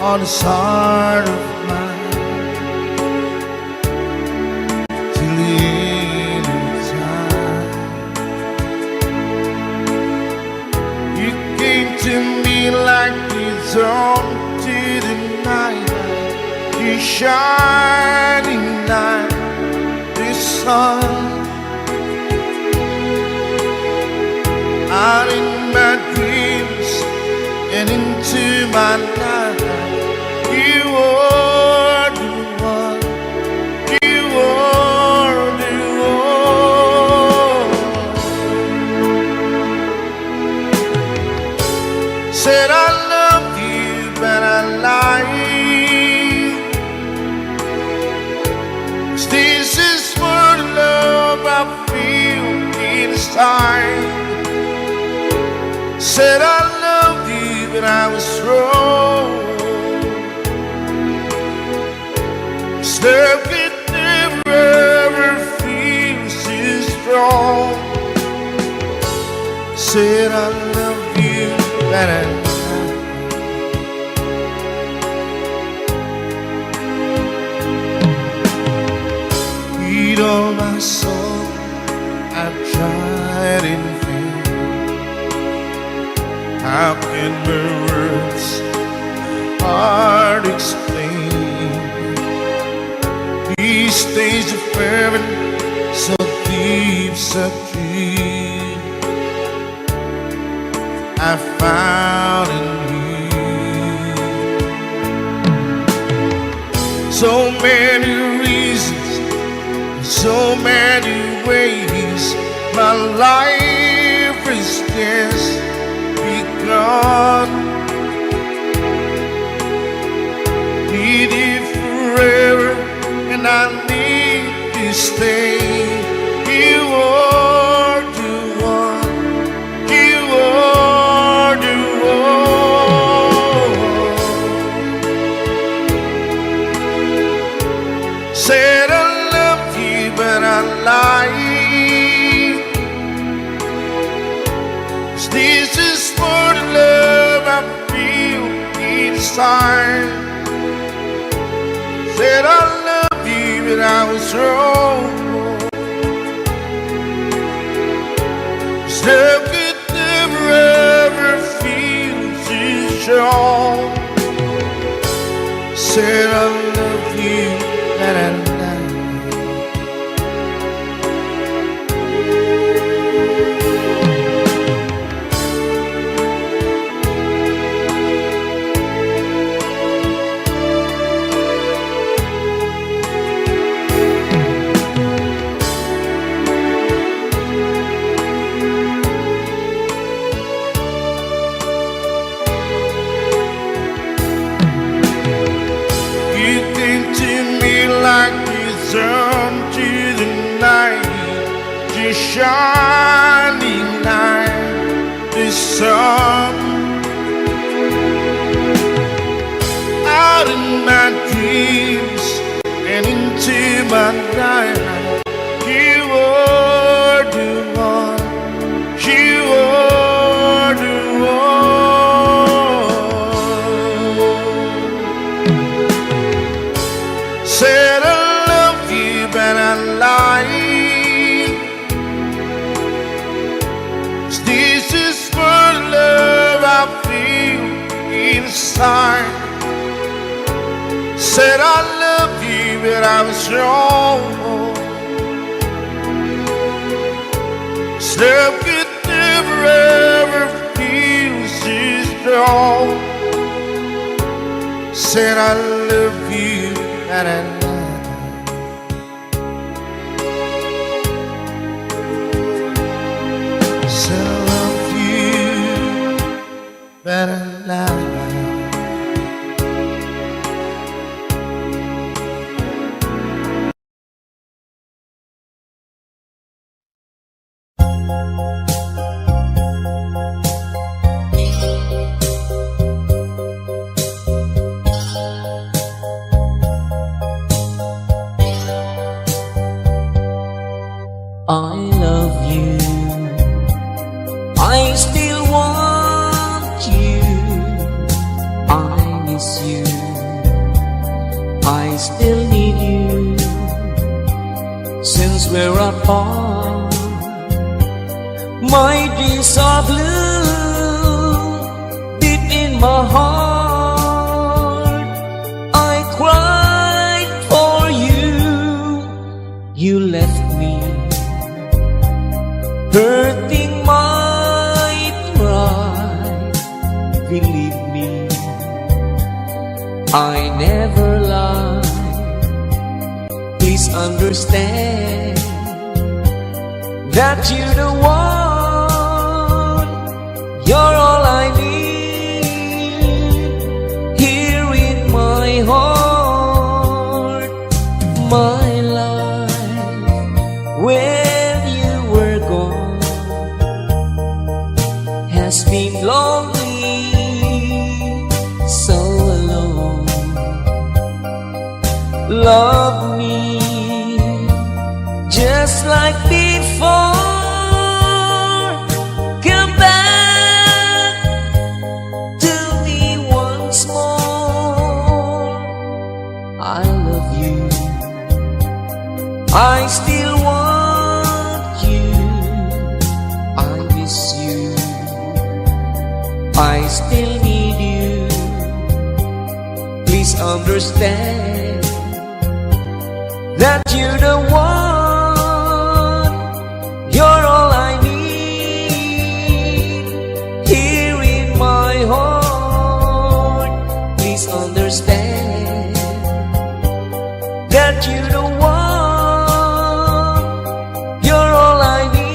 on this heart of mine till the end of time. You came to me like on to the night, you shining light, the sun. Out in my dreams and into my night, you are the one, you are the one. Said I love you, but I lied. 'Cause this is for the love I feel inside. Said I loved you, but I was wrong. 'Cause love could never ever feel too strong. Said I love you, but I lied. my soul, I've tried in vain. How can my words, my heart explain these days of fervent, so deep, so deep, I found in you so many reasons, so many ways. My life is just begun. Need you forever, and I need to stay. You are the one, you are the one. Said I love you, but I lied. 'Cause this is for the love I feel inside. Said I love you, but I was wrong. 'Cause love could never ever feel too strong. Said I love you, but I lied. You came to me like the sun to the night, the shining light, the sun. Out in my dreams and into my night, you are the one, you are the one. Said I love you, but I lied. 'Cause this is for love I feel inside. Said I love you, but I was wrong. 'Cause love could never ever feel so strong. Said I love you, but I lied. Said I love you, but I lied. I love you, I still want you, I miss you, I still need you. Since we're apart, my days are blue. Deep in my heart, I cried for you. You left me, hurting my pride. Believe me, I never lied. Please understand that you're the one. You're all I need here in my heart. My life, when you were gone, has been lonely, so alone. Love me just like before. Come back to me once more. I love you, I still want still need you. Please understand that you're the one, you're all I need here in my heart. Please understand that you're the one, you're all I need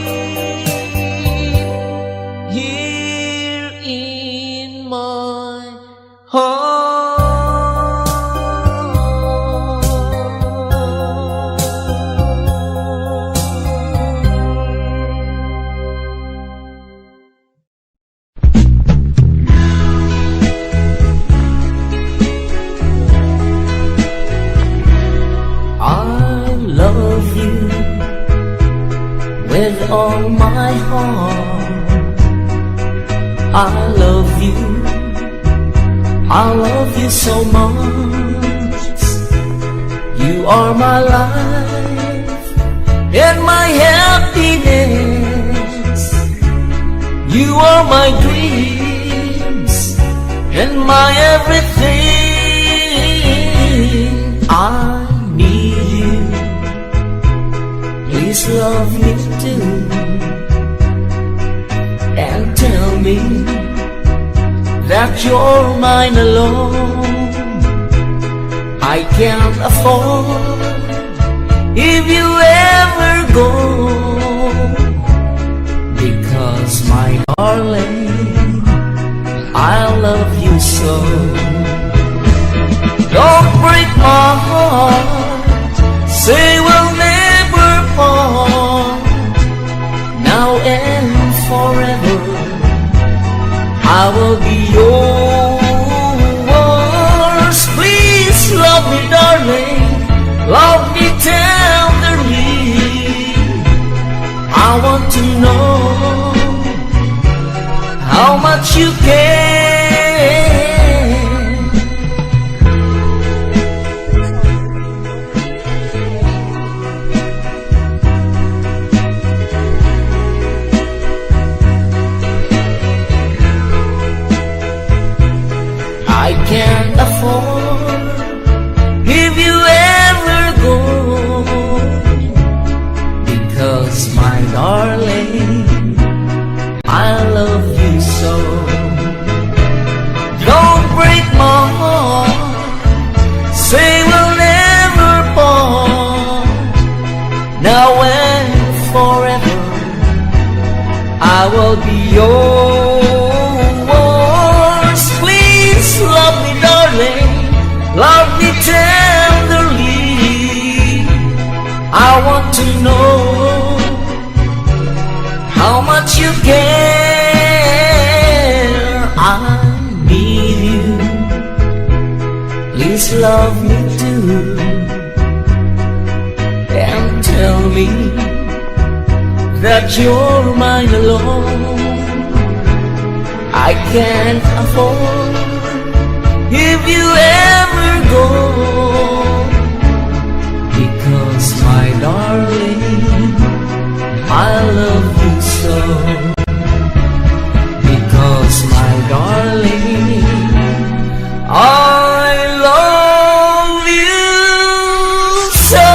here in my heart. With all my heart, I love you. I love you so much. You are my life and my happiness. You are my dreams and my everything. I need you. Please love me too, and tell me that you're mine alone. I can't afford if you ever go, because my darling, I love you so. Don't break my heart, say we'll never part, now and forever. I will be yours. Please love me, darling, love me tenderly. I want to know how much you care. I can't afford if you ever go, because my darling, I love you so. Don't break my heart, say we'll never part, now and forever. I will be yours. Love me, darling, love me tenderly. I want to know how much you care. I need you. Please love me too, and tell me that you're mine alone. I can't afford if you ever go, because my darling, I love you so. Because my darling, I love you so.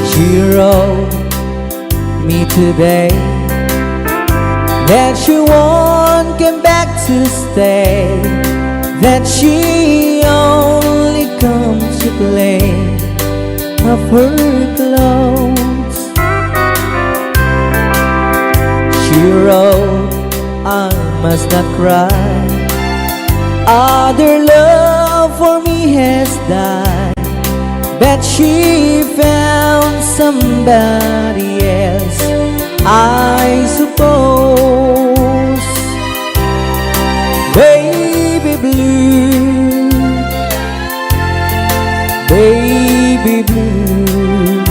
She wrote me today that she won't come back to stay, that she only comes to play of her clothes. She wrote, I must not cry, other love for me has died, that she found somebody else, I suppose. Baby blue, baby blue,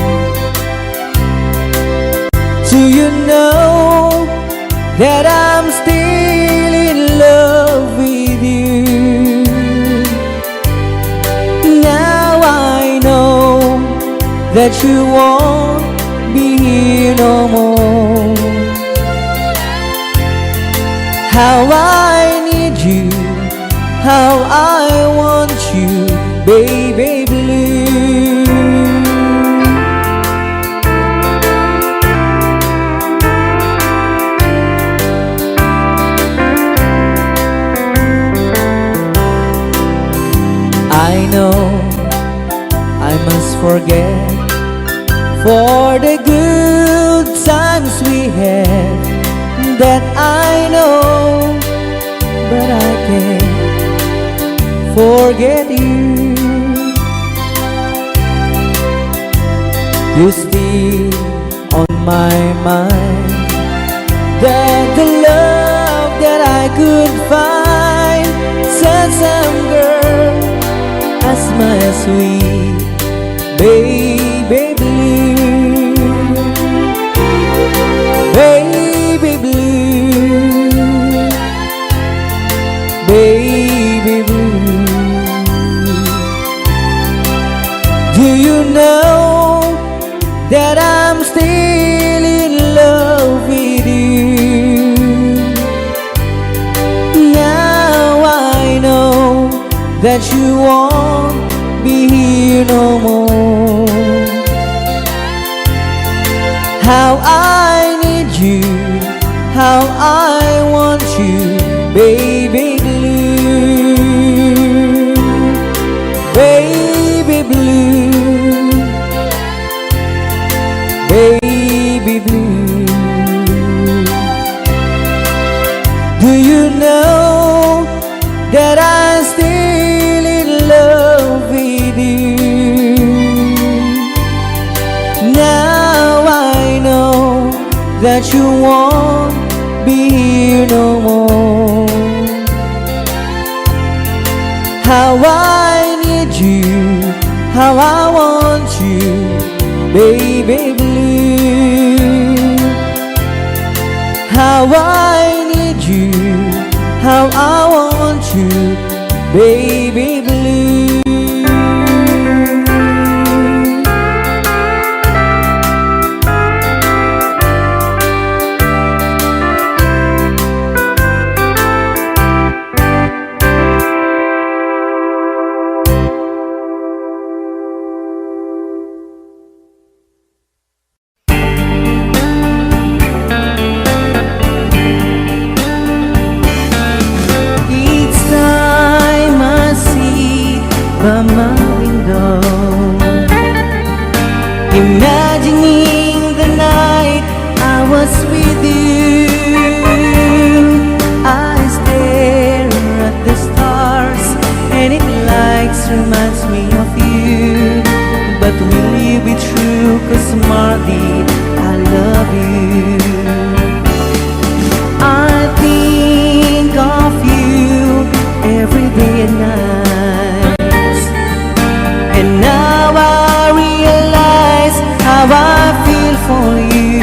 Do you know that I'm still in love with you? Now I know that you won't be here no more. How I need you, how I want you, baby blue. I know I must forget for the good times we had, that I know, but I can't forget you. You're still on my mind, that the love that I could find, said some girl as my sweet baby blue, baby blue, baby blue. Do you know that I'm still in love with you? Now I know that you won't be here no more. How I need you, how I want you, baby blue, baby blue, baby blue. Do you know that I'm still in love with you? Now I know that you won't be here no more. How I need you, how I want you, baby blue. How I need you, how I want you, baby blue. By my window, imagining the night I was with you. I stare at the stars and it likes reminds me of you. But will you be true? 'Cause Marty, I love you. I think of you every day and night. And now I realize how I feel for you.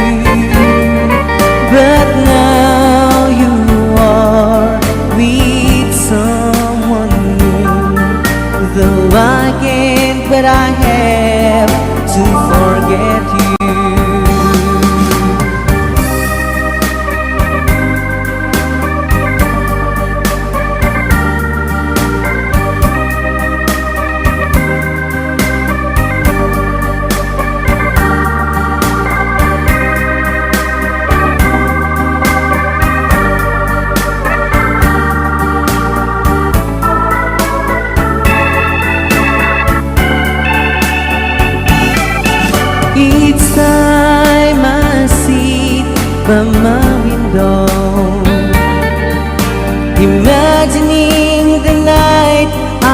But now you are with someone new. Though I can't, but I have to forget you. Each time I sit by my window, imagining the night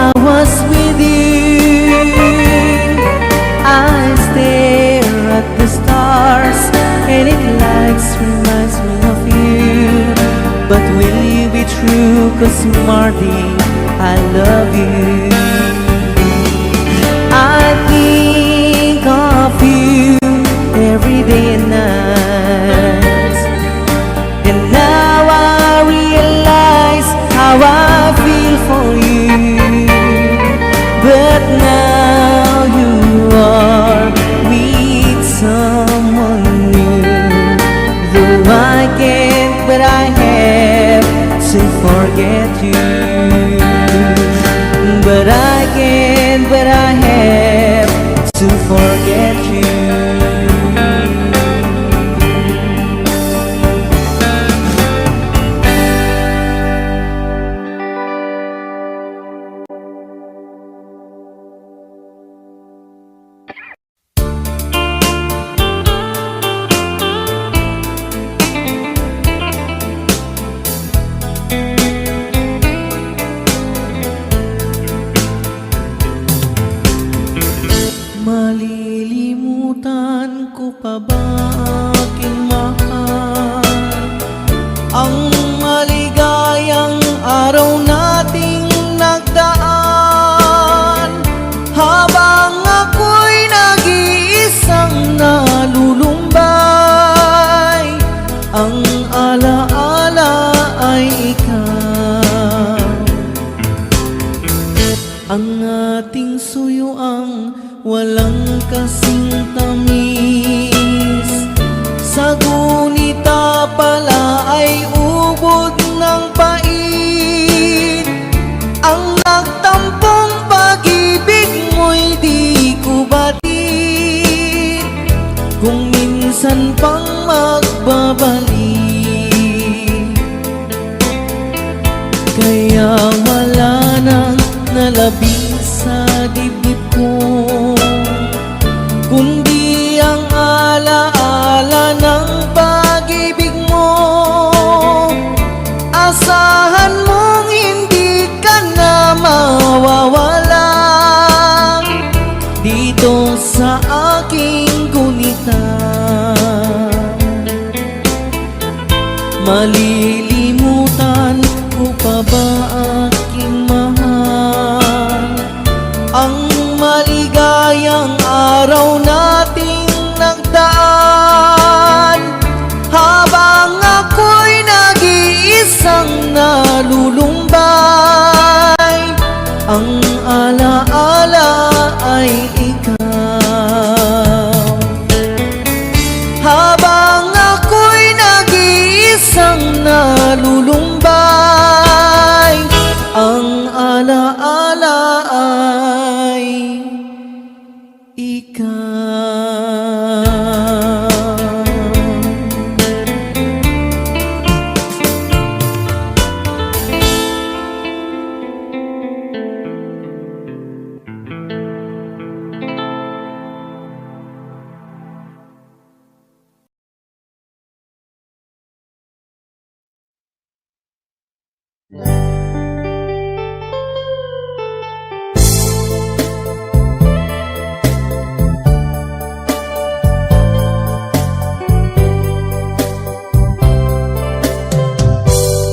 I was with you, I stare at the stars and it likes reminds me of you. But will you be true? 'Cause Marty, I love you. I think of you every day and night. magbabalik. Kaya wala nang nalabing sa dibdib ko, kundi ang alaala ng pag-ibig mo. Asahan mong hindi ka na mawawala dito sa aking gulitan. Malilimutan ko pa ba aking mahal ang maligayang araw nating nagdaan, habang ako'y nag-iisang nalulumbay. Ang alaala ay ikaw. Habang ako'y nag-iisang nalulumbay, ang alaala ay ikaw.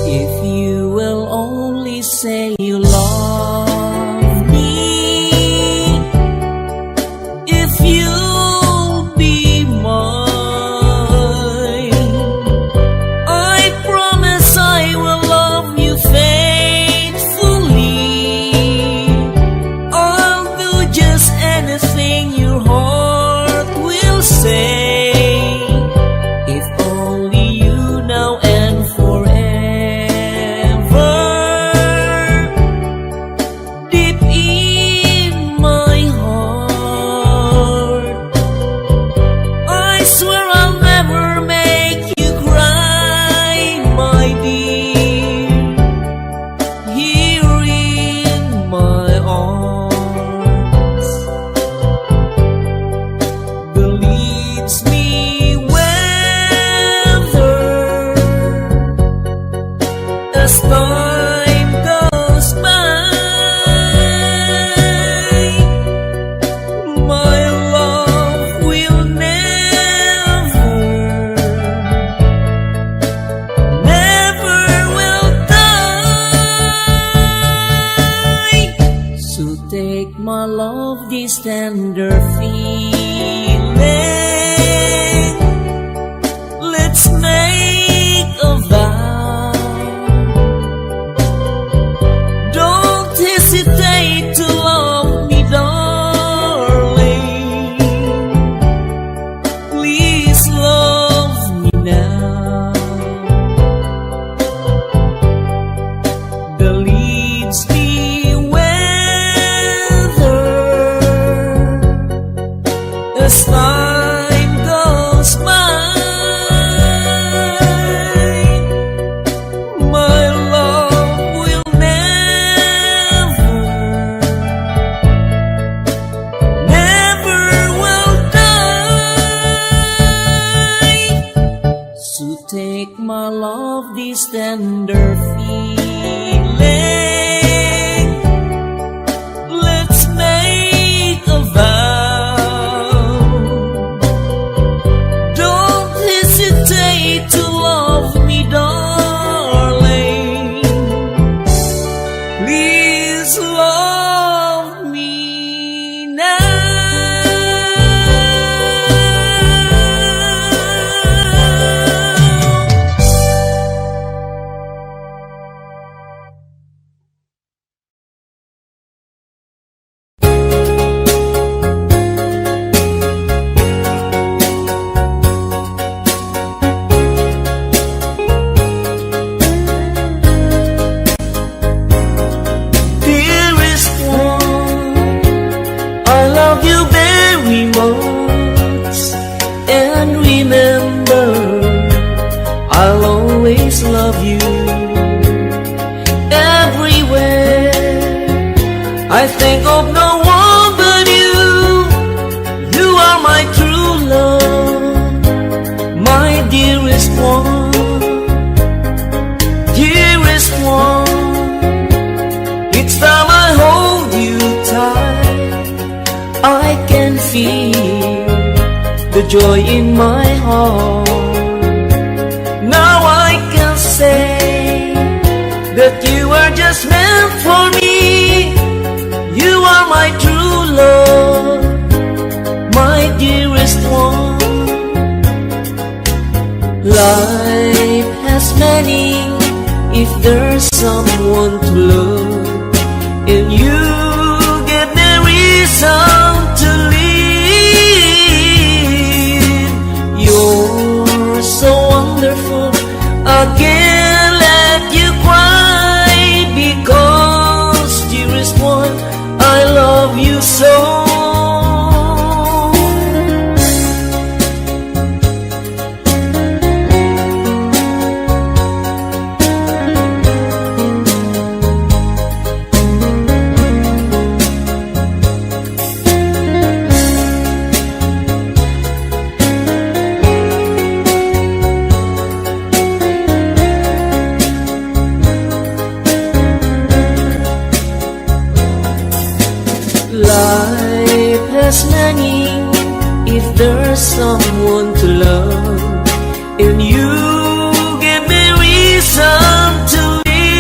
If you will only say you love me, if you'll be mine, I promise I will love you faithfully. I'll do just anything your heart will say. If only you now and forever, deep in my heart, I swear I'll never make you cry, my dear. Here in my arms, the leaves me weather as time goes by. My love will never will die. So take my love, this tender feeling. Let's make a vow. Don't hesitate to love me, darling. Please love me now. The leaves be weather as time goes by. My love will never will die. So take my love, this tender feeling. Let's make a vow. Don't hesitate to love me, darling. Please love me now. of no one but you. You are my true love, my dearest one, dearest one. Each time I hold you tight, I can feel the joy in my heart. Now I can say that you are just meant for me. You are my true love, my dearest one. Life has meaning if there's someone to love, and you give me reason to live. You're so wonderful, I can't let you cry, because dearest one, I love you so. Life has meaning if there's someone to love, and you give me reason to live.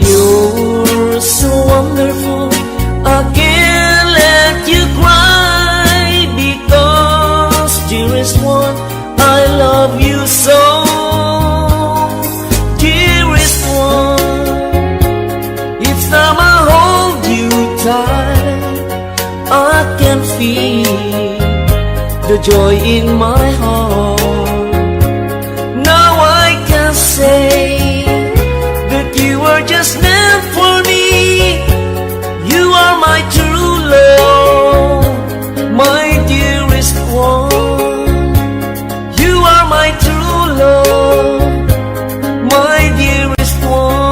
You're so wonderful, I can't let you cry, because dearest one, I love you so. Dearest one, each time I hold you tight, I can feel the joy in my heart. Now I can say that you are just meant for me. You are my true love, my dearest one. You are my true love, my dearest one.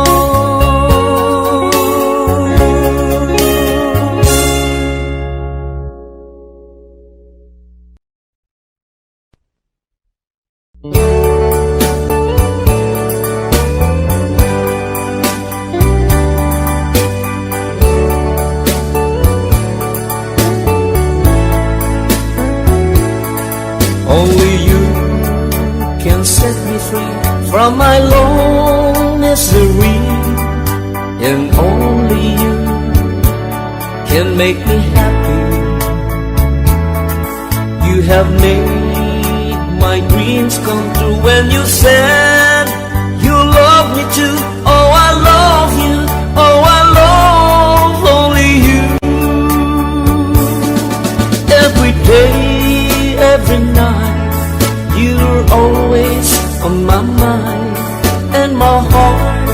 Only you can set me free from my long misery, and only you can make me happy. You have made my dreams come true when you said you love me too. Oh, I love you. Oh, I love only you. Every day, every night, you're always on my mind, and my heart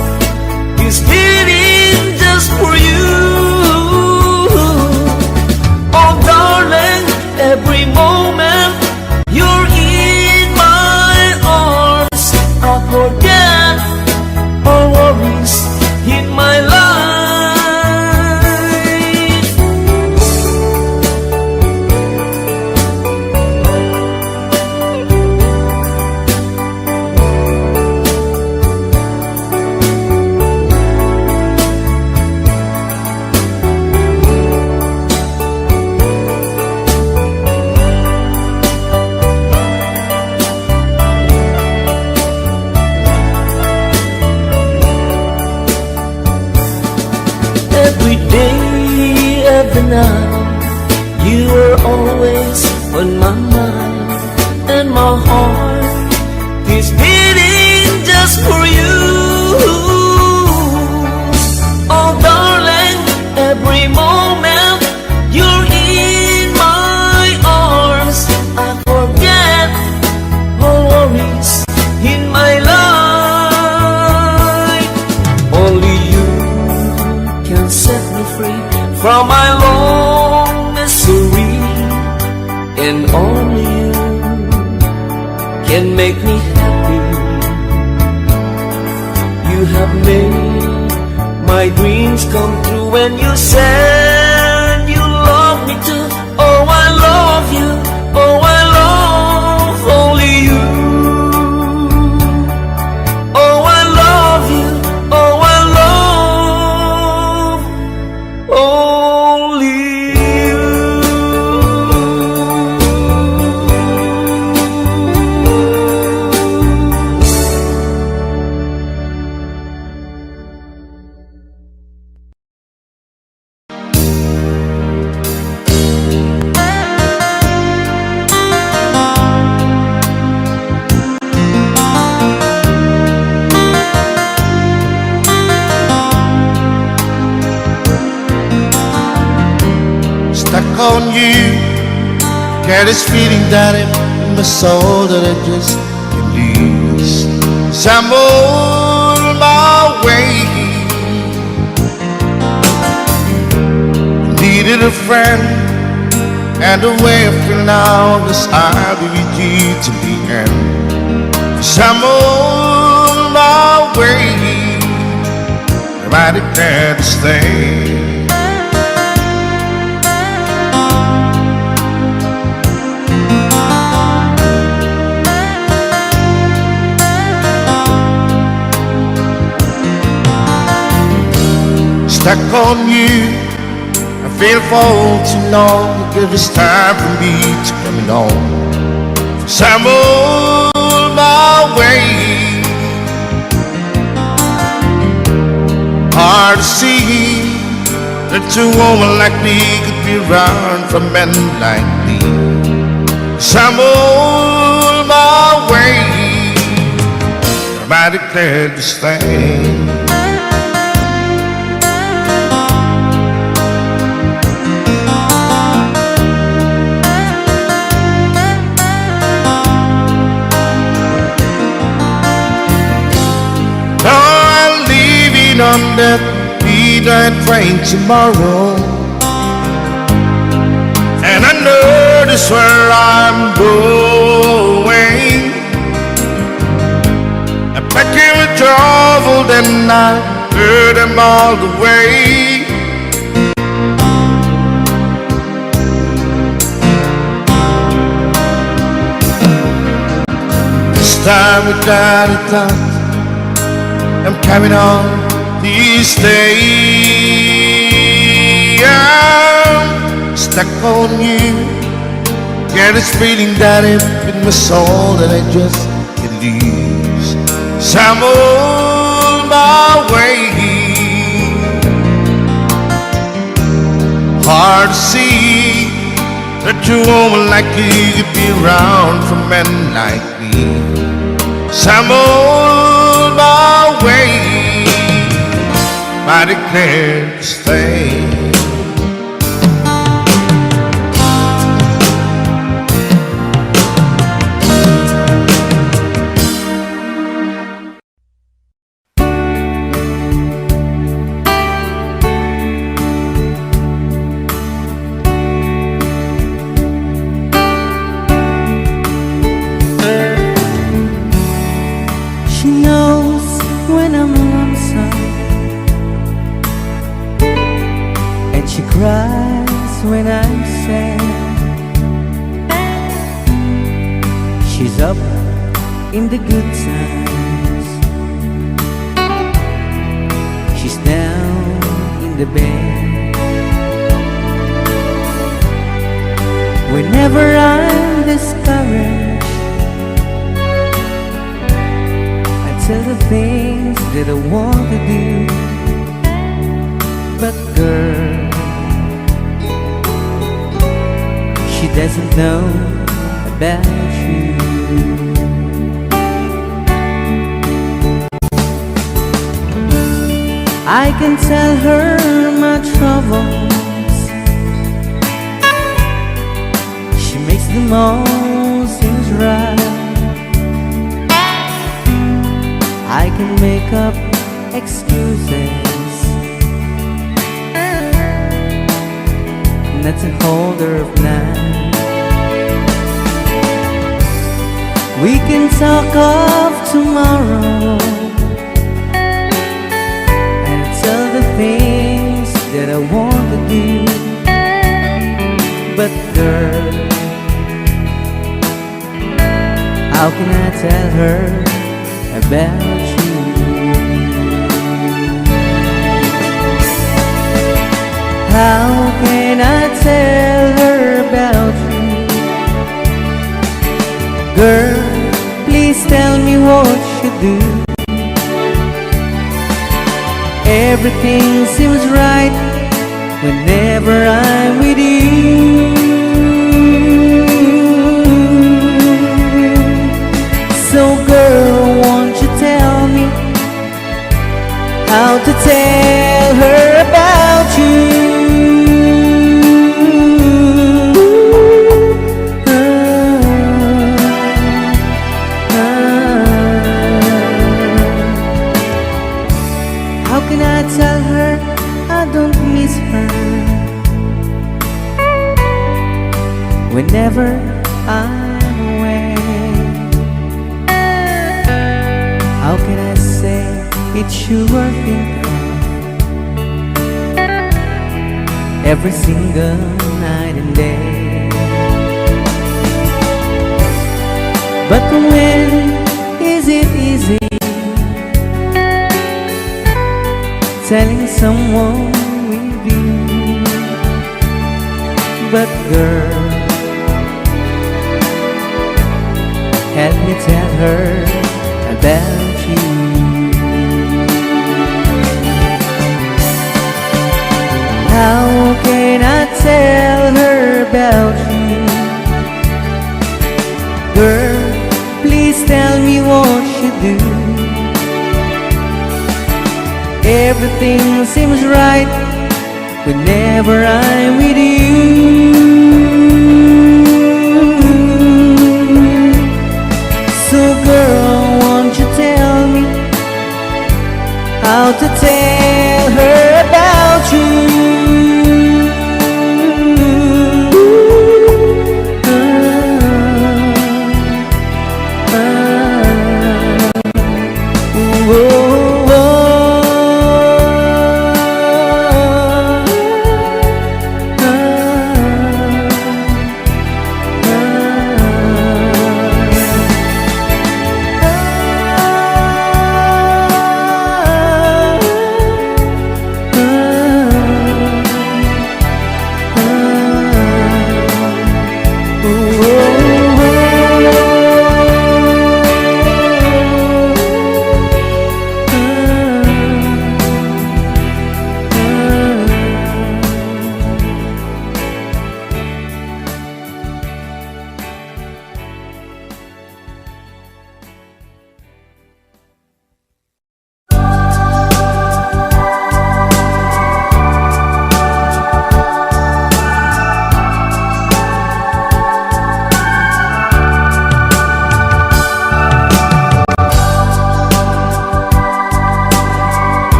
is beating just for you. Oh darling, every moment you're in my arms, I forget all worries in my life. Every day, every night, you are always on my mind, and my heart is beating just for you. Oh darling, every moment you're in my arms, I forget all worries in my life. Only you can set me free from my long misery, and only you can make me happy. You have made my dreams come true when you said you love me too. Oh, I love you. Oh, I love only you. Oh, I love you. Oh, I love only you. Stuck on you, get this feeling that in my soul that I just can't lose. So I'm on my way. Needed a friend and a way of feeling now, 'cause I'll be with you to the end. 'Cause I'm on my way. I declare to stay. Stuck on you, I feel for too long. Give this time for me to coming on. So I'm on my way. Hard to see that a woman like me could be around for men like me. So I'm on my way. I declare to stay. On that midnight train tomorrow, and I know this where I'm going. I'm packing with trouble, then I heard them all the way. This time without a doubt, I'm carrying on this day. I'm stuck on you. Get this feeling that it's in my soul that I just can't lose. So I'm on my way. Hard to see that a woman like you could be around for men like me. So I'm on my way. I declare to stay. She knows when I'm lonesome, and she cries when I'm sad. She's up in the good times, she's down in the bed. Whenever I'm discouraged, I tell the things that I want to do. But girl, she doesn't know about you. I can tell her my troubles, she makes them all seem right. I can make up excuses not to hold her of night. We can talk of tomorrow and tell the I want to do. But girl, how can I tell her about you? How can I tell her about you? Girl, please tell me what you do. Everything seems right whenever I'm with you. So girl, won't you tell me how to tell her about you? How can I tell her I don't miss her whenever I'm away? How can I say it's you I think of every single night and day? But when is it easy telling someone with you? But girl, help me tell her about you. How can I tell her about you? Girl, please tell me what you do. Everything seems right whenever I'm with you. So girl, won't you tell me how to tell her about you?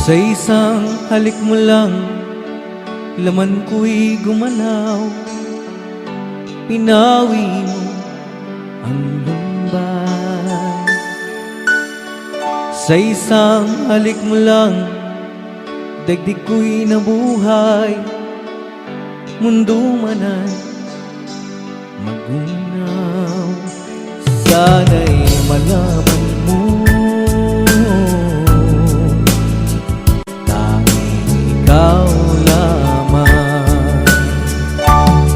Sa isang halik mo lang, laman ko'y gumalaw. Pinawi mo ang lumbay. Sa isang halik mo lang, dagdig ko'y nabuhay. Mundo man ay magunaw. Sana'y malaman mo, ikaw lamang.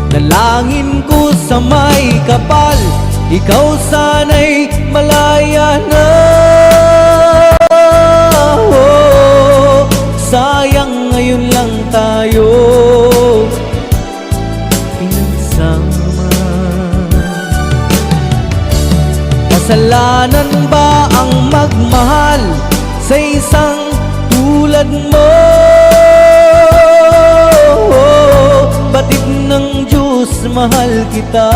Dalangin ko sa may kapal, ikaw sana'y malaya na. Oh, sayang ngayon lang tayo pinagsama. Kasalanan ba ang magmahal sa isang tulad mo? Batid ng Diyos, mahal kita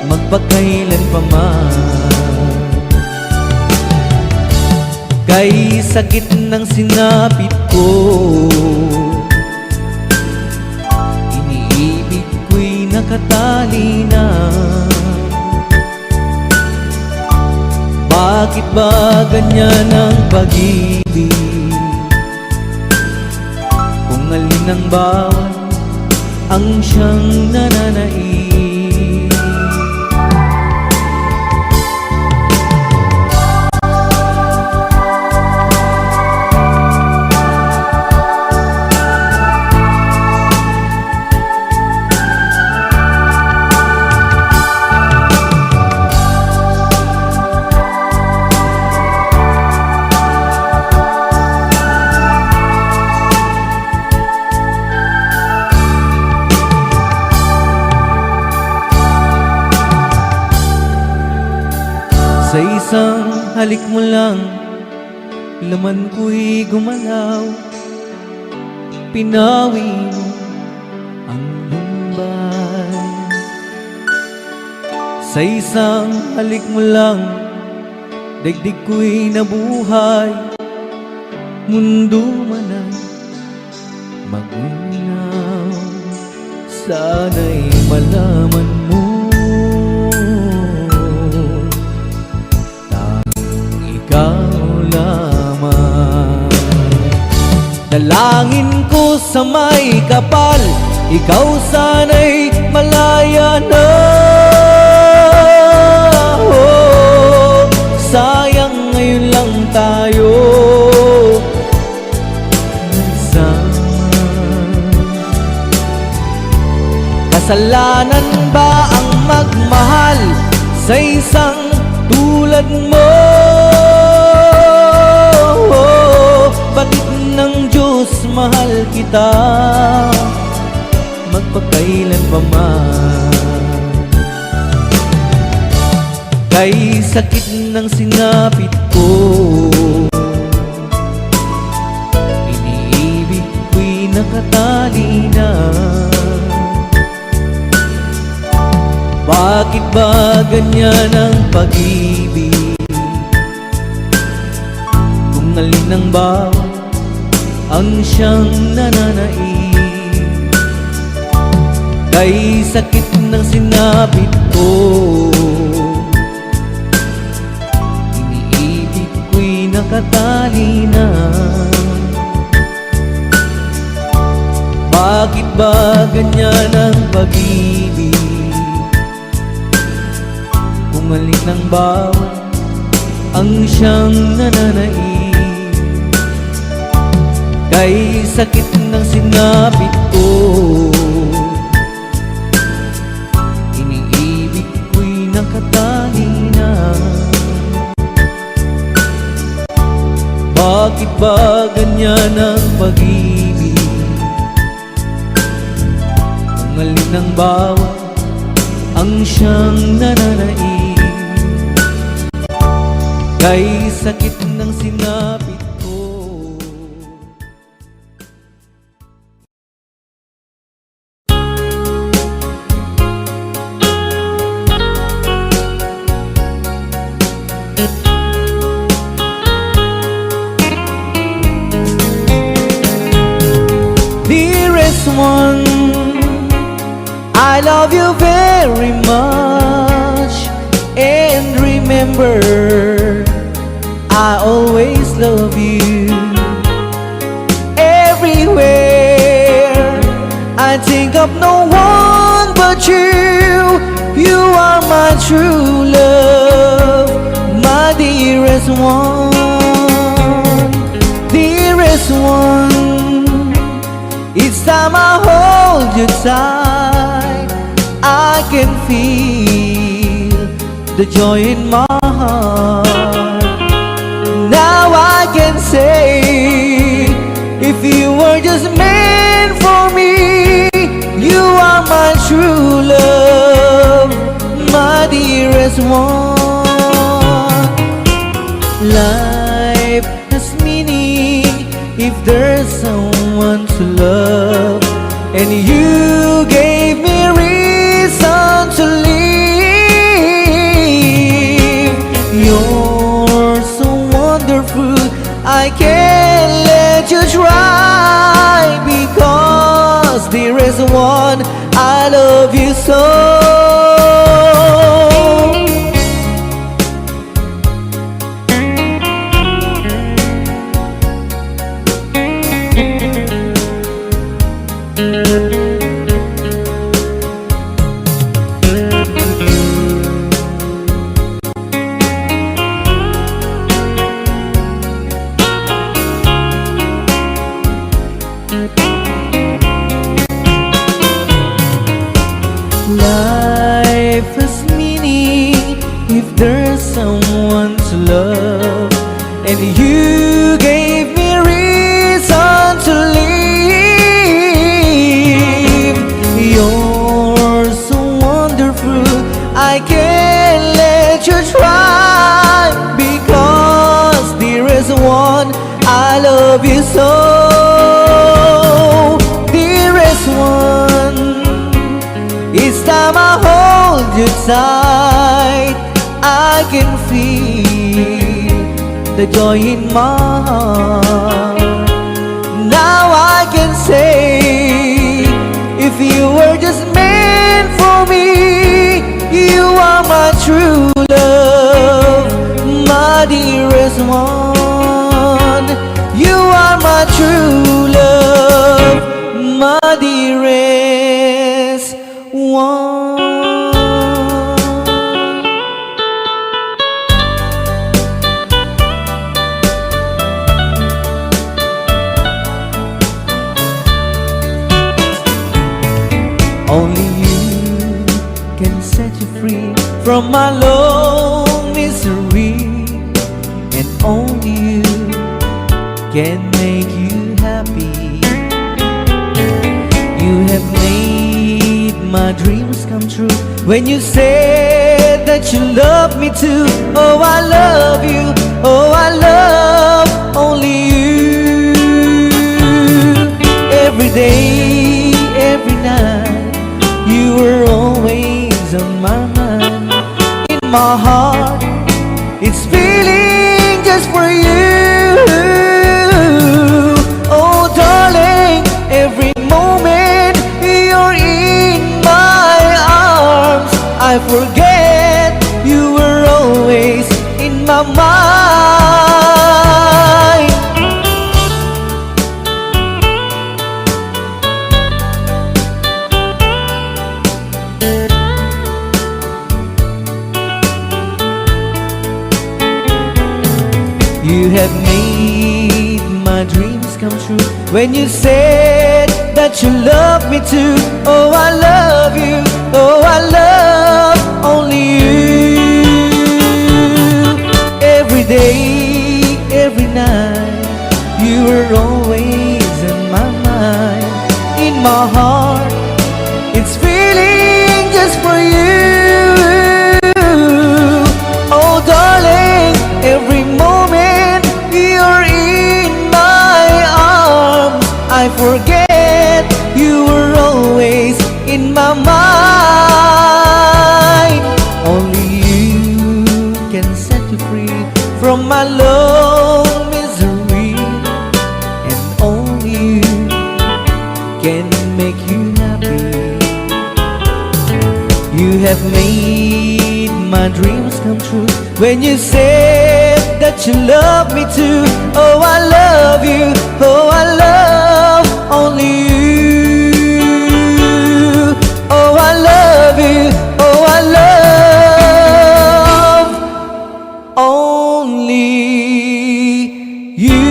magpakailan pa man. Kay sakit ng sinapit ko, nakatali na. Bakit ba ganyan ang pag-ibig? Kung alin ang bawat ang siyang nananaig. Sa isang halik mo lang, laman ko'y gumalaw. Pinawi mo ang lumbay. Sa isang halik mo lang, daigdig ko'y nabuhay. Mundo man ay magunaw. Sana'y malaman mo, ikaw lamang. Dalangin ko sa may kapal, ikaw sana'y malaya na. Oh, sayang ngayon lang tayo nagsama. Kasalanan ba ang magmahal sa isang tulad mo? Bakit ng Diyos mahal kita magpakailan pa man? Kay sakit ng sinapit ko, iniibig ko'y nakatali na. Bakit ba ganyan ang pag-ibig? Kung alin ang bawat ang siyang nananaig. Kay sakit ng sinapit ko, iniibig ko'y nakatali na. Bakit ba ganyan ang pag-ibig? Kung alin ang bawat ang siyang nananaig. Kay sakit ng sinapit ko, iniibig ko'y nakatali na. Bakit ba ganyan ang pag-ibig? Kung alin ang bawat ang siyang nananaig. Kay sakit ng sinapit ko. Dearest one, I love you very much. And remember, I always love you. Everywhere I think of no one but you. You are my true love, my dearest one. Dearest one, each time I hold you tight, I can feel the joy in my heart. Now I can say, if you were just meant for me, you are my true love, my dearest one. Life has meaning if there's someone to love, and you gave me reason to live. You're so wonderful, I can't let you try, because there is one I I love you so. Life has meaning if there's someone to love, and you gave me reason to live. You're so wonderful, I can't let you try, because there is one, I love you so. There is one, each time I hold you tight, I can feel the joy in my heart. Now I can say, if you were just meant for me, you are my true love, my dearest one. You are my true love, my dearest one. Only you can set you free from my lone misery, and only you can make you happy. You have made my dreams come true when you said that you love me too. Oh, I love you. Oh, I love only you. Every day, every night, you were always on my mind. In my heart, it's feeling just for you. Oh, darling, every moment you're in my arms, I forget you were always in my mind. You have made my dreams come true when you said that you love me too. Oh, I love you. Oh, I love only you. Every day, every night, you were always in my mind. In my heart, it's feeling just for you. Oh, darling, every moment you're in my arms, I forget you were always in my mind. Only you can set you free from my lone misery, and only you can make you happy. You have made my dreams come true when you said that you love me too. Oh, I love you. Oh, I love only you. Oh, I love you. Oh, I love only you.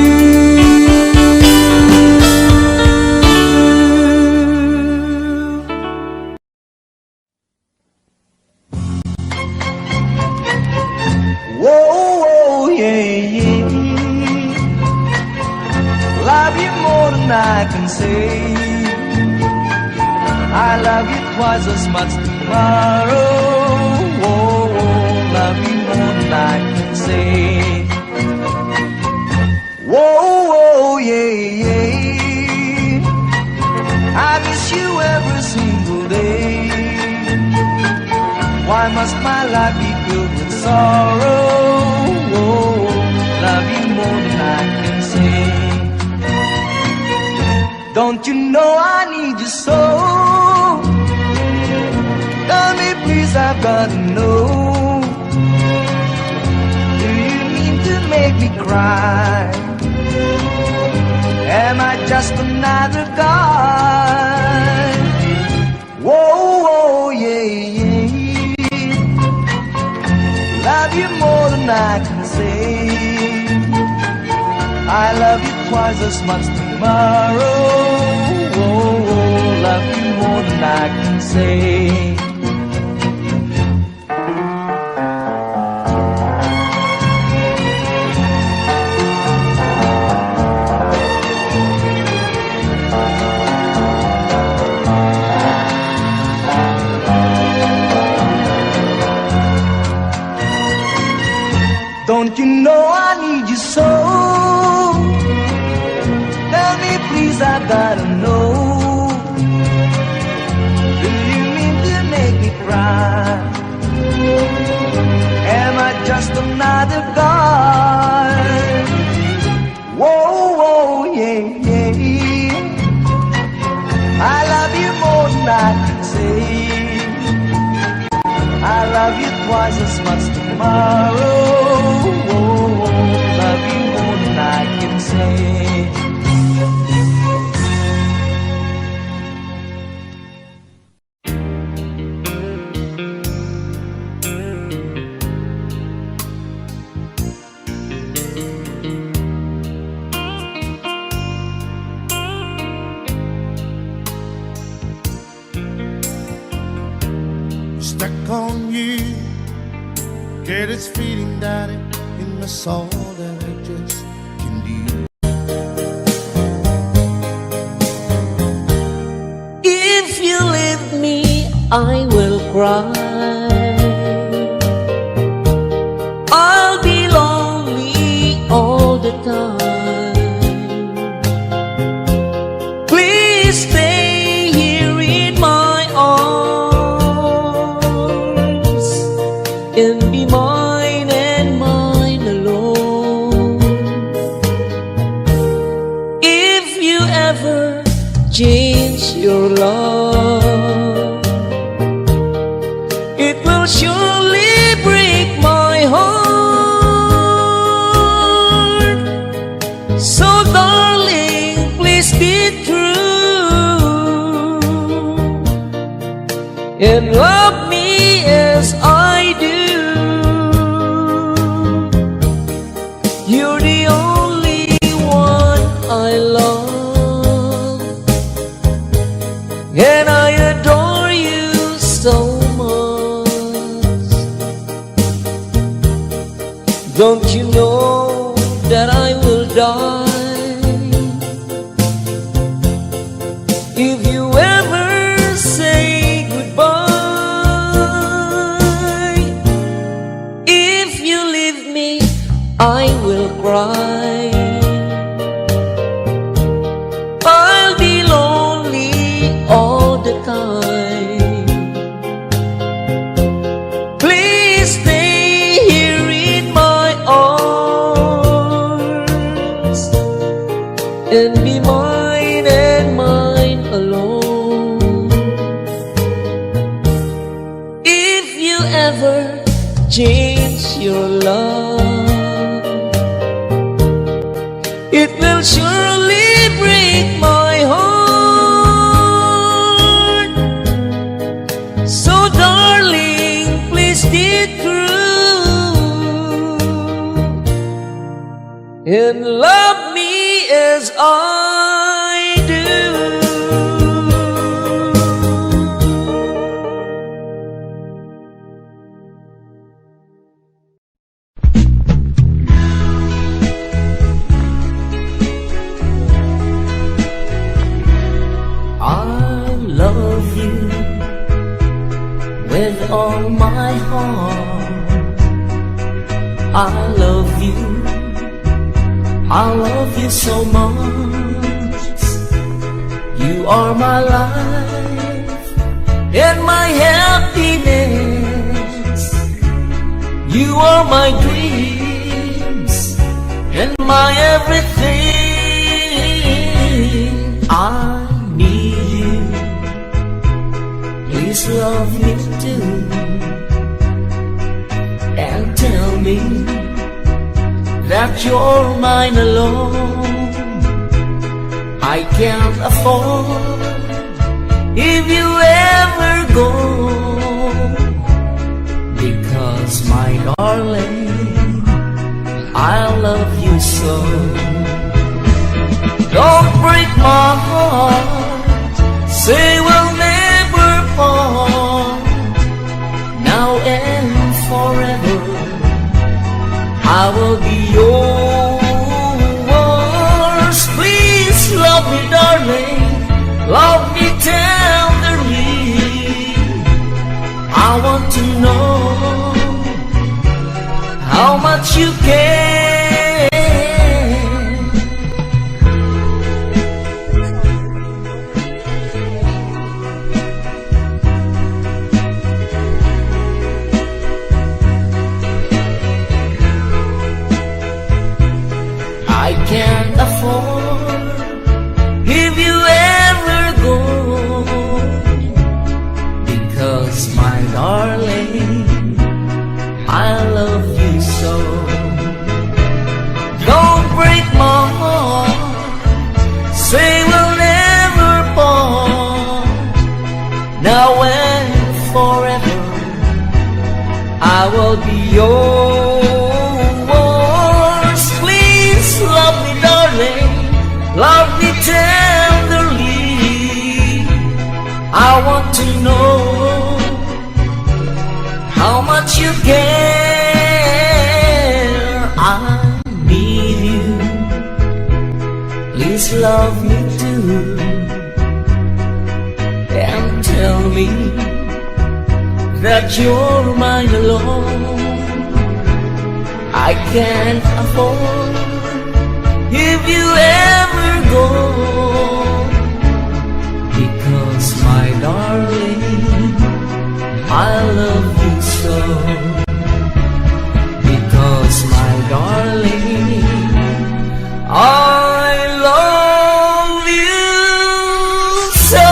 Whoa, whoa, yeah, yeah. Love you more than I can say. I love you twice as much tomorrow. Whoa, whoa, love you more than I can say. Whoa, whoa, yeah, yeah. I miss you every single day. Why must my life be filled with sorrow? Whoa, love you more than I can say. Don't you know I need you so? me cry? Am I just another guy? Whoa, whoa, yeah, yeah. Love you more than I can say. I love you twice as much tomorrow. Whoa, whoa, love you more than I can say. Don't you know I need you so? Tell me please, I gotta know. Do you mean to make me cry? Am I just another guy? Whoa, whoa, yeah, yeah. I love you more than I can say. I love you twice as much tomorrow. Love you more than I can say. Stuck on you, get this feeling that in my soul that I just can do. If you leave me, I will cry. I'll be lonely all the time. Please stay here in my arms and be mine and mine alone. If you ever change your love, it will surely break my heart. So darling, please be true and love me as I do. You're the only one I love, and I adore you so much. Don't you know that I will die if you ever say goodbye? If you leave me, I will cry. I'll be lonely all the time. Please stay here in my arms and be mine and mine alone. If you ever change your love, it will surely break my heart. So darling, please be true and love me as I do. I love you with all my heart. I love you, I love you so much. You are my life and my happiness. You are my dreams and my everything. I need you, please love me too, and tell me that you're mine alone. I can't afford if you ever go, because my darling, I love you so. Don't break my heart, say we'll never part. Now and forever I will be yours. Please love me, darling, love me tenderly. I want to know how much you care. I can't afford if you ever go, because my darling, I love you so. Don't break my heart, say we'll never part. Now and forever I will be yours. Please love me, darling, love me tenderly. I want to know how much you care. I need you, please love me too, and tell me that you're mine alone. I can't afford if you ever go, because my darling, I love you so. Because my darling, I love you so.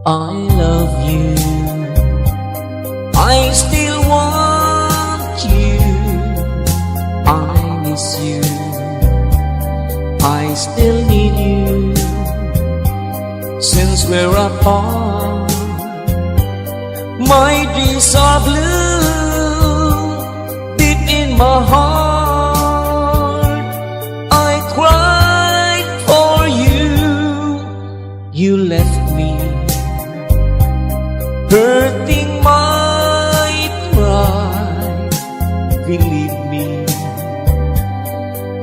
I love you, I still want you, I miss you, I still need you. Since we're apart, my dreams are blue. Deep in my heart, I cried for you. You left me, hurting my pride. Believe me,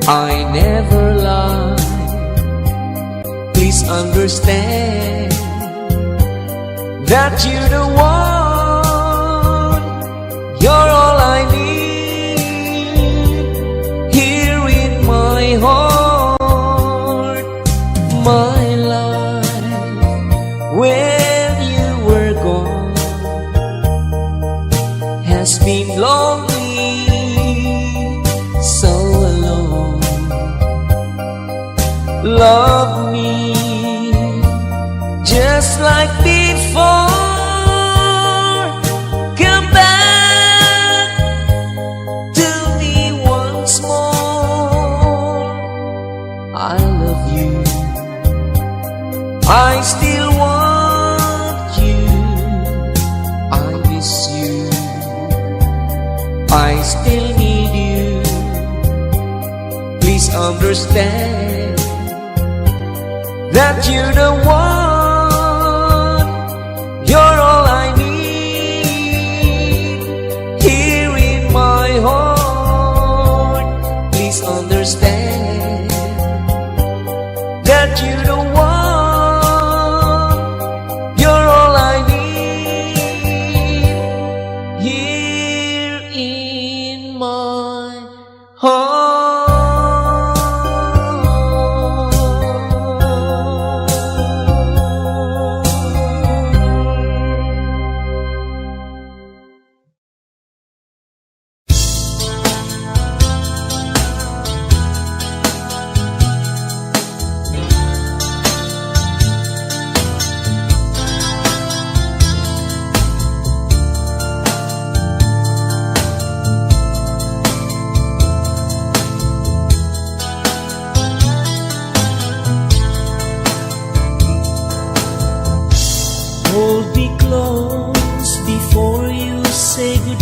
I never lied. Please understand that you're the one. You're all I need here in my heart. My life, when you were gone, has been lonely, so alone. Love me just like before. Come back to me once more. I love you, I still want you, I miss you, I still need you. Please understand that you're the one. You're all I need here in my heart. Please understand that you're the one. You're all I need here in my heart.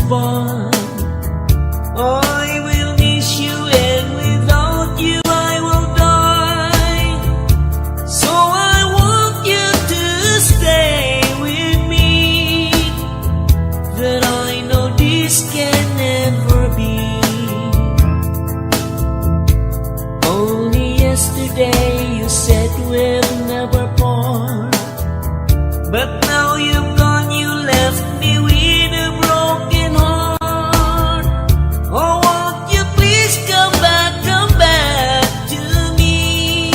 goodbye. I will miss you, and without you I will die. So I want you to stay with me, that I know this can never be. Only yesterday you said we'll never part, but now you've gone, you left me with a broken heart. Oh, won't you please come back to me?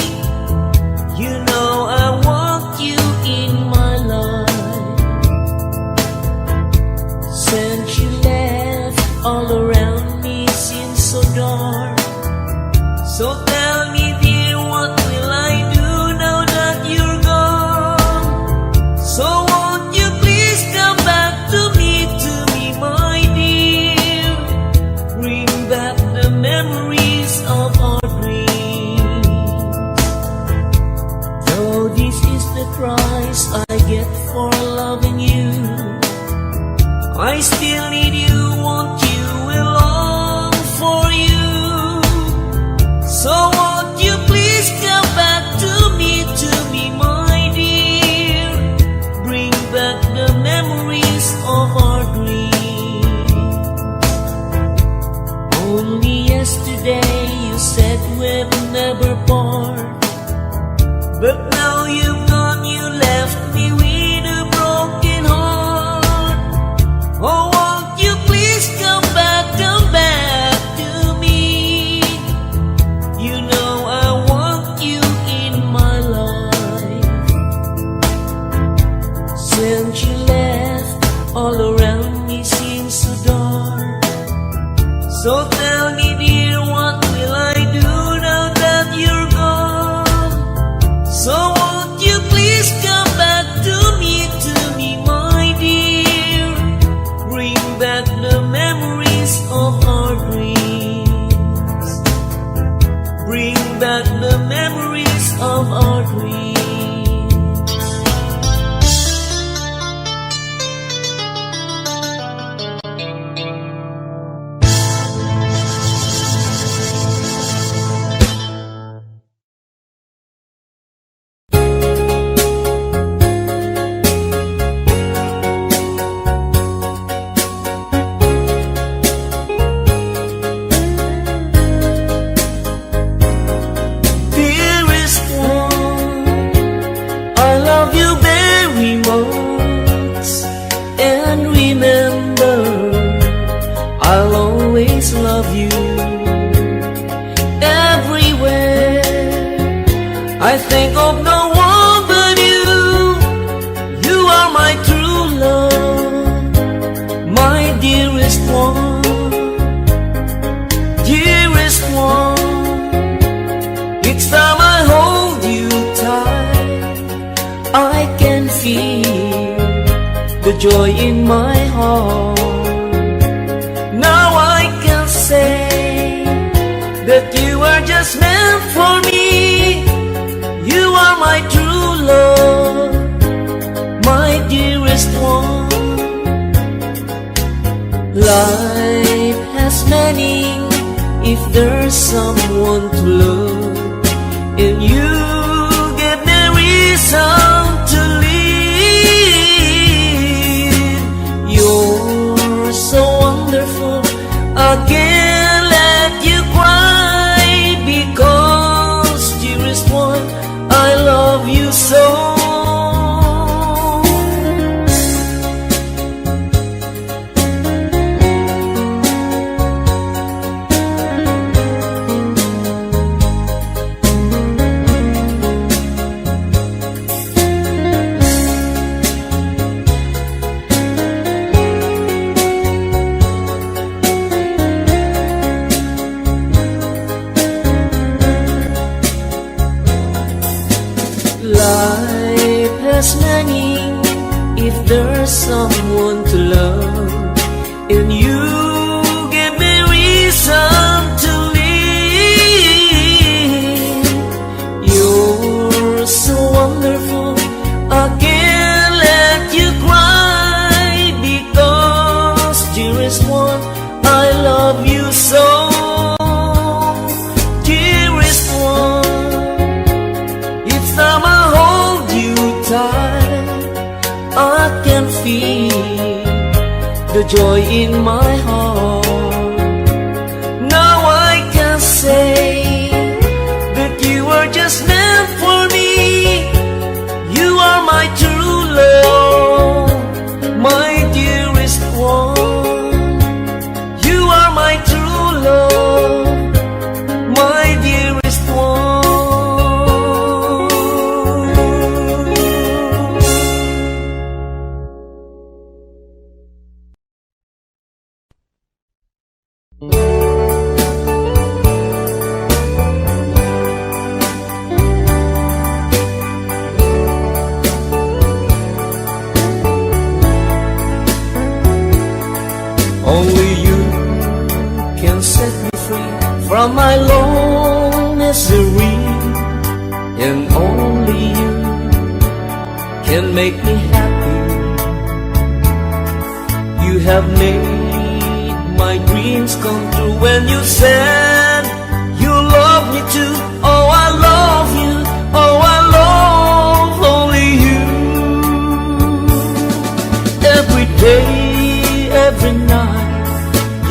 You know I want you in my life. Since you left, all around me seems so dark. So tell me, dear, what will I do now that you're gone? So won't you please come back to me, my dear? Bring back the memories of our dreams. Though this is the price I get for loving you, I still need you, want you, will long for you. So won't you please come back to me, my dear? Bring back the memories of our dreams. Only yesterday you said we'll never part, but now you've gone, you left me with a broken heart. Oh, won't you please come back to me? You know I want you in my life. Since you left, all around me seems so dark. So tell me, dear, what will I do now that you're gone? So won't you please come back to me, my dear? Bring back the memories of our dreams. Bring back the memories of our dreams. Dearest one, I love you very much, and remember, I'll always love you. Everywhere I think of no one but you. You are my true love, my dearest one. Dearest one, each time I hold you tight, I can feel the joy in my heart. Now I can say that you are just meant for me. You are my true love, my dearest one. Life has meaning if there's someone to love, and you give me reason to live. You're so wonderful, I can't let you cry, because, dearest one, I love you so. Life has meaning if there's someone to love, and you give me reason to live. You're so wonderful, I can't let you cry, because dearest feel the joy in my heart. Now I can say that you are just meant for me. You are my true love, my dearest one. You are my true love, my dearest one. Only you can set me free from my long misery, and only you can make me happy. You have made my dreams come true when you said you love me too. Oh, I love you. Oh, I love only you. Every day, every night,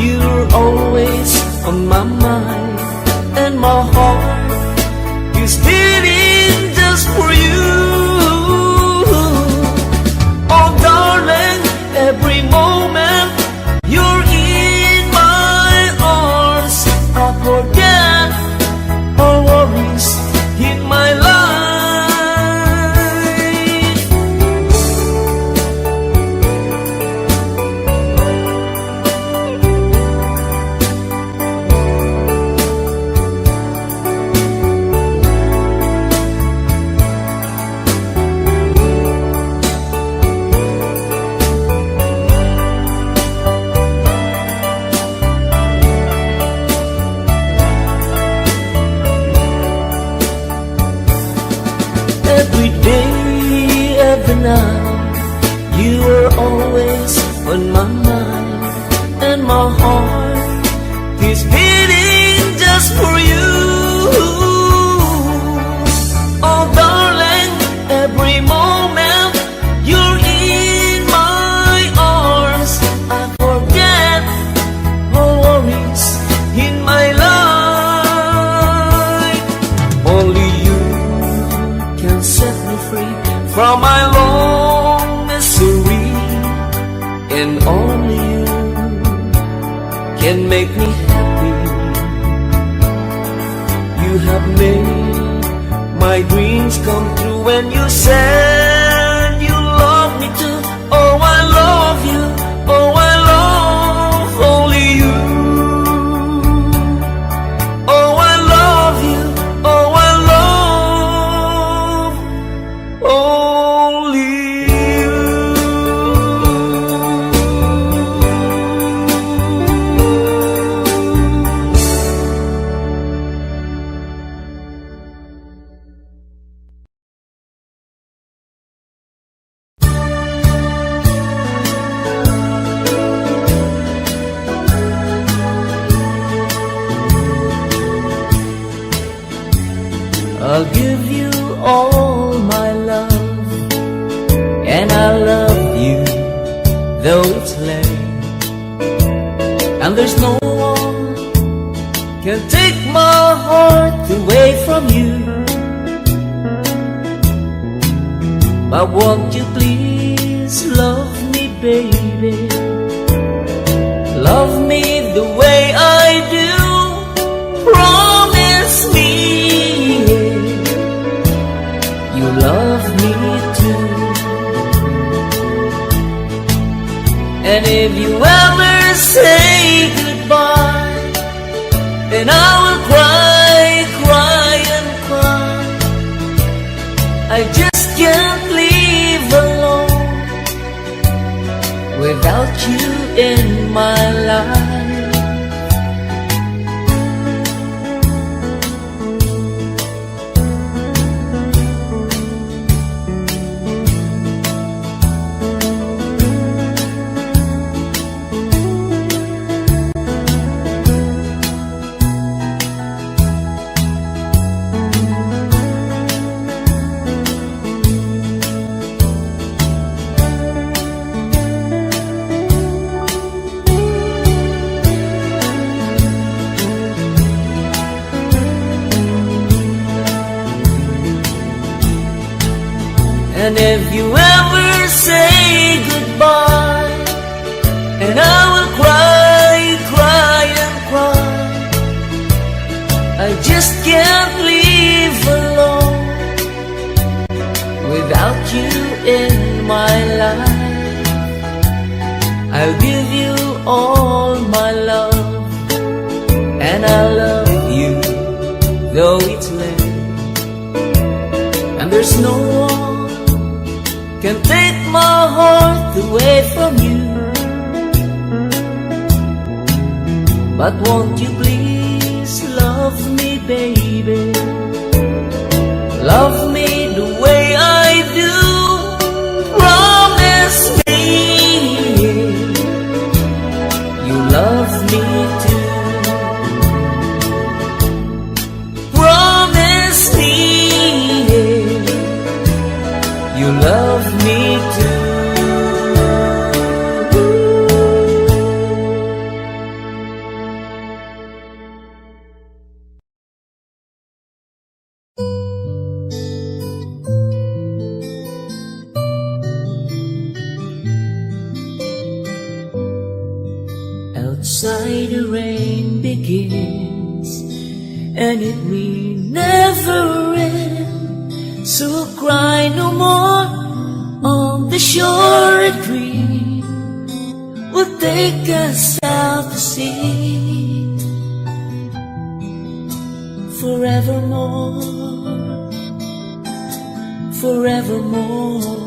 you're always on my mind, and my heart is beating just for you. Oh darling, every moment you're in my arms, I forget all worries in my life. Every day, every night, you are always on my mind, and my heart is beating just for you. Oh darling, every moment you're in my arms, I forget all worries in my life. Only you can set me free from my long misery, and only you can make me happy. You have made my dreams come true when you said you love me too. Oh, I love you. Oh, I love only you. Oh, I love you. Oh, I love only you. I'll give you all my love, and I love you though it's late, and there's no one can take my heart away from you. But won't you please love me, baby? Love me the way I do. Promise me you love me too. And if you ever say goodbye, then I will cry, cry and cry. I just can't live alone without you in my life. And if you ever say goodbye, and I will cry, cry and cry, I just can't live alone without you in my life. I'll give you all my love, and I love you though it's late, and there's no one can take my heart away from you. But won't you please love me, baby? Love me the way I do. Promise me you love me too. Promise me you love me too. Outside the rain begins, and it will never end. So cry no more on the shore. A dream will take us out to sea forevermore, forevermore.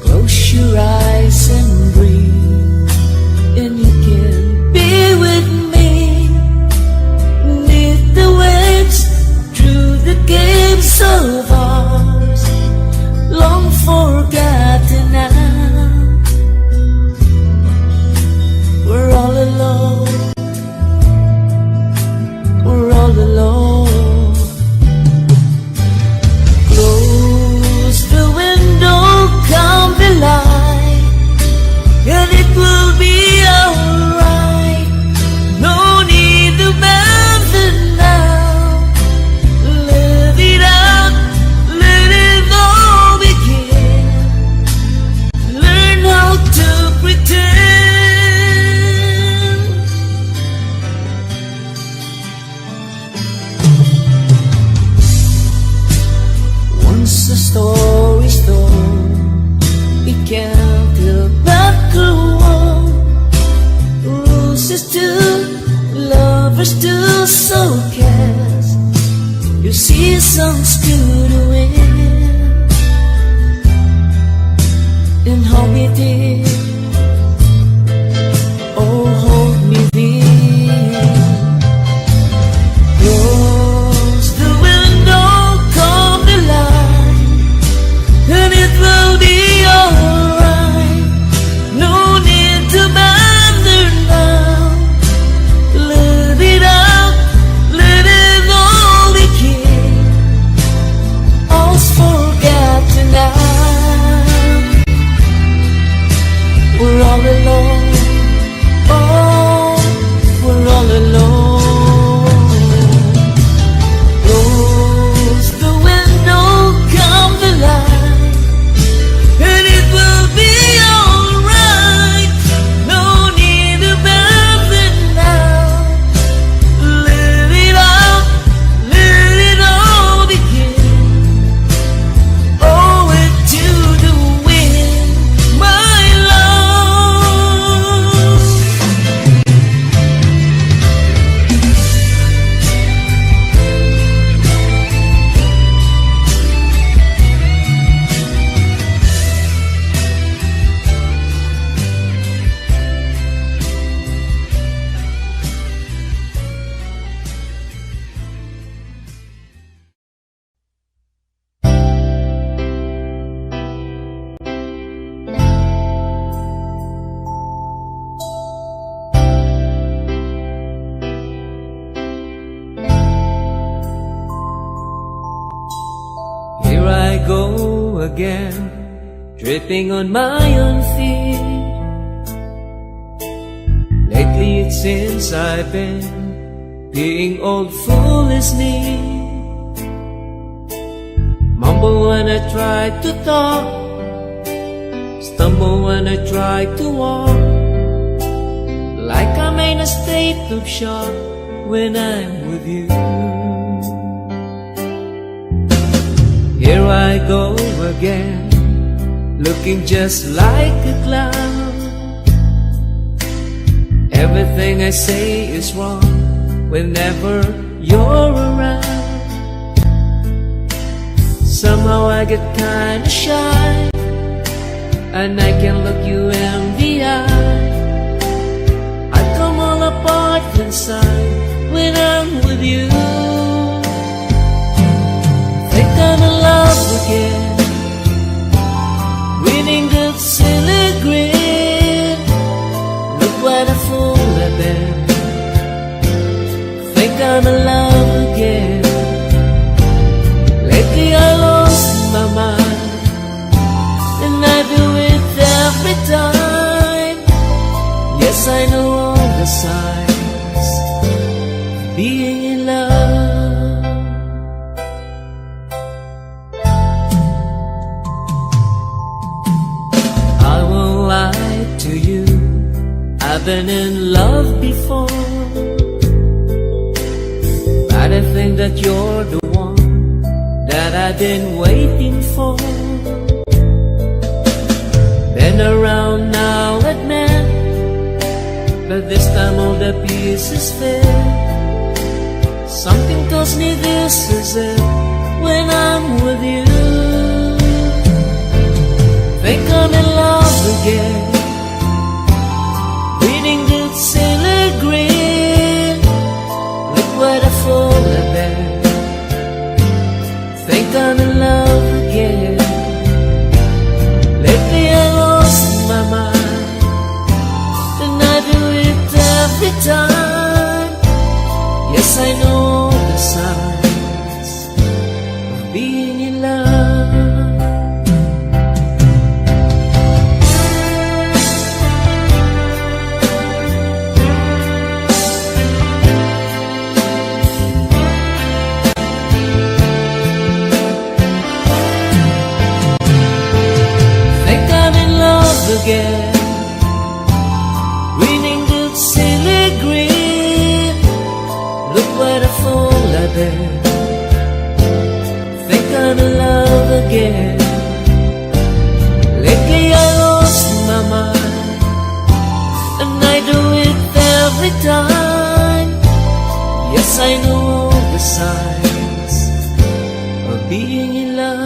Close your eyes and breathe, and you can be with me. Beneath the waves, through the caves of ours, long forgotten now. We're all alone, we're all alone. Close the window, count the light, and it will be alright. No need to abandon now. Let it out, let it all begin. Learn how to pretend. Once a story's told, it can't go back to one. Rules is still, lovers still, so cast your seasons to the wind. And hold me dear, oh hold me dear. Close the window, calm the light, and it will be alright. No need to abandon now. Let it out, let it all begin. All's forgotten now. We're all alone, oh, we're all alone. Close the window, calm the light, and it will be alright. No need to abandon now. Let it out, let it all begin. Owe it to the wind, my love. Here I go again, tripping on my own feet. Lately it seems I've been being old fool as me. when I try to talk, stumble when I try to walk, like I'm in a state of shock when I'm with you. Here I go again, looking just like a clown. Everything I say is wrong whenever you're around. Somehow I get kinda shy, and I can look you in the eye. I come all apart inside when I'm with you. Think I'm in love again, winning good silly grin. Look what a fool I've been. Think I'm in love again. Lately I lost my mind, and I do it every time. Yes, I know all the signs of being in love. I won't lie to you, I've been in love before, but I think that you're the one that I've been waiting for. Been around now, admit, but this time all the pieces fit. Something tells me this is it when I'm with you. Think I'm in love again, reading good silly grin. Look what a fool I've been. Think I'm in love again. Lately I lost my mind, and I do it every time. Yes, I know the signs of being in love. Again, reading good silly grin. Look what a fool I've been. Think I'm in love again. Lately I lost my mind, and I do it every time. Yes, I know all the signs of being in love.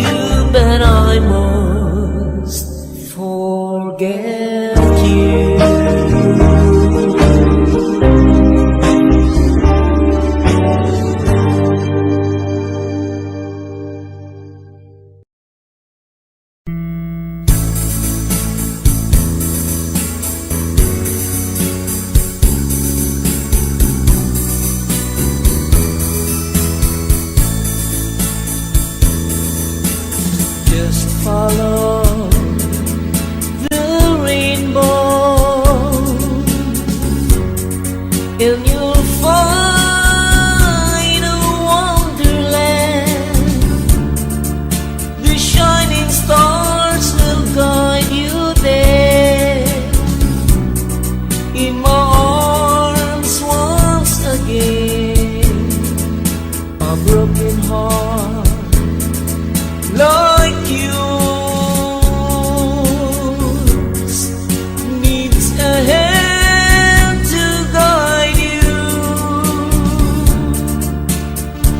you, but I must forget you. Just follow the rainbow and you'll find a wonderland. The shining stars will guide you there. In my arms once again, a broken heart like yours needs a hand to guide you.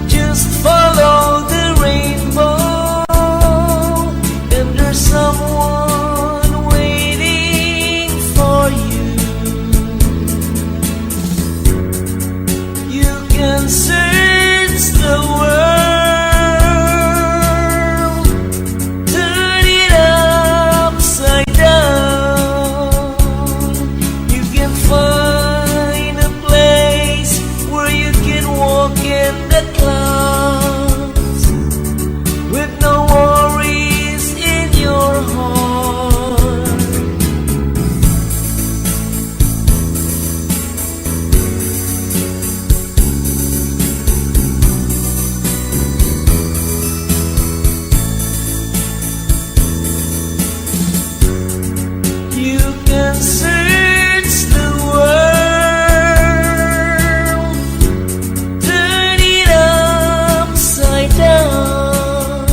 Just follow the rainbow and there's someone waiting for you. You can search the world, search the world, turn it upside down.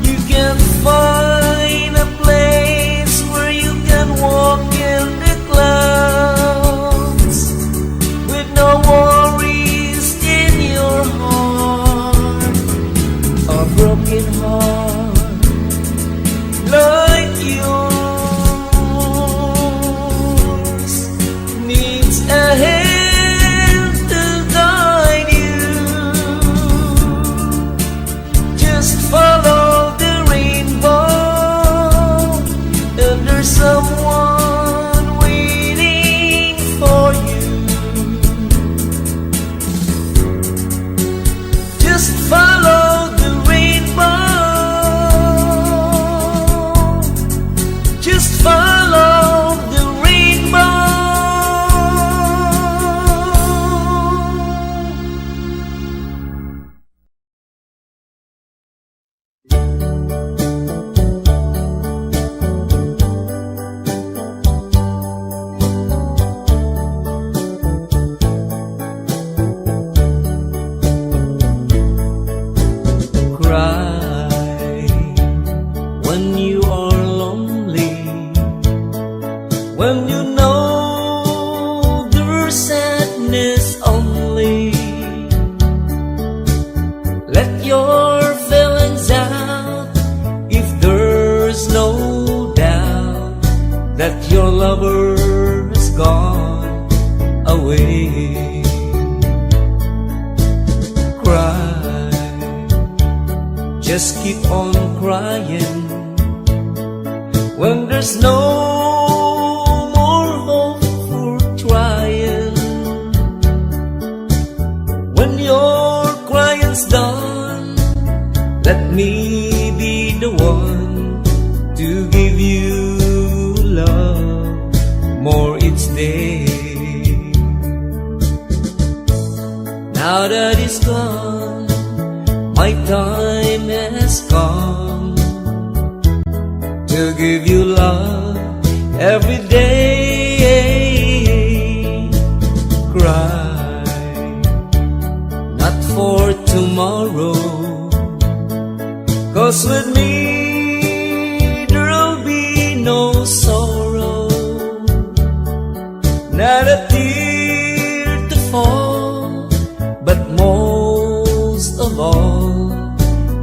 You can find a place where you can walk in the clouds with no worries in your heart. A broken heart like yours needs a hand to guide you. Just follow the rainbow and there's someone waiting for you. Just follow the rainbow. Just follow the rainbow. Cry when you are lonely, when you know there's sadness only. Let your feelings out if there's no doubt that your lover has gone away. Cry, just keep on crying when there's no more hope for trying. When your crying's done, let me be the one to give you love more each day. Now that it's gone, my time has come to give you love every day. Cry, not for tomorrow, 'cause with me there'll be no sorrow, not a tear to fall, but most of all,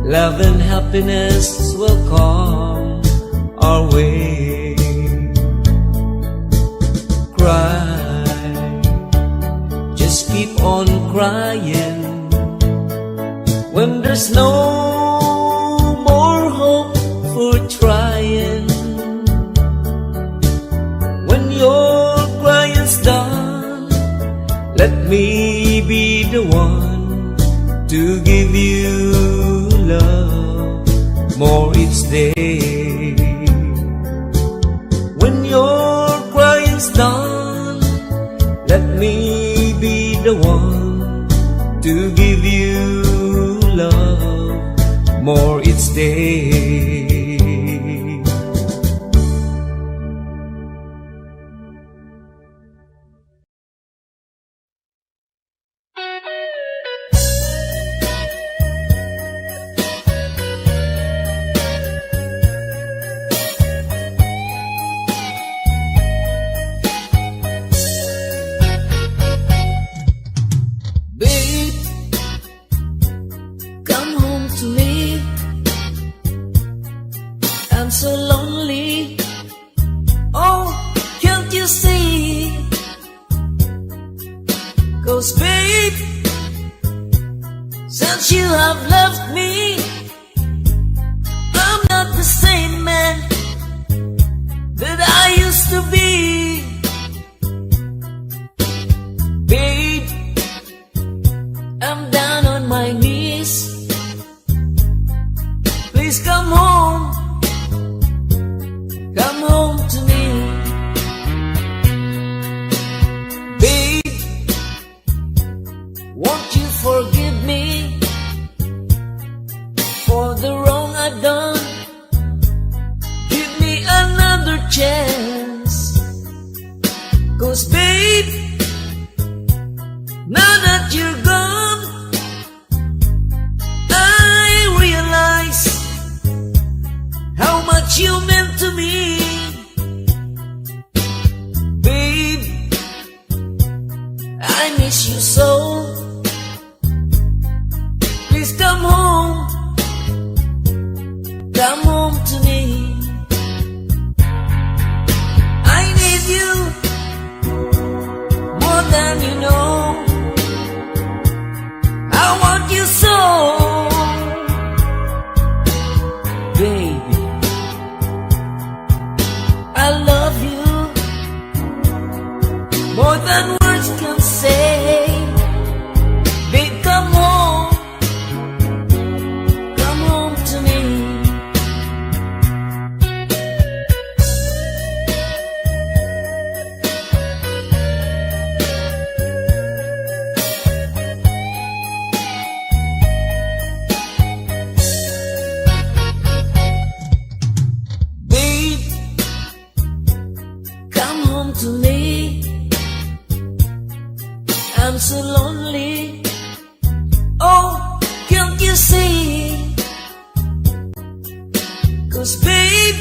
love and happiness will come our way. Cry, just keep on crying when there's no more hope for trying. When your crying's done, let me be the one to give you love more each day. When your crying's done, let me be the one to give you love more each day. I'm so lonely. Oh, can't you see? 'Cause babe, since you have left me, I'm not the same man that I used to be. Babe, I'm down on my knees. Please come home. Come home to me. Babe, won't you forgive me for the wrong I've done? Give me another chance. 'Cause babe, now that you're gone, I realize how much you meant to me. Babe, I miss you so. Please come home. Come home to me. I need you more than you know. I want you so. Baby, I love you more than words can say. Babe, come home. Come home to me. Babe, come home to me. I'm so lonely. Oh, can't you see? 'Cause babe,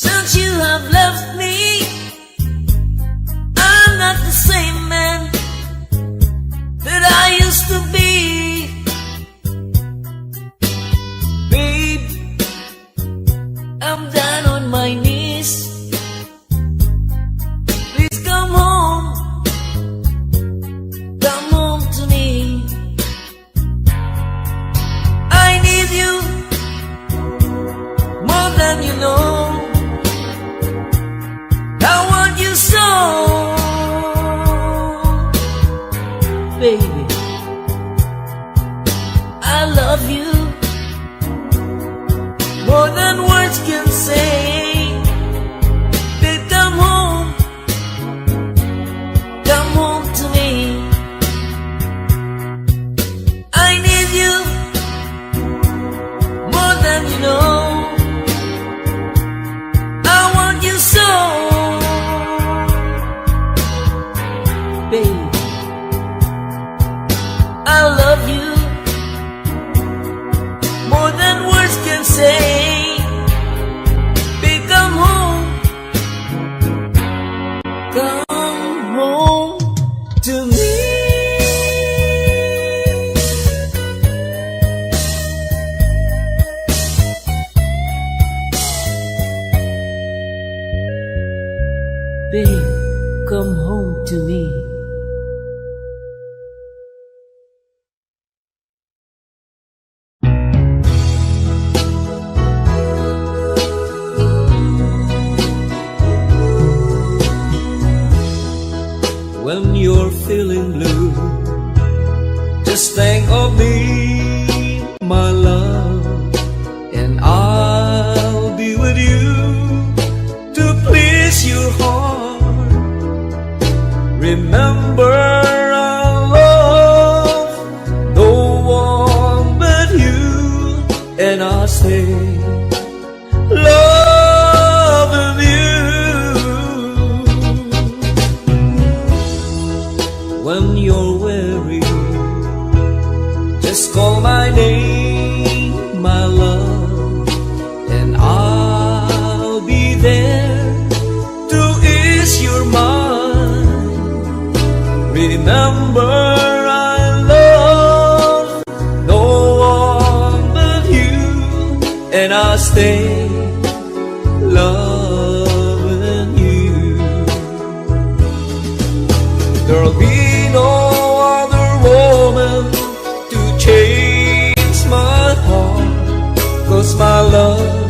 since you have left me, I'm not the same man that I used to be. Babe, I'm down on my knees. Please come home. Come home to me. I need you more than you know. I want you so. Baby, I love you more than words can say. Babe, come home. Come home to me. I need you more than you know. I want you so. Babe, I love you more than words can say. When you're feeling blue, just think of me, my love, and I'll be with you to please your heart. Remember, I love no one but you, and I'll stay loving you. When you're weary, just call my name, my love, and I'll be there to ease your mind. Remember, I love no one but you, and I'll stay loving you. There'll be no other woman to change my heart, 'cause my love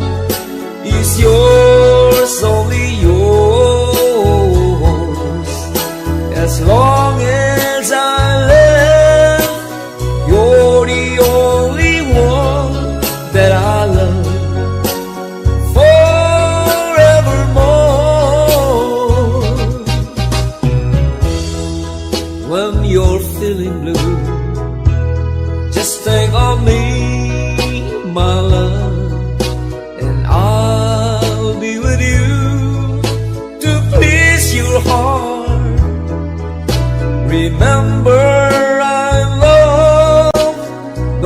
is yours, only yours. As long as I live, you're the only one that I love forevermore. When you're feeling blue, just think of me, my love, and I'll be with you to please your heart. Remember, I love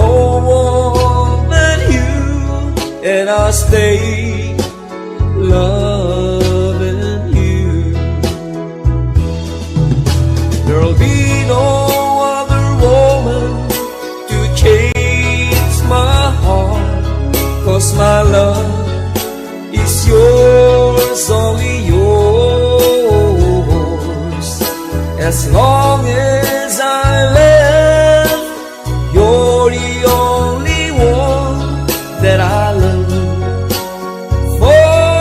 no one but you, and I'll stay loving you. There'll be no other woman to change my heart, 'cause my love is yours, only yours. As long as I live, you're the only one that I love forevermore.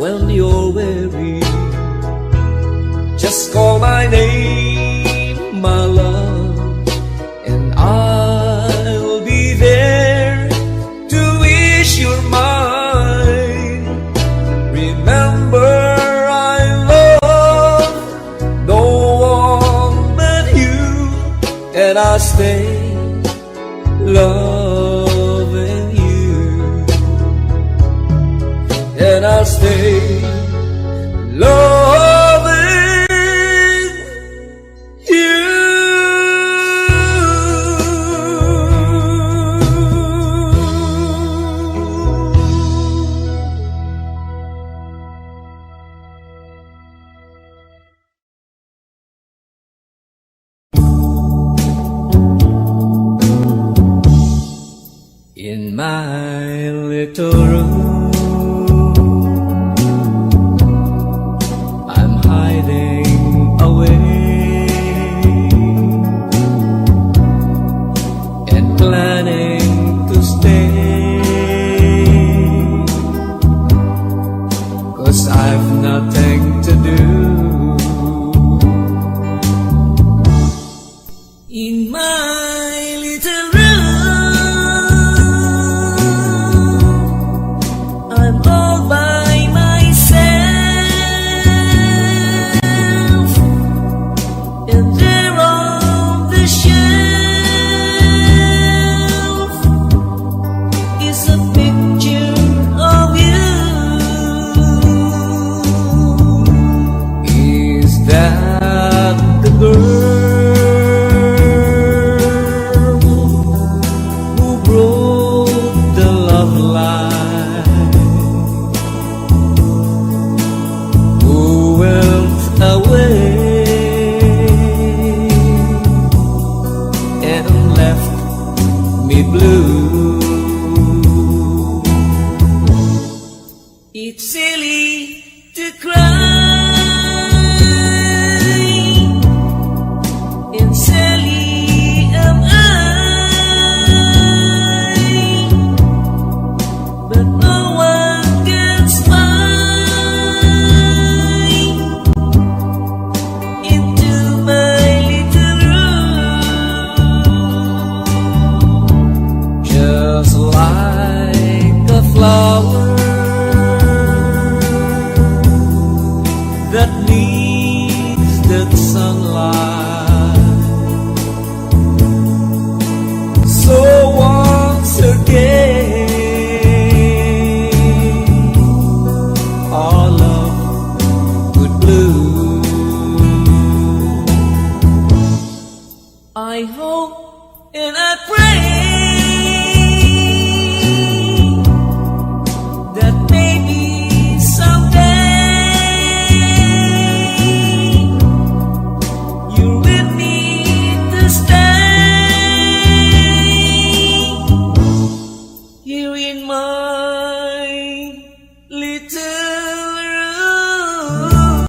When you're weary, just call my name, my love, and I'll be there to ease your mind. Remember, I love no one but you, and I'll stay loving you, and I'll stay loving you. In my little room, I'm hiding away and planning to stay, 'cause I've nothing to do. In my little room, I hope and I pray that maybe someday you're with me to stay here in my little room.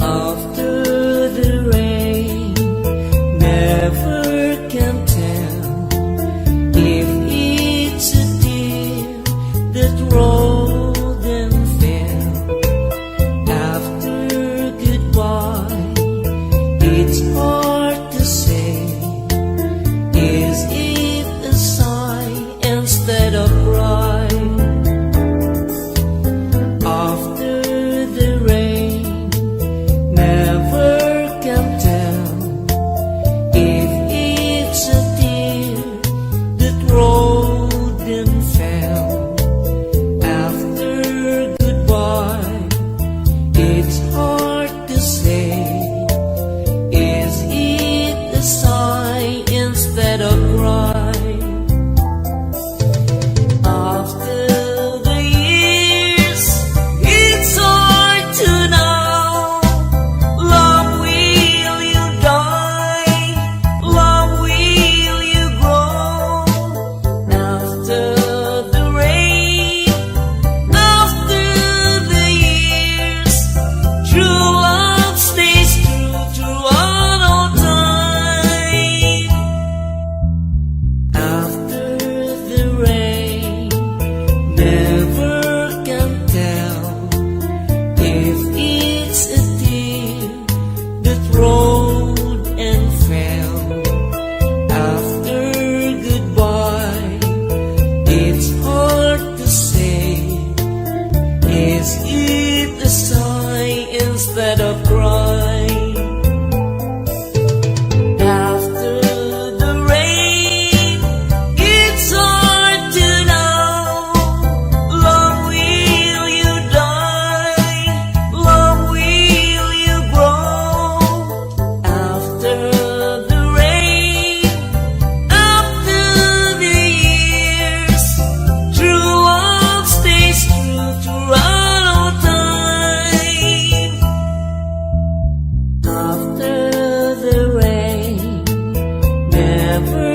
After the rain, never can tell if it's a tear that rolled and fell. After goodbye, it's hard to say. Is it a sigh instead of cry? After the rain, never can tell if it's a tear that rolled and fell. After goodbye, it's hard to say. Is it a sigh instead of cry? After the years, it's hard to know. Love, will you die? Love, will you grow? After the rain, after the years, true love stays true throughout all time. After the rain, never can tell if it's a tear that rolled and fell. After goodbye, it's hard to say. Is it a sigh instead of cry? After the rain, it's hard to know. Love, will you die? Love, will you grow? After the rain, after the years, true love stays true throughout all time. After the rain, never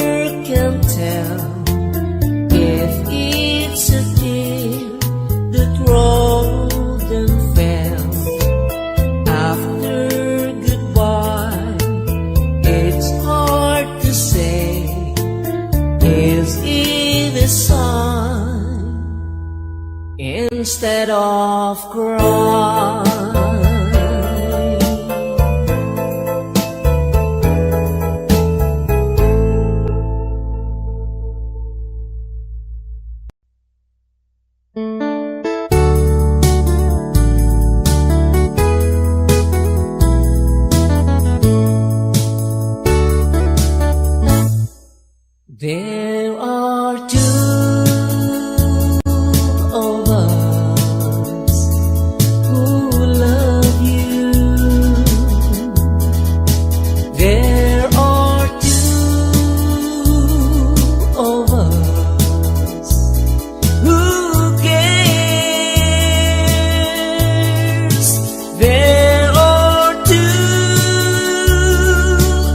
can tell if it's a tear that rolled and fell. After goodbye, it's hard to say. Is it a sigh instead of cry? There are two of us who love you. There are two of us who cares. There are two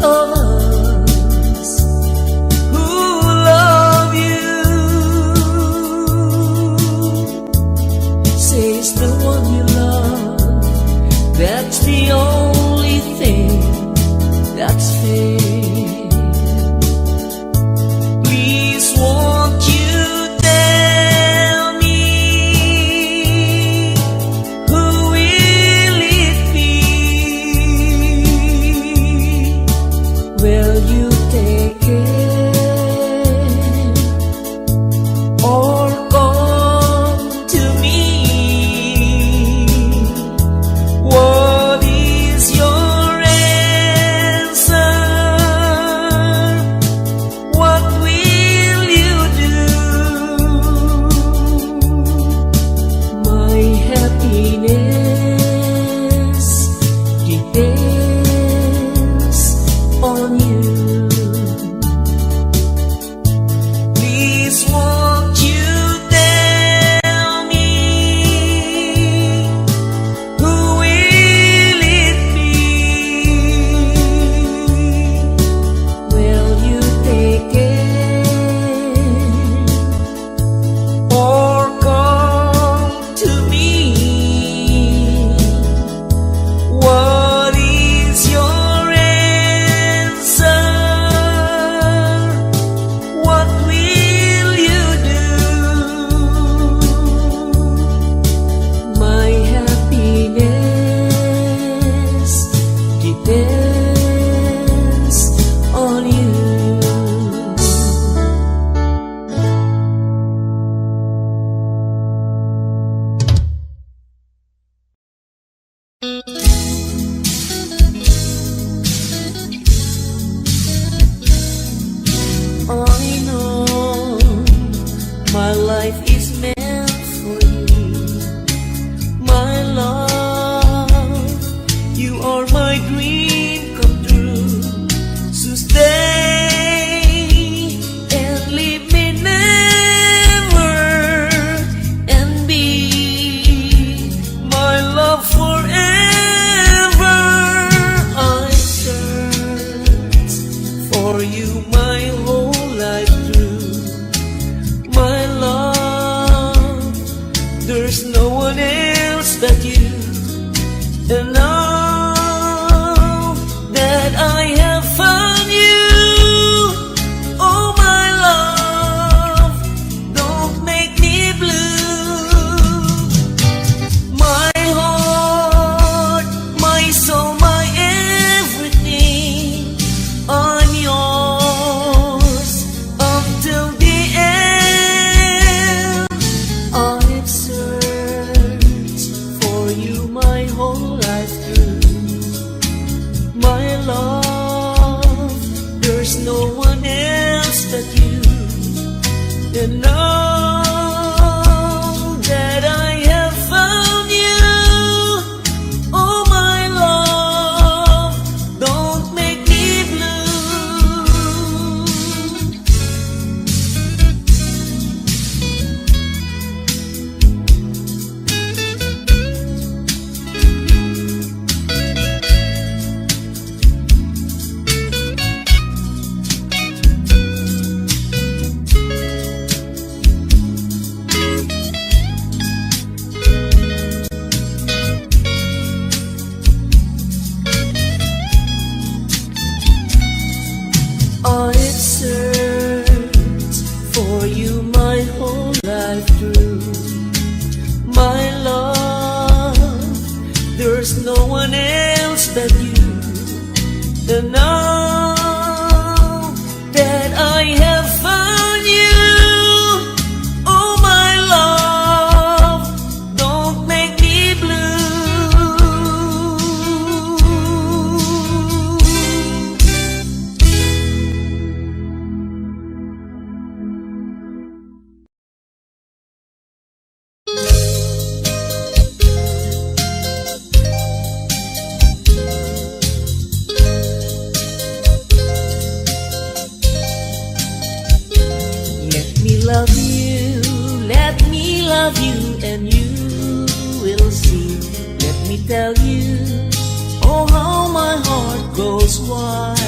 of us who love you. Says the one you love, that's the only thing that's fair. Please, won't you tell me, who will it be? Will you take care or come to me? What is your depends on you. Please won't you tell me who will it be? Will you take it Or come to me? What is your answer? What will you do? my happiness depends on you. I know my life is meant for you, my love. You are my dream come true. So stay and leave me never, and be my love forever. I search for you my whole life through, my love. There's no one else but you. And now that I have found you, oh my love, don't make me blue. My heart, my soul, my everything, I'm yours until the end. I've searched for you my whole life through, my love. There's no one else but you. And now that I have found you, oh my love, don't make me blue. I've searched for you my whole life through, my love. There's no one else but you. And now that I have found you, oh my love, don't make me blue. Let me love you, and you will see. Let me tell you, oh how my heart goes wild.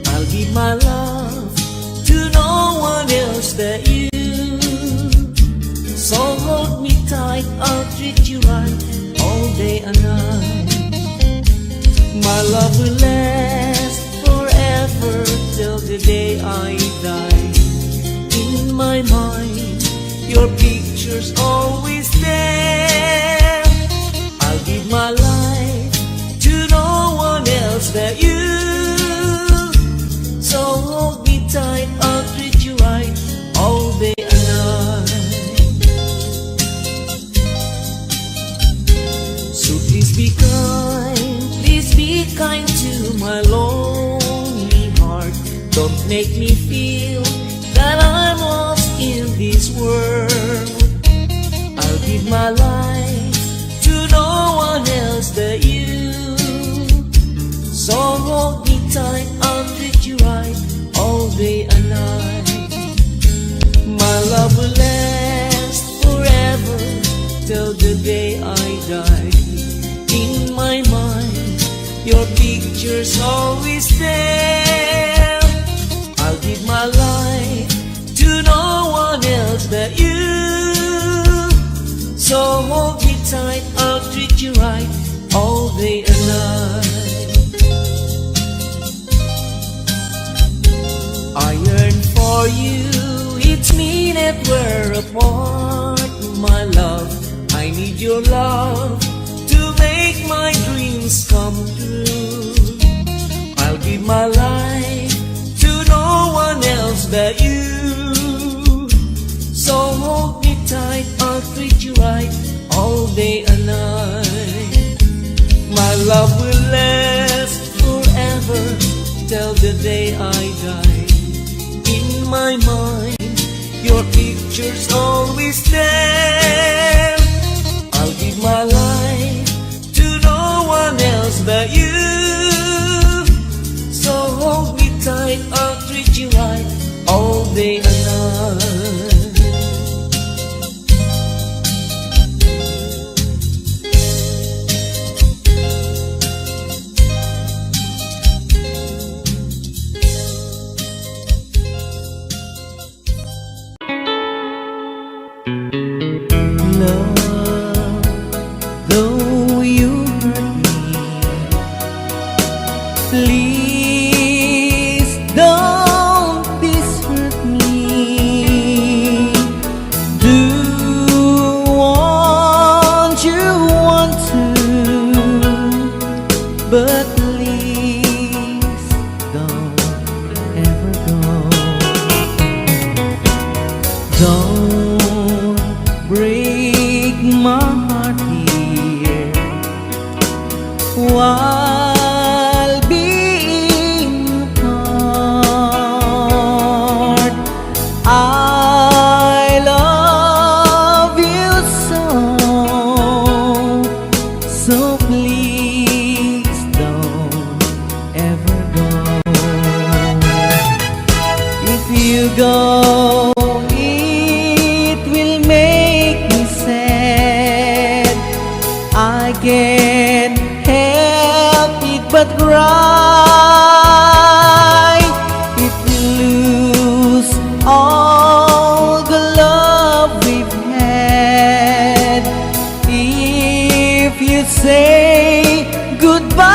I'll give my love to no one else but you. So hold me tight, I'll treat you right all day and night. My love will last forever till the day I die. In my mind, your picture's always there. I'll give my life to no one else but you. So hold me tight, I'll treat you right all day and night. So please be kind to my lonely heart. Don't make me feel that I'm lost in this world. I'll give my life to no one else but you. So hold me tight, I'll treat you right all day and night. My love will last forever till the day I die. In my mind, your picture's always there. I'll give my life to no one else but you. So hold me tight, I'll treat you right all day and night. I yearn for you, it's me that we're apart. My love, I need your love to make my dreams come true. I'll give my life to no one else but you. So hold me tight, I'll treat you right all day and night. My love will last forever till the day I die. In my mind, your picture's always there. I'll give my life to no one else but you. So hold me tight, I'll treat you right all day and night. Though you hurt me, please don't desert me. Do what you want to, but please don't ever go. Don't break my heart here while being apart. I love you so please don't ever go. If you go, it will make me sad. I can't help it but cry. If we lose all the love we've had, if you say goodbye,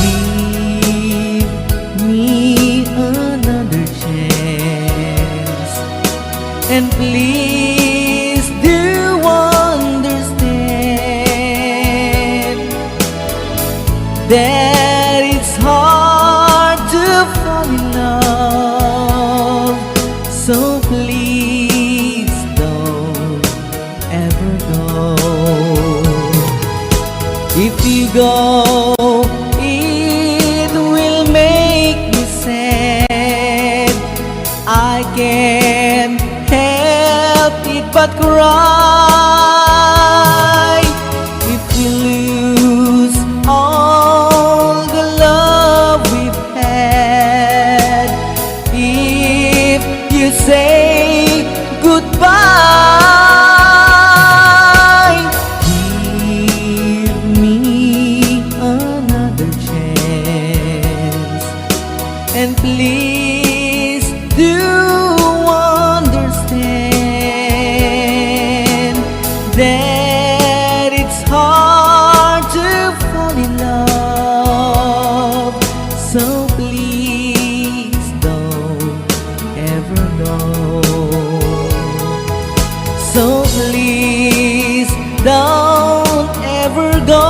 give me another chance, and please do understand that it's hard to fall in love. So please don't ever go. If you go, it will make me sad. I can't help it but cry. If we lose all the love we've had, if you say goodbye, give me another chance, and please do understand that it's hard to fall in love. So please don't ever go. So please don't ever go.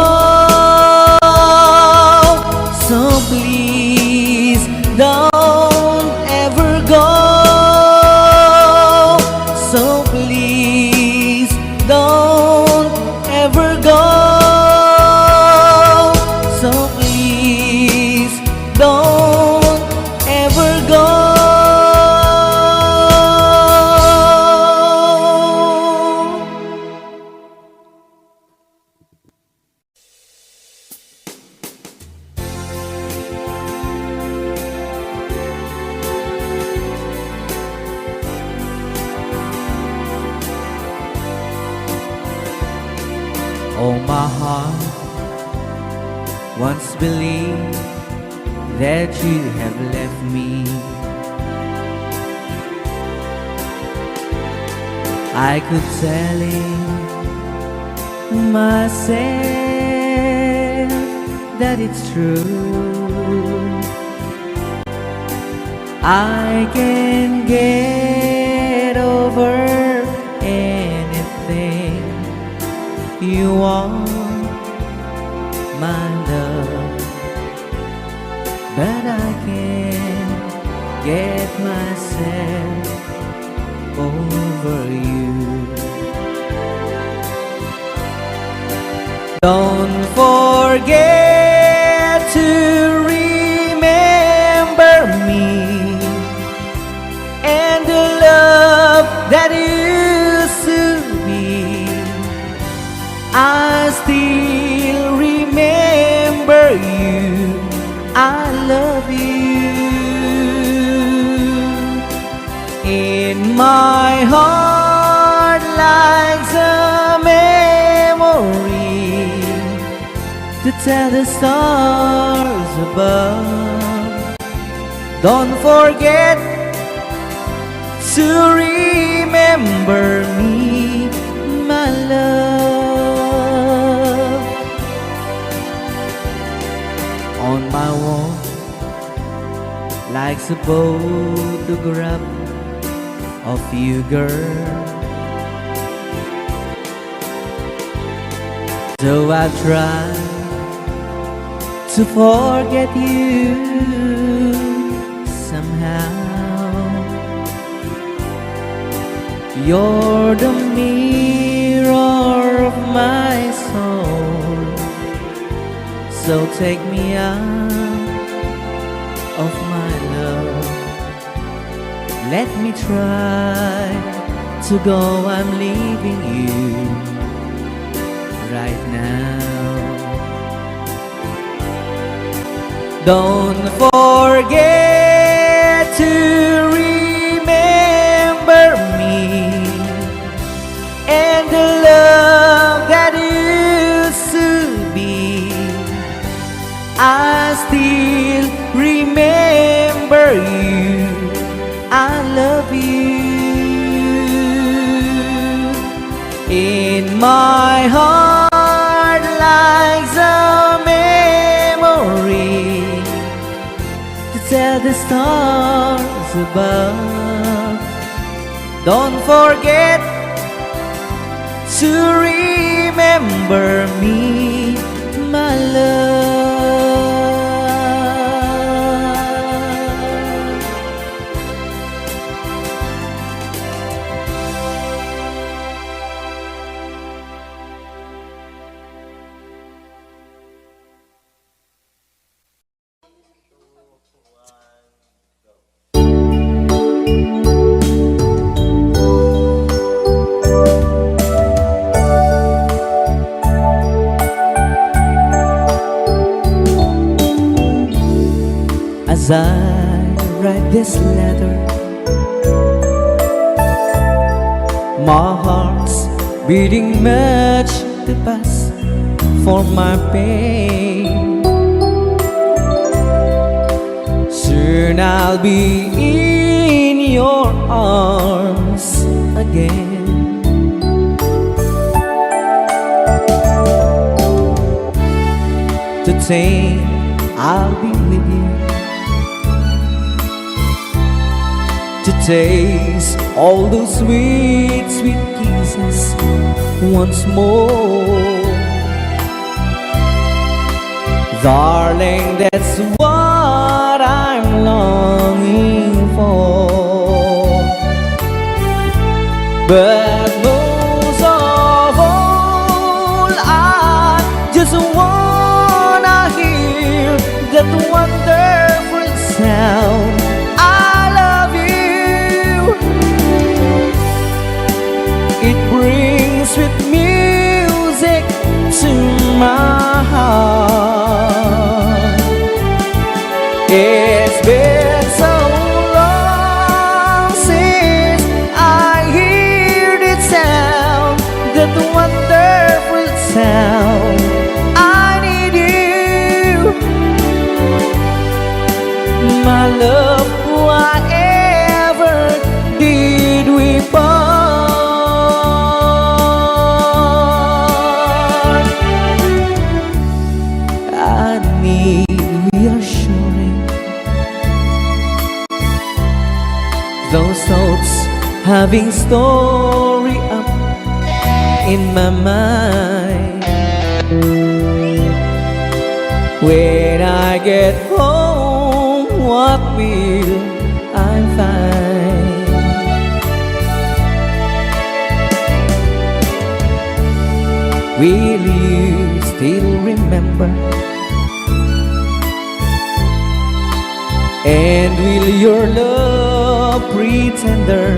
So please don't ever go. So please don't ever go. So please don't ever go. heart once believed that you have left me. I could tell myself that it's true. I can get over anything you want, my love, but I can't get myself over you. Don't forget to remember me and the love that used to be. I still remember you. I love you. In my heart lies a memory to tell the stars above. Don't forget to remember me, my love. On my wall lies a photograph of you, girl. So I try to forget you somehow. You're the mirror of my soul, so take me out of my love. Let me try to go, I'm leaving you right now. Don't forget to remember me and the love that used to be. I still remember you. I love you. In my heart lies a memory to tell the stars above. Don't forget to remember me, my love. As I write this letter, my heart's beating much too fast for my pain. Soon I'll be in your arms again. To take, I'll be with you. To taste all those sweet, sweet kisses once more. Darling, that's what I'm longing for. But most of all, I just wanna hear that wonderful sound. It brings sweet music to my heart. It's been so long since I hear that sound, that wonderful sound. loving story up in my mind. When I get home, what will I find? Will you still remember? And will your love breathe tender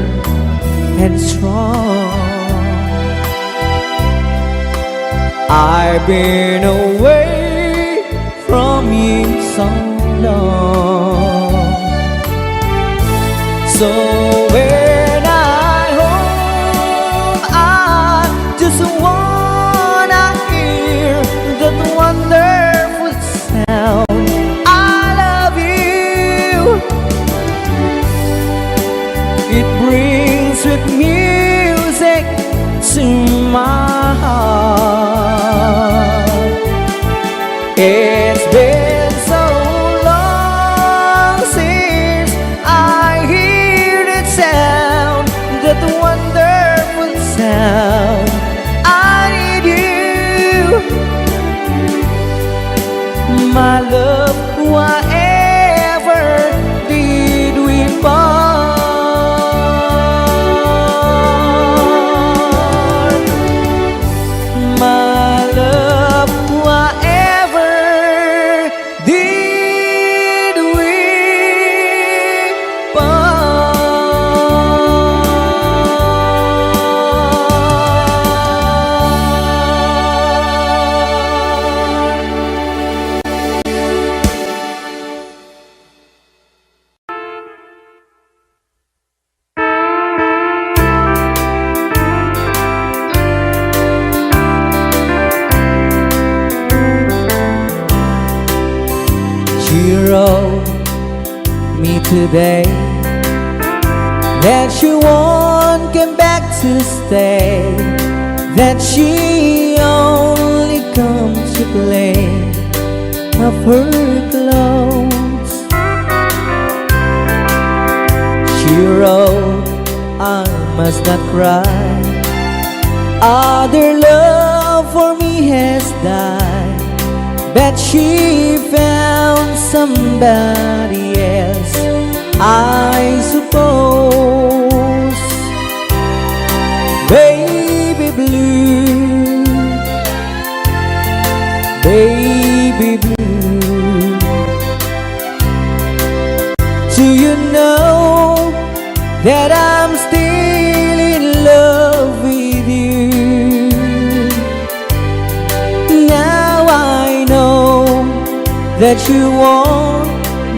and strong? I've been away from you so long. So when I home, I just wanna hear that wonderful sound. I love you. It brings sweet music to my heart. It's been so long since I hear that sound, that wonderful sound. I need you, my love, whatever did we part. My love, whatever did we part. She wrote me today that she won't come back to stay, that she only comes to play of her clothes. She wrote, I must not cry, other love for me has died, but she found somebody else, I suppose. Baby blue, baby blue, do you know that I'm still in love with you? Now I know that you won't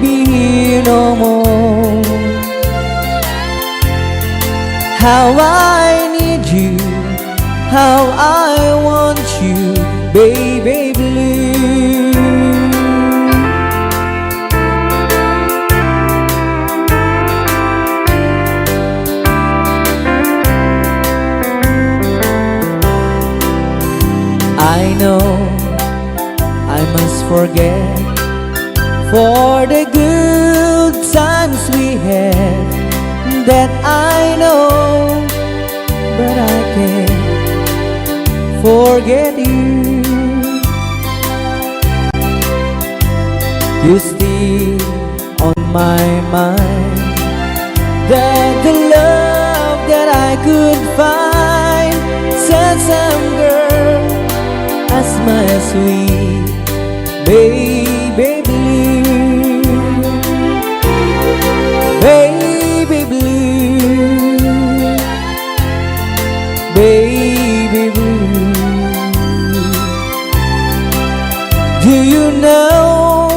be here no more. How I need you, how I want you, baby blue. I know I must forget for the good times we had, that I know, but I can't forget you. You still on my mind, that the love that I could find, said some girl as my sweet baby blue, baby blue, baby blue. Do you know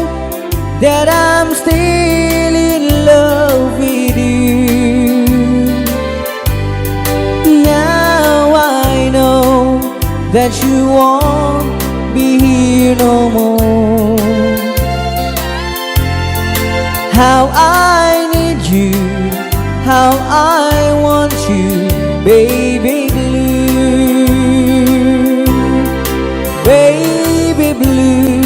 that I'm still in love with you? Now I know that you won't be here no more. How I need you, how I want you, baby blue, baby blue,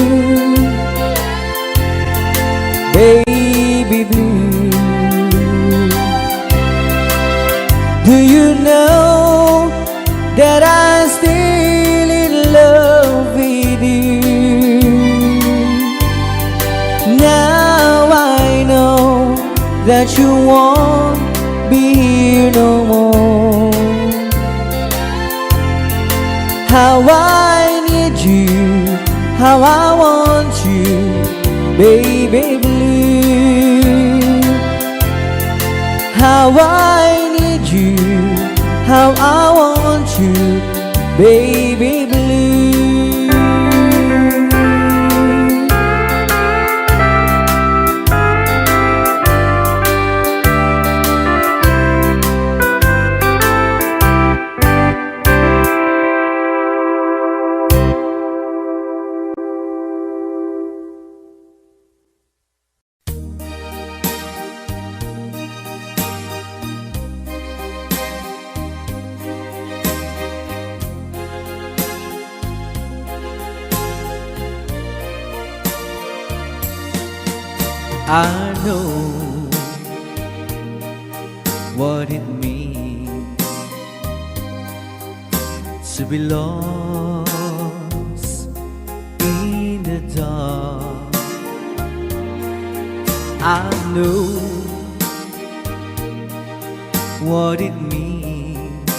baby blue. Do that you won't be here no more. How I need you, how I want you, baby blue. How I need you, how I want you, baby blue. I know what it means to be lost in the dark. I know what it means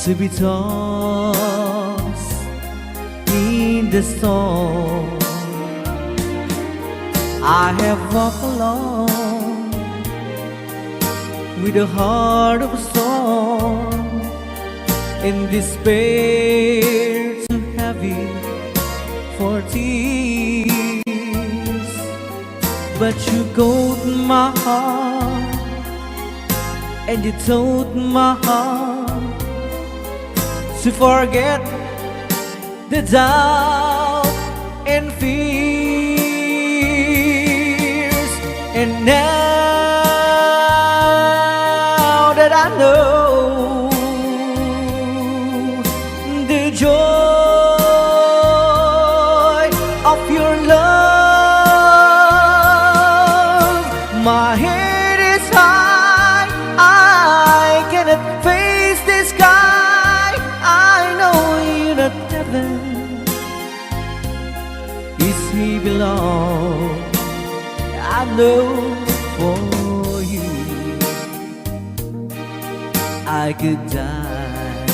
to be tossed in the storm. I have walked alone with a heart of stone, in despair too heavy for tears. But you caught my heart and you told my heart to forget the doubt and fear. And now that I know the joy of your love, my head is high, I cannot face the sky. I know you're not heaven, is he belong. I know for you I could die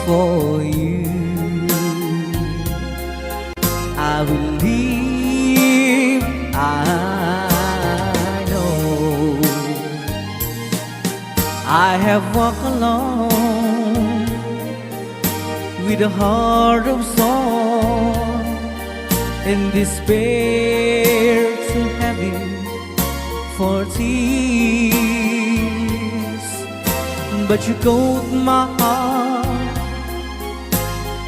for you. I will live, I know. I have walked alone with a heart of stone, in despair too heavy for tears. But you caught my heart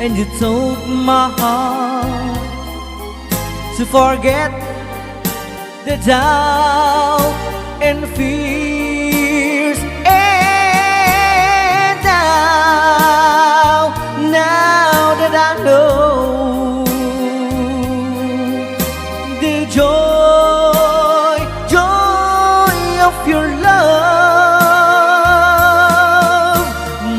and you told my heart to forget the doubt and fears. And now that I know joy of your love,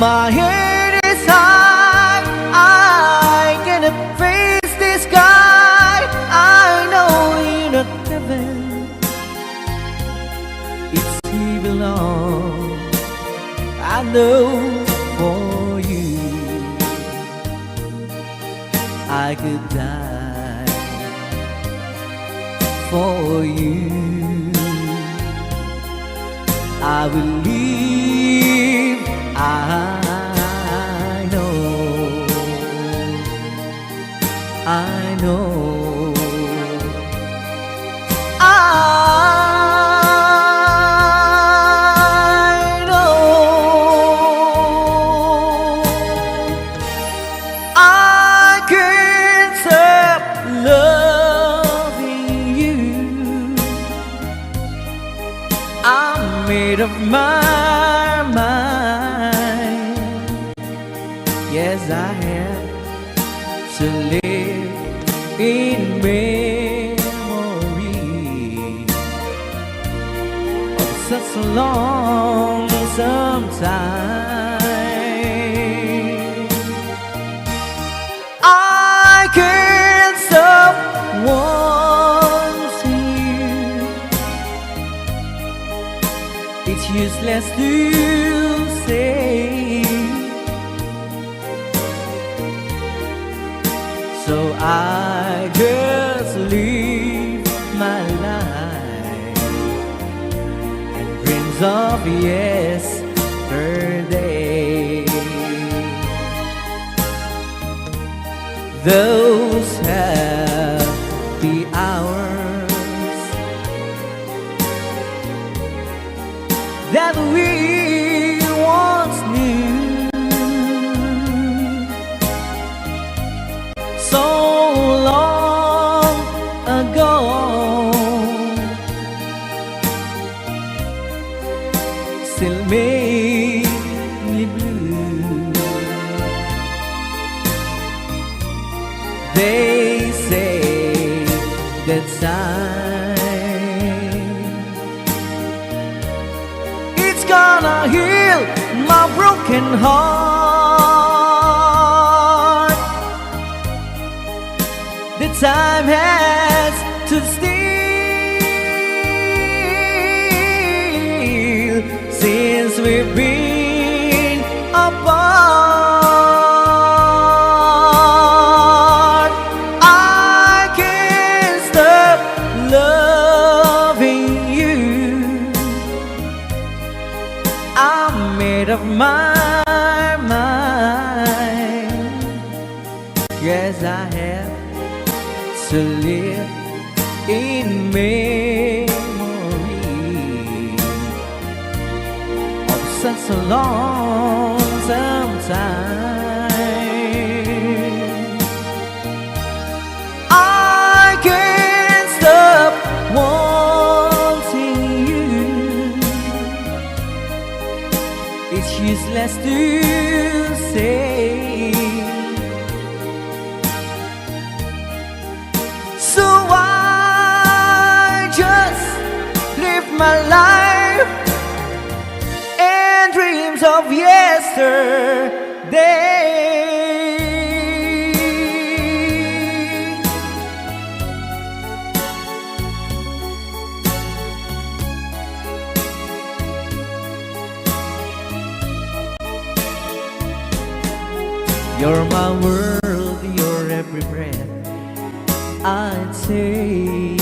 my head is high, I cannot face the sky. I know you're not heaven, it's he belong. I know for you I could die for you. I will live, I know, I know, I know. I can't stop loving you. I'm made of my mind. Yes, I have to live in memory of such a long time. I can't stop wanting useless to say. So I just live my life and dreams of yesterday. Those happy hours that we once knew, so long ago, still make me blue. They say that time it's gonna heal my broken heart. The time has to steal since we've been apart. I can't stop loving you. I'm made up my mind. Yes, I have to live in memory of such a lonesome time. I can't stop wanting you. It's useless to say. So I just live my life and dreams of yesterday. You're my world, your every breath, I'd say.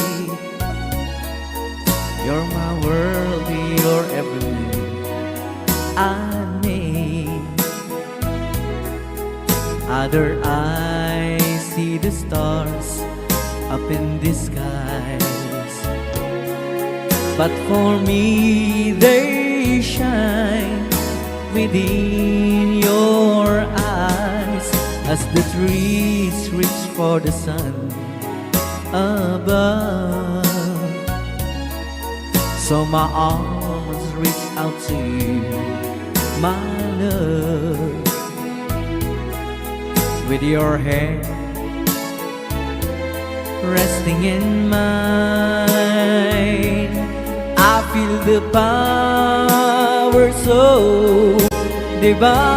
You're my world, your every move I make. Other eyes see the stars up in the skies, but for me they shine within your eyes as the trees reach for the sun above. So my arms reach out to you, my love. With your hand resting in mine, I feel the power so divine.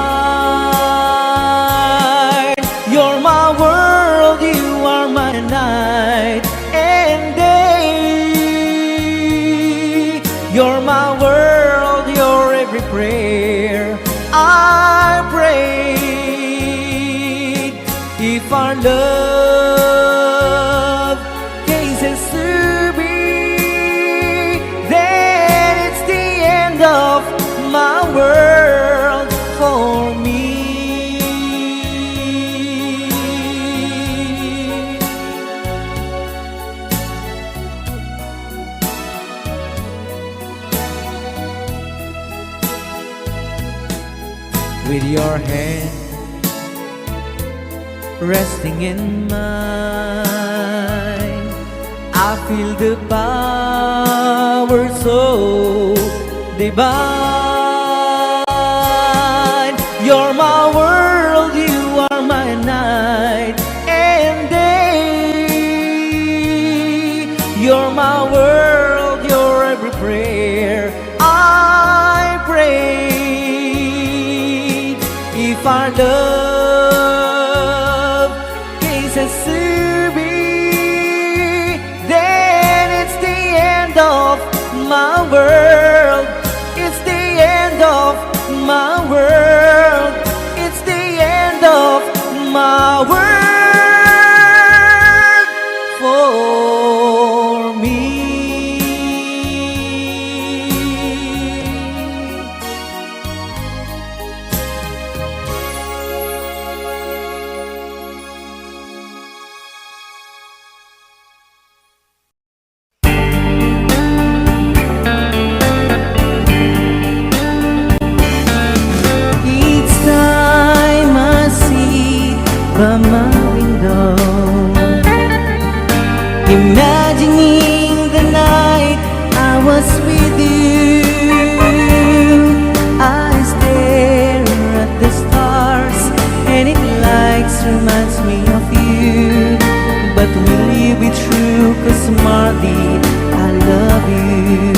You're my world, you are my night and day. You're my world, your every prayer I prayed. If our love cases to be, then it's the end of my world for me. With your hand resting in mine, I feel the power so divine. You're my world, you are my night and day. You're my world, your every prayer I pray. If our love cases to be, then it's the end of my world. It's the my world for me. Each time I see by my window, imagining the night I was with you, I stare at the stars and it likes reminds me of you. But will you be true? 'Cause Marty, I love you.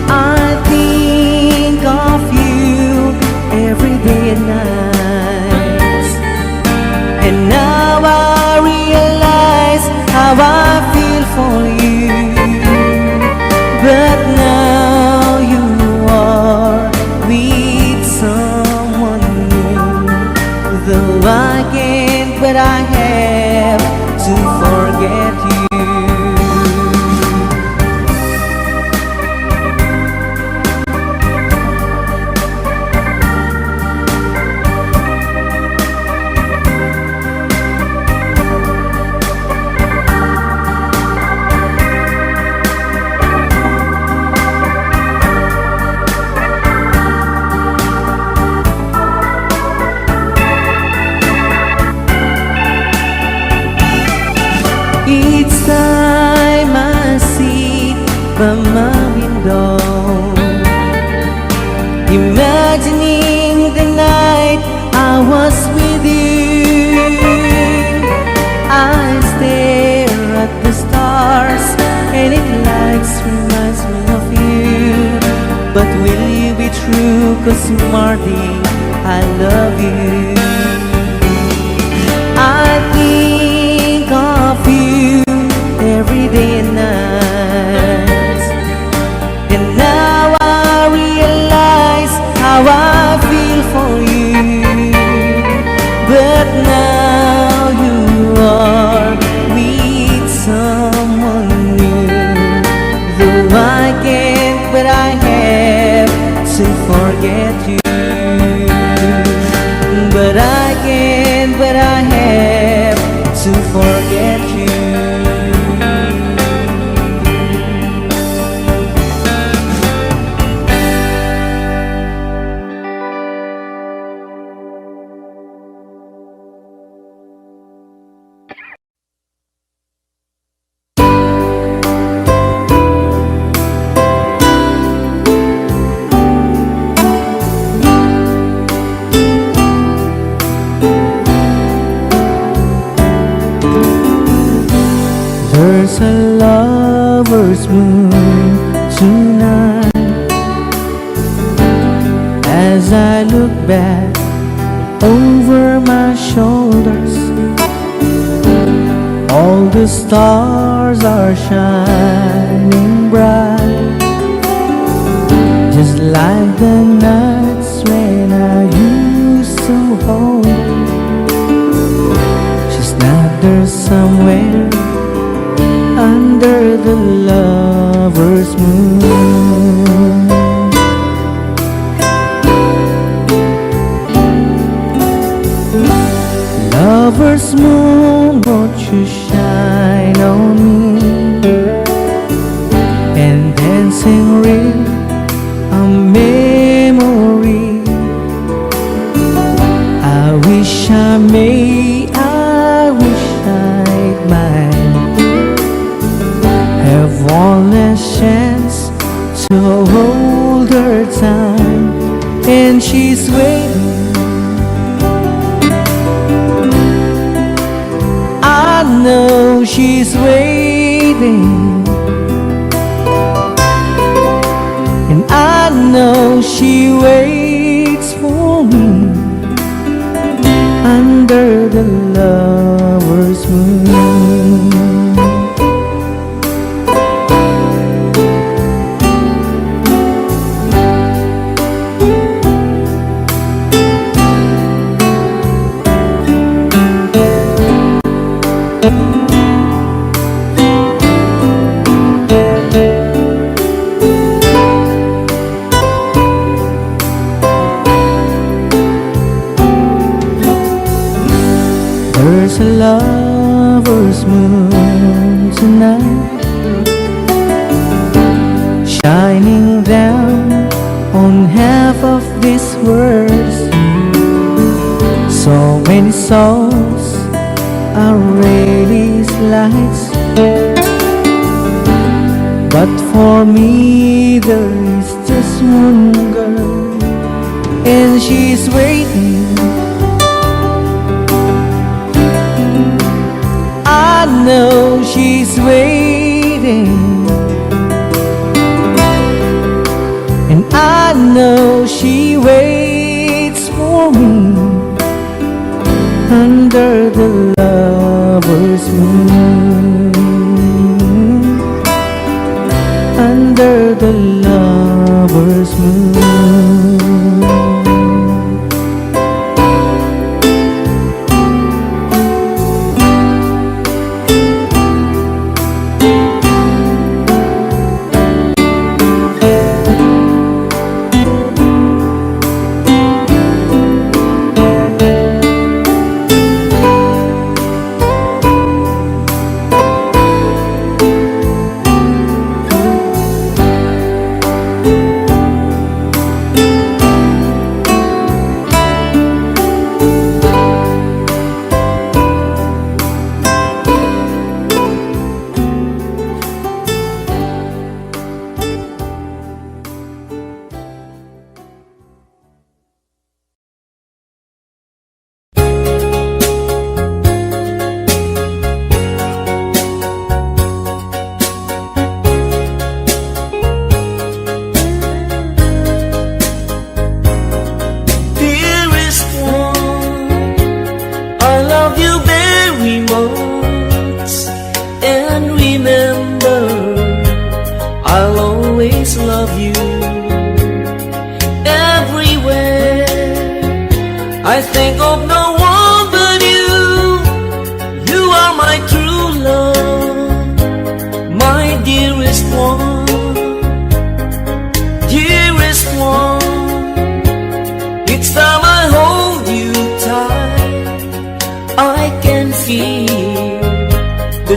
I think of you every day and night, and now I realize how I feel for you. But now you are with someone new, though I can't, but I have to forget you. Each time I sit by my window, imagining the night I was with you, I stare at the stars and it likes reminds me of you. But will you be true? 'Cause Marty, I love you. I think of you every day and night, and now I realize how I feel for you. But now you are with someone new, though I can't, but I have to forget you. But I can't, but I have to forget you. There's a lover's moon tonight. As I look back over my shoulders, all the stars are shining bright, just like the nights when I used to hold you. She's not there somewhere under the lover's moon. Lover's moon, won't you shine on me and dancing ring a memory. I wish I may, I wish I might have one last chance to hold her tight, and she's waiting. I know she's waiting, and I know she waits for me under the lover's moon. There's a lover's moon tonight, shining down on half of this world. So many souls are really lights, but for me there is just one girl, and she's waiting. I know she's waiting, and I know she waits for me under the lover's moon, under the lover's moon.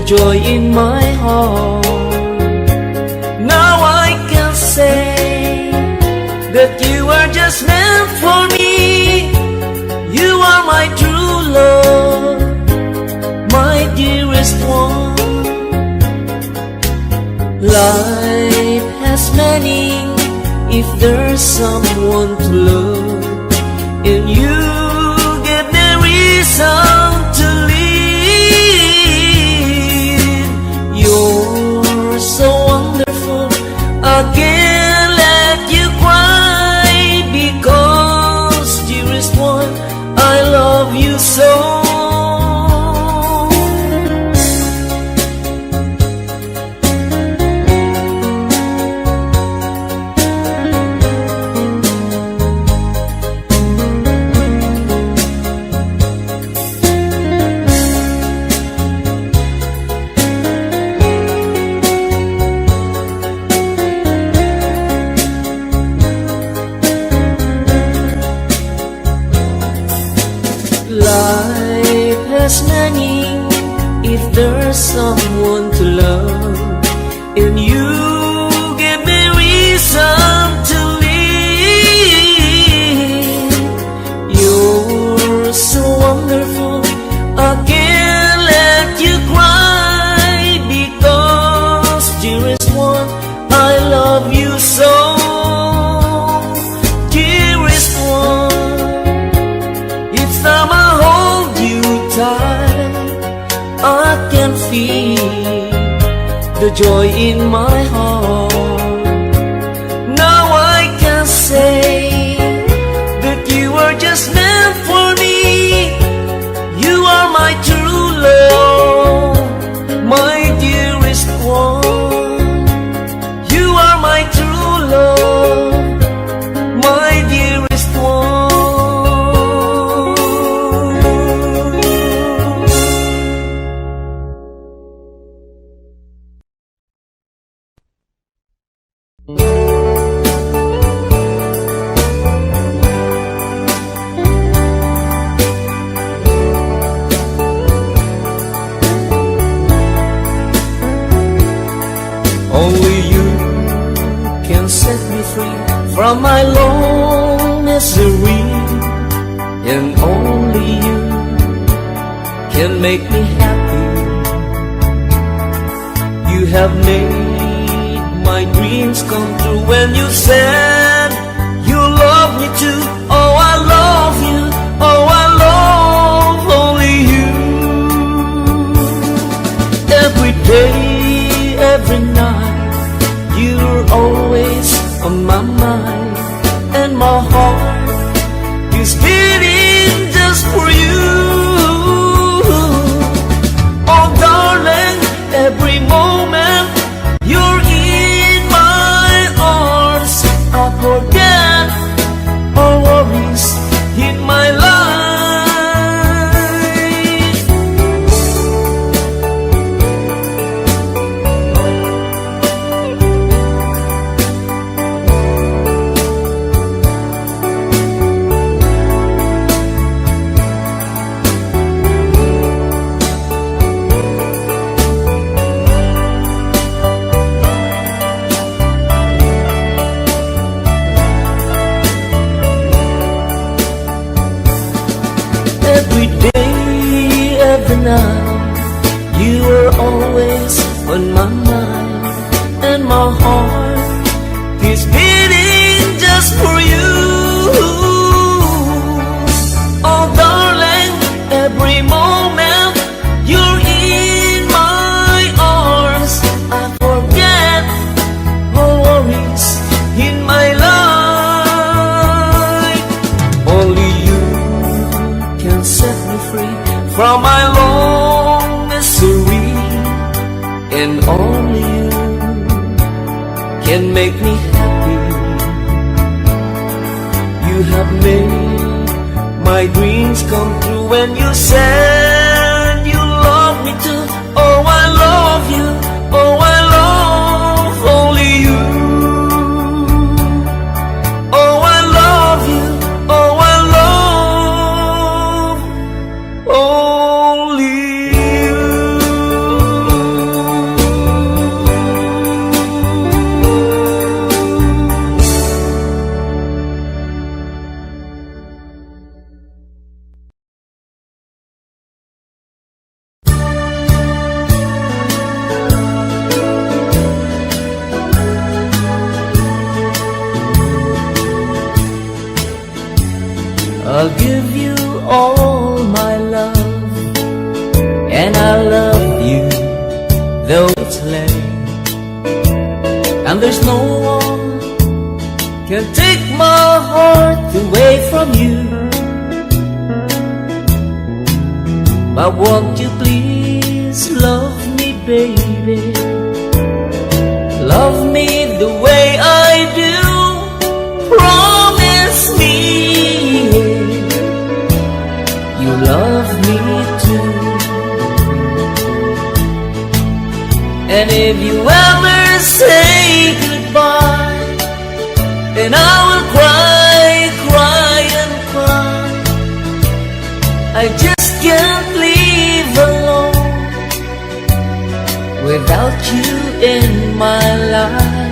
Joy in my heart. Now I can say that you are just meant for me. You are my true love, my dearest one. Life has meaning if there's someone to love, and you give me reason to live. You're so wonderful, I can't let you cry, because dearest one, I love you so. Life has meaning if there's someone to love, and you give me reason to live. You're so wonderful, I can't let you cry, because dearest one, I love you so. Dearest one, it's time I hold you tight, I can feel the joy in my heart. Now I can say that you are just meant for me. You are my true love, my dearest one. You are my true love, my dearest one. Only you can set me free from my long misery, and only you can make me happy. You have made my dreams come true when you said you love me too. Oh, I love you. Oh, I love only you. Every day, every night, you're always on my mind, and my heart is beating just for you. Oh darling, every moment you're in my arms, I forget all worries in my life. Every day, every night, you are always on my mind, and my heart is beating just for you. Oh darling, every moment you're in my arms, I forget all worries in my life. Only you can set me free from my long misery, and only you can make me happy. You have made my dreams come true when you said you love me too. Oh, I love you. Oh, I love only you. Oh, I love you. Oh, I love only you. I'll give you all my love, and I love you though it's late, and there's no one can take my heart away from you. But won't you please love me, baby? Love me the way I do. Promise me you love me too. And if you ever say goodbye, then I will cry, cry and cry. I just can't live alone without you in my life.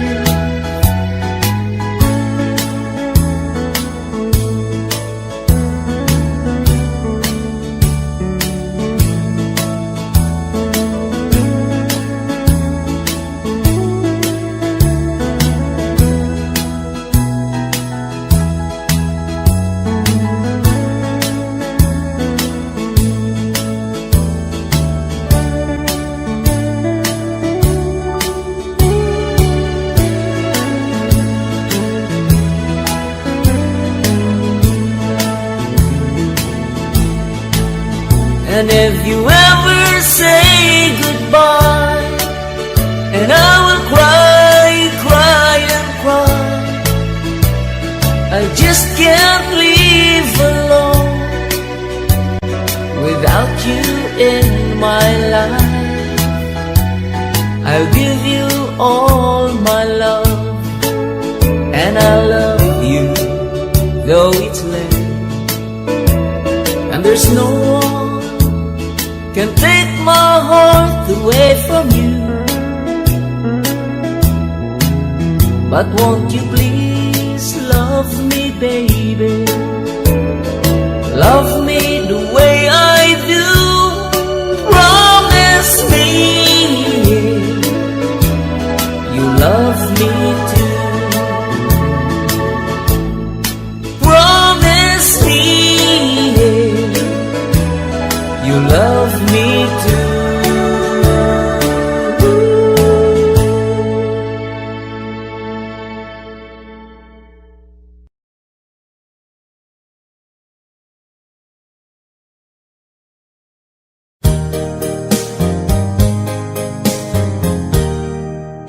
And if you ever say goodbye, and I will cry, cry and cry. I just can't live alone without you in my life. I'll give you all my love, and I love you though it's late, and there's no one can take my heart away from you. But won't you please love me, baby? Love me the way I do. Promise me you love me too. Promise me you love me too.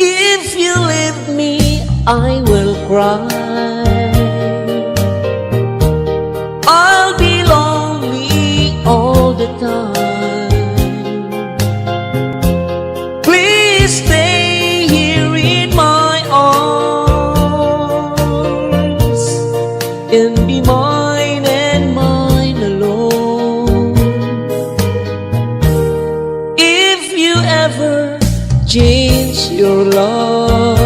If you leave me, I will cry. I'll be lonely all the time. Please stay here in my arms and be mine and mine alone. If you ever change your love,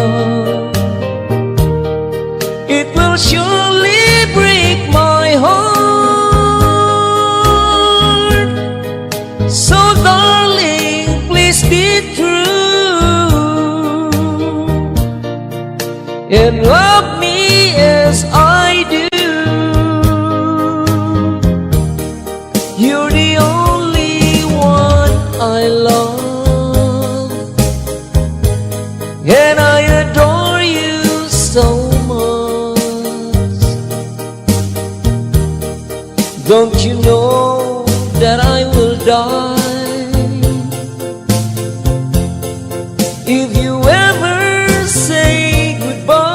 it will surely break my heart. So darling, please be true and love me as I do. You're the only one I love, and I adore you so much. Don't you know that I will die if you ever say goodbye?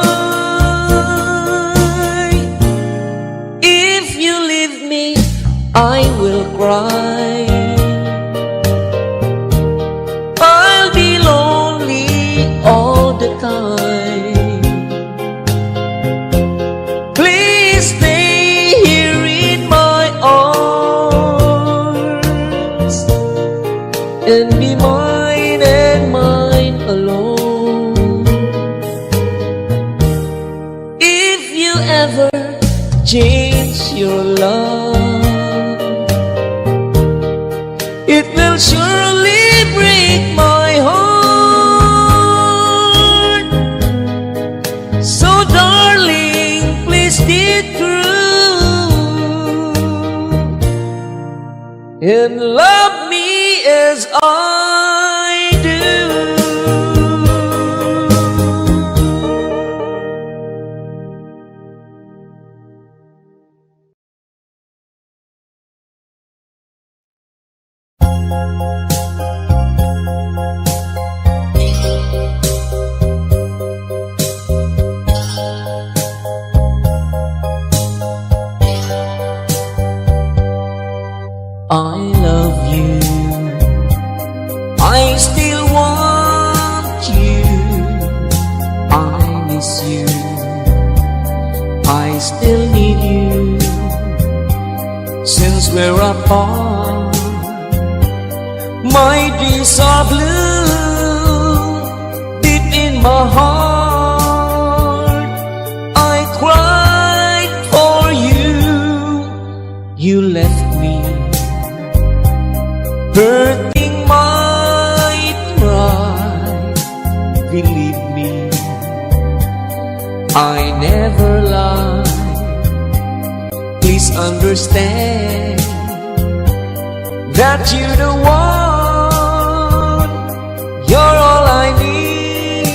If you leave me, I will cry. I'll be lonely all the time. Please stay here in my arms and be mine and mine alone. If you ever change your love, it will surely break my heart. So darling, please be true and love me as I do. I love you, I still want you, I miss you, I still need you. Since we're apart, my days are blue. Deep in my heart, I cried for you. You left me, hurting my pride. Believe me, I never lied. Please understand that you're the one. You're all I need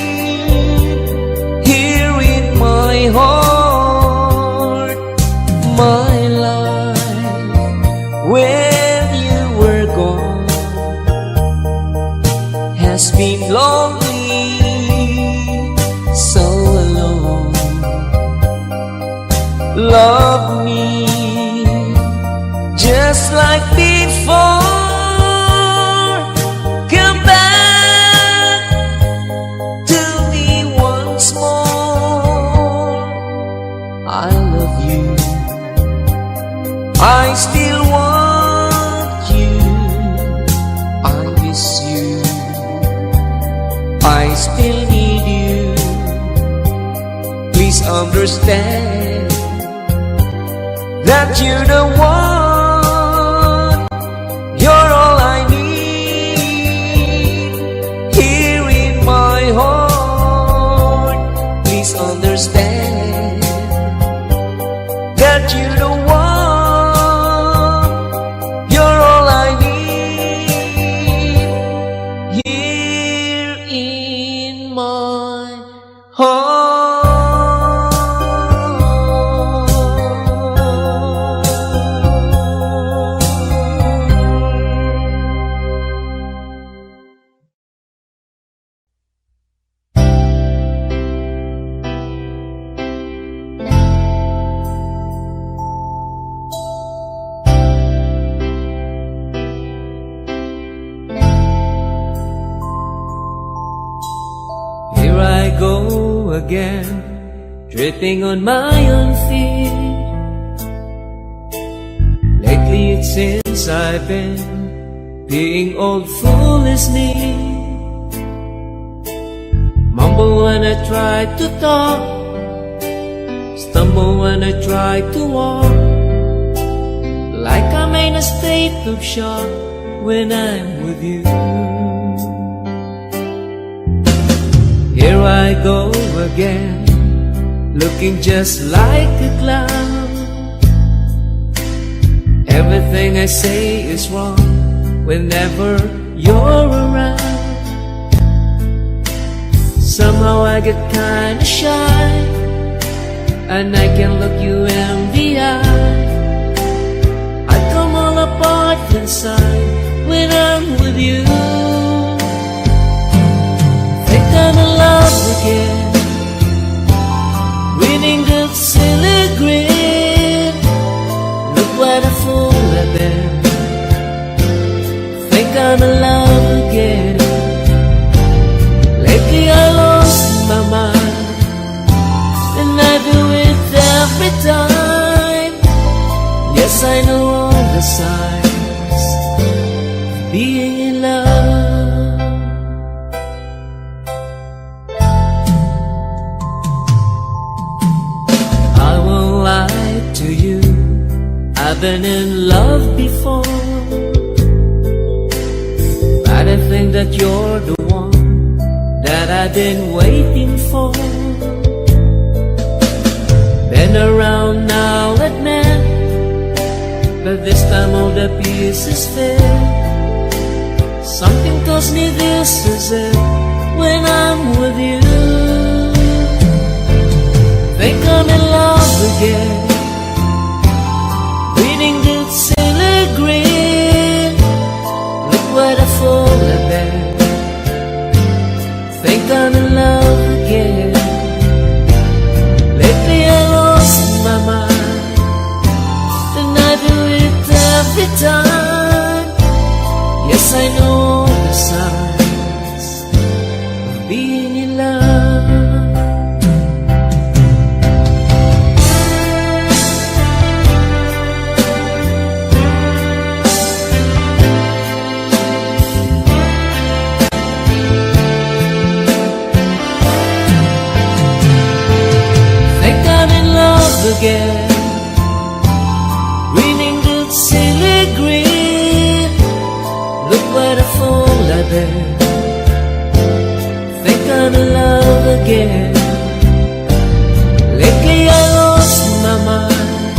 here in my heart. My life, when you were gone, has been lonely, so alone. Love me just like before. Come back to me once more. I love you, I still want you, I miss you, I still need you. understand that you're the one, you're all I need here in my heart. Please understand that you're the one, you're all I need here in my heart. Here I go again, tripping on my own feet. Lately it seems I've been being old foolishly. Mumble when I try to talk, stumble when I try to walk, like I'm in a state of shock when I'm with you. Here I go again, looking just like a clown. Everything I say is wrong whenever you're around. Somehow I get kinda shy, and I can look you in the eye. I come all apart inside when I'm with you. Think I'm in love again, winning that silly grin. Look what a fool I've been. Think I'm in love again. Lately I lost my mind, and I do it every time. Yes, I know all the signs of being in love. I won't lie to you, I've been in love before, but I think that you're the one that I've been waiting for. Been around now, admit, but this time all the pieces fit. Something tells me this is it when I'm with you. Think I'm in love again, winning that silly grin. Look what a fool I've been. Think I'm in love again. Lately I lost my mind, and I do it every time. Yes, I know the signs of being in love. Again, winning that silly grin. Look what a fool I've been. Think I'm in love again. Lately I lost my mind,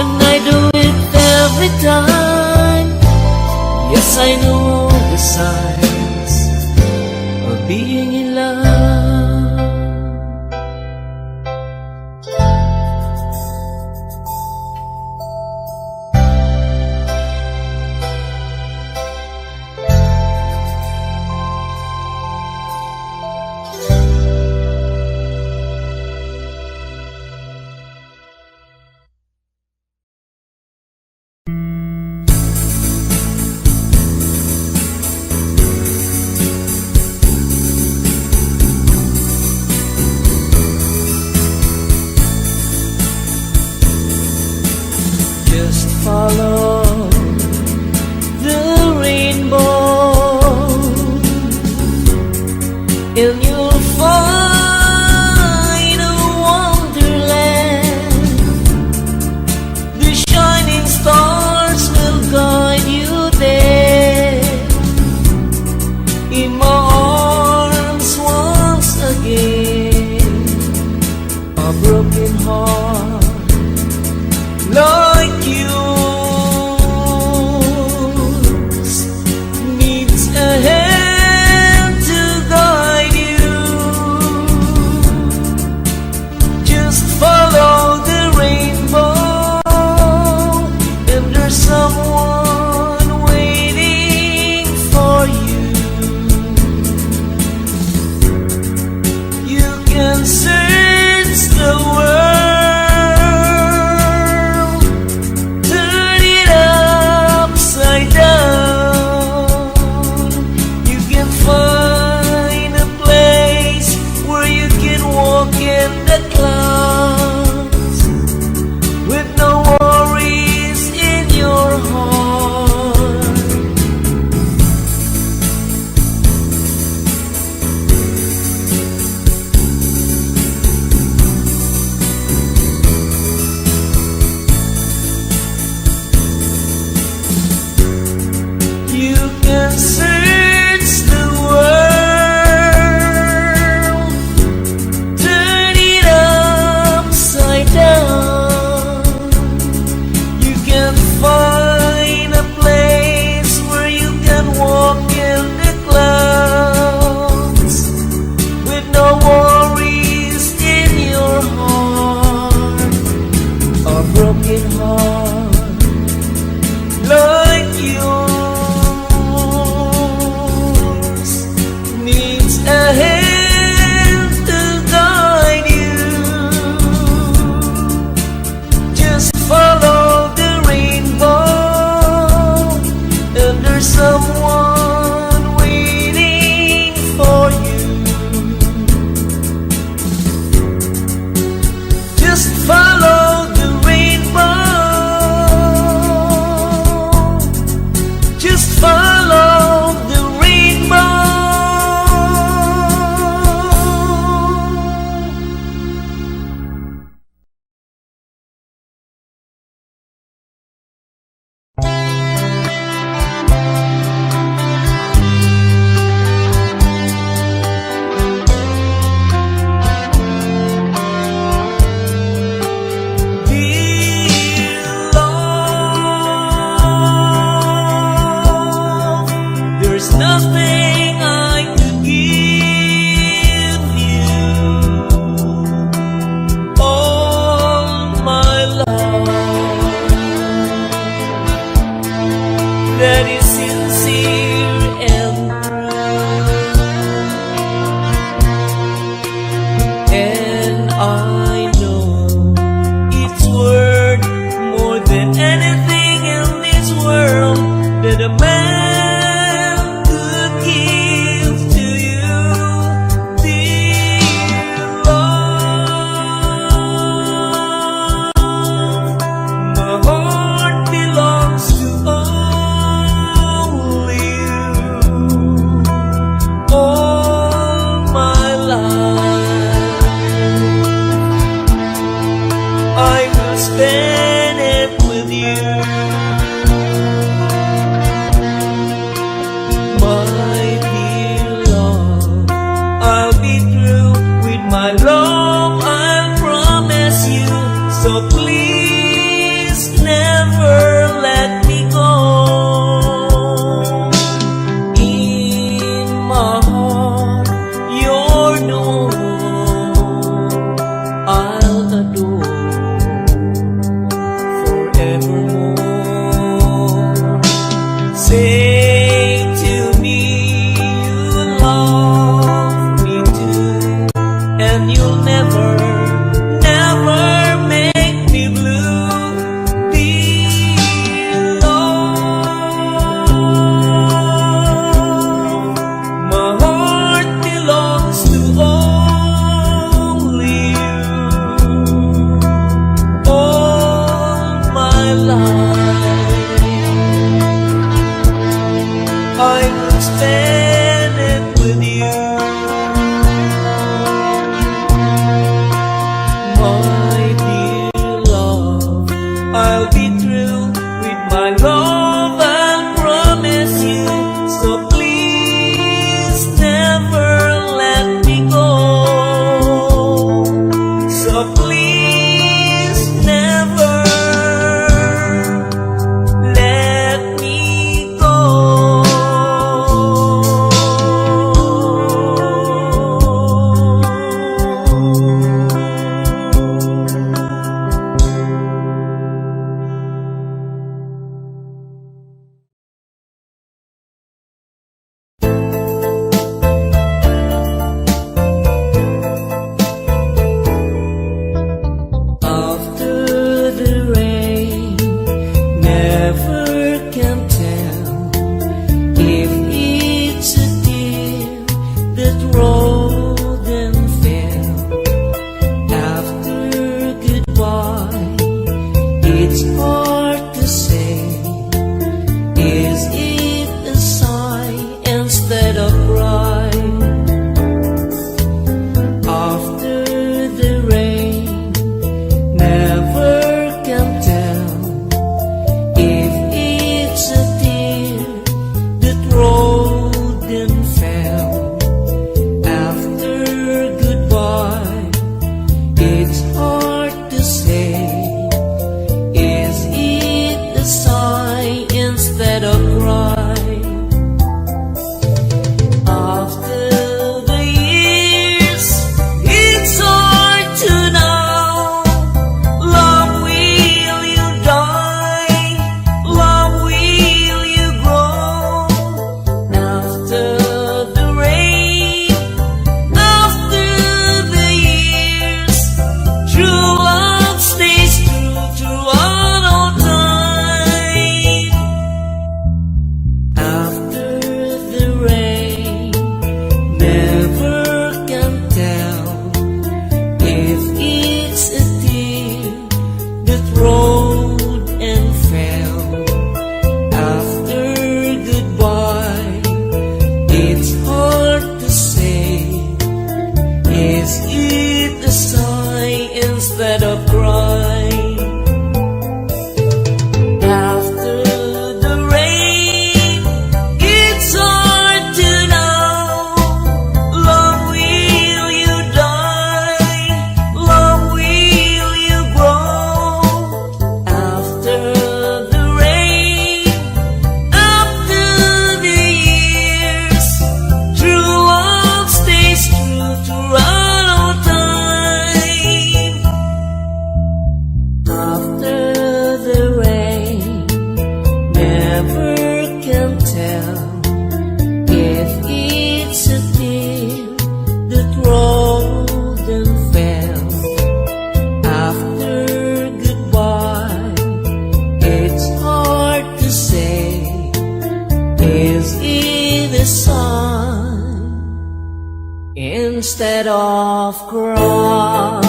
and I do it every time. Yes, I know all the signs of being in love. that is sincere and true. And I know it's worth more than anything in this world that a man could give to you, dear love. My heart belongs to only you. All my life I will spend it with you. My dear love, I'll be through with my love, I'll promise you. So please never let me go. In my heart, you're known, I'll adore forevermore. Say to me you love me too, and you'll never, never make me blue, dear love. My heart belongs to only you. All my life tell if it's a tear that rolled and fell after goodbye. It's hard to say. Is it a sign instead of cry?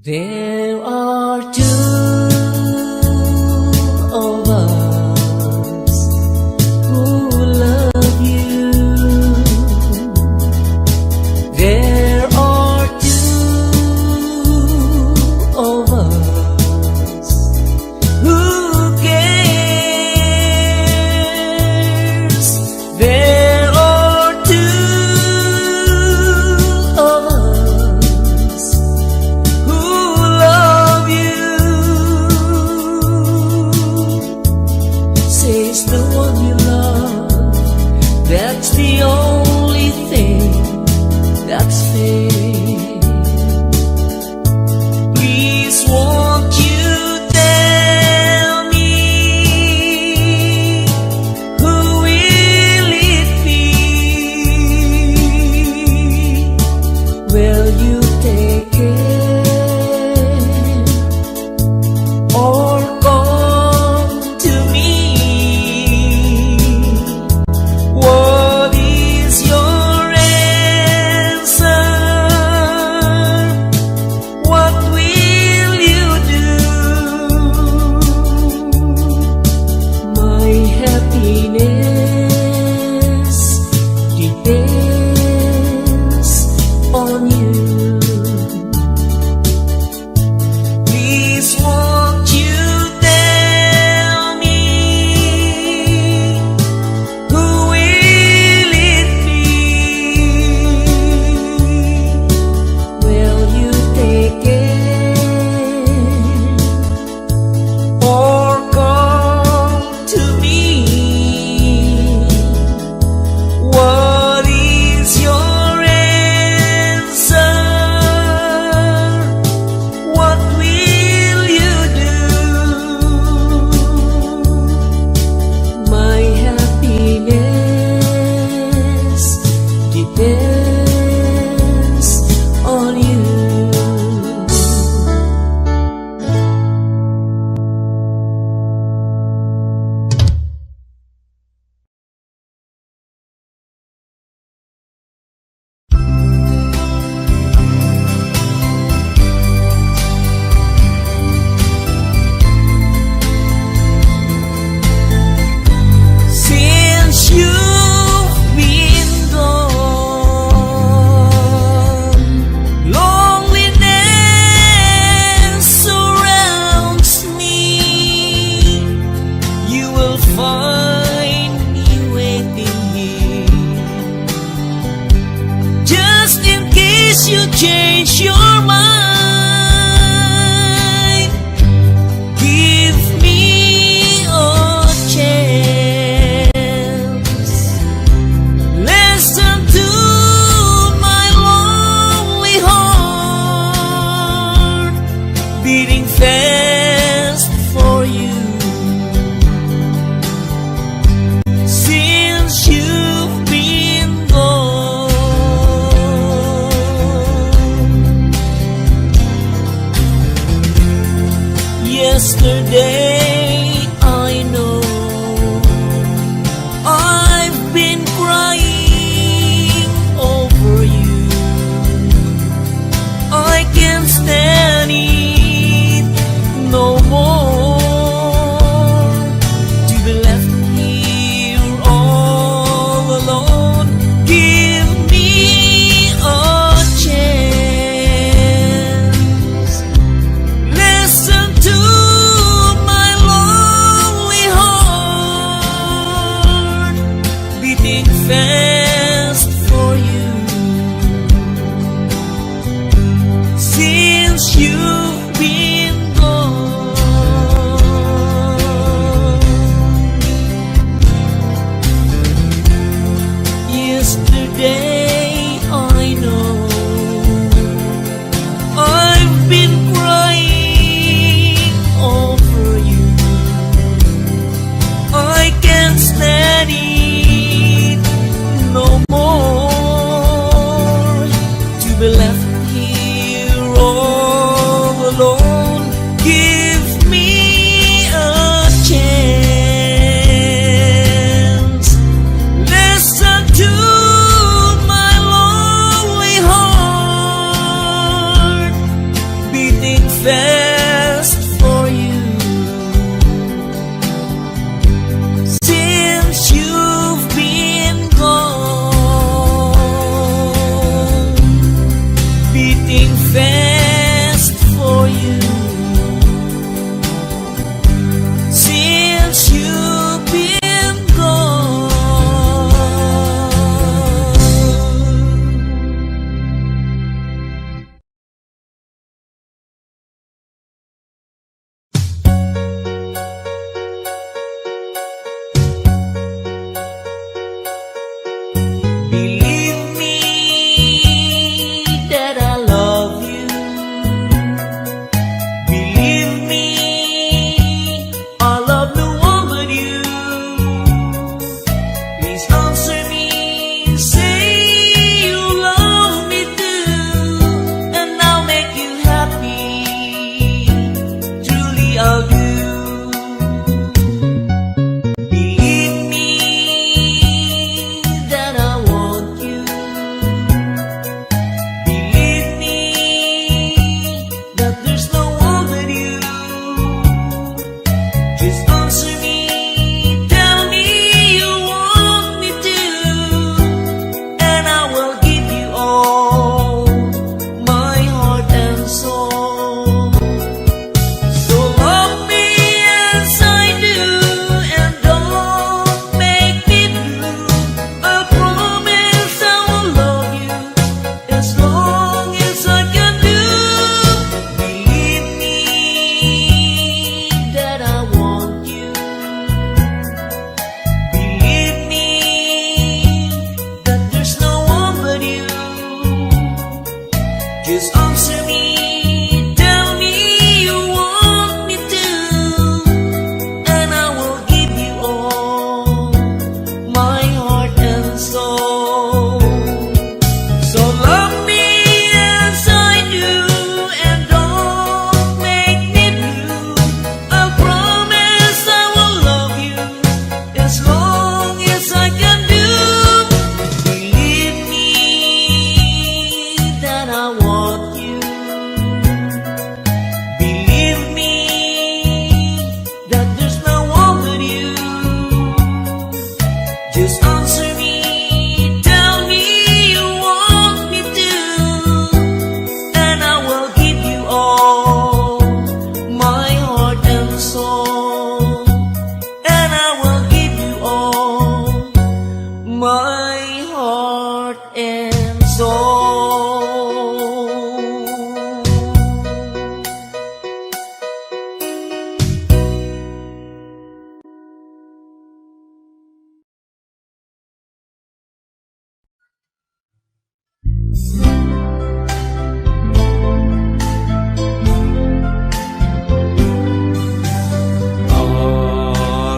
There are two of us who love you. There are two of us who cares. There are two of us who love you. Says the one you love, that's the only thing that's fair. Please won't you tell me, who will it be? Will you take care or come to me? What is your answer? What will you do? My happiness depends on you. Please won't you tell me, who will it be? Will you take care or come to me? What is your answer? What will you do? My happiness depends on you. Since you've been gone, loneliness surrounds me. You will find me waiting here, just in case you change your mind. Give me a chance. Listen to my lonely heart beating fast for you. Since you've been gone, yesterday I know I've been crying over you. I can't stand it no more, to be left here all alone. Give me a chance. Listen to my fast for you. Since you've been gone, beating fast for you. Since you've been gone. Believe me that I love you. Believe me, I love no one but you. Please answer me, say you love me too, and I'll make you happy. Truly I'll do. Believe me that I want you. Believe me that there's no one but you. Just answer me, tell me you want me to, and I will give you all my heart and soul. So love me as I do, and don't make me blue. I promise I will love you as long as I can do. Believe me that I want you. Believe me that there's no one but you. Just answer me, tell me you want me to, and I will give you all my heart and soul. So love me as I do, and don't make me blue. I promise I will love you as long as I can do. Believe me that I want you. Believe me that there's no one but you. Just answer me, tell me you want me to, and I will give you all my heart and soul, and I will give you all my heart and soul.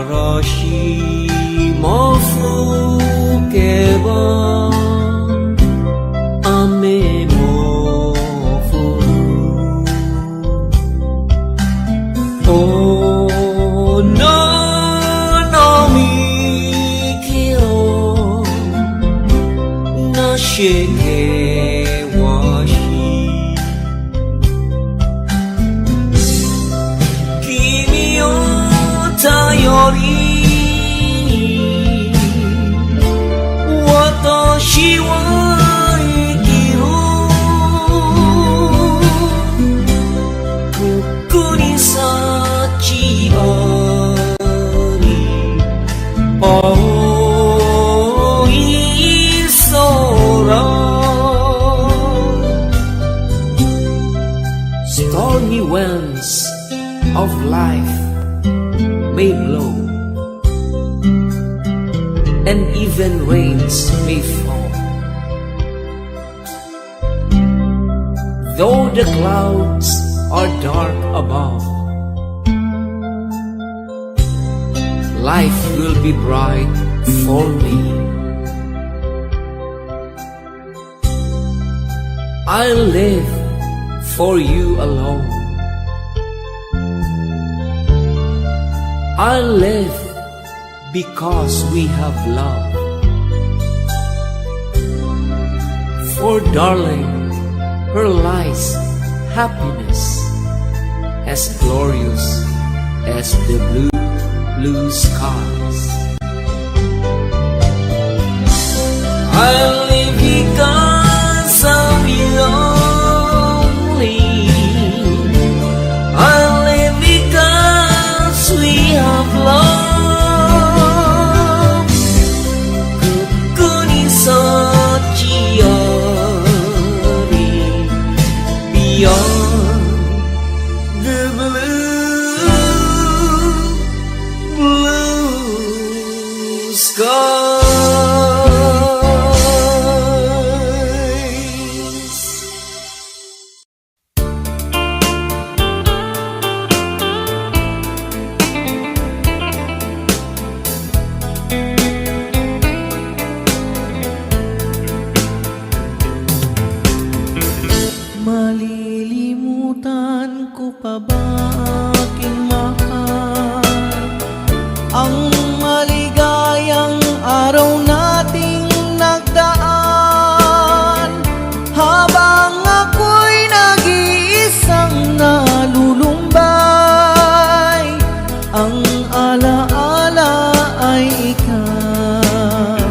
Arashi mo fukeba, ame mo furu. Oh no no mikio na shike washi. Kimi o tayori, watashi wa ikiru. Koko ni sachi ari, aoi sora. Stormy winds of life may blow, and even rains may fall. Though the clouds are dark above, life will be bright for me. I'll live for you alone. I'll live because we have love. For darling, her lies happiness, as glorious as the blue skies. I'll live because I'll be lonely. I'll live because we have love. Kukuni sochiori beyond the blue skies. Malilimutan ko pa ba aking mahal ang maligayang araw nating nagdaan, habang ako'y nag-iisang nalulumbay. Ang alaala ay ikaw,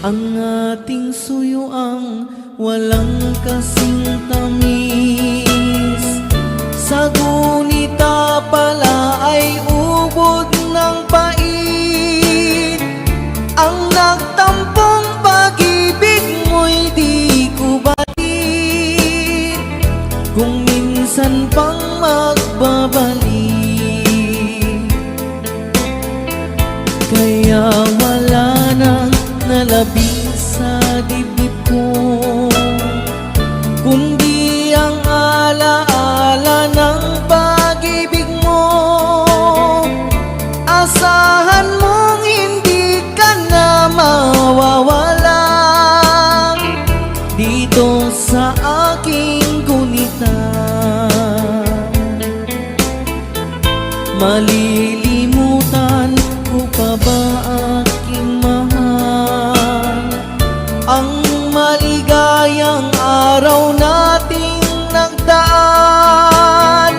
ang ating suyuang walang kasing tamis. Sa gunita pala ay ubod ng pait. Ang nagtampong pag-ibig mo'y di ko batid, kung minsan pang magbabalik. Kaya wala nang nalabing sa dibdib ko, kundi ang alaala ng pag-ibig mo. Asahan mong hindi ka na mawawala dito sa aking gunita. Malilimutan ko pa ba aking mahal ang maligayang araw nating nagdaan,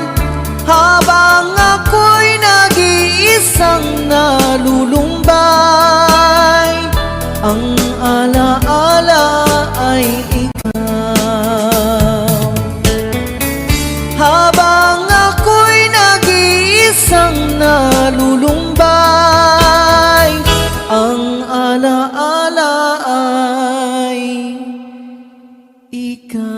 habang ako'y nag-iisang nalulumbay. Ang alaala ay ikaw, habang ako'y nag-iisang nalulumbay. Ang alaala ay ikaw.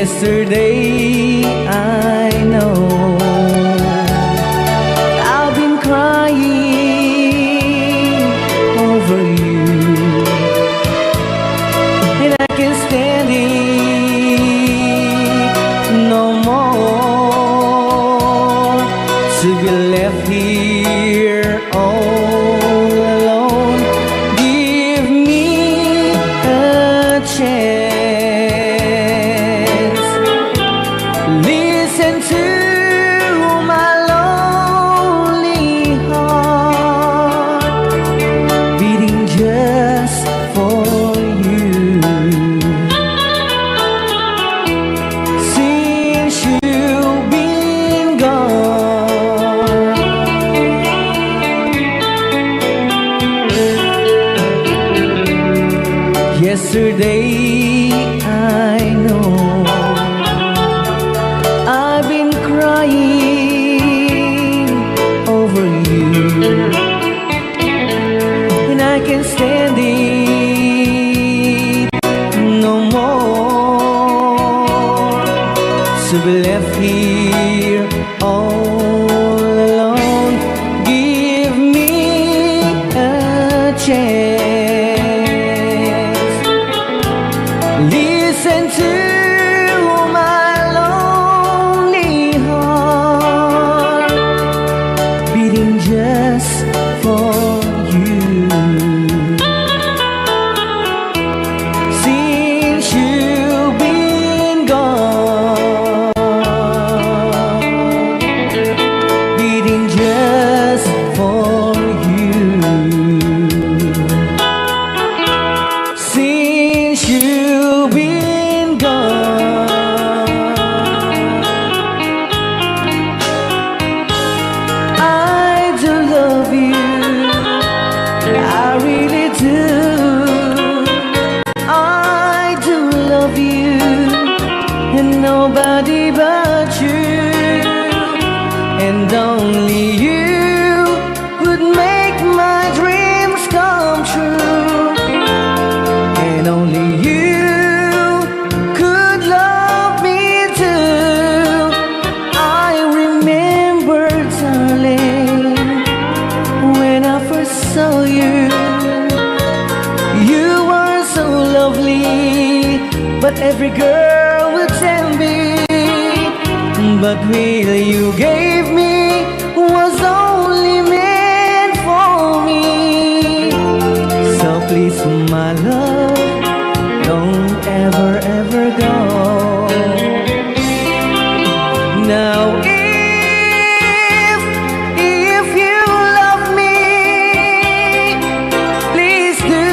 Yesterday I know I've been crying over you, and I can't stand it no more, to be left here all alone. Give me a chance. Live Yesterday I know I've been crying over you, and I can't stand it no more. To be left here all alone, give me a chance. Listen to my lonely heart beating just for you. Since you've been gone, beating just for you. Since you've been gone, I do love you, I really do. I do love you, and nobody but you, and only you would make my dreams come true, and only you could love me too. I remember, darling, when I first saw you, you were so lovely, but every girl would tell me, but really you gave me was only meant for me. So please, my love, don't ever, ever go. Now if you love me, please do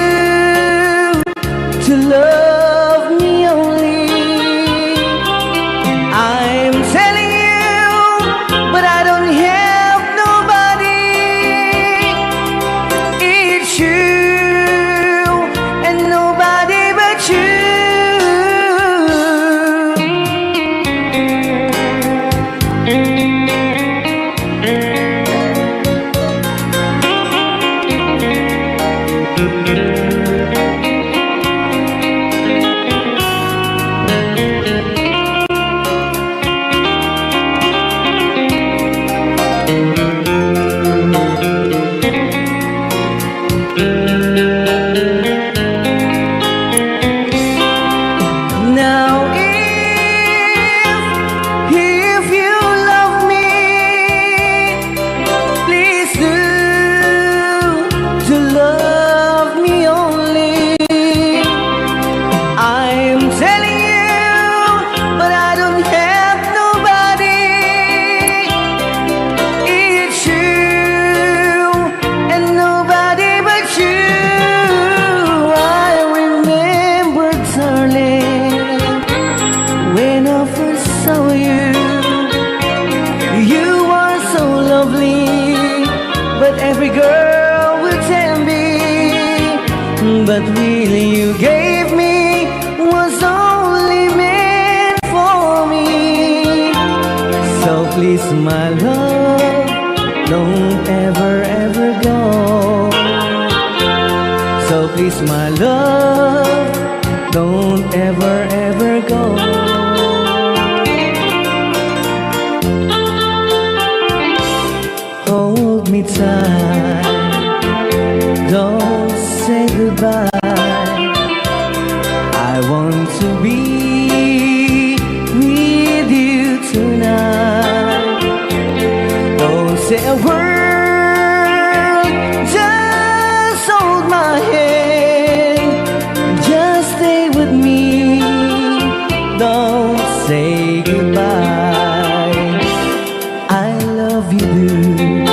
to love me only. I'm telling you, but I don't have nobody. It's you and nobody but you. Now if you love me, please do to love me only. I'm telling you, but I don't have nobody. It's you and nobody but you. I remember, darling, when I first saw you, you were so lovely, but every girl would tell me, but really you gave me was only meant for me. So please, my love, don't ever, ever go. So please, my love, don't ever, ever go. Hold me tight, don't say goodbye. I want to be with you tonight. Don't say a word, just hold my hand, just stay with me. Don't say goodbye. I love you, dude.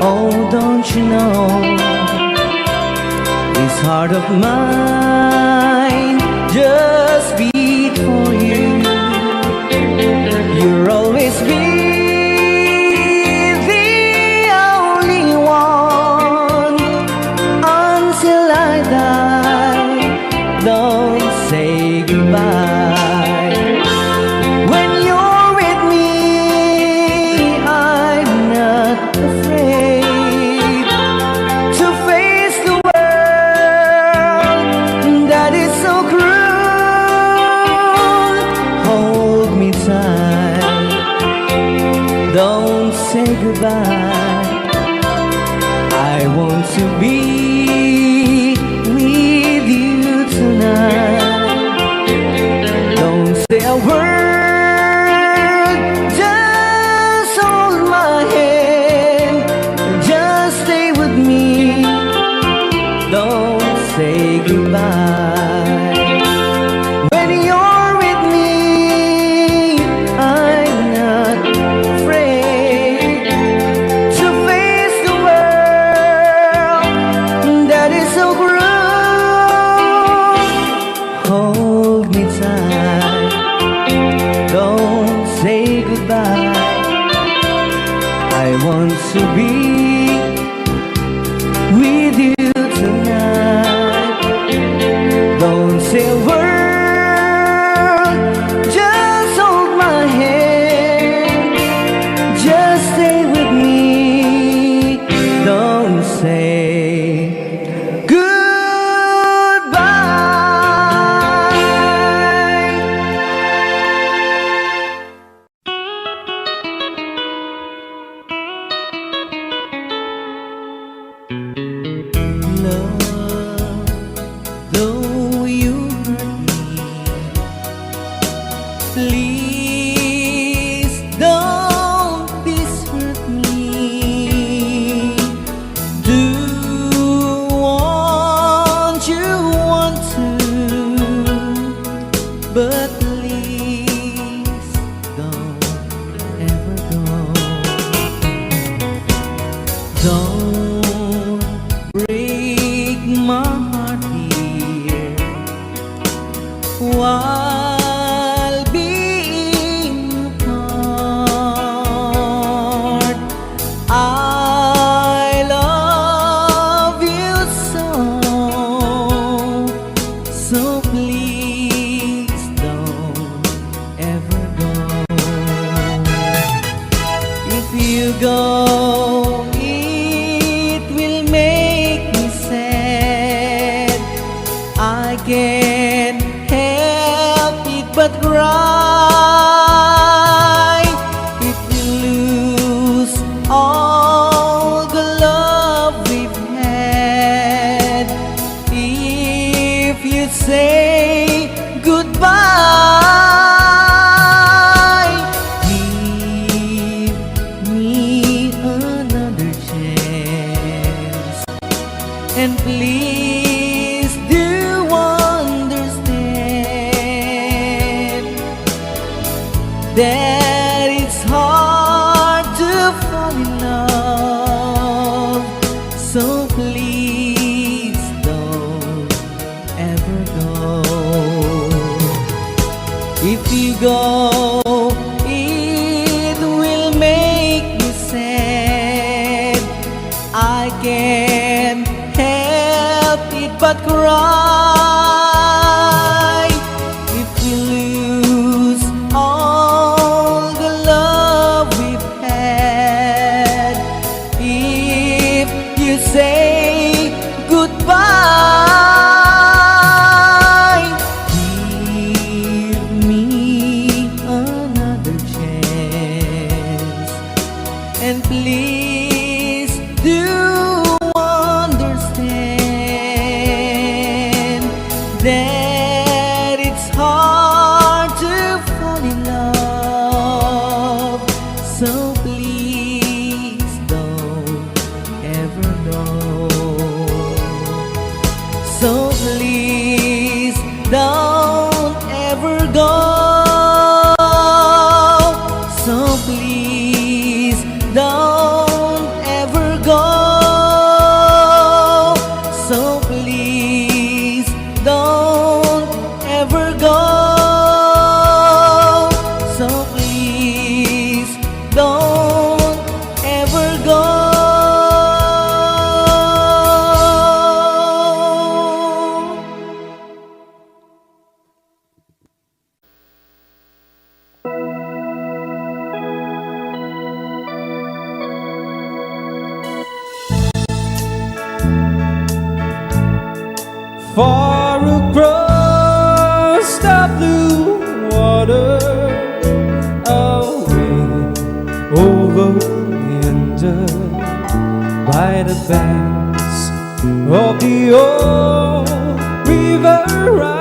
Oh, don't you know, this heart of mine just beat for you. You'll always be the only one until I die. tight. Don't say goodbye. I want to be with you tonight. Don't say a word, just hold my hand, just stay with me. Don't say goodbye. When you're with me, I'm not afraid to face the world that is so cruel. Hold me tight, don't say goodbye. I want to be with you tonight. Don't say a word, just hold my hand, just stay with me. Don't say goodbye. Love, though you hurt me, please don't dishurt me. Do want you want to, but please don't ever go. Don't break my heart, dear, while being apart. I love you so please don't ever go. If you go, it will make me sad. I can't help it but cry. If we lose all the love we've had, if you say goodbye, give me another chance, and please do understand that it's hard to fall in love. So please don't ever go. If you go, it will make me sad. I can't help it but cry. If we lose all the love we've had, if you say goodbye, give me another chance, and please do understand that it's hard to fall in love. So please don't ever go. So please don't ever go. So please don't ever go. So please don't ever go. So please don't ever go. Far across the blue water, by the banks of the old river Rhine,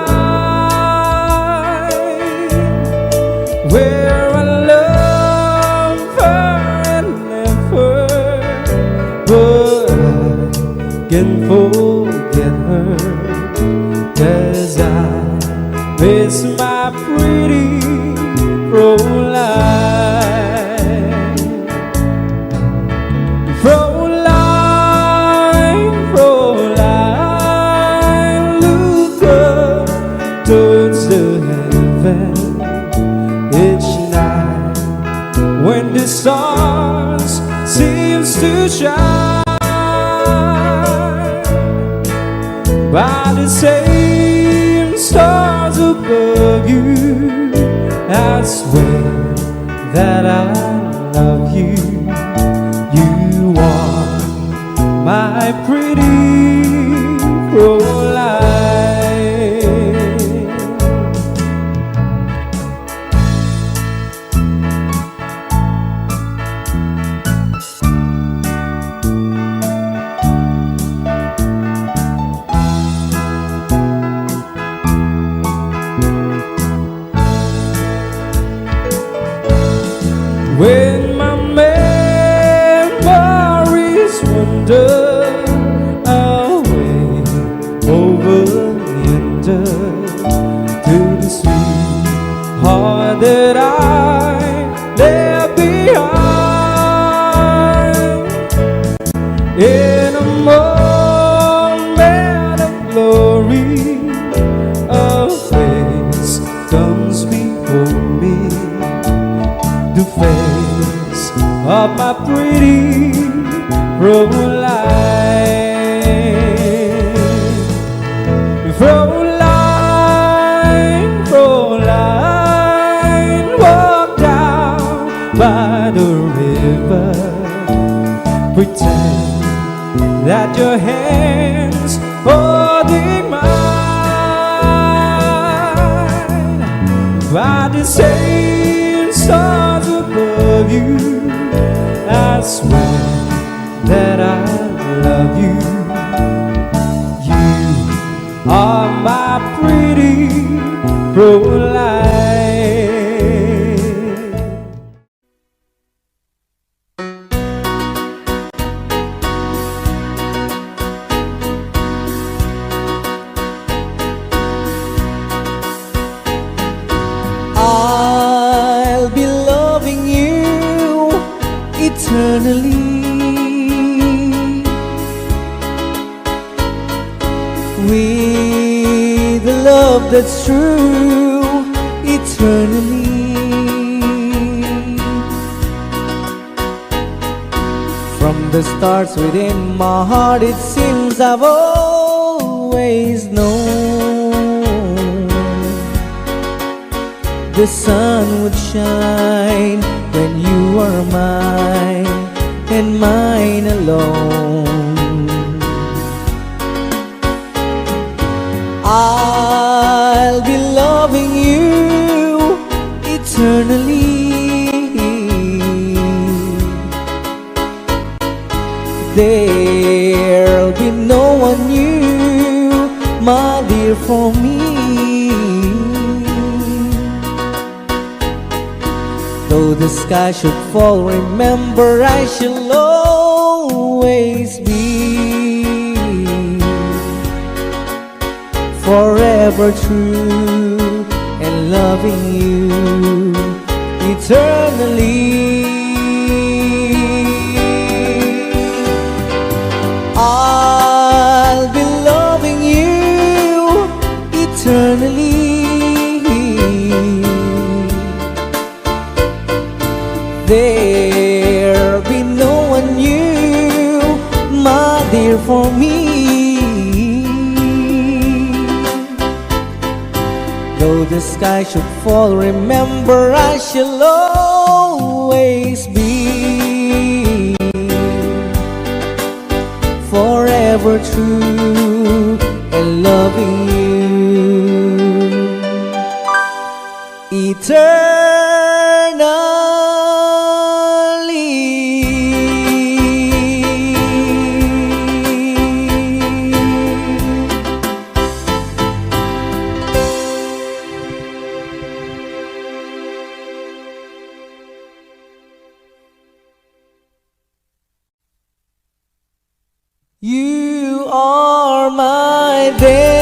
where I love her and never, but I can forget her, 'cause I miss my pretty Fräulein. Fräulein, Fräulein, look up towards the heaven each night when the stars seems to shine. By the same stars above you, I swear that I love you. You are my pretty Fräulein. When my memories wander away over yonder to the sweet heart that I left behind, in a moment of glory, a face comes before me, the face of my pretty Fräulein. Fräulein, Fräulein, walk down by the river, pretend that your hands holding mine. By the same stars above you, I swear that I love you. You are my pretty Fräulein. I'll be loving you eternally, with a love that's true eternally. From the stars within my heart, it seems I've always known the sun would shine when you are mine and mine alone. I'll be loving you eternally, there'll be no one new, my dear, for me. Though the sky should fall, remember I shall always be forever true and loving you eternally. I'll be loving you eternally, there'll be no one new, my dear, for me. Though the sky should fall, remember I shall always be forever true and loving you eternally. You are my destiny.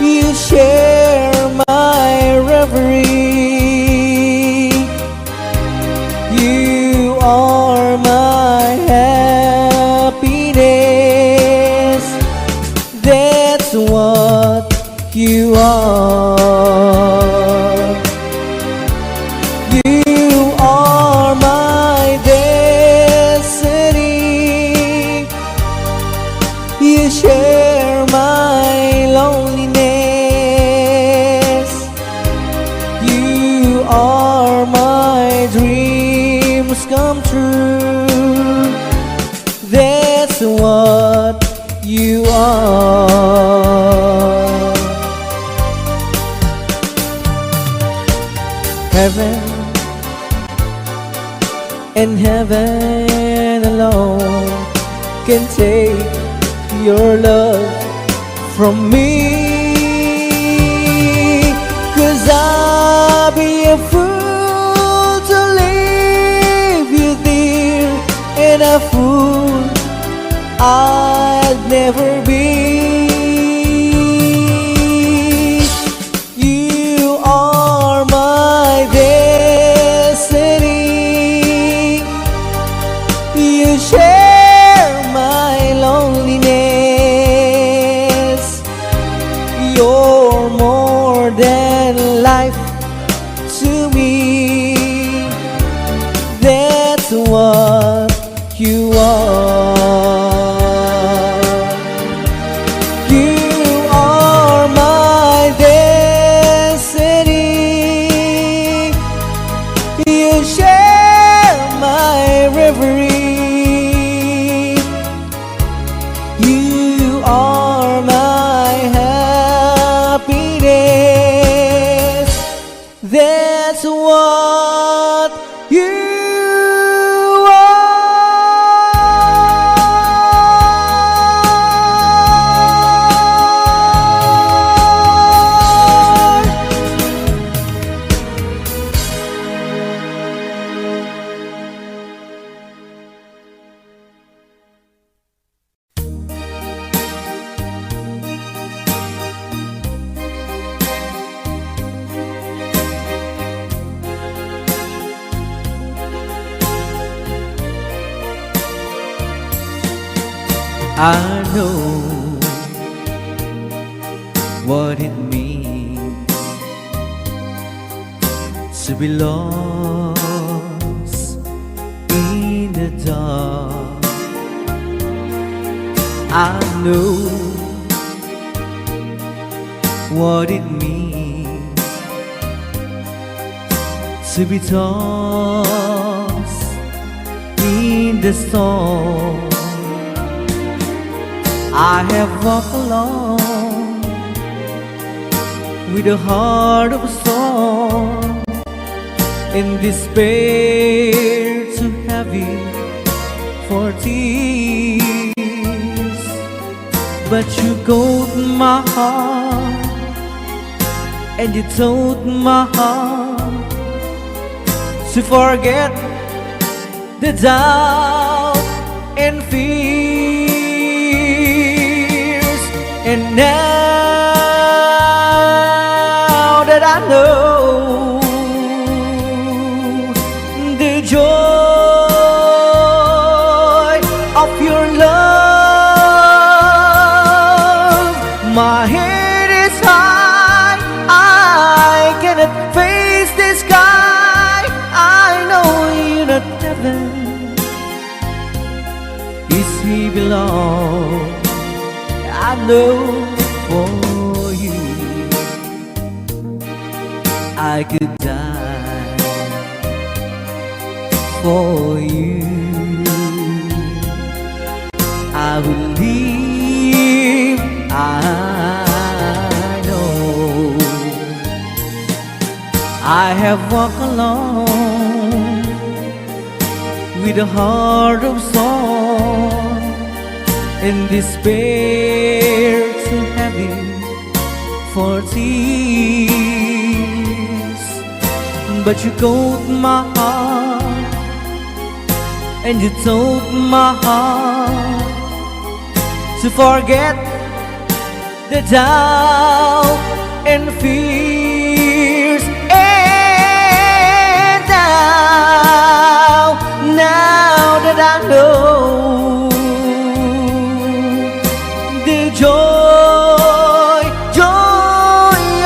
You share my reverie. You are my happiness. That's what you are. You are my destiny. You share my loneliness. You are my dreams come true. That's what you are. Heaven and heaven alone can take your love from me. 'Cause I'll be a fool to leave you there, and a fool I'd never be. You are my destiny. You share my loneliness. You're more than life to me. That's what you are. You are my destiny. You share my reverie. You are my happiness. That's what you I know what it means to be lost in the dark. I know what it means to be tossed in the storm. I have walked alone with a heart of stone, in despair too heavy for tears. But you caught my heart, and you told my heart to forget the doubt and fear. And now that I know the joy of your love, my head is high, I cannot face the sky. I know you're not heaven, is he belong. I know for you I could die for you. I will live, I know. I have walked alone with a heart of stone, in despair too heavy for tears. But you caught my heart, and you told my heart to forget the doubt and fears. And now that I know the joy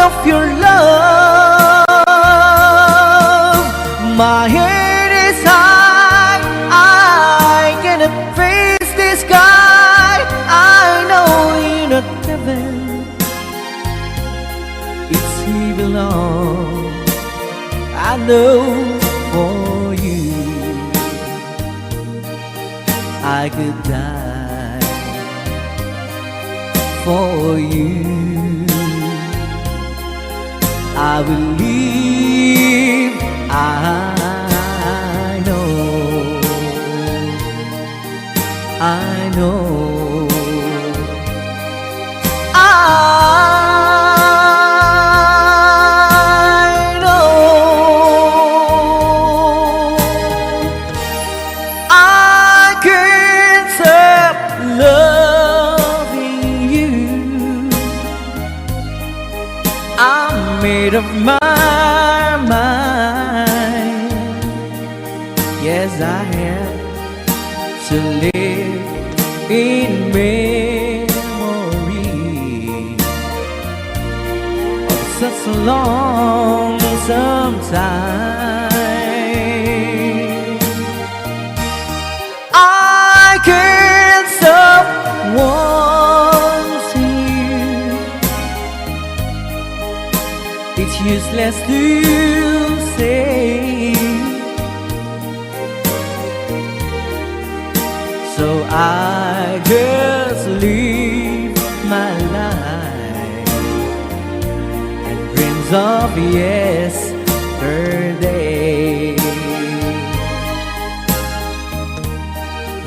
of your love, my head is high, I cannot face the sky. I know you're not heaven, it's evil on. I know for you I could die for you. I will live, I know, I know, I know. I can't stop loving you. I'm made up my mind. Yes, I have to live in memory of such a long time. I can't stop wanting you. It's useless to say, so I just live my life and dreams of yesterday.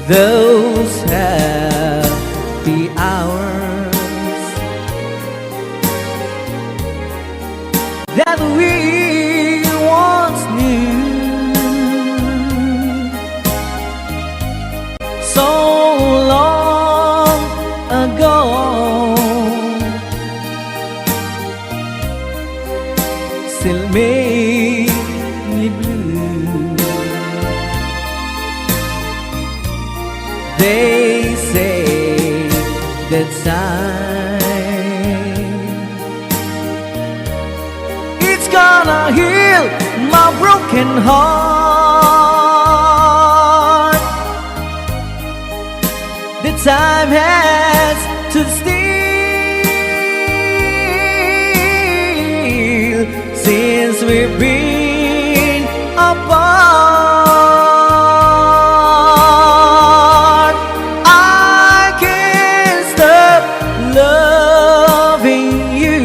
Those happy hours that we once knew, so long ago, still make me blue. They say that time it's gonna heal my broken heart. The time has to steal since we've been apart. I can't stop loving you.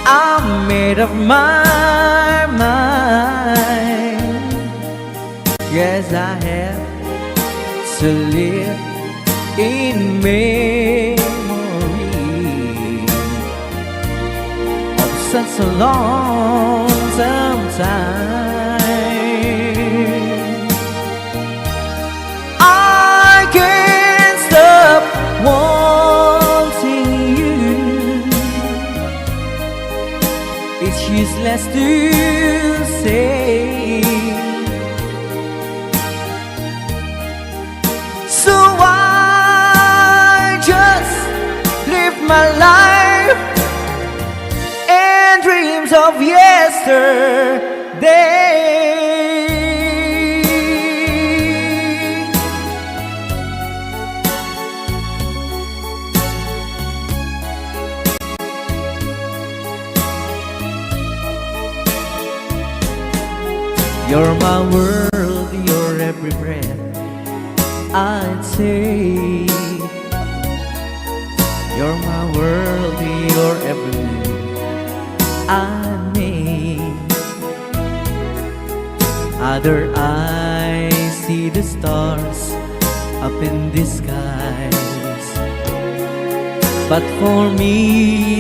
I'm made up my mind. Yes, I have to live in memory of such a long time. I can't stop wanting you. It's useless to say, so I just live my life and dreams of yesterday. You're my world, your every breath I'd say. You're my world, your every move I make. Other eyes see the stars up in the skies, but for me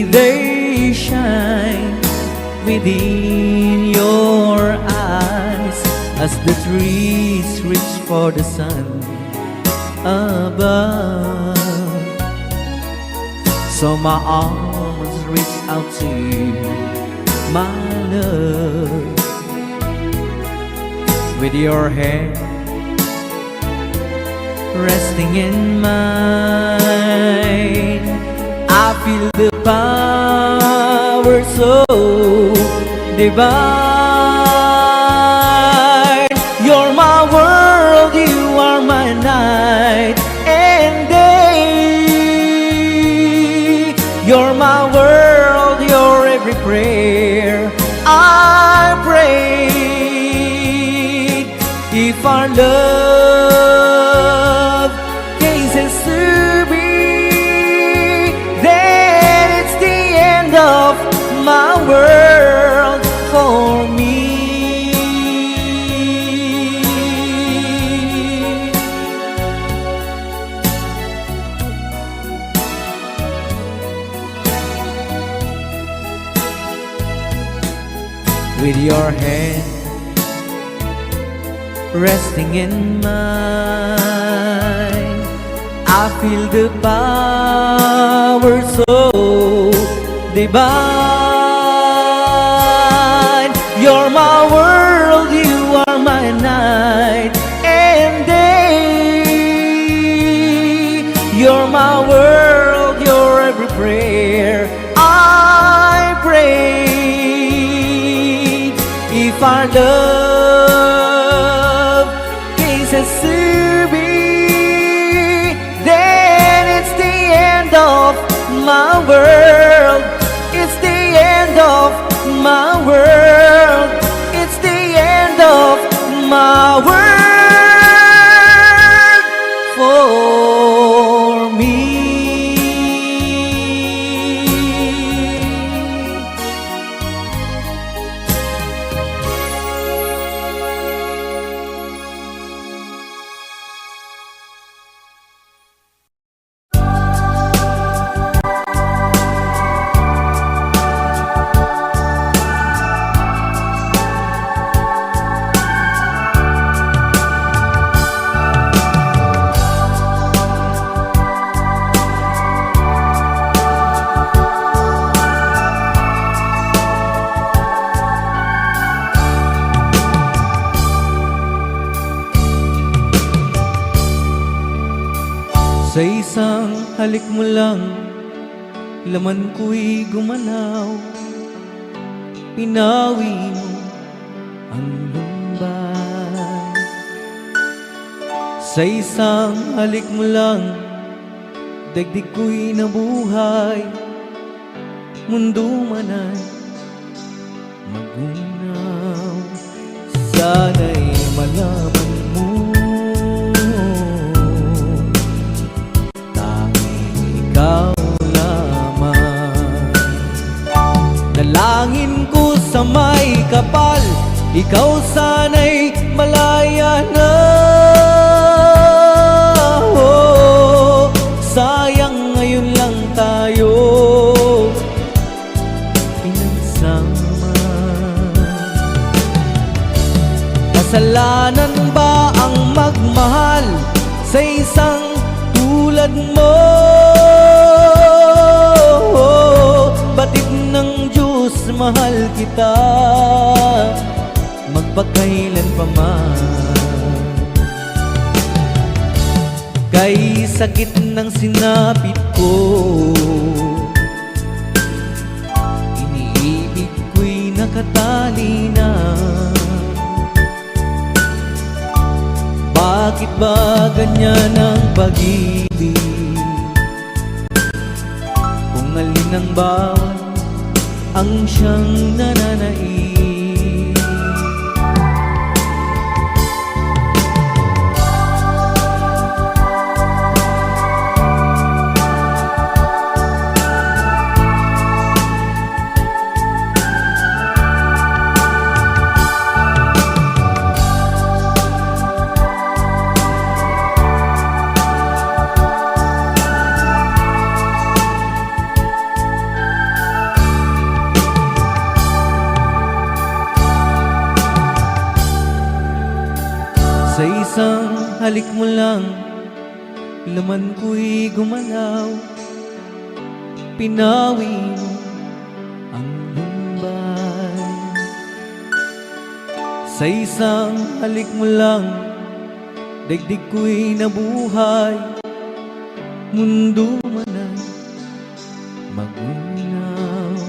they shine within your eyes. as the trees reach for the sun above. So my arms reach out to you, my love. With your hand resting in mine, I feel the power so divine. You're my world, you are my night and day. You're my world, you're every prayer I pray. If our love cases to be, then it's the end of my world for me. With your hand resting in mine, I feel the power so divine. You're my world, you are my night and day. You're my world, you're every prayer I pray. If our love cases to be, then it's the end of my world. It's the end of my world. It's the end of my world for me. Sa isang halik mo lang, laman ko'y gumalaw. Pinawi mo ang lumbay. Sa isang halik mo lang, daigdig ko'y nabuhay. Mundo man ay magunaw. Sana'y malaman mo, ikaw lamang. Dalangin ko sa may kapal, ikaw sana'y malaya na. Oh, sayang ngayon lang tayo pinagsama. Kasalanan ba ang magmahal sa isang tulad mo? Batid ng Diyos, mahal kita magpakailan pa man. Kay sakit ng sinapit ko, iniibig ko'y nakatali na. Bakit ba ganyan ang pag-ibig? Kung alin ang bawat ang siyang nananaig. isang halik mo lang, laman ko'y gumalaw. Pinawi mo ang lumbay. Sa isang halik mo lang, daigdig ko'y nabuhay. Mundo man ay magunaw.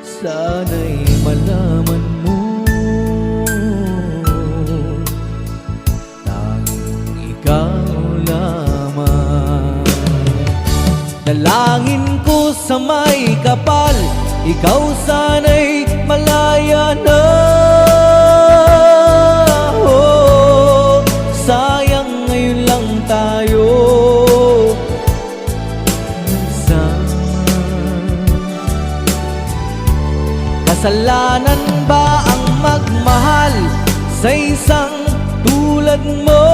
Sana'y malaman mo, tanging ikaw lamang. Dalangin ko sa may kapal, ikaw sana'y malaya na. Oh, sayang ngayon lang tayo nagsama. Kasalanan ba ang magmahal sa isang tulad mo?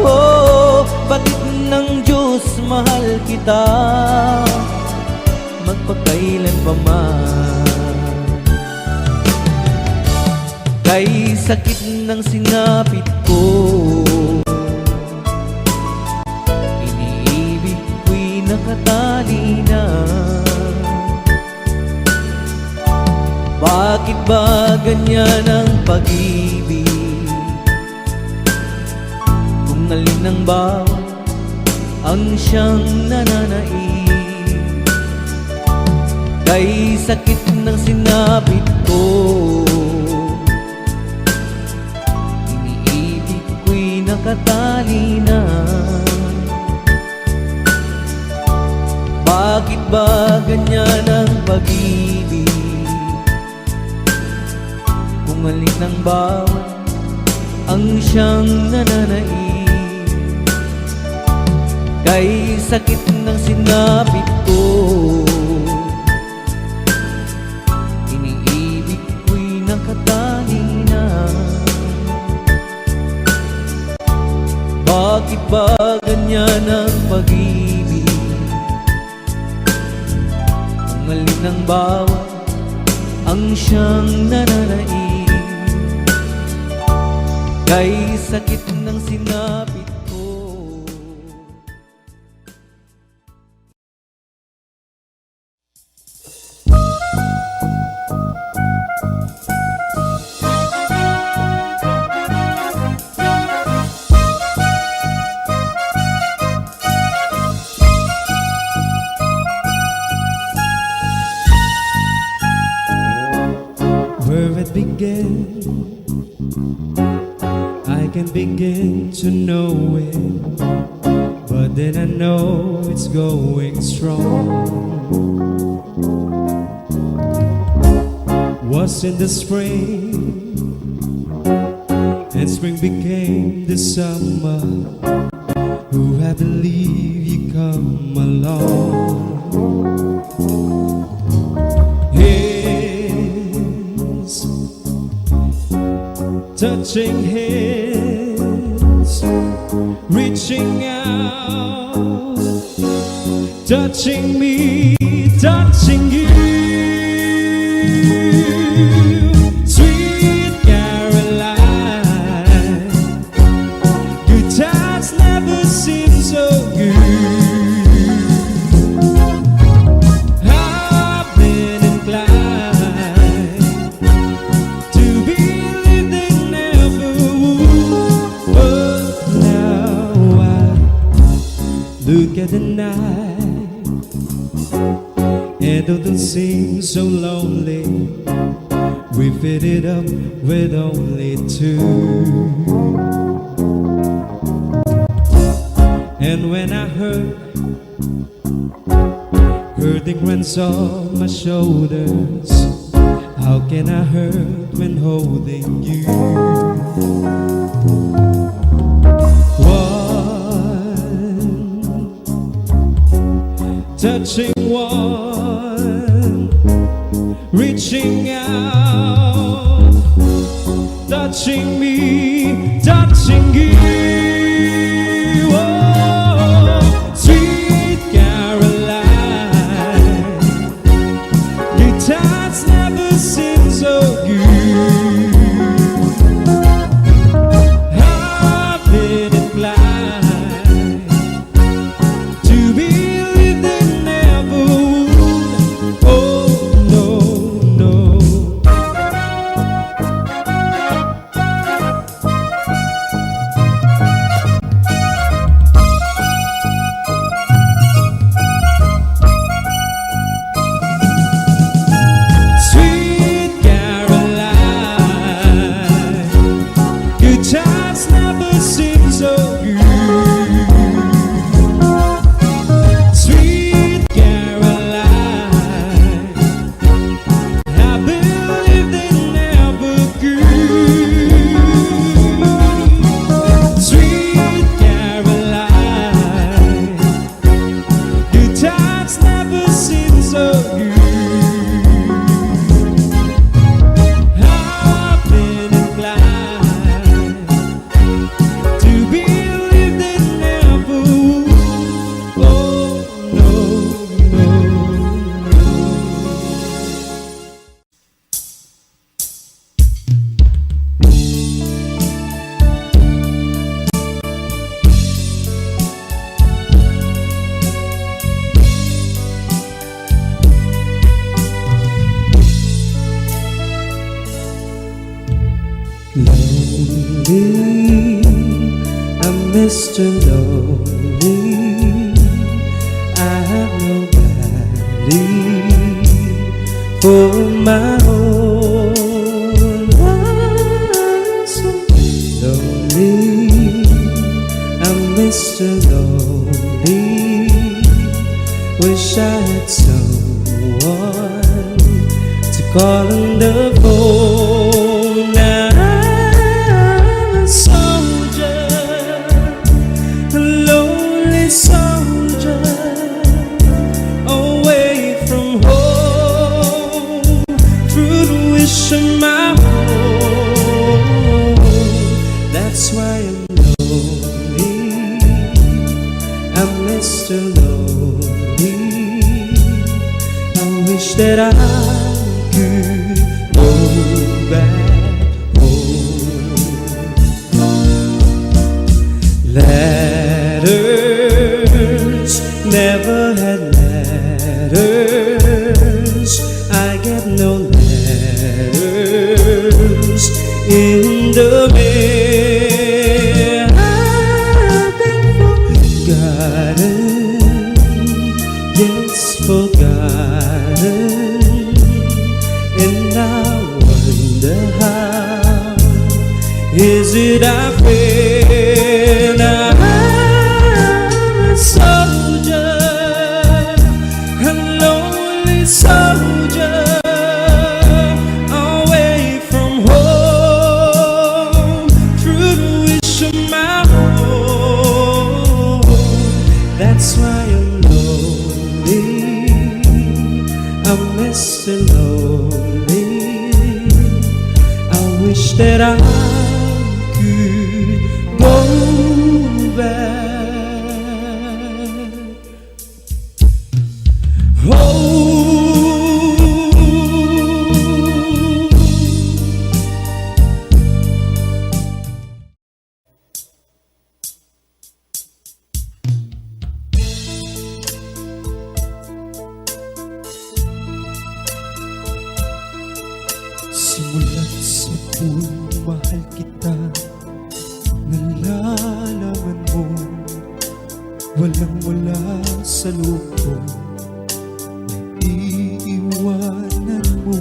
Oh, batid ng Diyos, mahal kita magpakailan pa man. Kay sakit ng sinapit ko, iniibig ko'y nakatali na. Bakit ba ganyan ang pag-ibig? Kung alin ang bawat ang siyang nananaig. Kay sakit ng sinapit ko, iniibig ko'y nakatali na. Bakit ba ganyan ang pag-ibig? Kung alin ang bawat ang siyang nananaig. Kay sakit ng sinapit ko, iniibig ko'y nakatali na. Bakit ba ganyan ang pag-ibig? Kung alin ang bawat ang siyang nananaig. Kay sakit ng sinapit ko. Where it began, I can begin to know it, but then I know it's going strong. Was in the spring, and spring became the summer. Who had believed you come along? Hands, touching hands, reaching out, touching me, touching you. Sweet Caroline, good times never seem so good. I've been inclined to believe they never would, but now I look at the night and it don't seem so lonely. We fit it up with only two. And when I heard the grants on my shoulders, how can I hurt when holding you? One, touching one, reaching out, touching me, touching you. Oh, sweet Caroline, good times never seem so good. Mr. Lonely. I have nobody for my own. I'm so lonely. I'm Mr. Lonely. Wish I had someone to call on the phone. Now I'm a soldier, a lonely soldier, away from home, through the wish of my home. That's why I'm lonely. I'm Mr. Lonely. I wish that I could go back home. Letters, never had letters. I get no letters in the mail. I've been forgotten, yes, forgotten. And I wonder how is it I feel. I'm a soldier, a lonely soldier, away from home, through the wish of my home. That's why I'm lonely. I'm Mr. Lonely. I wish that I could go back home. Simulat sa pool, mahal kita. Nalalaman mo, walang-wala sa loob ko. Iiwanan mo,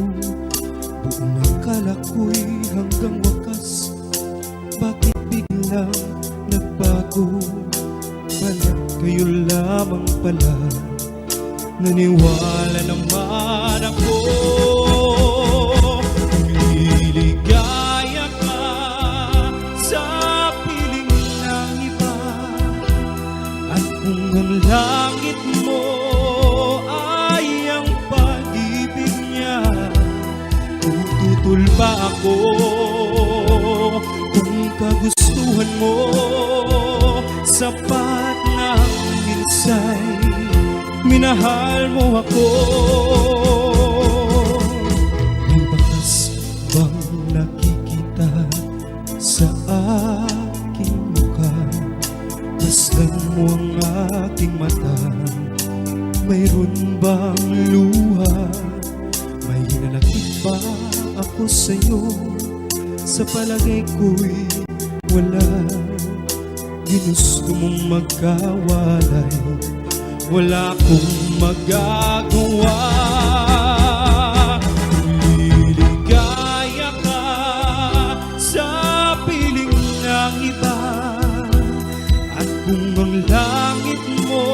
buong akala ko'y hanggang wakas. Bakit biglang nagbago? Pala kayo lamang pala. Naniwala naman ako. Liligaya ka sa piling ng iba. At kung ang langit mo ay ang pag-ibig niya, tututol ba ako kung kagustuhan mo? Sapat ng minsay minahal mo ako. May bakas bang nakikita sa aking mukha? Masdan mo ang aking mata. Mayroon bang luha? May nanakit ba ako sa'yo? Sa palagay ko'y wala. Ginusto mong magkawalay, wala akong magagawa. Liligaya ka sa piling ng iba. At kung ang langit mo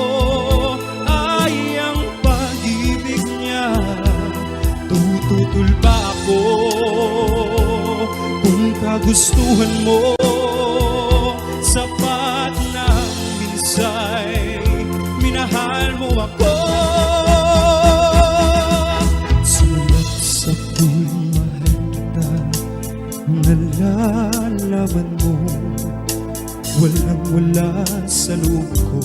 ay ang pag-ibig niya, tututol ba ako kung kagustuhan mo? Sapat ng minsay minahal mo ako. Sulat sa pool, mahal kita. Nalalaman mo, walang-wala sa loob ko.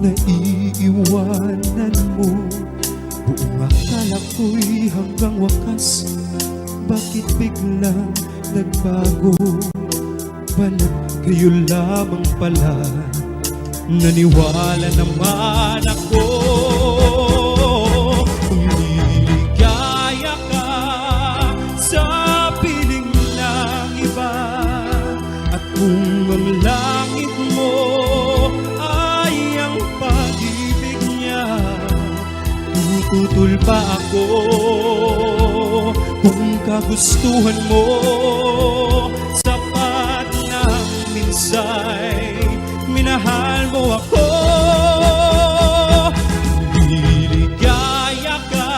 Naiiwanan mo, buong akala ko'y hanggang wakas. Bakit biglang nagbago? Balat kayo lamang pala. Naniwala naman ako. Kung liligaya ka sa piling ng iba. At kung ang langit tututol pa ako kung kagustuhan mo. Sapat na minsay minahal mo ako. Liligaya ka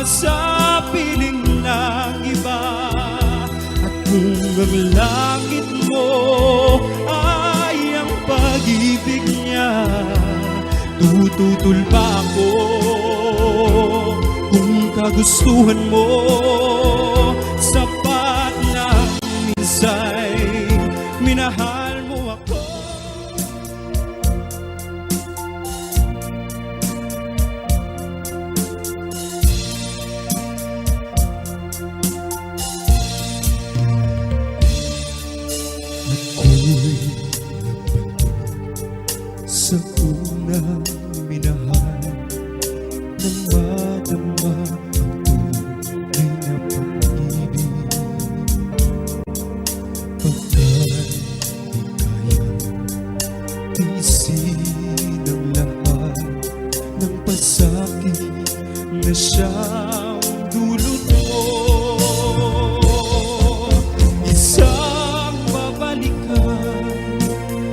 sa piling ng iba, at kung ang langit mo ay ang pag-ibig niya, tututol pa ako kung kagustuhan mo. Sapat na minsay minahal mo ako. Ako'y nagbalik sa unang minahal, nang madama ang tunay na pag-ibig. Pagkat di kayang tiisin ang lahat ng pasakit na siyang dulot mo. Isang babalikan,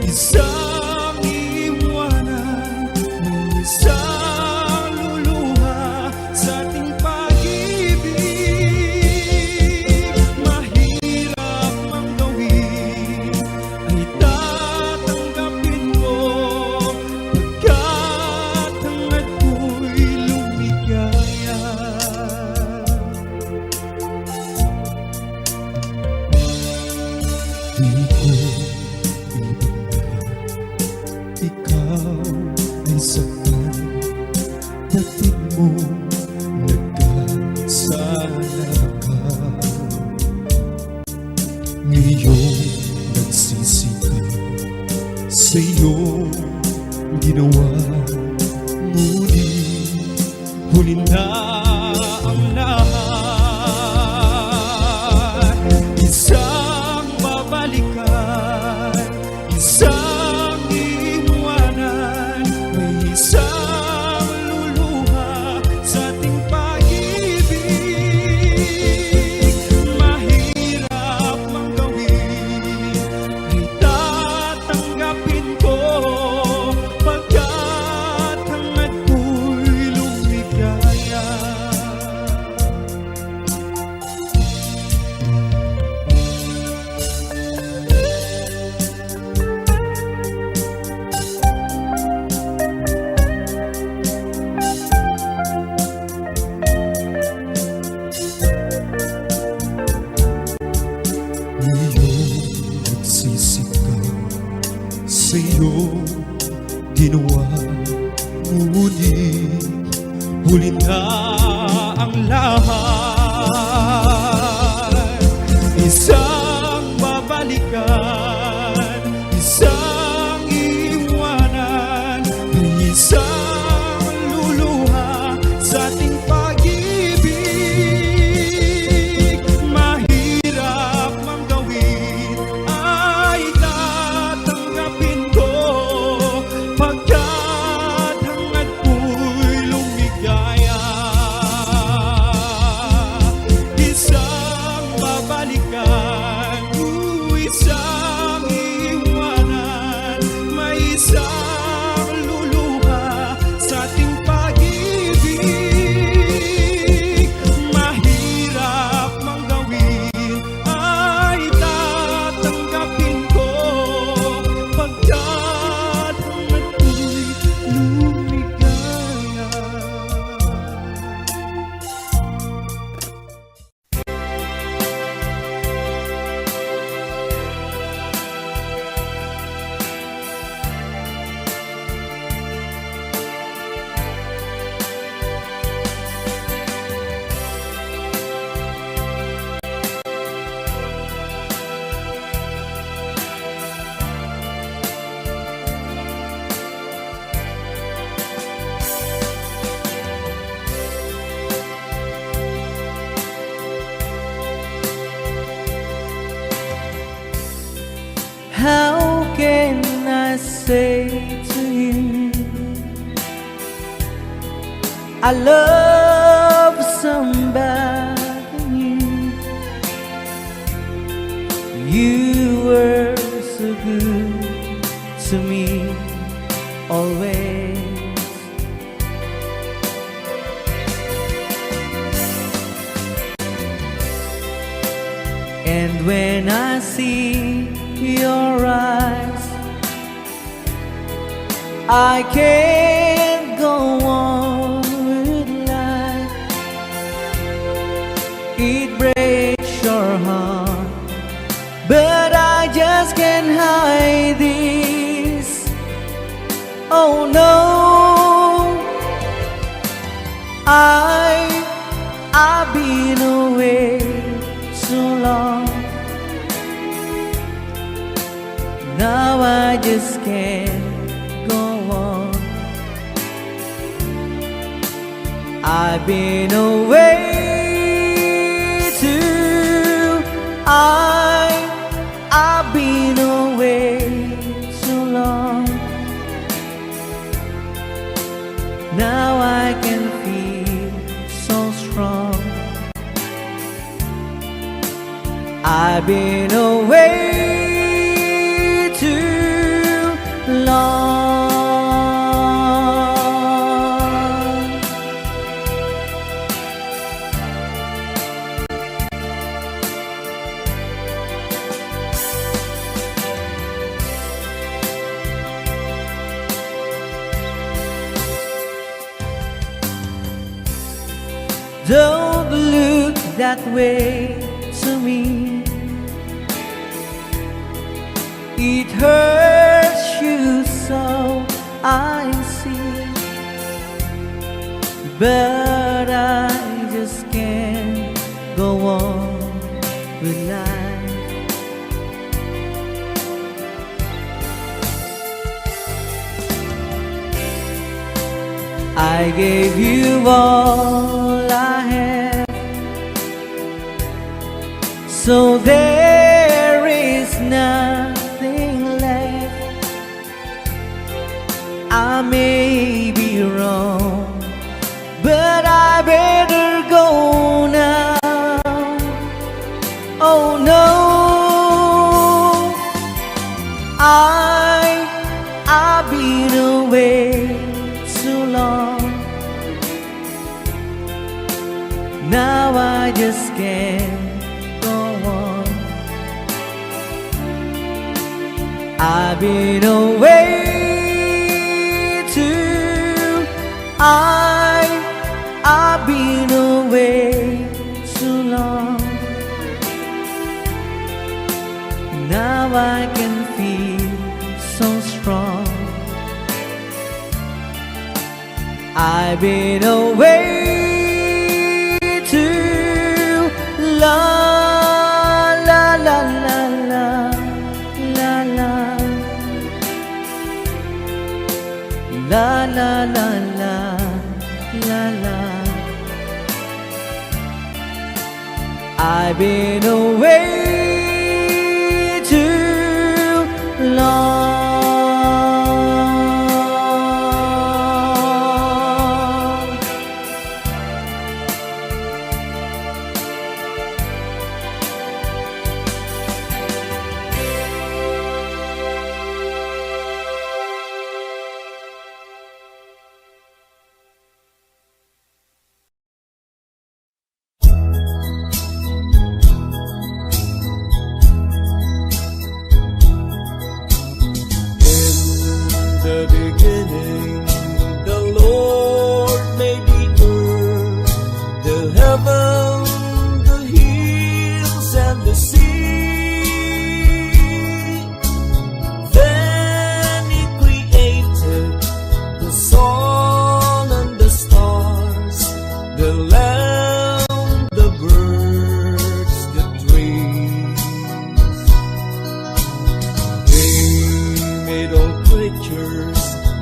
isang iiwanan, isang luluha sa ating pag-ibig. Mahirap mang gawin ay tatanggapin mo, pagkat hangad ko'y lumigaya. Di ko ibigay, ikaw ay saktan, dating mo nagkasala ka. Ngayong nagsisi ka sa iyong ginawa, ngunit huli na ang lahat. Isang babalikan, isang iiwanan, may isang luluha sa ating pag-ibig. Mahirap mang gawin ay tatanggapin ko, pagkat hangad ko'y lumigaya. Ngayong nagsisi ka sa iyong ginawa, ngunit huli na ang lahat. Isang babalikan, isang iiwanan, may isang luluha sa ating pag-ibig. Mahirap mang gawin ay tatanggapin ko, pagkat hangad ko'y lumigaya. Isang babalikan, isang iiwanan, may isang luluha sa ating pag-ibig. Mahirap mang gawin ay tatanggapin ko, pagkat hangad ko'y lumigaya. How can I say to you I love somebody new. You were so good to me always. And when I see your eyes, I can't go on with life. It breaks your heart, but I just can't hide this. Oh no, I've been away so long. Now I just can't go on. I've been away too. I've been away so long. Now I can feel so strong. I've been away too long. Don't look that way to me. It hurts you so, I see. But I just can't go on with life. I gave you all I have, so there is nothing left. I may be wrong, but I better go now. Oh no, I've been away so long. Now I just can't go on. I've been away too. I've been away so long. Now I can feel so strong. I've been away too long. La la la la la la la la la la la la. I've been away too long.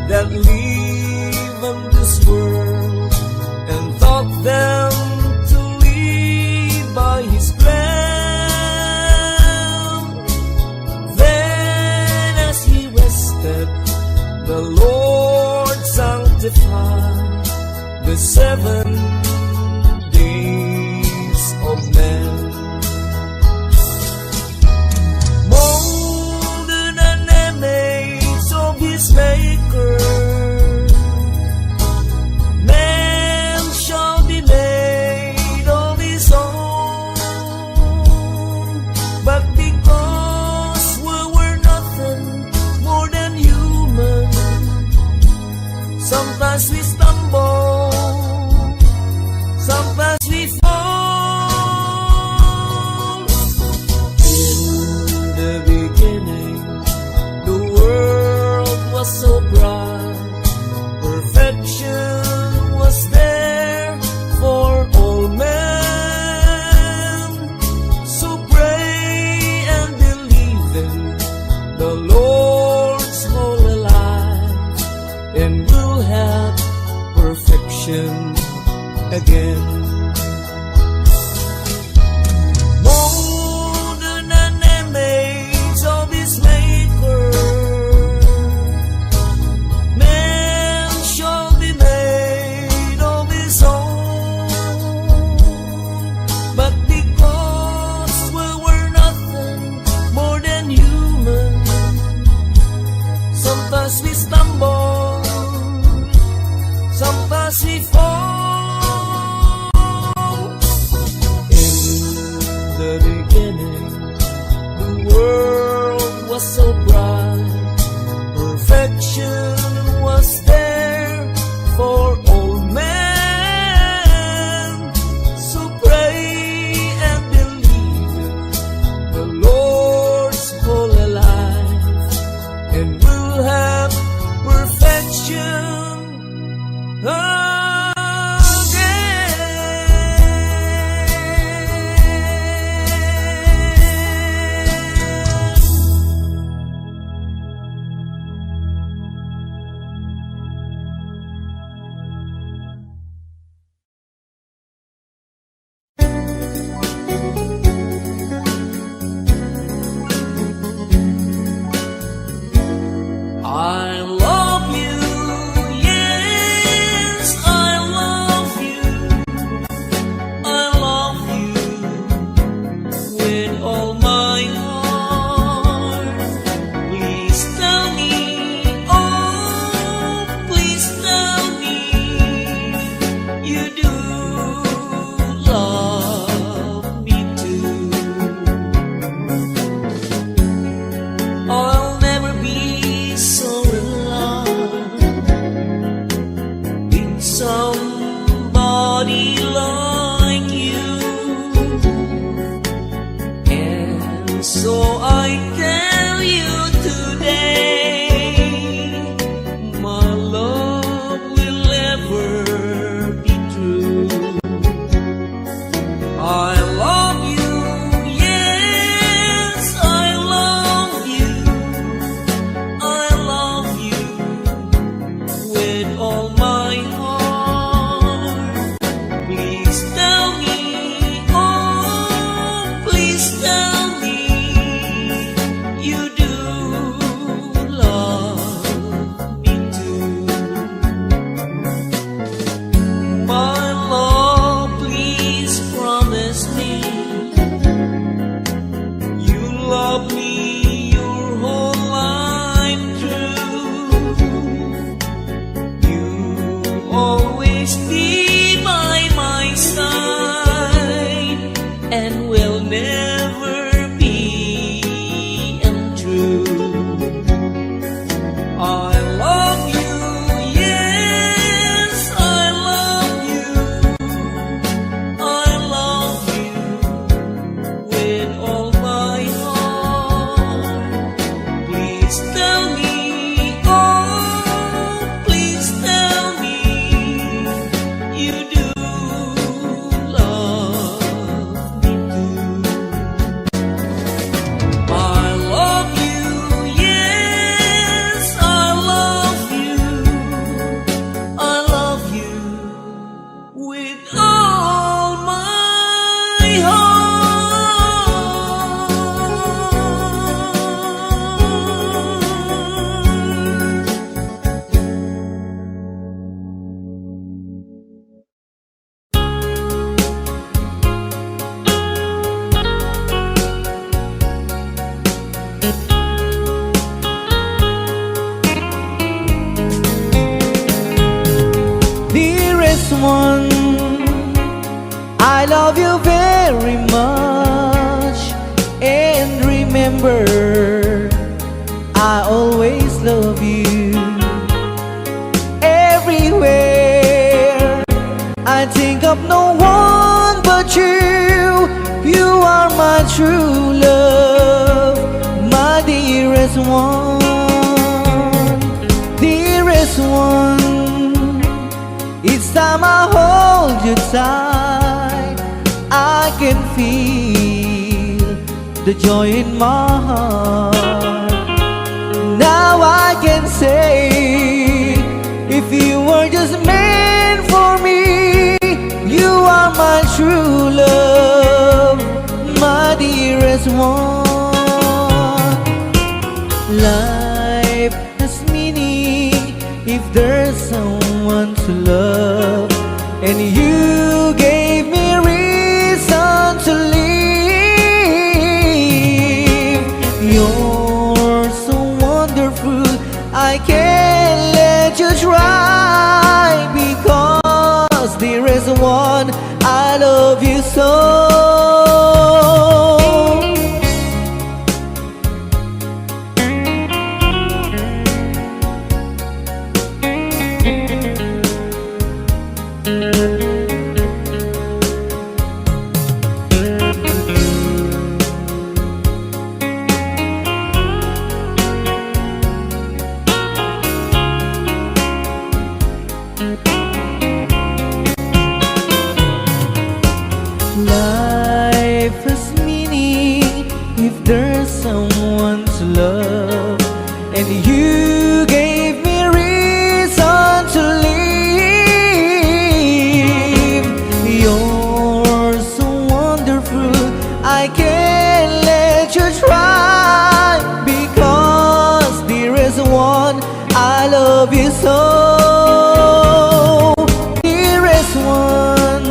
That live in this world and taught them to live 7 days of man, molded an image of his maker. Man shall be made of his own, but because we were nothing more than human, sometimes we stumble, sometimes we fall. In the beginning, the world was so bright, perfection was there for all men. So pray and believe in the Lord's holy life, and we'll have perfection again. Molded an image of his maker, man shall be made of his own, but because we were nothing more than human, sometimes we stumble, sometimes we fall. In the beginning, the world was so bright, perfection was there for all men. So pray and believe in the Lord's holy life, and we'll have perfection again. I love you, yes, I love you. I love you with all my heart. Please tell me, oh, please tell me you do love me too. I'll never be so in love with somebody like you, and so I tell you today, my love will ever be true. I love you, yes, I love you. I love you with all my heart. Please tell me, oh, please tell me you do love me too. My love, please promise me you love me your whole life through. You always be by my side and will never be untrue. I love you, yes, I love you. I love you with all my heart. Please tell me, oh, please tell me you do love me too. I love you, yes, I love you. I love you with all my heart. I love you very much. And remember, I always love you. Everywhere I think of no one but you. You are my true love, my dearest one, dearest one. Each time I hold you tight, I can feel the joy in my heart. Now I can say, if you were just meant for me, you are my true love, my dearest one. Life has meaning if there's someone to love, and you gave me reason to live. You're so wonderful, I can't let you try, because there is one, I love you so. Life has meaning if there's someone to love, and you gave me reason to live. You're so wonderful, I can't let you try, because there is one, I love you so. Dearest one,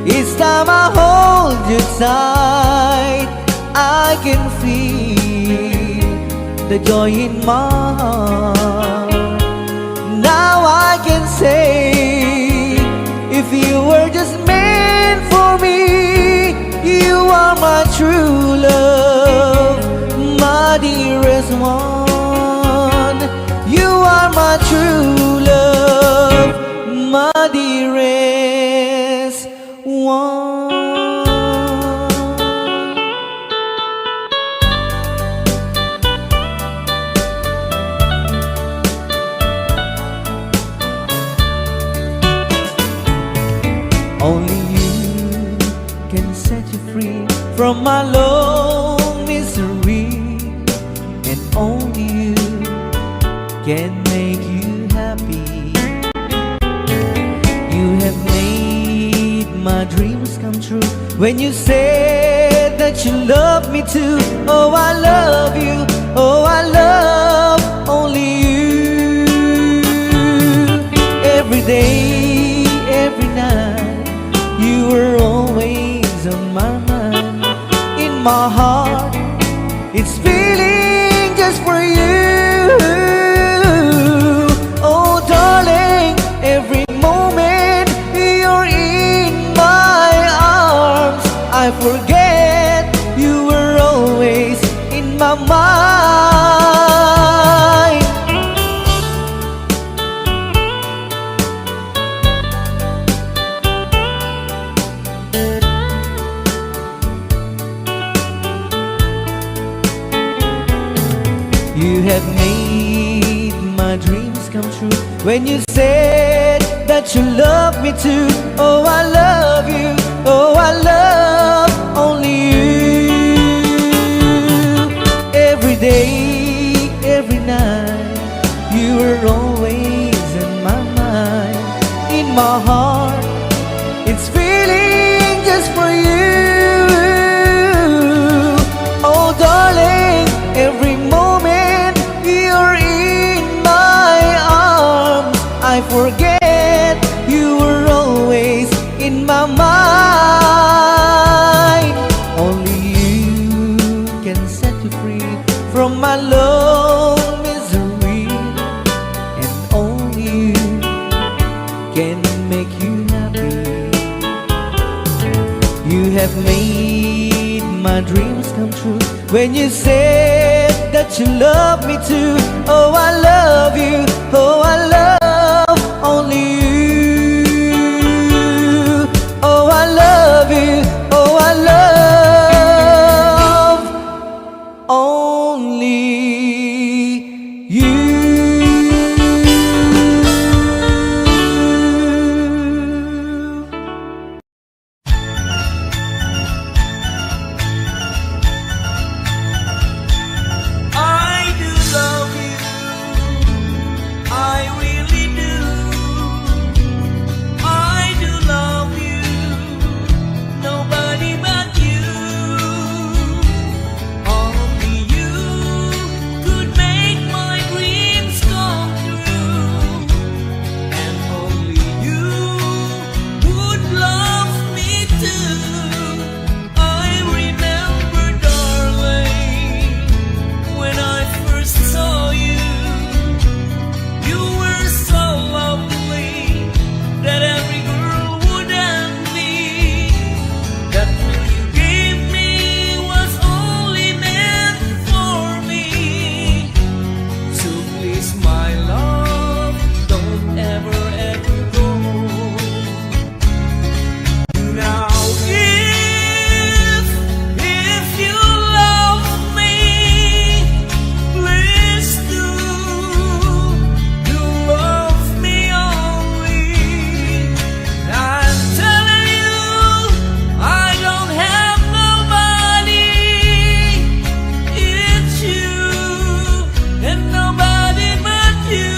each time I hold you tight, I can feel the joy in my heart. Now I can say, if you were just meant for me, you are my true love, my dearest one. You are my true love, my dearest one. Only you can set you free from my long misery, and only you can make you happy. You have made my dreams come true when you said that you love me too. Oh, I love you. Oh, I love only you. Every day, every night, you were always on my mind. In my heart, it's feeling just for you. Oh, darling, every moment you're in my arms, I forget you were always in my mind. You have made my dreams come true when you said that you love me too. Oh, I love you. Oh, I love only you. Every day, every night, you were always in my mind. In my heart, it's feeling just for you. Oh, darling, every moment you're in my arms, I forget you were always in my mind. Only you can set you free from my long misery, and only you can make you happy. have made my dreams come true. When you said that you love me too. Oh, I love you. Oh, I love only you. Oh, I love you. Oh, I love only you. I do love you, I really do. I do love you, nobody but you. Only you could make my dreams come true, and only you would love me too. I remember, darling, when I first saw you, you were so lovely that every girl would envy. That thrill you gave me was only meant for me. So please, my love, don't ever, ever go. Now, if you love me, please do love me only. I'm telling you, I don't have nobody. It's you and nobody but you.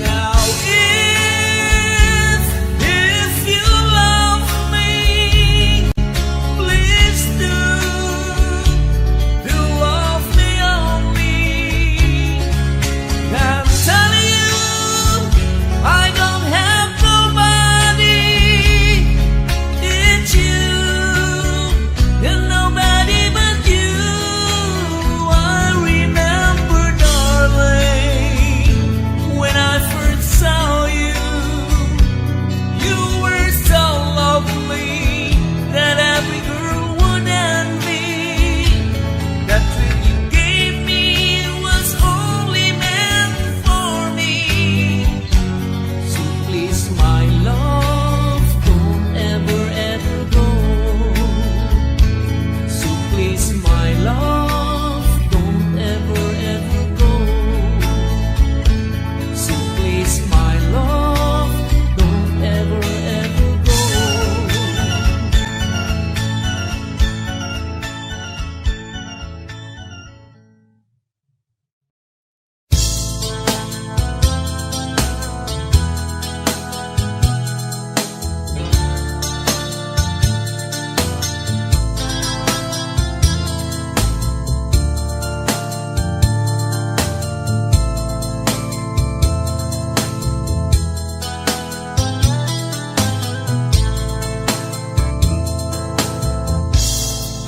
Now, if you love me, please do love me only. I'm telling you, I don't have nobody. It's you and nobody but you. I remember, darling, when I first saw you, you were so lovely that every girl would envy. That thrill you gave me was only meant for me. So please, my love, don't ever, ever go. So please, my love, don't ever, ever go. So please, my love, don't ever, ever go.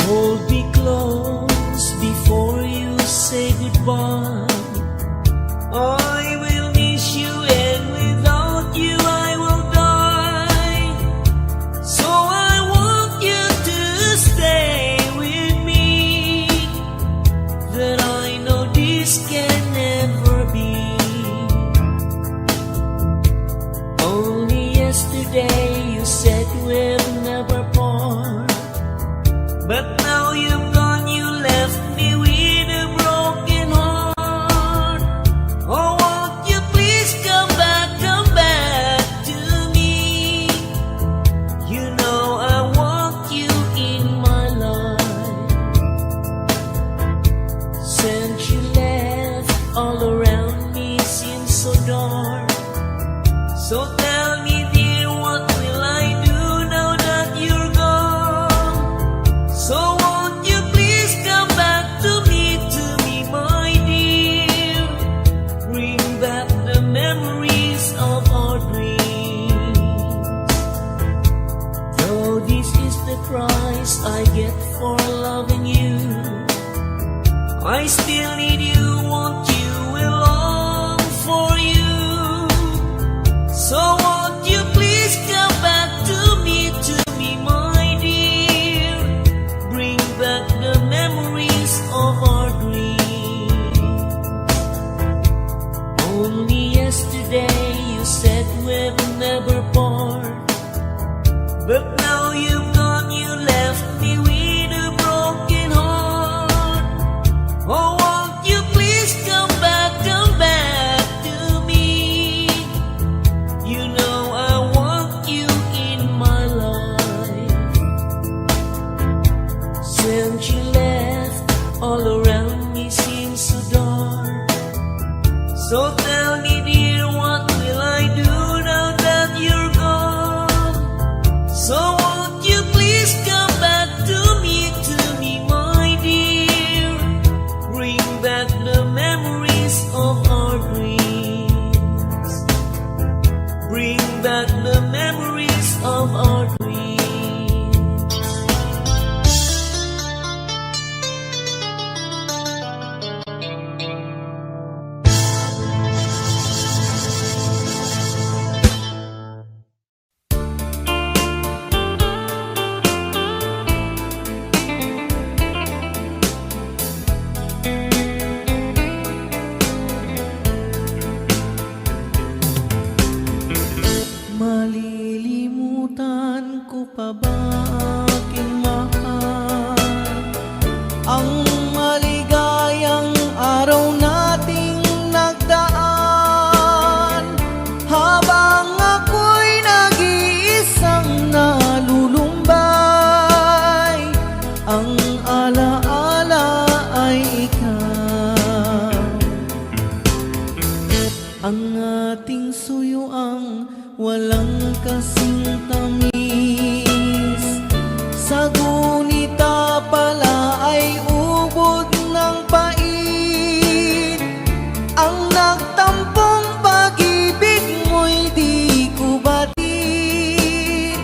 Hold me close before you say goodbye. I will miss you, and without you I will die. So I want you to stay with me. That I know this can never be. Only yesterday you said we'll never part. But now you've gone, you left me with a broken heart. Oh, won't you please come back to me? You know I want you in my life. Since you left, all around me seems so dark. So tell me, dear, what will I do now that you're gone? So price I get for loving you. I still need you, want you, will long for you. So won't you please come back to me, my dear. Bring back the memories of our dreams. Only yesterday you said we'll never part, but now you've gone, you left me with a broken heart. Oh, won't you please come back to me. You know I want you in my life. Since you left, all around me seems so dark. So tell me dear, what will I do now that you're gone? So won't you please come back to me, my dear. Bring back the memories of our dreams. Bring back the memories of our dreams. Malilimutan ko pa ba aking mahal ang maligayang araw nating nagdaan, habang ako'y nag-iisang nalulumbay. Ang alaala ay ikaw, ang ating suyuang walang kasing tamis. Sa gunita pala ay ubod ng pait. Ang nagtampong pag-ibig mo'y di ko batid,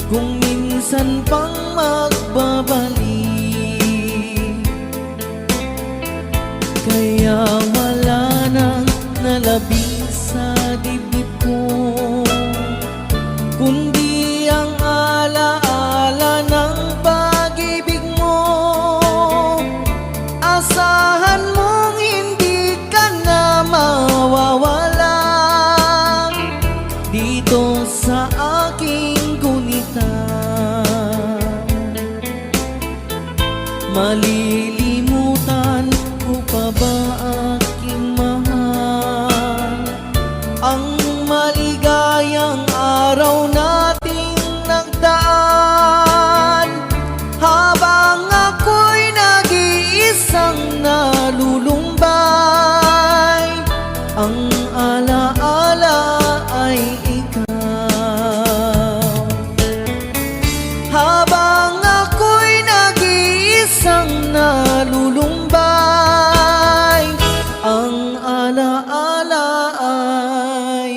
kung minsan pang magbabalik. Kaya wala nang nalabing sa dibdib ko, kundi ang alaala ng pag-ibig mo. Asahan mong hindi ka na mawawalan dito sa aking gunita. Malilimutan ko pa ba aking mahal ang maligayang araw nating nagdaan, habang ako'y nag-iisang nalulumbay. Ang alaala ay ikaw, habang ako'y nag-iisang nalulumbay. Ang alaala ay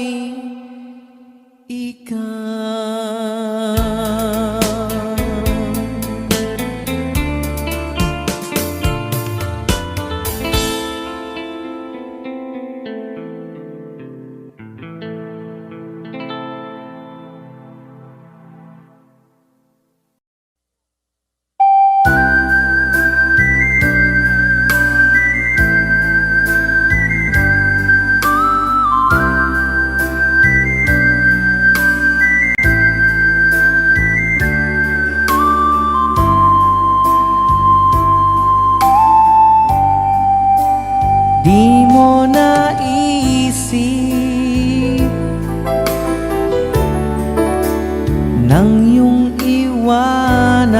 ikaw. Di mo naisip nang iyong iwanan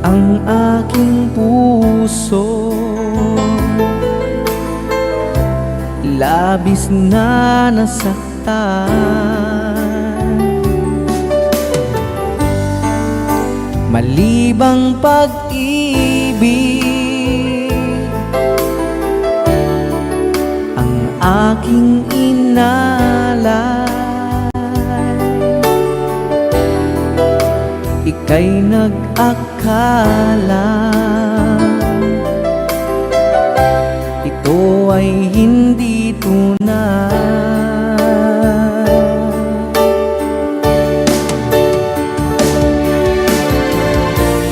ang aking puso. Labis na nasaktan, malibang pag-ibig ang aking inalay. ika'y nag-akala ito ay hindi tunay.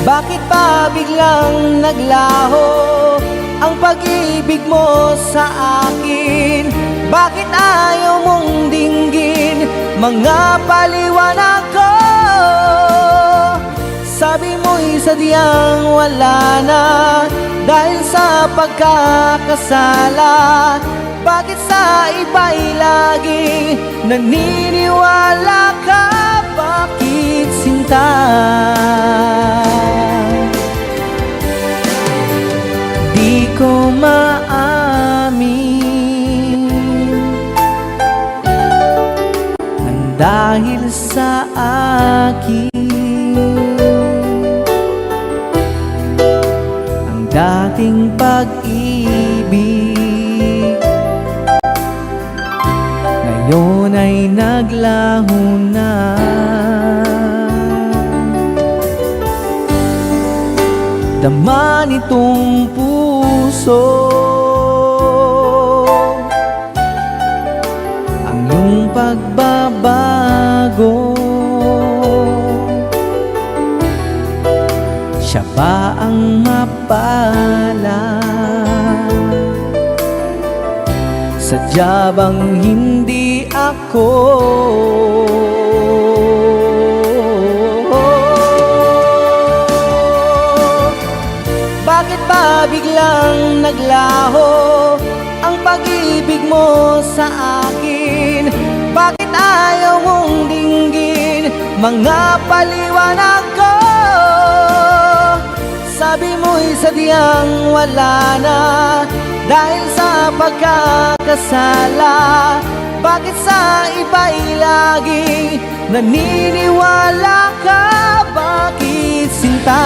Bakit pa biglang naglaho ang pag-ibig mo sa akin? Bakit ayaw mong dinggin mga paliwanag ko? Sabi mo'y sadyang wala na dahil sa pagkakasala. Bakit sa iba'y laging naniniwala ka? Bakit sinta? Di ko maamin nang dahil sa akin ang dating pag-ibig ngayon ay naglaho na. Dama nitong puso ang iyong pagbabago. Siya ba ang mapala? Sadya bang hindi ako? Bakit ba biglang naglaho ang pag-ibig mo sa akin? Bakit ayaw mong dinggin mga paliwanag ko? Sabi mo'y sadyang wala na dahil sa pagkakasala. Bakit sa iba'y laging naniniwala ka? Bakit sinta?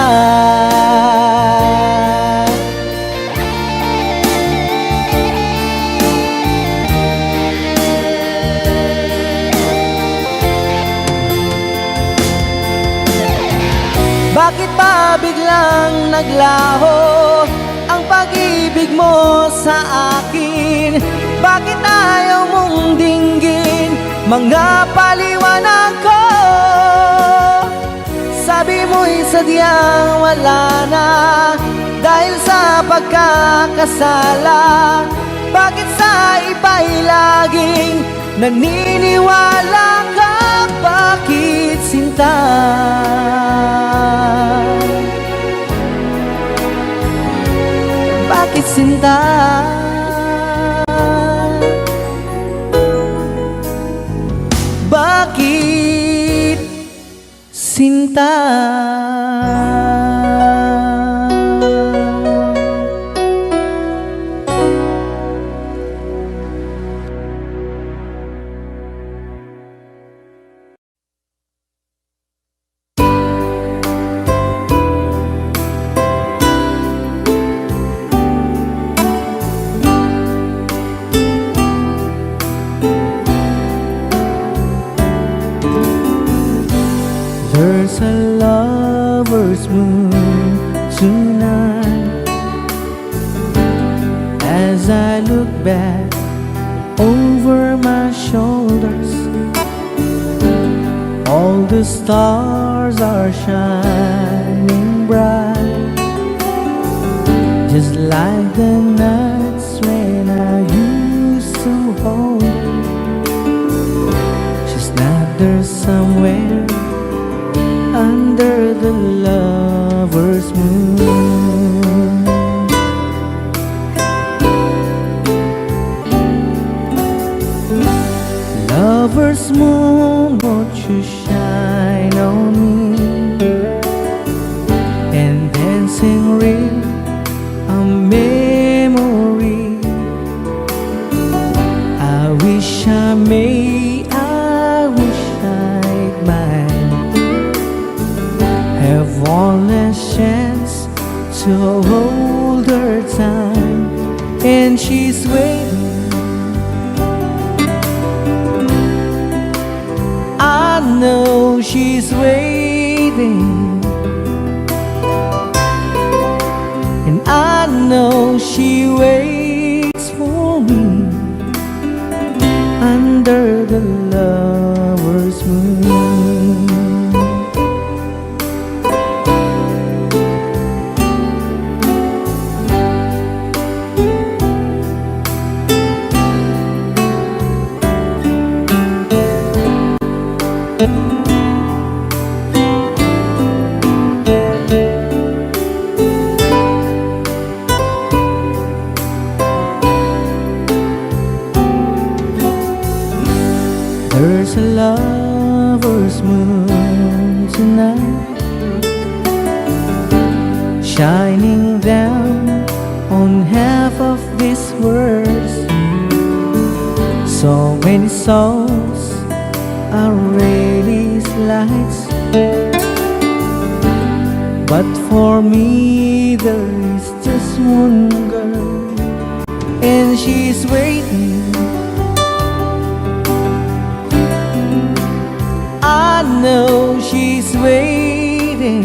Bakit pa biglang naglaho ang pag-ibig mo sa akin? Bakit ayaw mong dinggin mga paliwanag ko? Sabi mo'y sadyang wala na dahil sa pagkakasala. Bakit sa iba'y laging naniniwala ka? Bakit sinta? Bakit sinta? Bakit sinta? There's a lover's moon tonight. As I look back over my shoulders, all the stars are shining bright, just like the nights when I used to hold her. She's not there somewhere under the lover's moon. Lover's moon, won't you shine on me and then sing real a memory? I wish I may, I wish I'd mind have one last chance to hold her time, and she's waiting. I know know she's waiting, and I know she waits for me under the lover's moon. There's a lover's moon tonight, shining down on half of this world. So many souls are really lights, but for me there is just one girl, and she's waiting. I know she's waiting,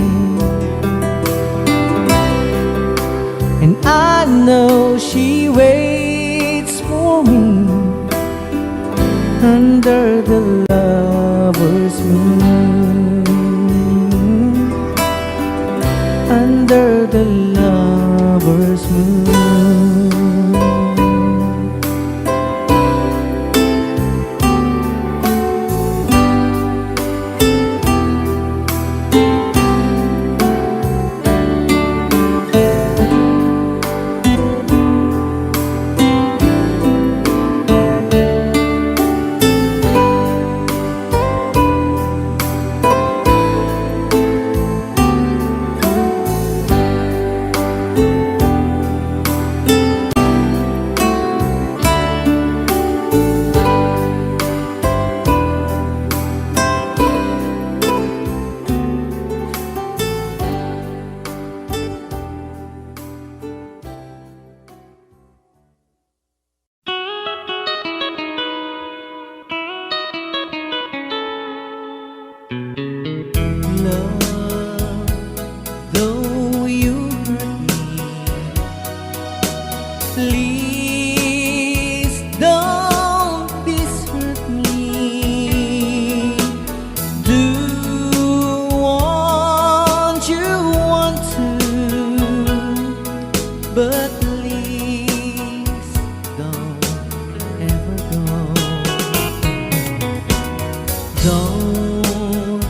and I know she waits for me under the lover's moon, under the lover's moon. Though you hurt me, please don't desert me. Do what you want to, but please don't ever go. Don't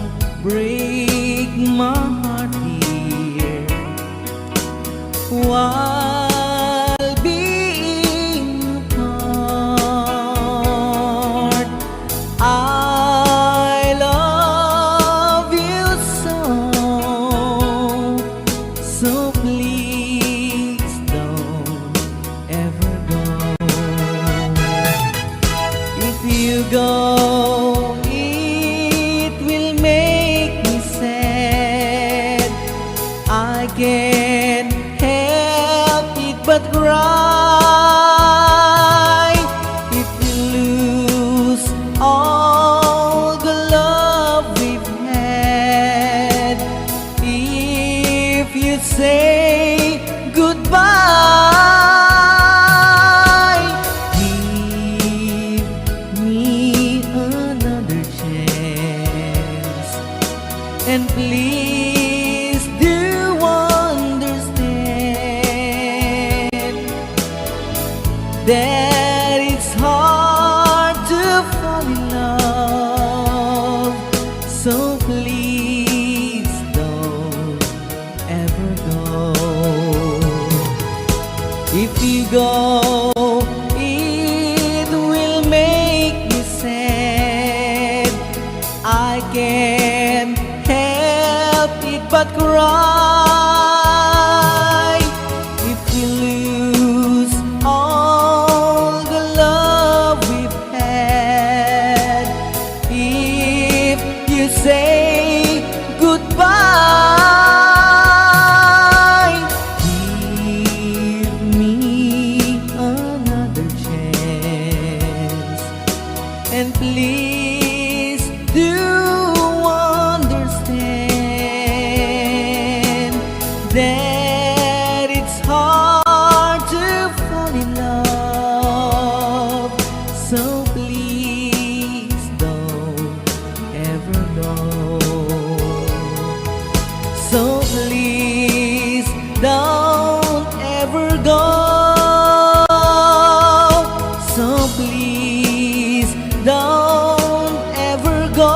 break my heart, dear, while being apart. I love you so please don't ever go. If you go, I can't help it but cry. If you lose all the love we've had, if you say goodbye, give me another chance, and please do understand that it's hard to fall in love. So please don't ever go. If you go, it will make me sad. I can't help it but cry. If you lose all the love we've had, if you say goodbye, give me another chance, and please do what go. So please don't ever go. So please don't ever go.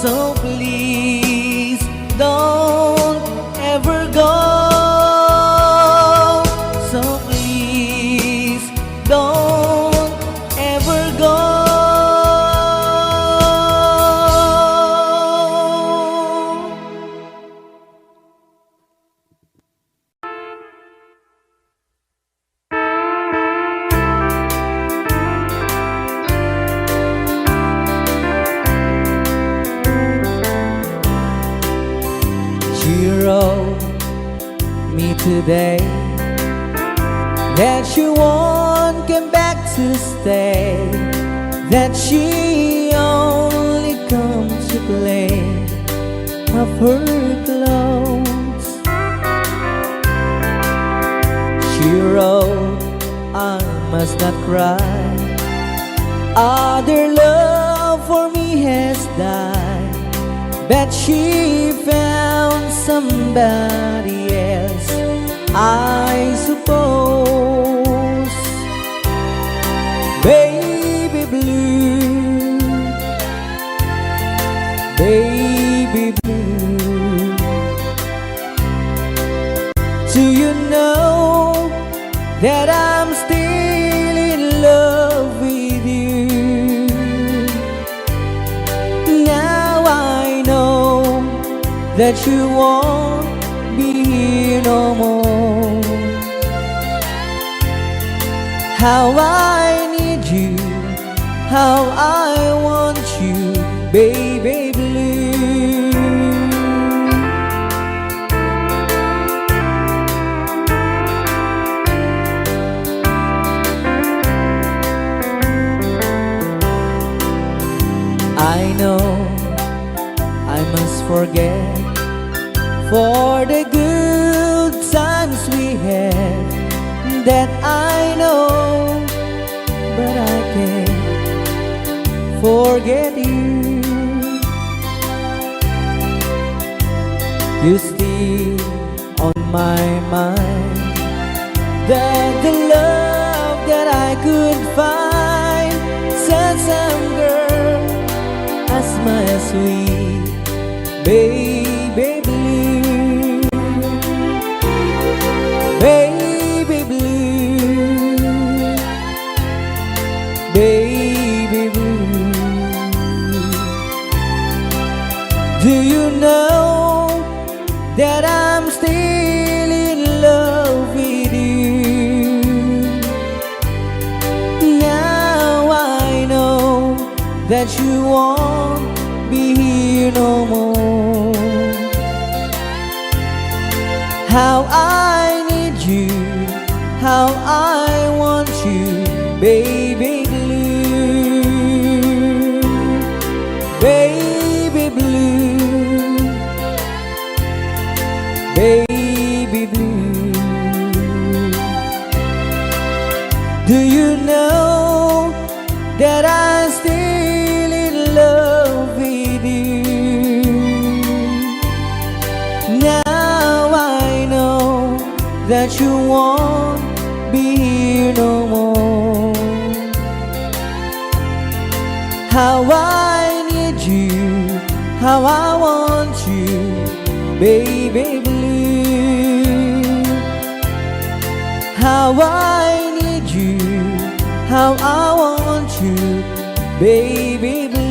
So please don't ever go. So please don't ever go. She wrote me today that she won't come back to stay, that she only comes to play of her clothes. She wrote, I must not cry, other love for me has died, but she found somebody else, I suppose. Baby blue, baby blue, do you know that I'm still in love with you? Now I know that you won't be here no more. How I need you, how I want you, baby blue. I know I must forget for the good times we had, that I know, but I can't forget you. You still on my mind, that the love that I could find, such some girl as my sweet baby blue, baby blue, baby blue. Do you know that I'm still in love with you? Now I know that you won't be here no more. How I need you, how I want you, baby blue, baby blue, baby blue. Do you know that I'm still in love with you? Now I know that you won't be here no more. How I need you, how I want you, baby blue. How I need you, how I want you, baby blue.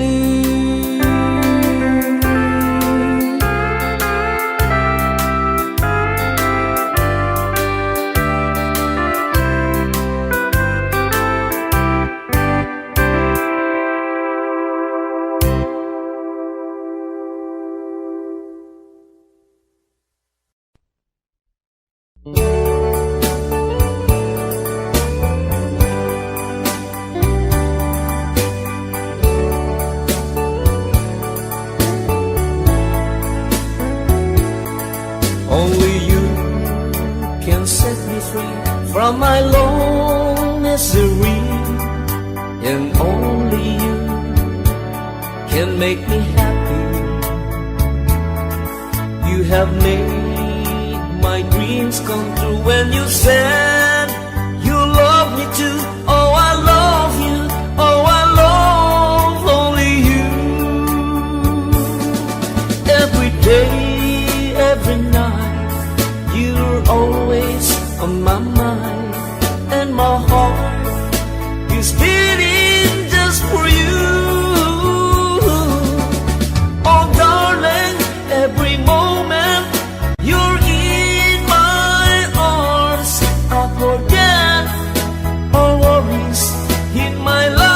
Only you can set me free from my long misery, and only you can make me happy. You have made my dreams come true when you said you love me too. Oh, I love you. Oh, I love only you. Every day, every night, you're always on my mind, and my heart is beating just for you. Oh, darling, every moment you're in my arms, I forget all worries in my life.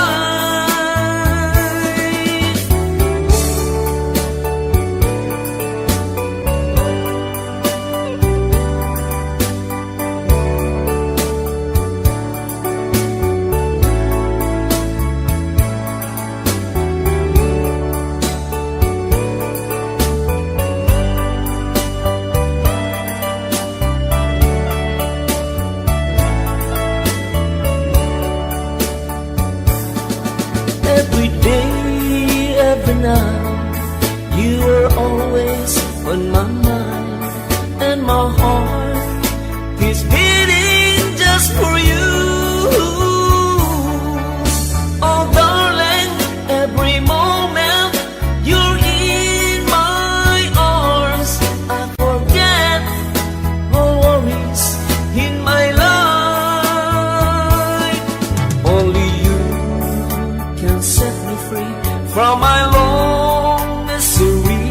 Every day, every night, you are always on my mind, and my heart is beating just for you. Oh, darling, every moment you're in my arms, I forget all worries in my life. Only you can set me free from my long misery,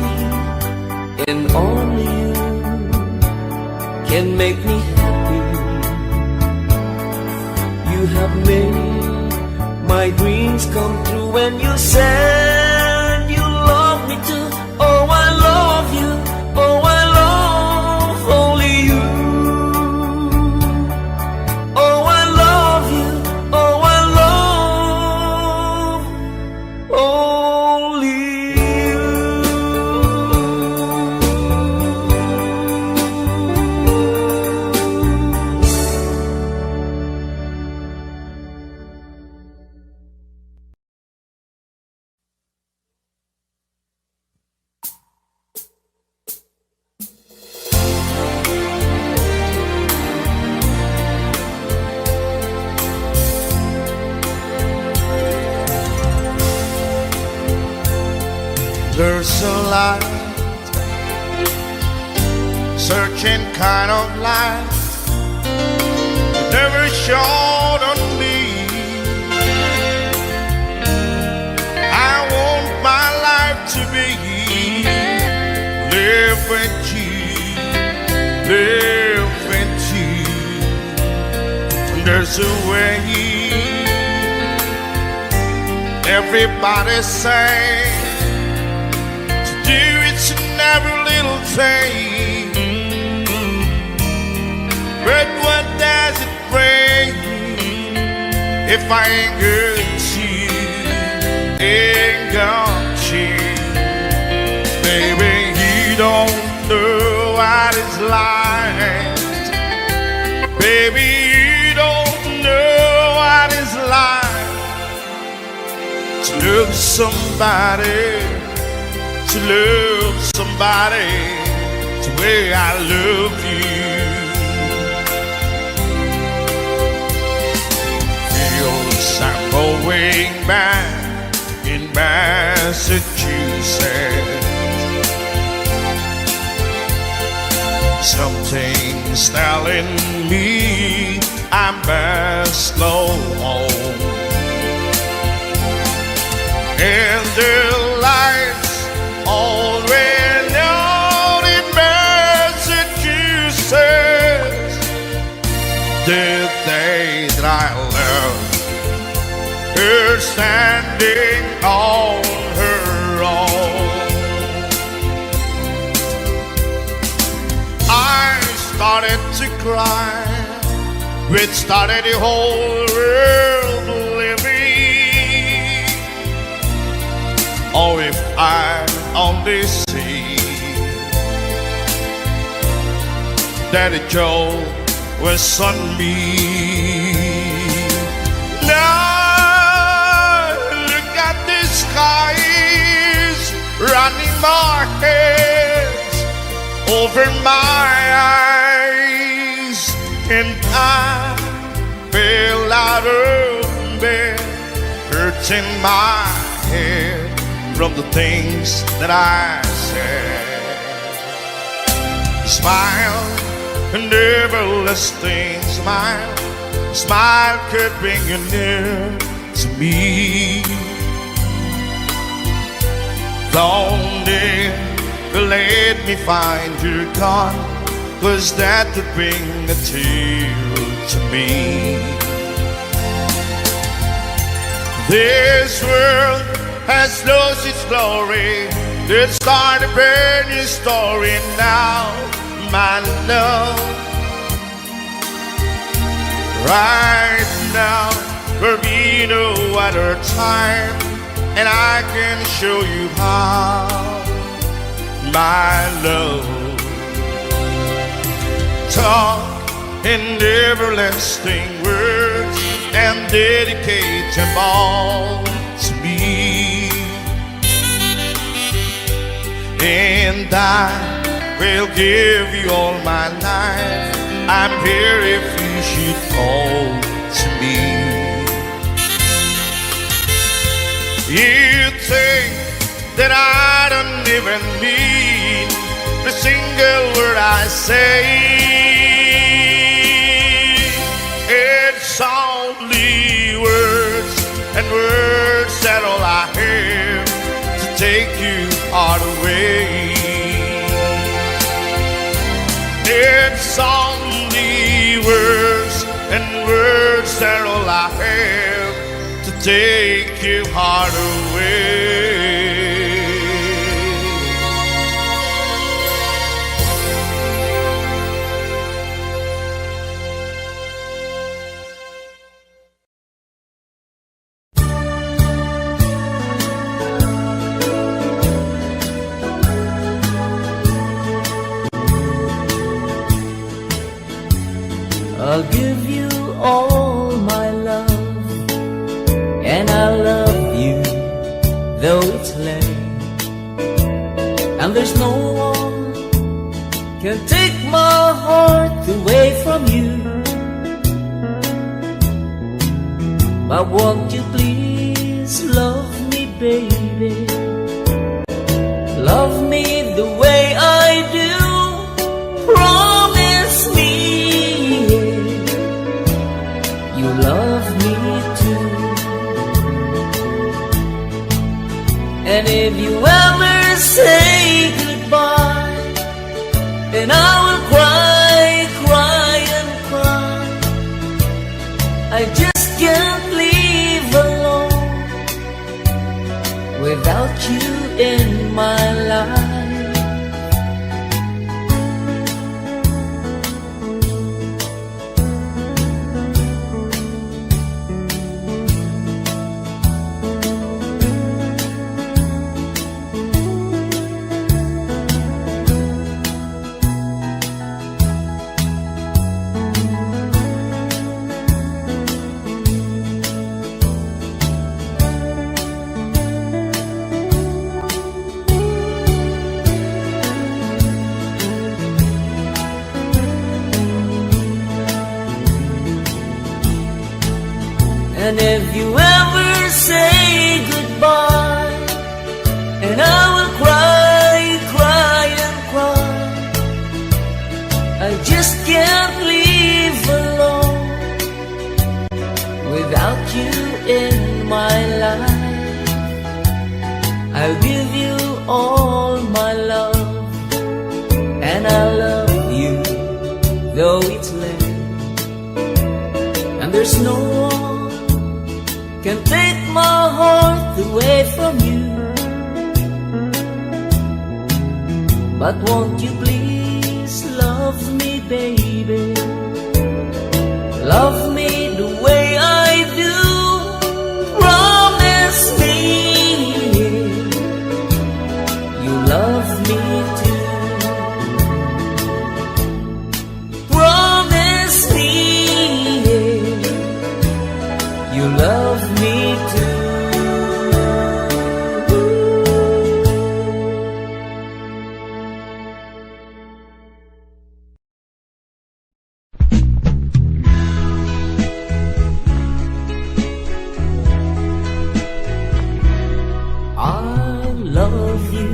and only you can make me happy. You have made my dreams come true when you said you love me too. Oh, I love you. Oh, I love only you. Oh, I love you. Oh, I love only you. There's a light, searching kind of light, never shone on me. I want my life to be live with you, live with you. There's a way, everybody say, do each and every little thing, but what does it bring if I ain't got you, ain't got you? Baby, you don't know what it's like. Baby, you don't know what it's like to love somebody, to love somebody the way I love you. Feels I'm going back in Massachusetts. Something's telling me I must go home. And the lights already out in Massachusetts, the day that I love her standing on her own. I started to cry, which started the whole world living. Oh, if I only see Daddy Joe was on me. Now look at the sky, more hands over my eyes, and I fell out of bed, hurting my head from the things that I said. Smile, an everlasting smile. Smile could bring you near to me. Don't let me find you're gone, 'cause that would bring a tear to me. This world has lost its glory. Let's start a brand new story now, my love. Right now, there'll be no other time, and I can show you how, my love. Talk in everlasting words and dedicate them all to me, and I will give you all my life. I'm here if you should call to me. You think that I don't even mean the single word I say. It's only words, and words that all I have to take you all away. It's only words, and words that all I have to take your heart away. I'll give you all my love, and I'll love you though it's late, and there's no one can take my heart away from you. But won't you please love me, baby? Love me the way I do. Promise me you love me too. And if you ever say goodbye, then I will cry, cry and cry. I just can't live alone without you in my life. And if you ever say goodbye, and I will cry, cry and cry. I just can't live alone without you in my life. I'll give you all my love, and I'll love you though it's late, and there's no one can take my heart away from you. But won't you please love me, baby? Love me the way I do. Promise me you love me too. Promise me you love me too. love you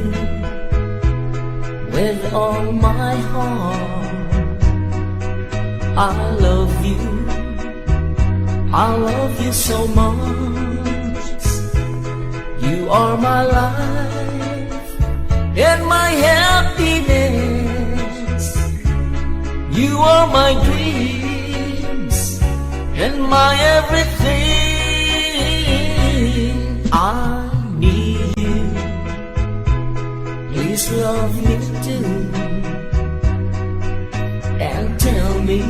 with all my heart. I love you, I love you so much. You are my life and my happiness. You are my dreams and my everything. I need you, please love me too, and tell me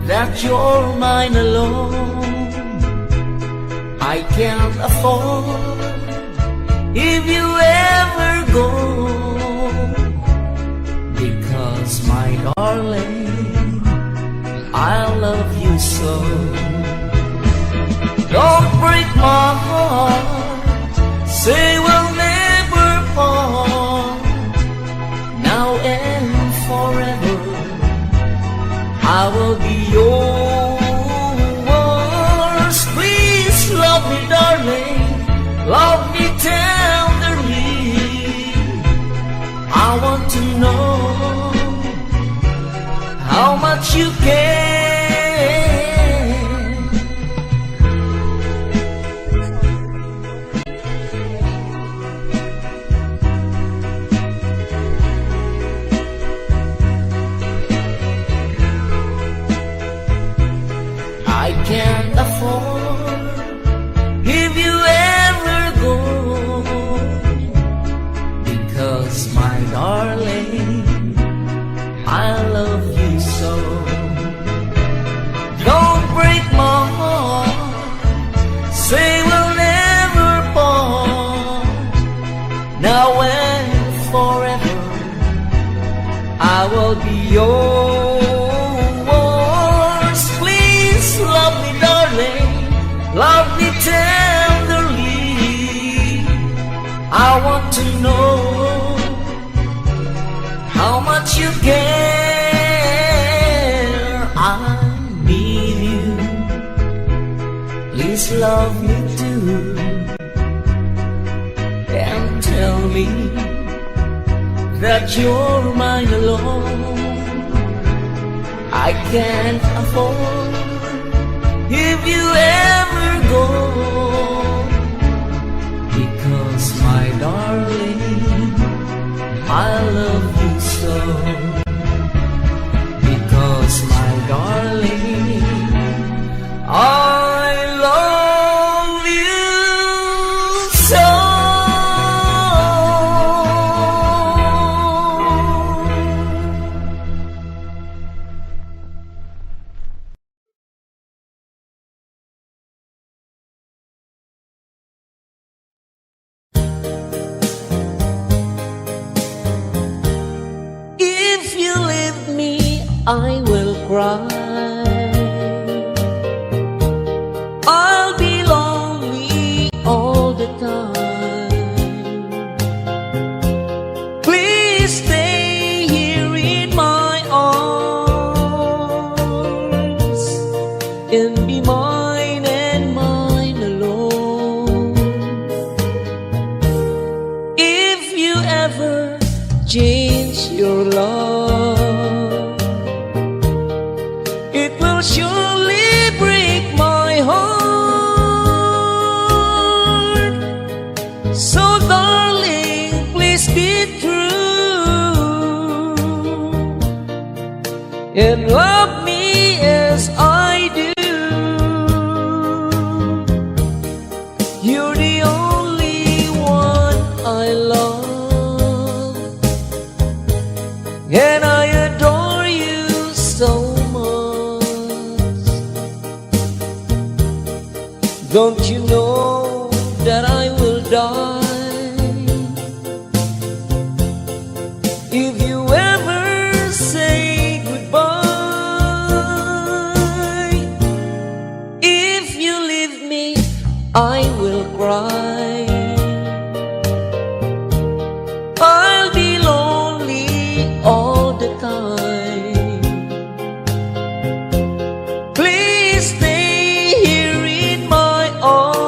that you're mine alone. I can't afford if you ever go, because my darling, I love you so. Don't break my heart, say we'll never part. Now and forever, I will be yours. Please love me, darling, love me tenderly. I want to know how much you care. I can't afford if you ever go, because my darling, I love you so. Don't break my heart, say we'll never part. Now and forever, I will be yours. Please love me, darling, love me tenderly. I want to know how much you care. I need you, please love me too, and tell me that you're mine alone. I can't afford if you ever go, because my darling, I love you so. Because my darling, I love you so. If you leave me, I will cry. I'll be lonely all the time. Please stay here in my arms and be mine and mine alone. If you ever change your love, it will surely break my heart. So darling, please be true and love me as I do. You're the only one I love, and I adore you so much. Don't you know that I will die if you ever say goodbye? If you leave me, I will cry. I'll be lonely all the time. Please stay here in my arms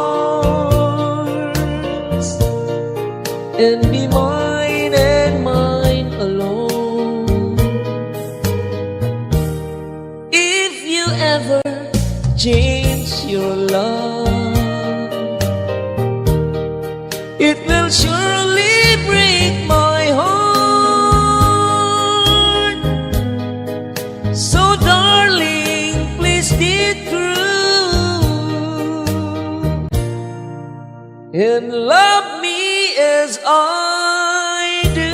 and be mine and mine alone. If you ever change your love, it will surely break my heart. So darling, please be true and love me as I do.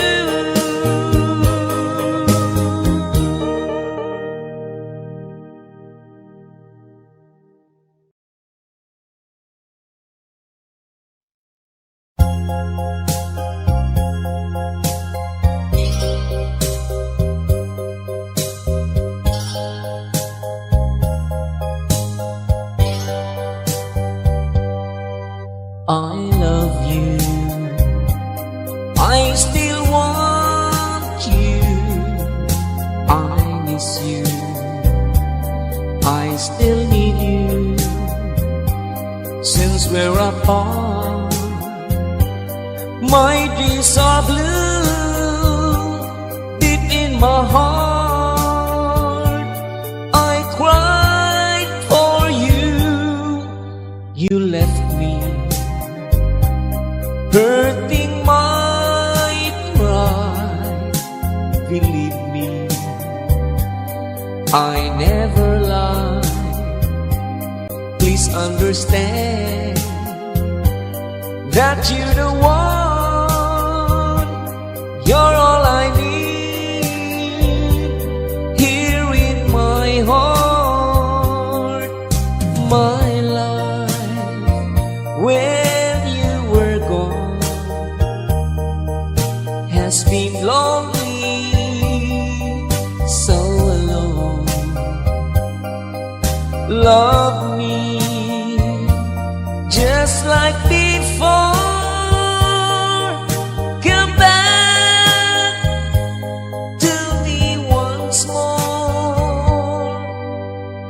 I love you, I still want you, I miss you, I still need you. Since we're apart, my dreams are blue. Deep in my heart, I cried for you. You left me, hurting my pride. Believe me, I never lied. Please understand that you're the one. You're all I need here in my heart. My life, when you were gone, has been lonely, so alone. Love me just like before. Come back to me once more.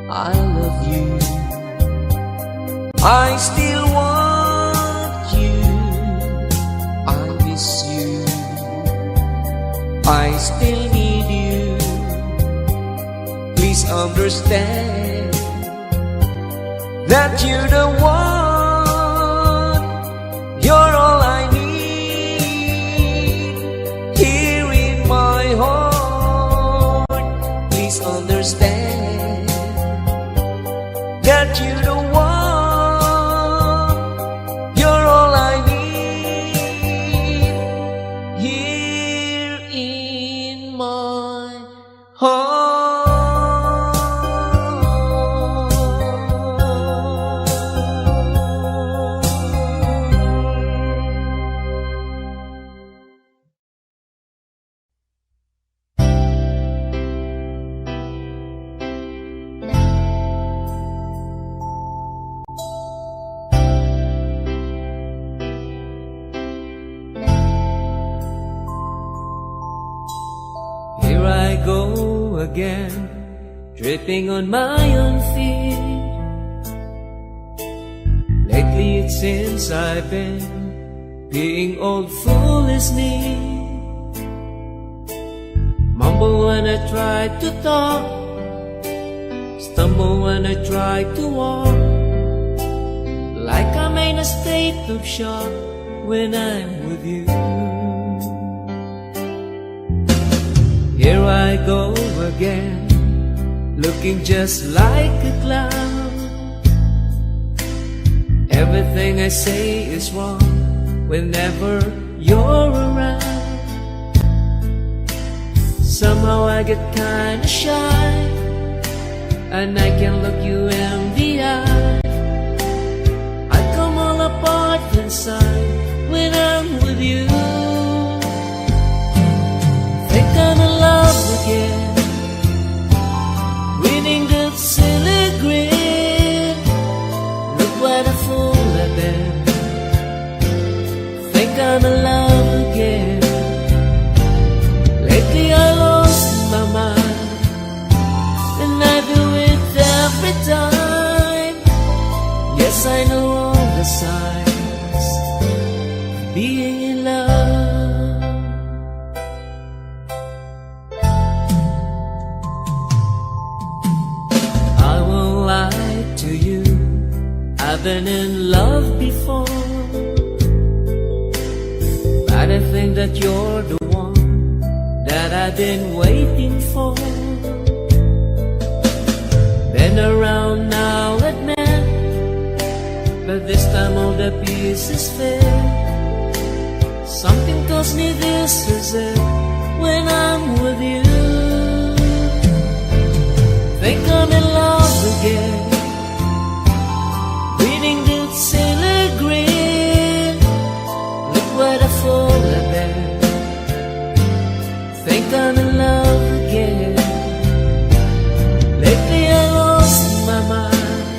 I love you, I still want you, I miss you, I still need you. Please understand that you're the one. You're all I need here in my heart. Please understand that you're the one. You're all I need here in my heart. Here I go again, tripping on my own feet. Lately it seems I've been being old fool as me. Mumble when I try to talk, stumble when I try to walk, like I'm in a state of shock when I'm with you. Here I go again, looking just like a clown. Everything I say is wrong whenever you're around. Somehow I get kinda shy, and I can look you in the eye. I come all apart inside when I'm with you. Think I'm in love again, winning the silly grin. Look what a fool I've been. Think I'm in love again. Lately I lost my mind, and I do it every time. Yes, I know all the signs of being in love. I think that you're the one that I've been waiting for. Been around now and then, but this time all the pieces fit. Something tells me this is it when I'm with you. Think I'm in love again, reading this silly green. Look what I fall there. Think I'm in love again. Lately I lost my mind,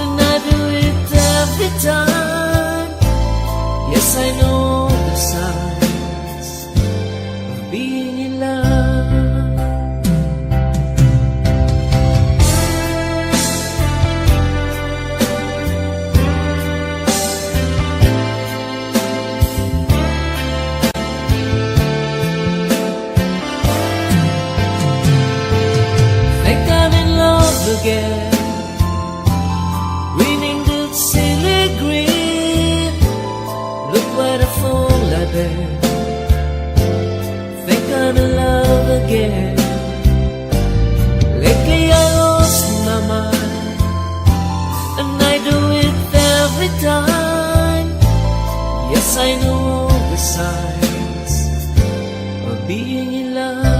and I do it every time. Yes, I know the signs of being in love. Again, reading the silly green. Look what I fall like there. Think I'm in love again. Lately I lost my mind, and I do it every time. Yes, I know the signs of being in love.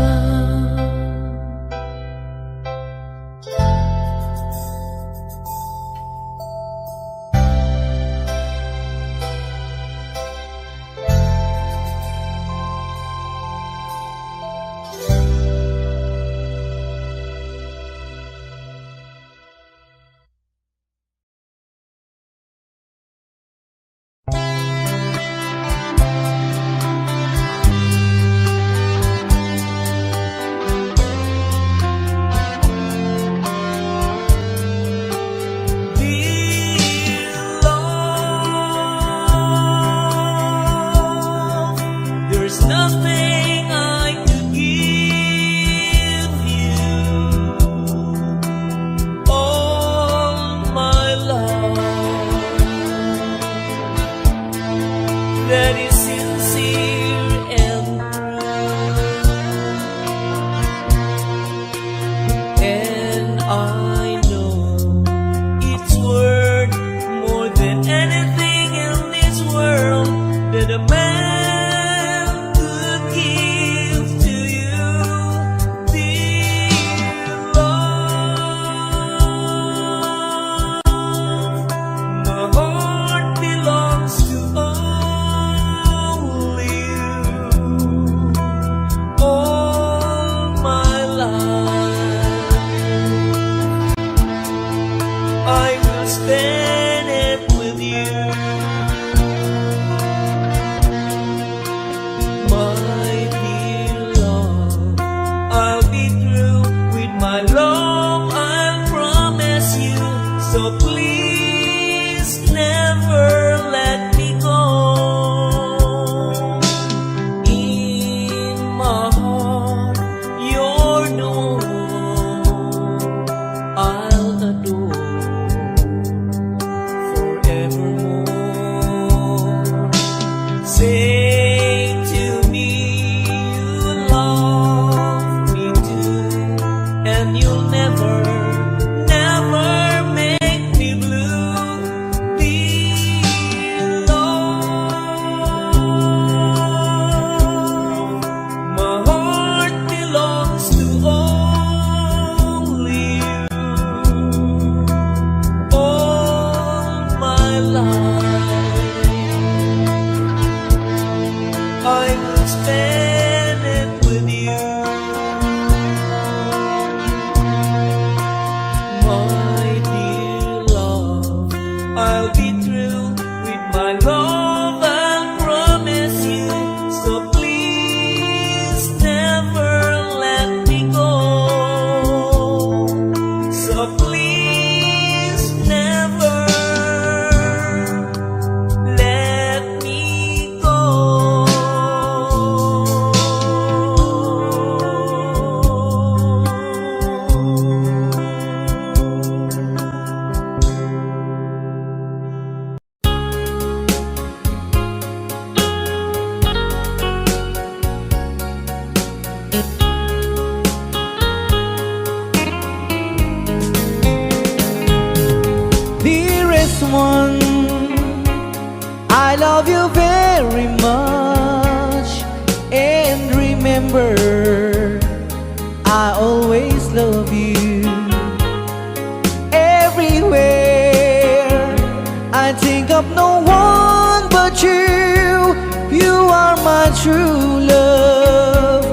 my true love,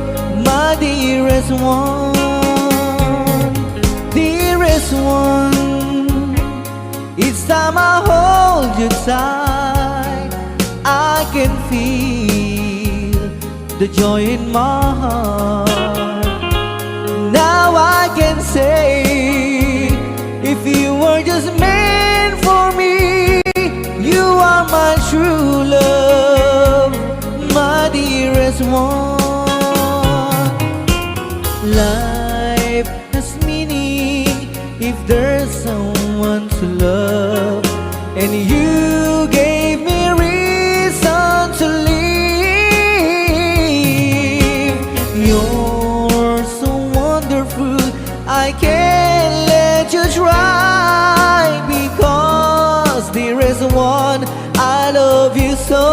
my dearest one, dearest one. Each time I hold you tight, I can feel the joy in my heart. Now I can say, if you were just meant for me, you are my true love, my dearest one. Life has meaning if there's someone to love, and you gave me reason to live. You're so wonderful, I can't let you try, because there is one, I love you so.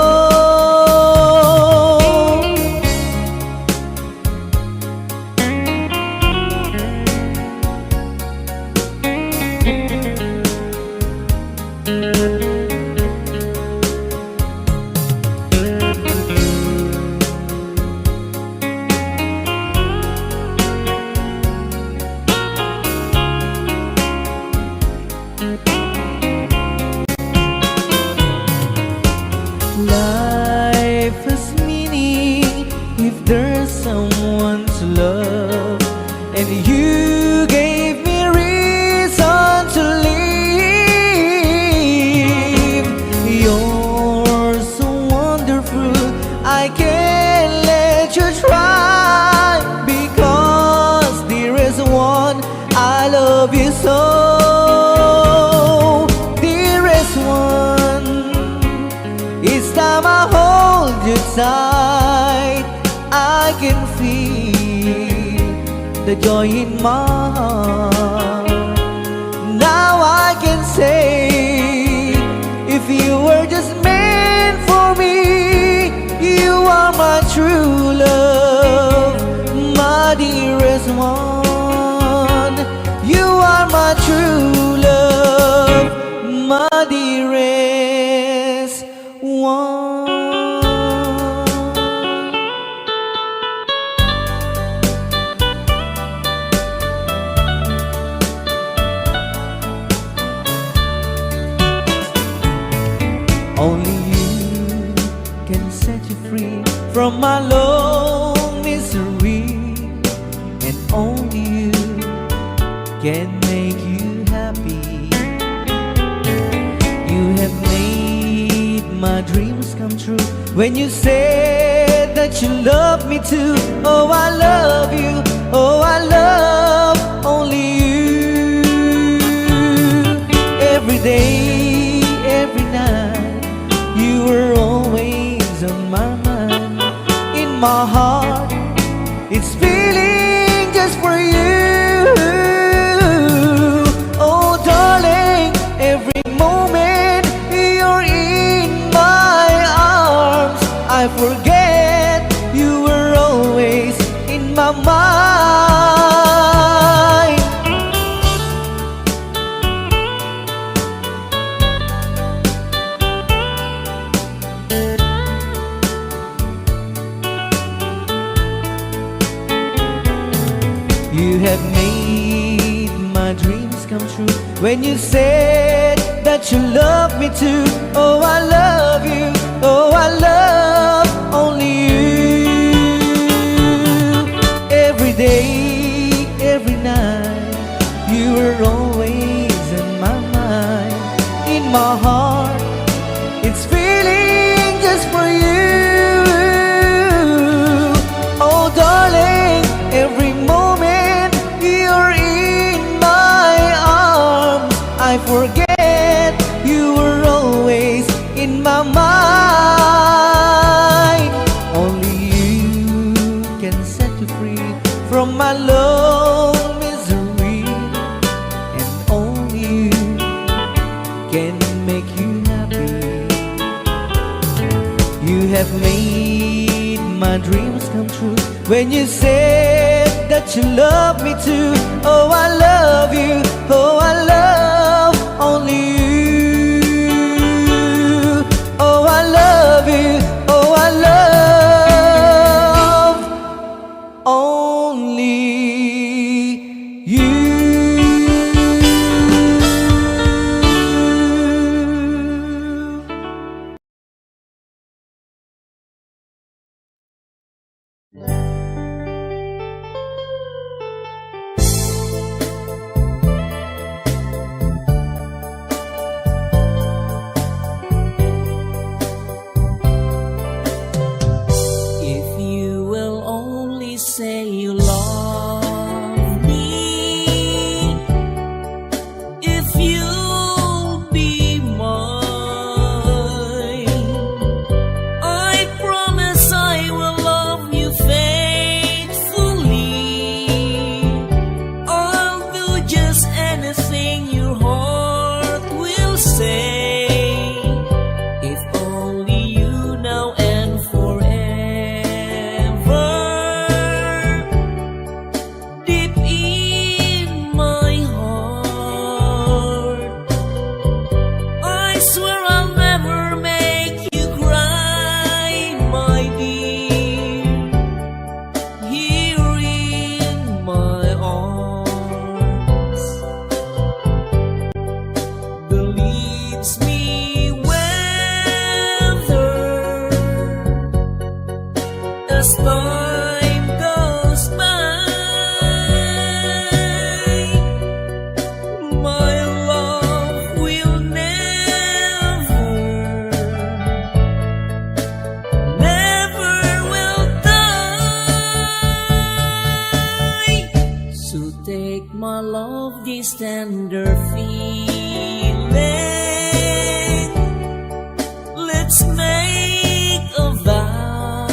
Life has meaning if there's someone to love, and you gave me reason to live. You're so wonderful, I can't let you try, because there is one, I love you so. Dearest one, each time I hold you tight, I can feel the joy in my heart. Now I can say, if you were just meant for me, you are my true love, my dearest one. You are my true love, my dearest one. Only you can set you free from my long misery, and only you can make you happy. You have made my dreams come true when you said that you love me too. Oh, I love you, oh, I love only you. Every day, every night, you were always on my mind. In my heart, it's feeling just for you. Oh, darling, every moment you're in my arms, I forget you were always in my mind. You have made my dreams come true when you said that you love me too. Oh, I love you, oh, I love only you. Every day, every night, you were always in my mind. In my heart, it's feeling just for you. Oh, darling, every moment you're in my arms, I forget you were always in my mind. Only you can set you free from my long misery, and only you can make you happy. You have made my dreams come true when you said that you love me too. Oh, I love you, oh, I love only you. Oh, I love you, oh, I love If you will only say you love me, if you'll be mine, I promise I will love you faithfully. I'll do just anything your heart will say. If only you now and forever, deep in my heart, I swear I'll never make you cry, my dear. Here in my arms, the leaves me weather as time goes by. My love will never will die. So take my love, this tender feeling. Let's make a vow.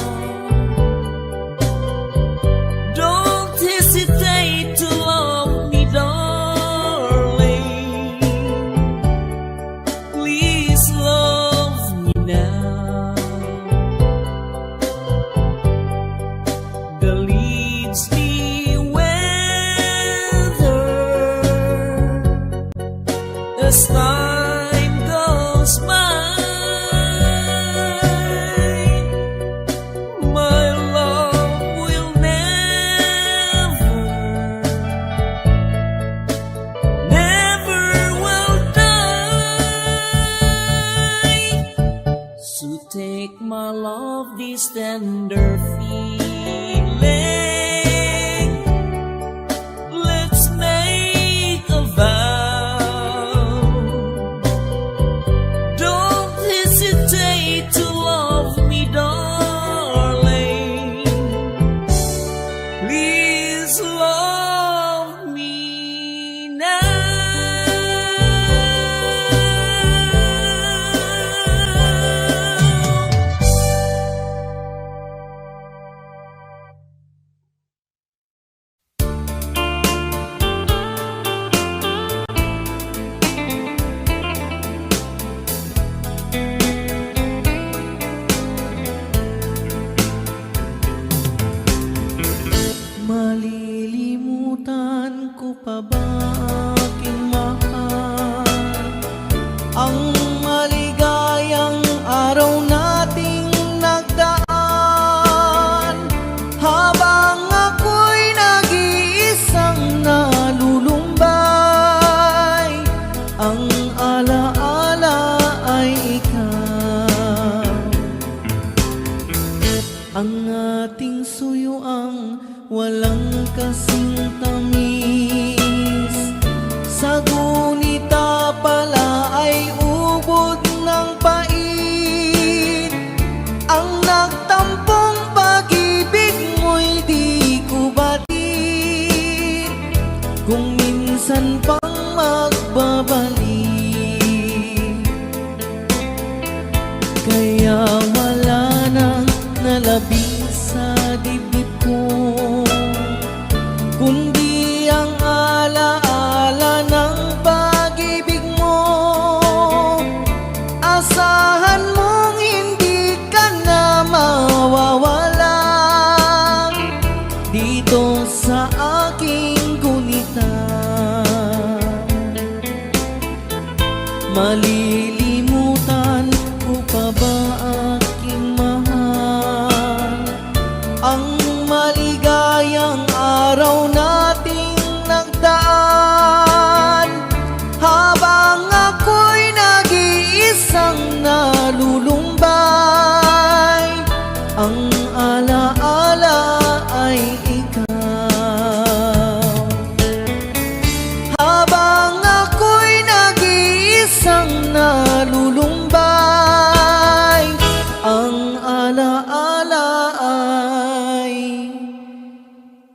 Don't hesitate to love me, darling. Please love me now. The leaves me weather as time goes by. My love will never will die. So take my love, this tender feeling. Let's make a vow. Don't hesitate to love me, darling. Please love me now. Malilimutan ko pa ba aking mahal ang maligayang araw nating nagdaan, habang ako'y nag-iisang nalulumbay. Ang alaala ay ikaw, ang ating suyuang walang kasing tamis. Sa gunita pala ay ubod ng pait. Ang nagtampong pag-ibig mo'y di ko batid, kung minsan pang magbabalik. Kaya wala nang nalabing sa dibdib ko, kundi ang alaala ng pag-ibig mo. Asahan mong hindi ka na mawawala dito sa aking gunita. Malilimutan ko pa ba aking mahal ang maligayang araw nating nagdaan, habang ako'y nag-iisang nalulumbay. Ang alaala alaala ay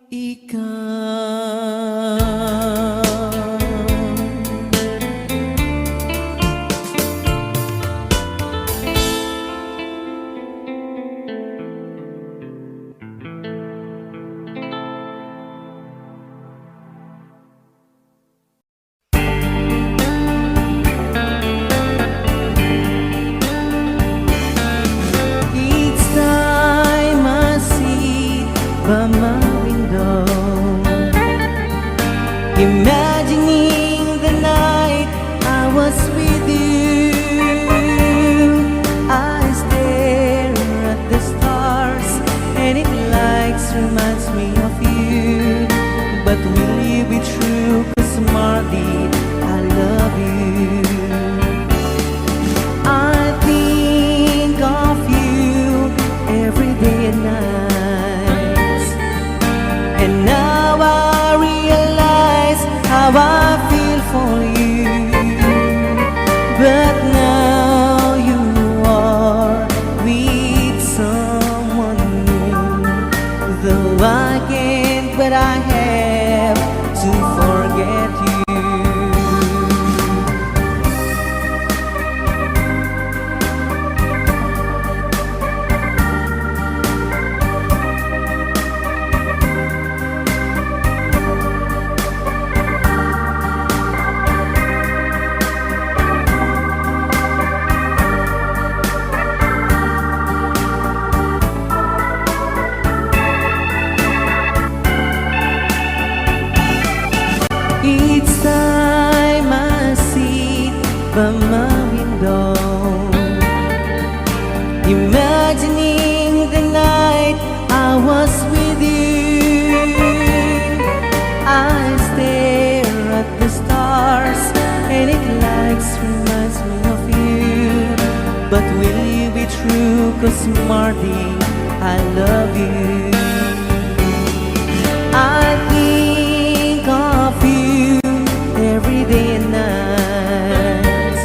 ikaw. Each time I see by my window, imagining the night I was with you, I stare at the stars and it likes reminds me of you. But will you be true? 'Cause Marley, I love you. I think of you every day and night, and now I realize how I feel for you. But now you are with someone new, though I can't, but I have to forget you. Each time I sit by my window, imagining the night I was with you, I stare at the stars and it likes reminds me of you. But will you be true? 'Cause Marty, I love you. I think of you every day and night,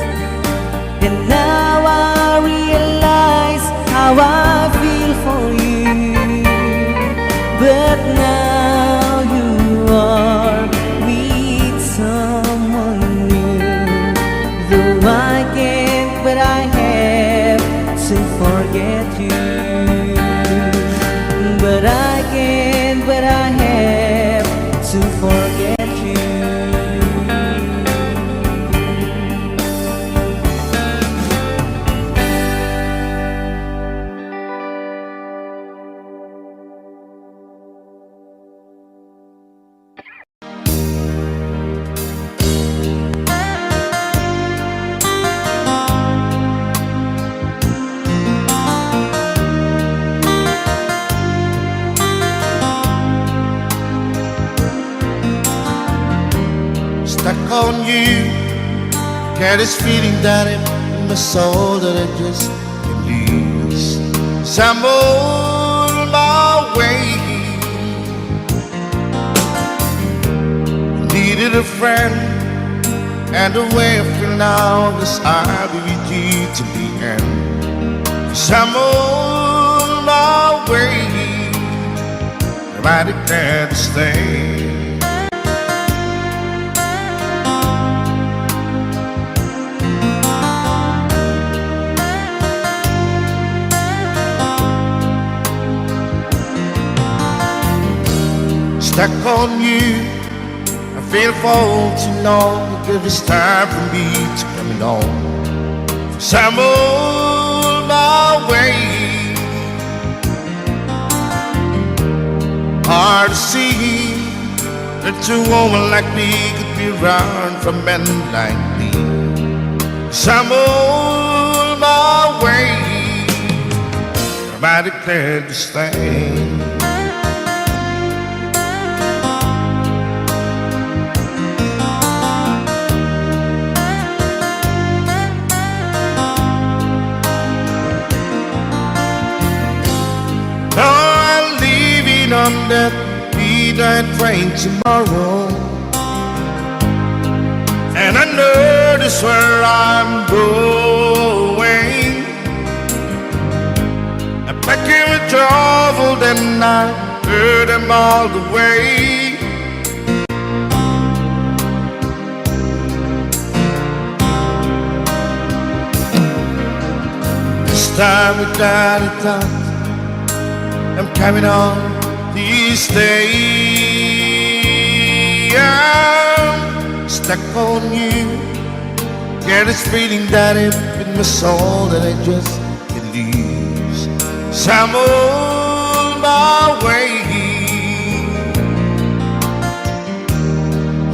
and now I realize how I feel for you. But now you are with someone new, though I can't, but I have to forget you. But I can't, but I have to forget you. Stuck on you, get this feeling down in my soul that I just can't lose. So I'm on my way. Needed a friend and a way I feel now, 'cause I'll be with you to the end. 'Cause I'm on my way. Nobody can stay. Stuck on you, I feel for too long. Give it's time for me to come on. So I'm on my way. Hard to see that a woman like me could be around for men like me. So I'm on my way. I declared to stay. On that midnight train tomorrow, and I know this where I'm going. I pack traveled and I heard them all the way. This time without a doubt, I'm coming on these days. I'm stuck on you. Get this feeling that it's in my soul that I just can't lose. So I'm on my way.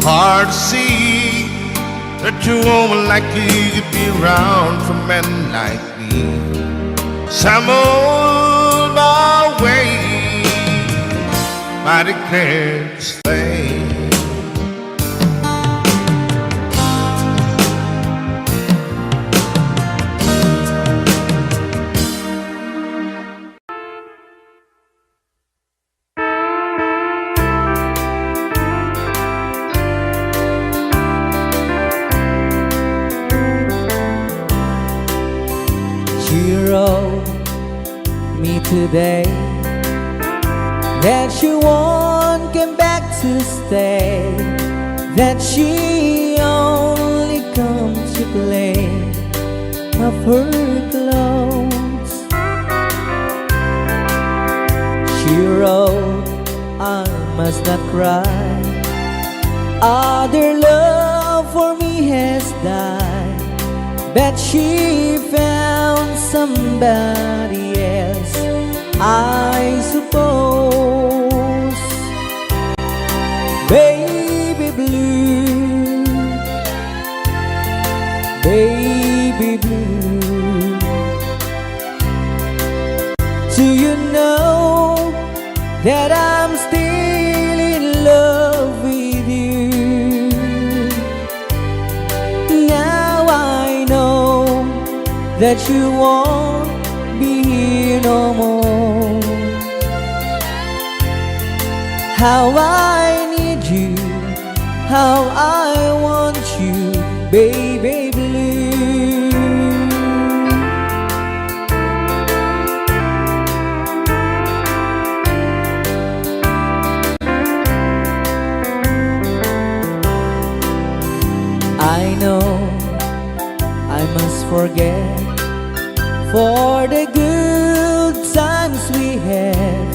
Hard to see that you woman like you could be around for men like me. So I'm on my way. I declare to stay. She wrote me today that she won't come back to stay, that she only comes to play of her clothes. She wrote, I must not cry, other love for me has died, but she found somebody else, I suppose. Baby blue, baby blue, do you know that I'm still in love with you? Now I know that you won't be here no more. How I need you, how I want you, baby blue. I know I must forget for the good times we had,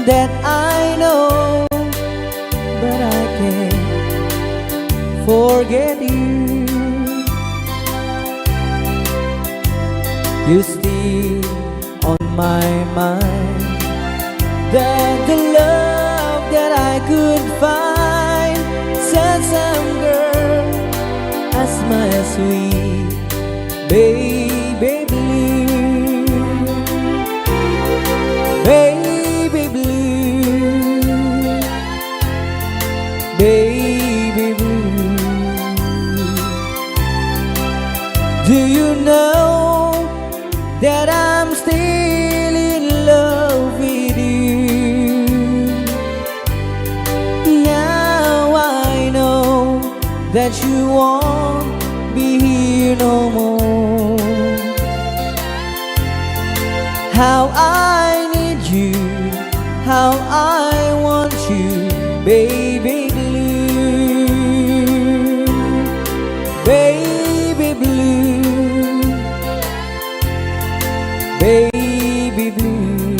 that I know, but I can't forget you. You still on my mind, that the love that I could find, said some girl as my sweet baby blue, baby blue, baby blue. Do you know that I'm still in love with you? Now I know that you won't be here no more. How I need you, how I want you, baby blue, baby blue, baby blue.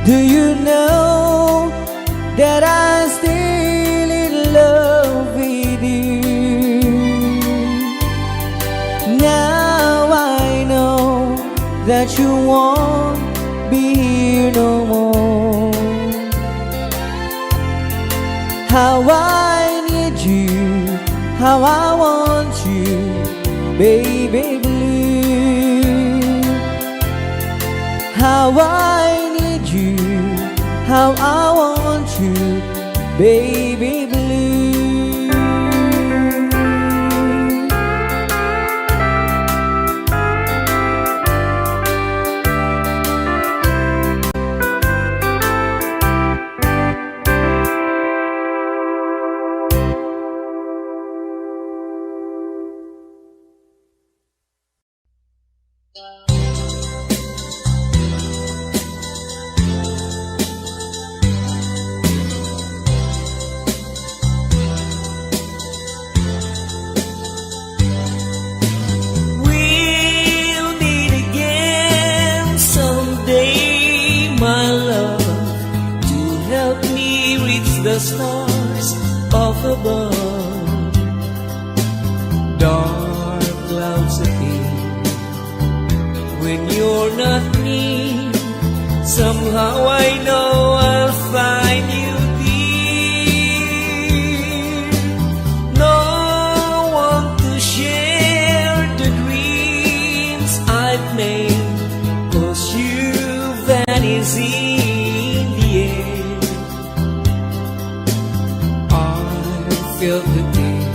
Do you know that I'm still in love with you? Now I know that you won't be here no more. How I need you, how I want you, baby blue. How I need you, how I want you, baby blue. the stars up above. Dark clouds appear when you're not near. Somehow I know I'll find you dear. No one to share the dreams I've made, 'cause you vanish in the air. I feel the pain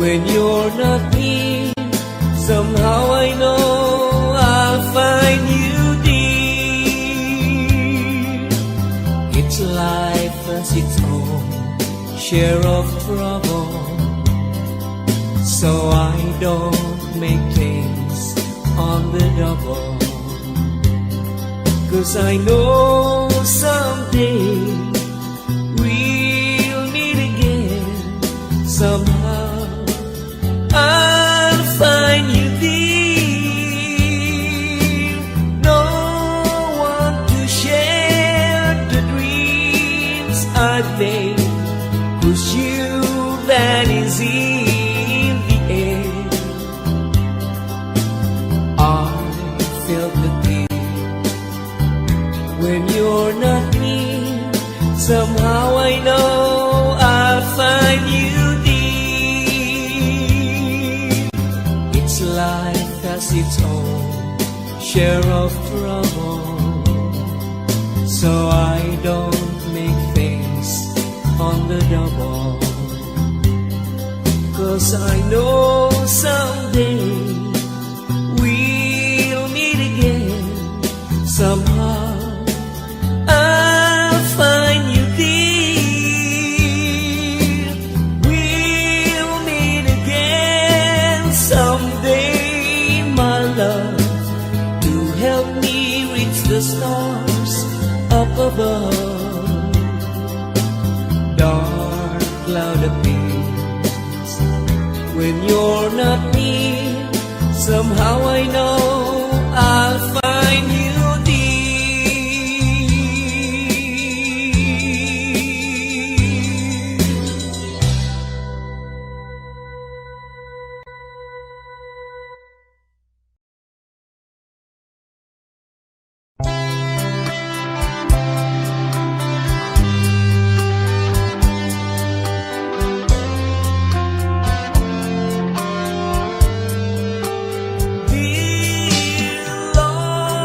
when you're not near. Somehow I know I'll find you dear. It's life has its own share of trouble, so I don't make things on the double. 'Cause I know someday we'll meet again. Somehow I'll find you dear. No one to share the dreams I've made, 'cause you vanish in the air. I feel the pain when you're not near. Somehow I know I'll find you dear. It's life has its own share of trouble, so I don't make things on the double. 'Cause I know someday we'll meet again. Somehow I'll find you dear. We'll meet again someday, my love, to help me reach the stars up above. Dark cloud appears when you're not near. Somehow I know I'll find you dear. Dear Lord,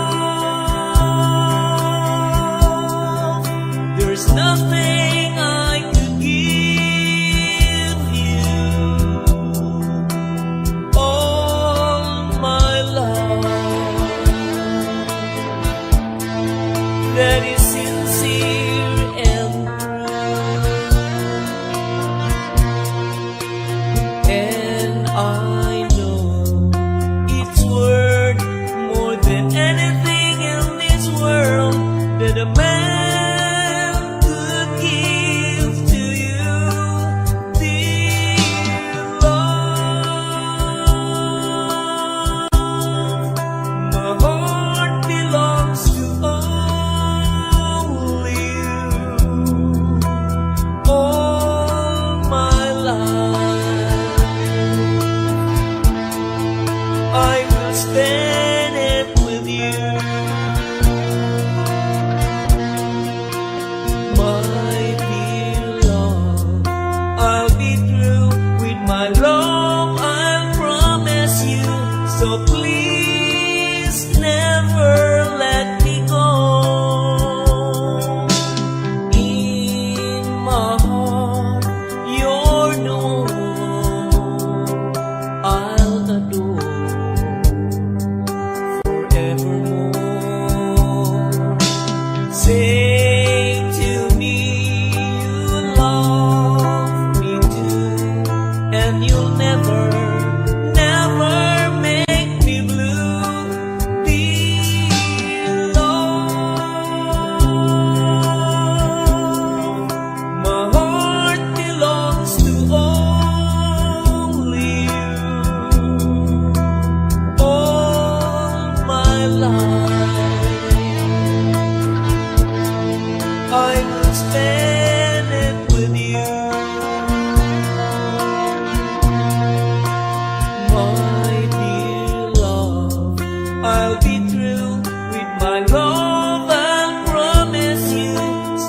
I'll be true with my love, I'll promise you.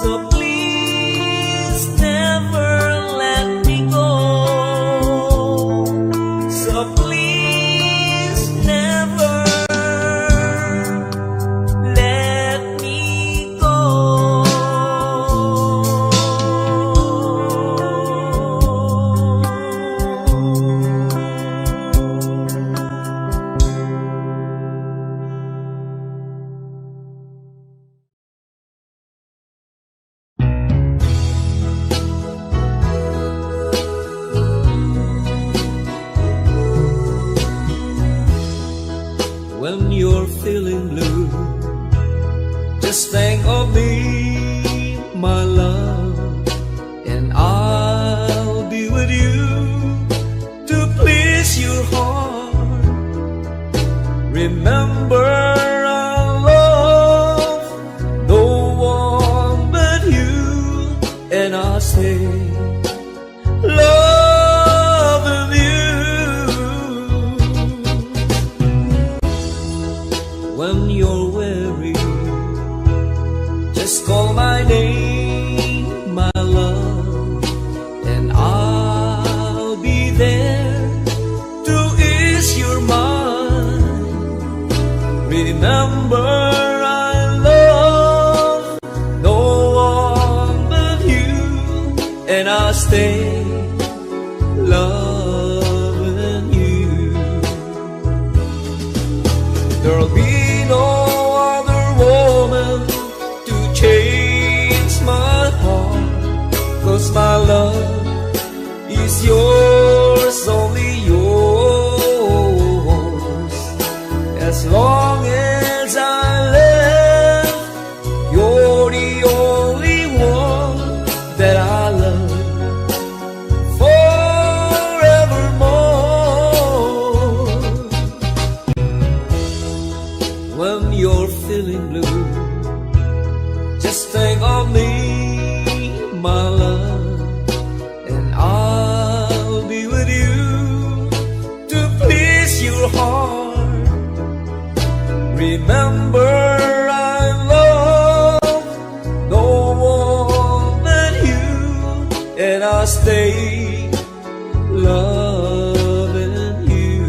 So please never let me go. So please never let me go. When you're feeling blue, just think of me, my love, and I'll be with you to please your heart. Remember, I love no one but you, and I'll stay loving you. When you're weary, just call my name, my love, and I'll be there to ease your mind. Remember, I love no one but you, and I'll stay loving you. There'll be no other woman to change my heart, 'cause my love is yours, only yours. As long as I live, you're the only one that I love forevermore. When you're feeling blue, just think of me, my love, and I'll be with you to please your heart. Remember, I love no one but you, and I'll stay loving you.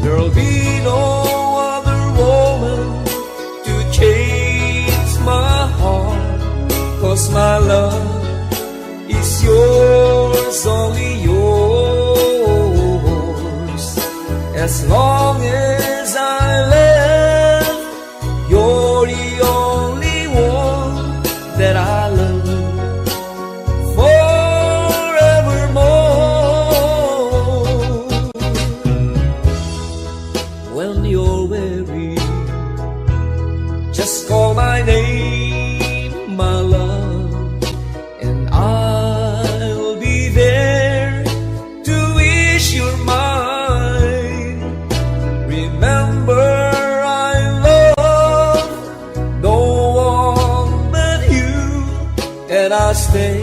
There'll be no other woman to change my heart, 'cause my love is yours, only yours. As long as I live, you're the only one that I love forevermore. When you're weary, just call my name, my love, and I'll be there to ease your mind. Remember, I love no one but you, and I'll stay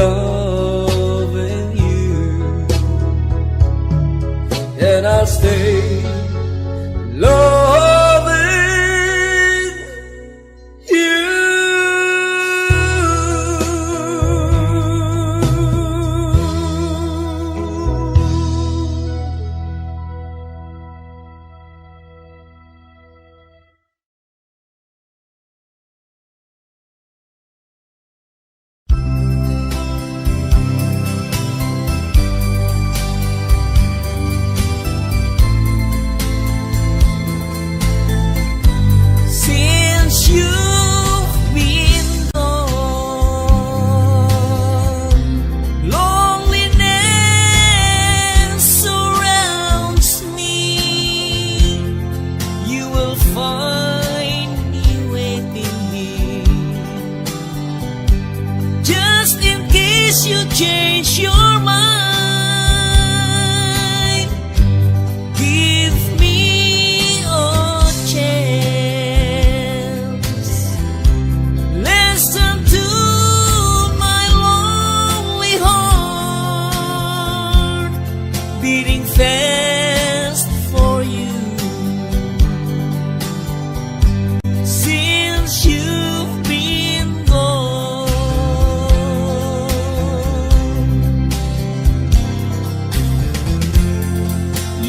loving you, and I'll stay loving you.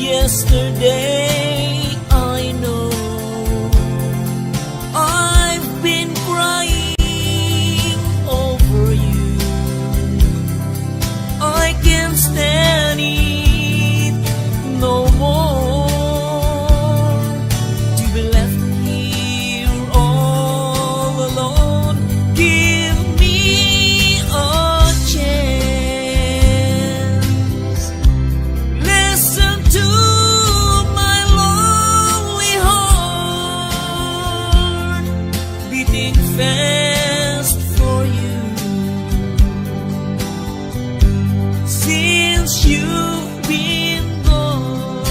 Yesterday I know I've been crying over you. I can't stand it no more, to be left here all alone. Give me a chance. Listen to my lonely heart beating fast for you. Since you've been gone,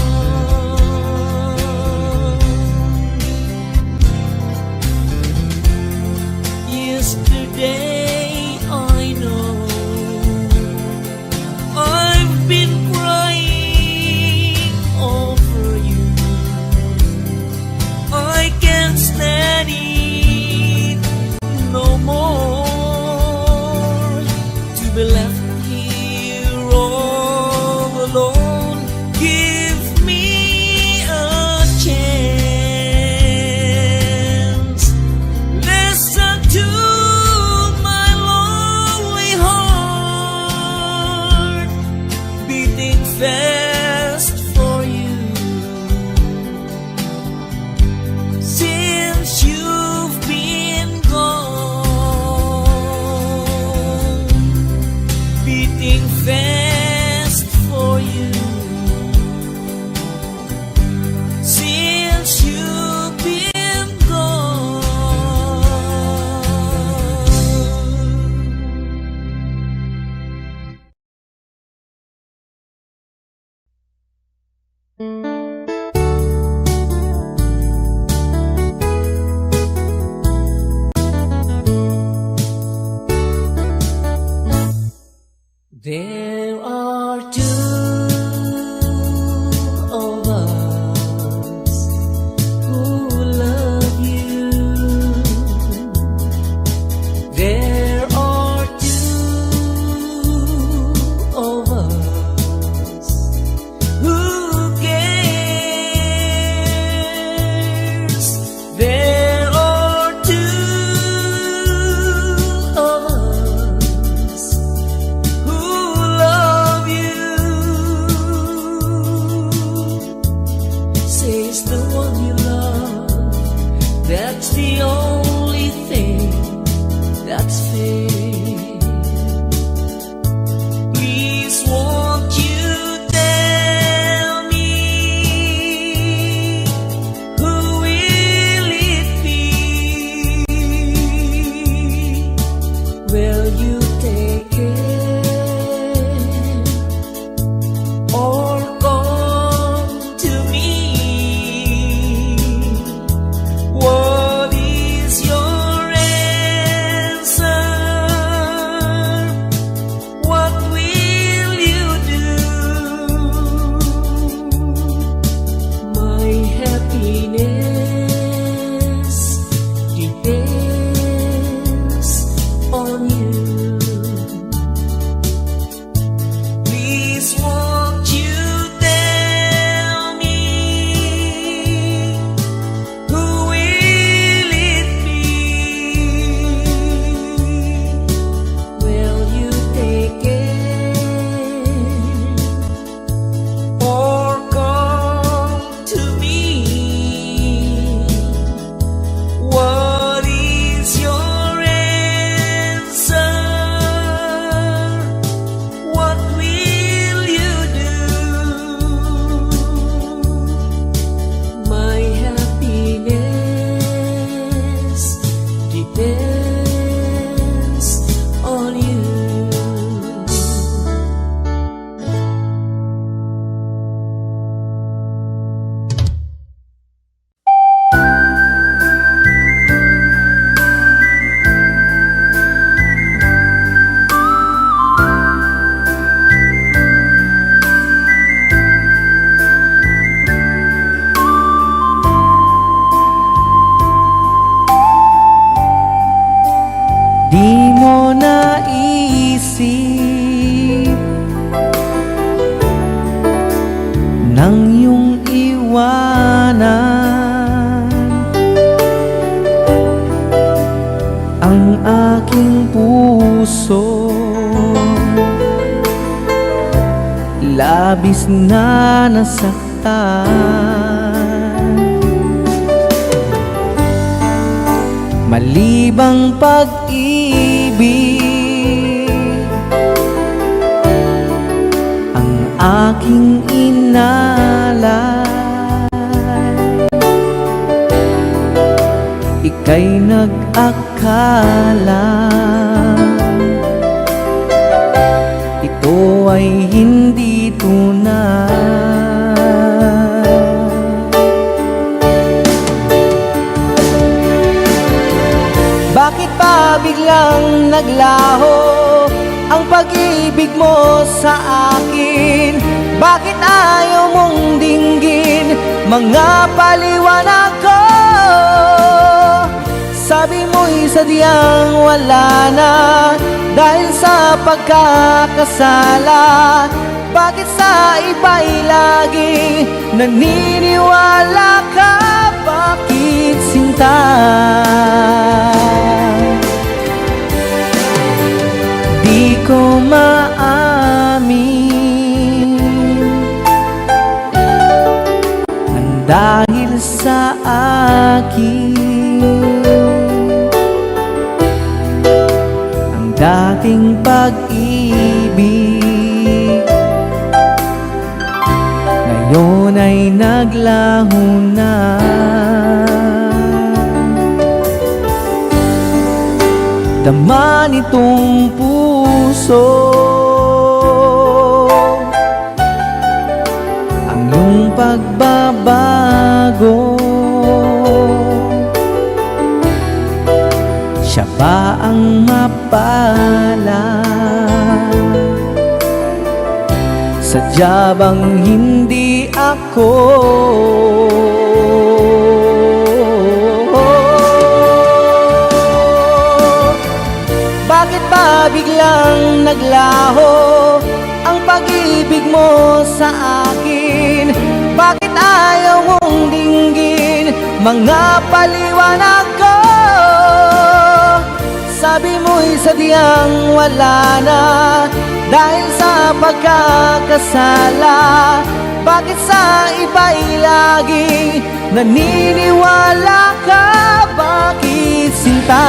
yesterday I know I've been crying over you. I can't stand it no more, to be left here all alone. Give me a chance. Listen to my lonely heart beating fast for you. Since you've been gone, beating fast for you. Since you've been gone. There are two of us who love you. There are two of us who cares. There are two of us who love you. Says the one you love, that's the only thing that's fair. Please won't you tell me, who will it be? Will you take care or come to me? What is your answer? What will you do? My happiness depends on you. Please won't you tell me, who will it be? Will you take care or come to me? What is your answer? What will you do? My happiness depends on you. Di mo naisip nang iyong iwanan ang aking puso. Labis na nasaktan, malibang pag-ibig ang aking inalay. Ika'y nag-akala ito ay hindi tunay. Bakit pa biglang naglaho ang pag-ibig mo sa akin? Bakit ayaw mong dinggin mga paliwanag ko? Sabi mo'y sadyang wala na dahil sa pagkakasala. Bakit sa iba'y laging naniniwala ka? Bakit sinta? Di ko maamin nang dahil sa akin ang dating pag-ibig ngayon ay naglaho na. Dama nitong puso ang iyong pagbabago. Siya ba ang mapala? Sadya bang hindi ako? Bakit ba biglang naglaho ang pag-ibig mo sa akin? Bakit ayaw mong dinggin mga paliwanag ko? Sabi mo'y sadyang wala na dahil sa pagkakasala. Bakit sa iba'y laging naniniwala ka? Bakit sinta?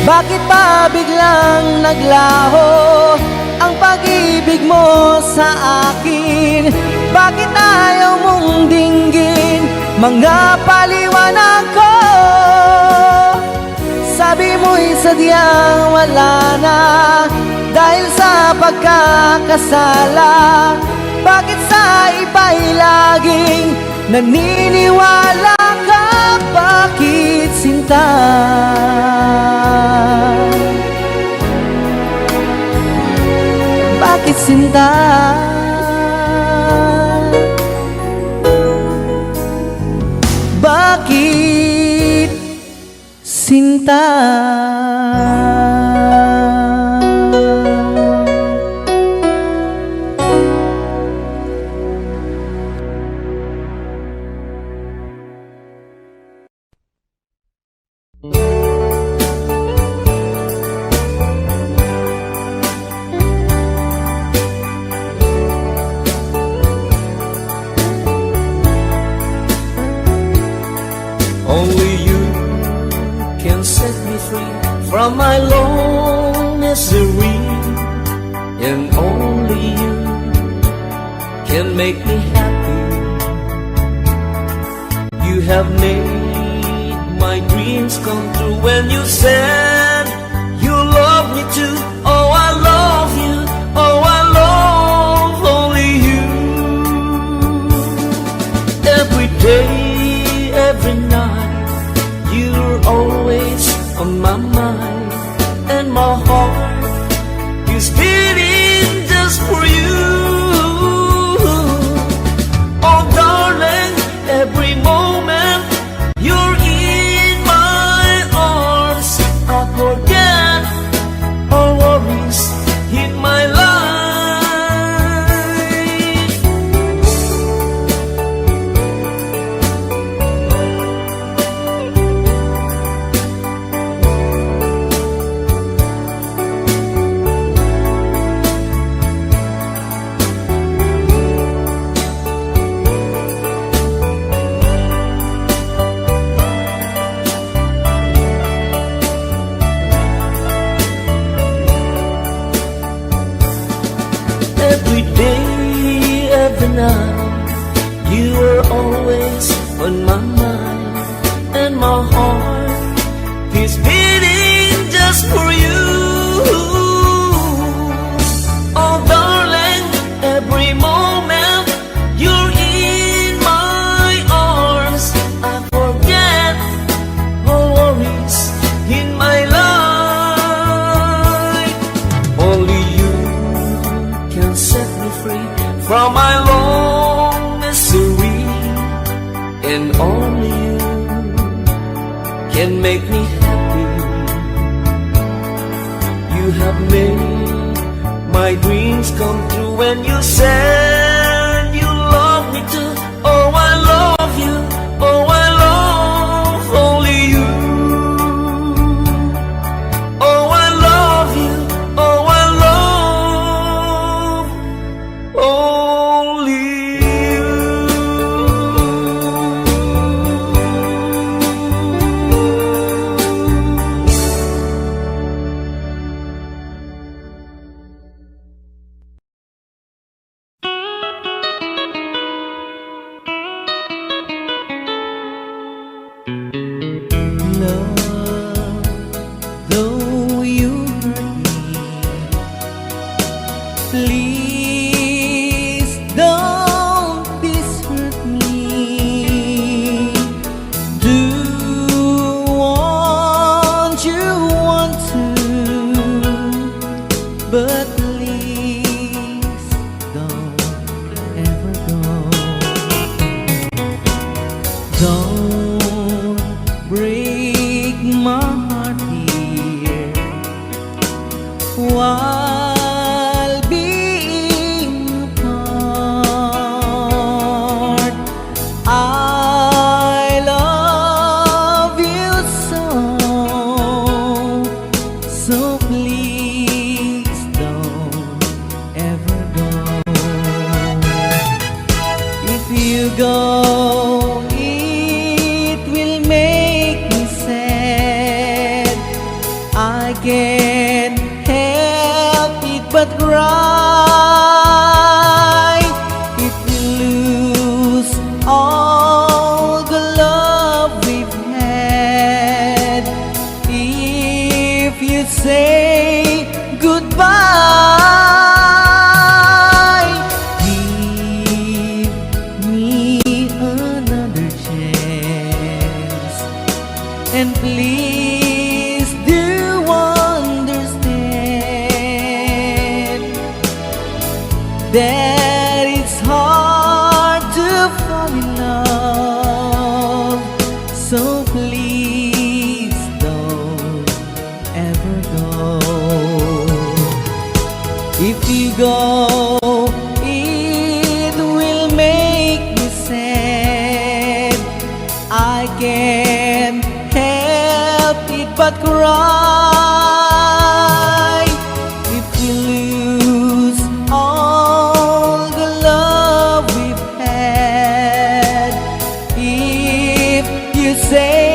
Bakit pa biglang naglaho ang pag-ibig mo sa akin? Bakit ayaw mong dinggin mga paliwanag ko? Sabi mo'y sadyang wala na dahil sa pagkakasala. Bakit sa iba'y laging naniniwala ka? Bakit sinta? Bakit sinta? Bakit sinta? Only you can set me free from my long misery, and only you can make me happy. You have made my dreams come true when you said you love me too. Oh, I love you. Oh, I love only you. Every day, every night, you're always on my mind, and my heart is beating just for you. Oh, darling, and my mind and my heart is beating just for you. Oh darling, every moment you're in my arms, I forget all worries in my life. Only you can set me free from my long misery, and only you can make me happy. You have made my dreams come true when you said you love me too. Oh, I love you. Oh, I love only you. Oh, I love you. Oh, I love only you. Love, though you hurt me, please don't desert me. Do want you want to, but please don't ever go. Don't break my heart, dear, while being apart. I love you so please don't ever go. If you go, it will make me sad. I can't help it but cry. If we lose all the love we've had, if you say goodbye, give me another chance, and please do understand that it's hard to fall in love. So please don't ever go. If you go, it will make me sad. I can't help it but cry. If we lose all the love we've had, if you say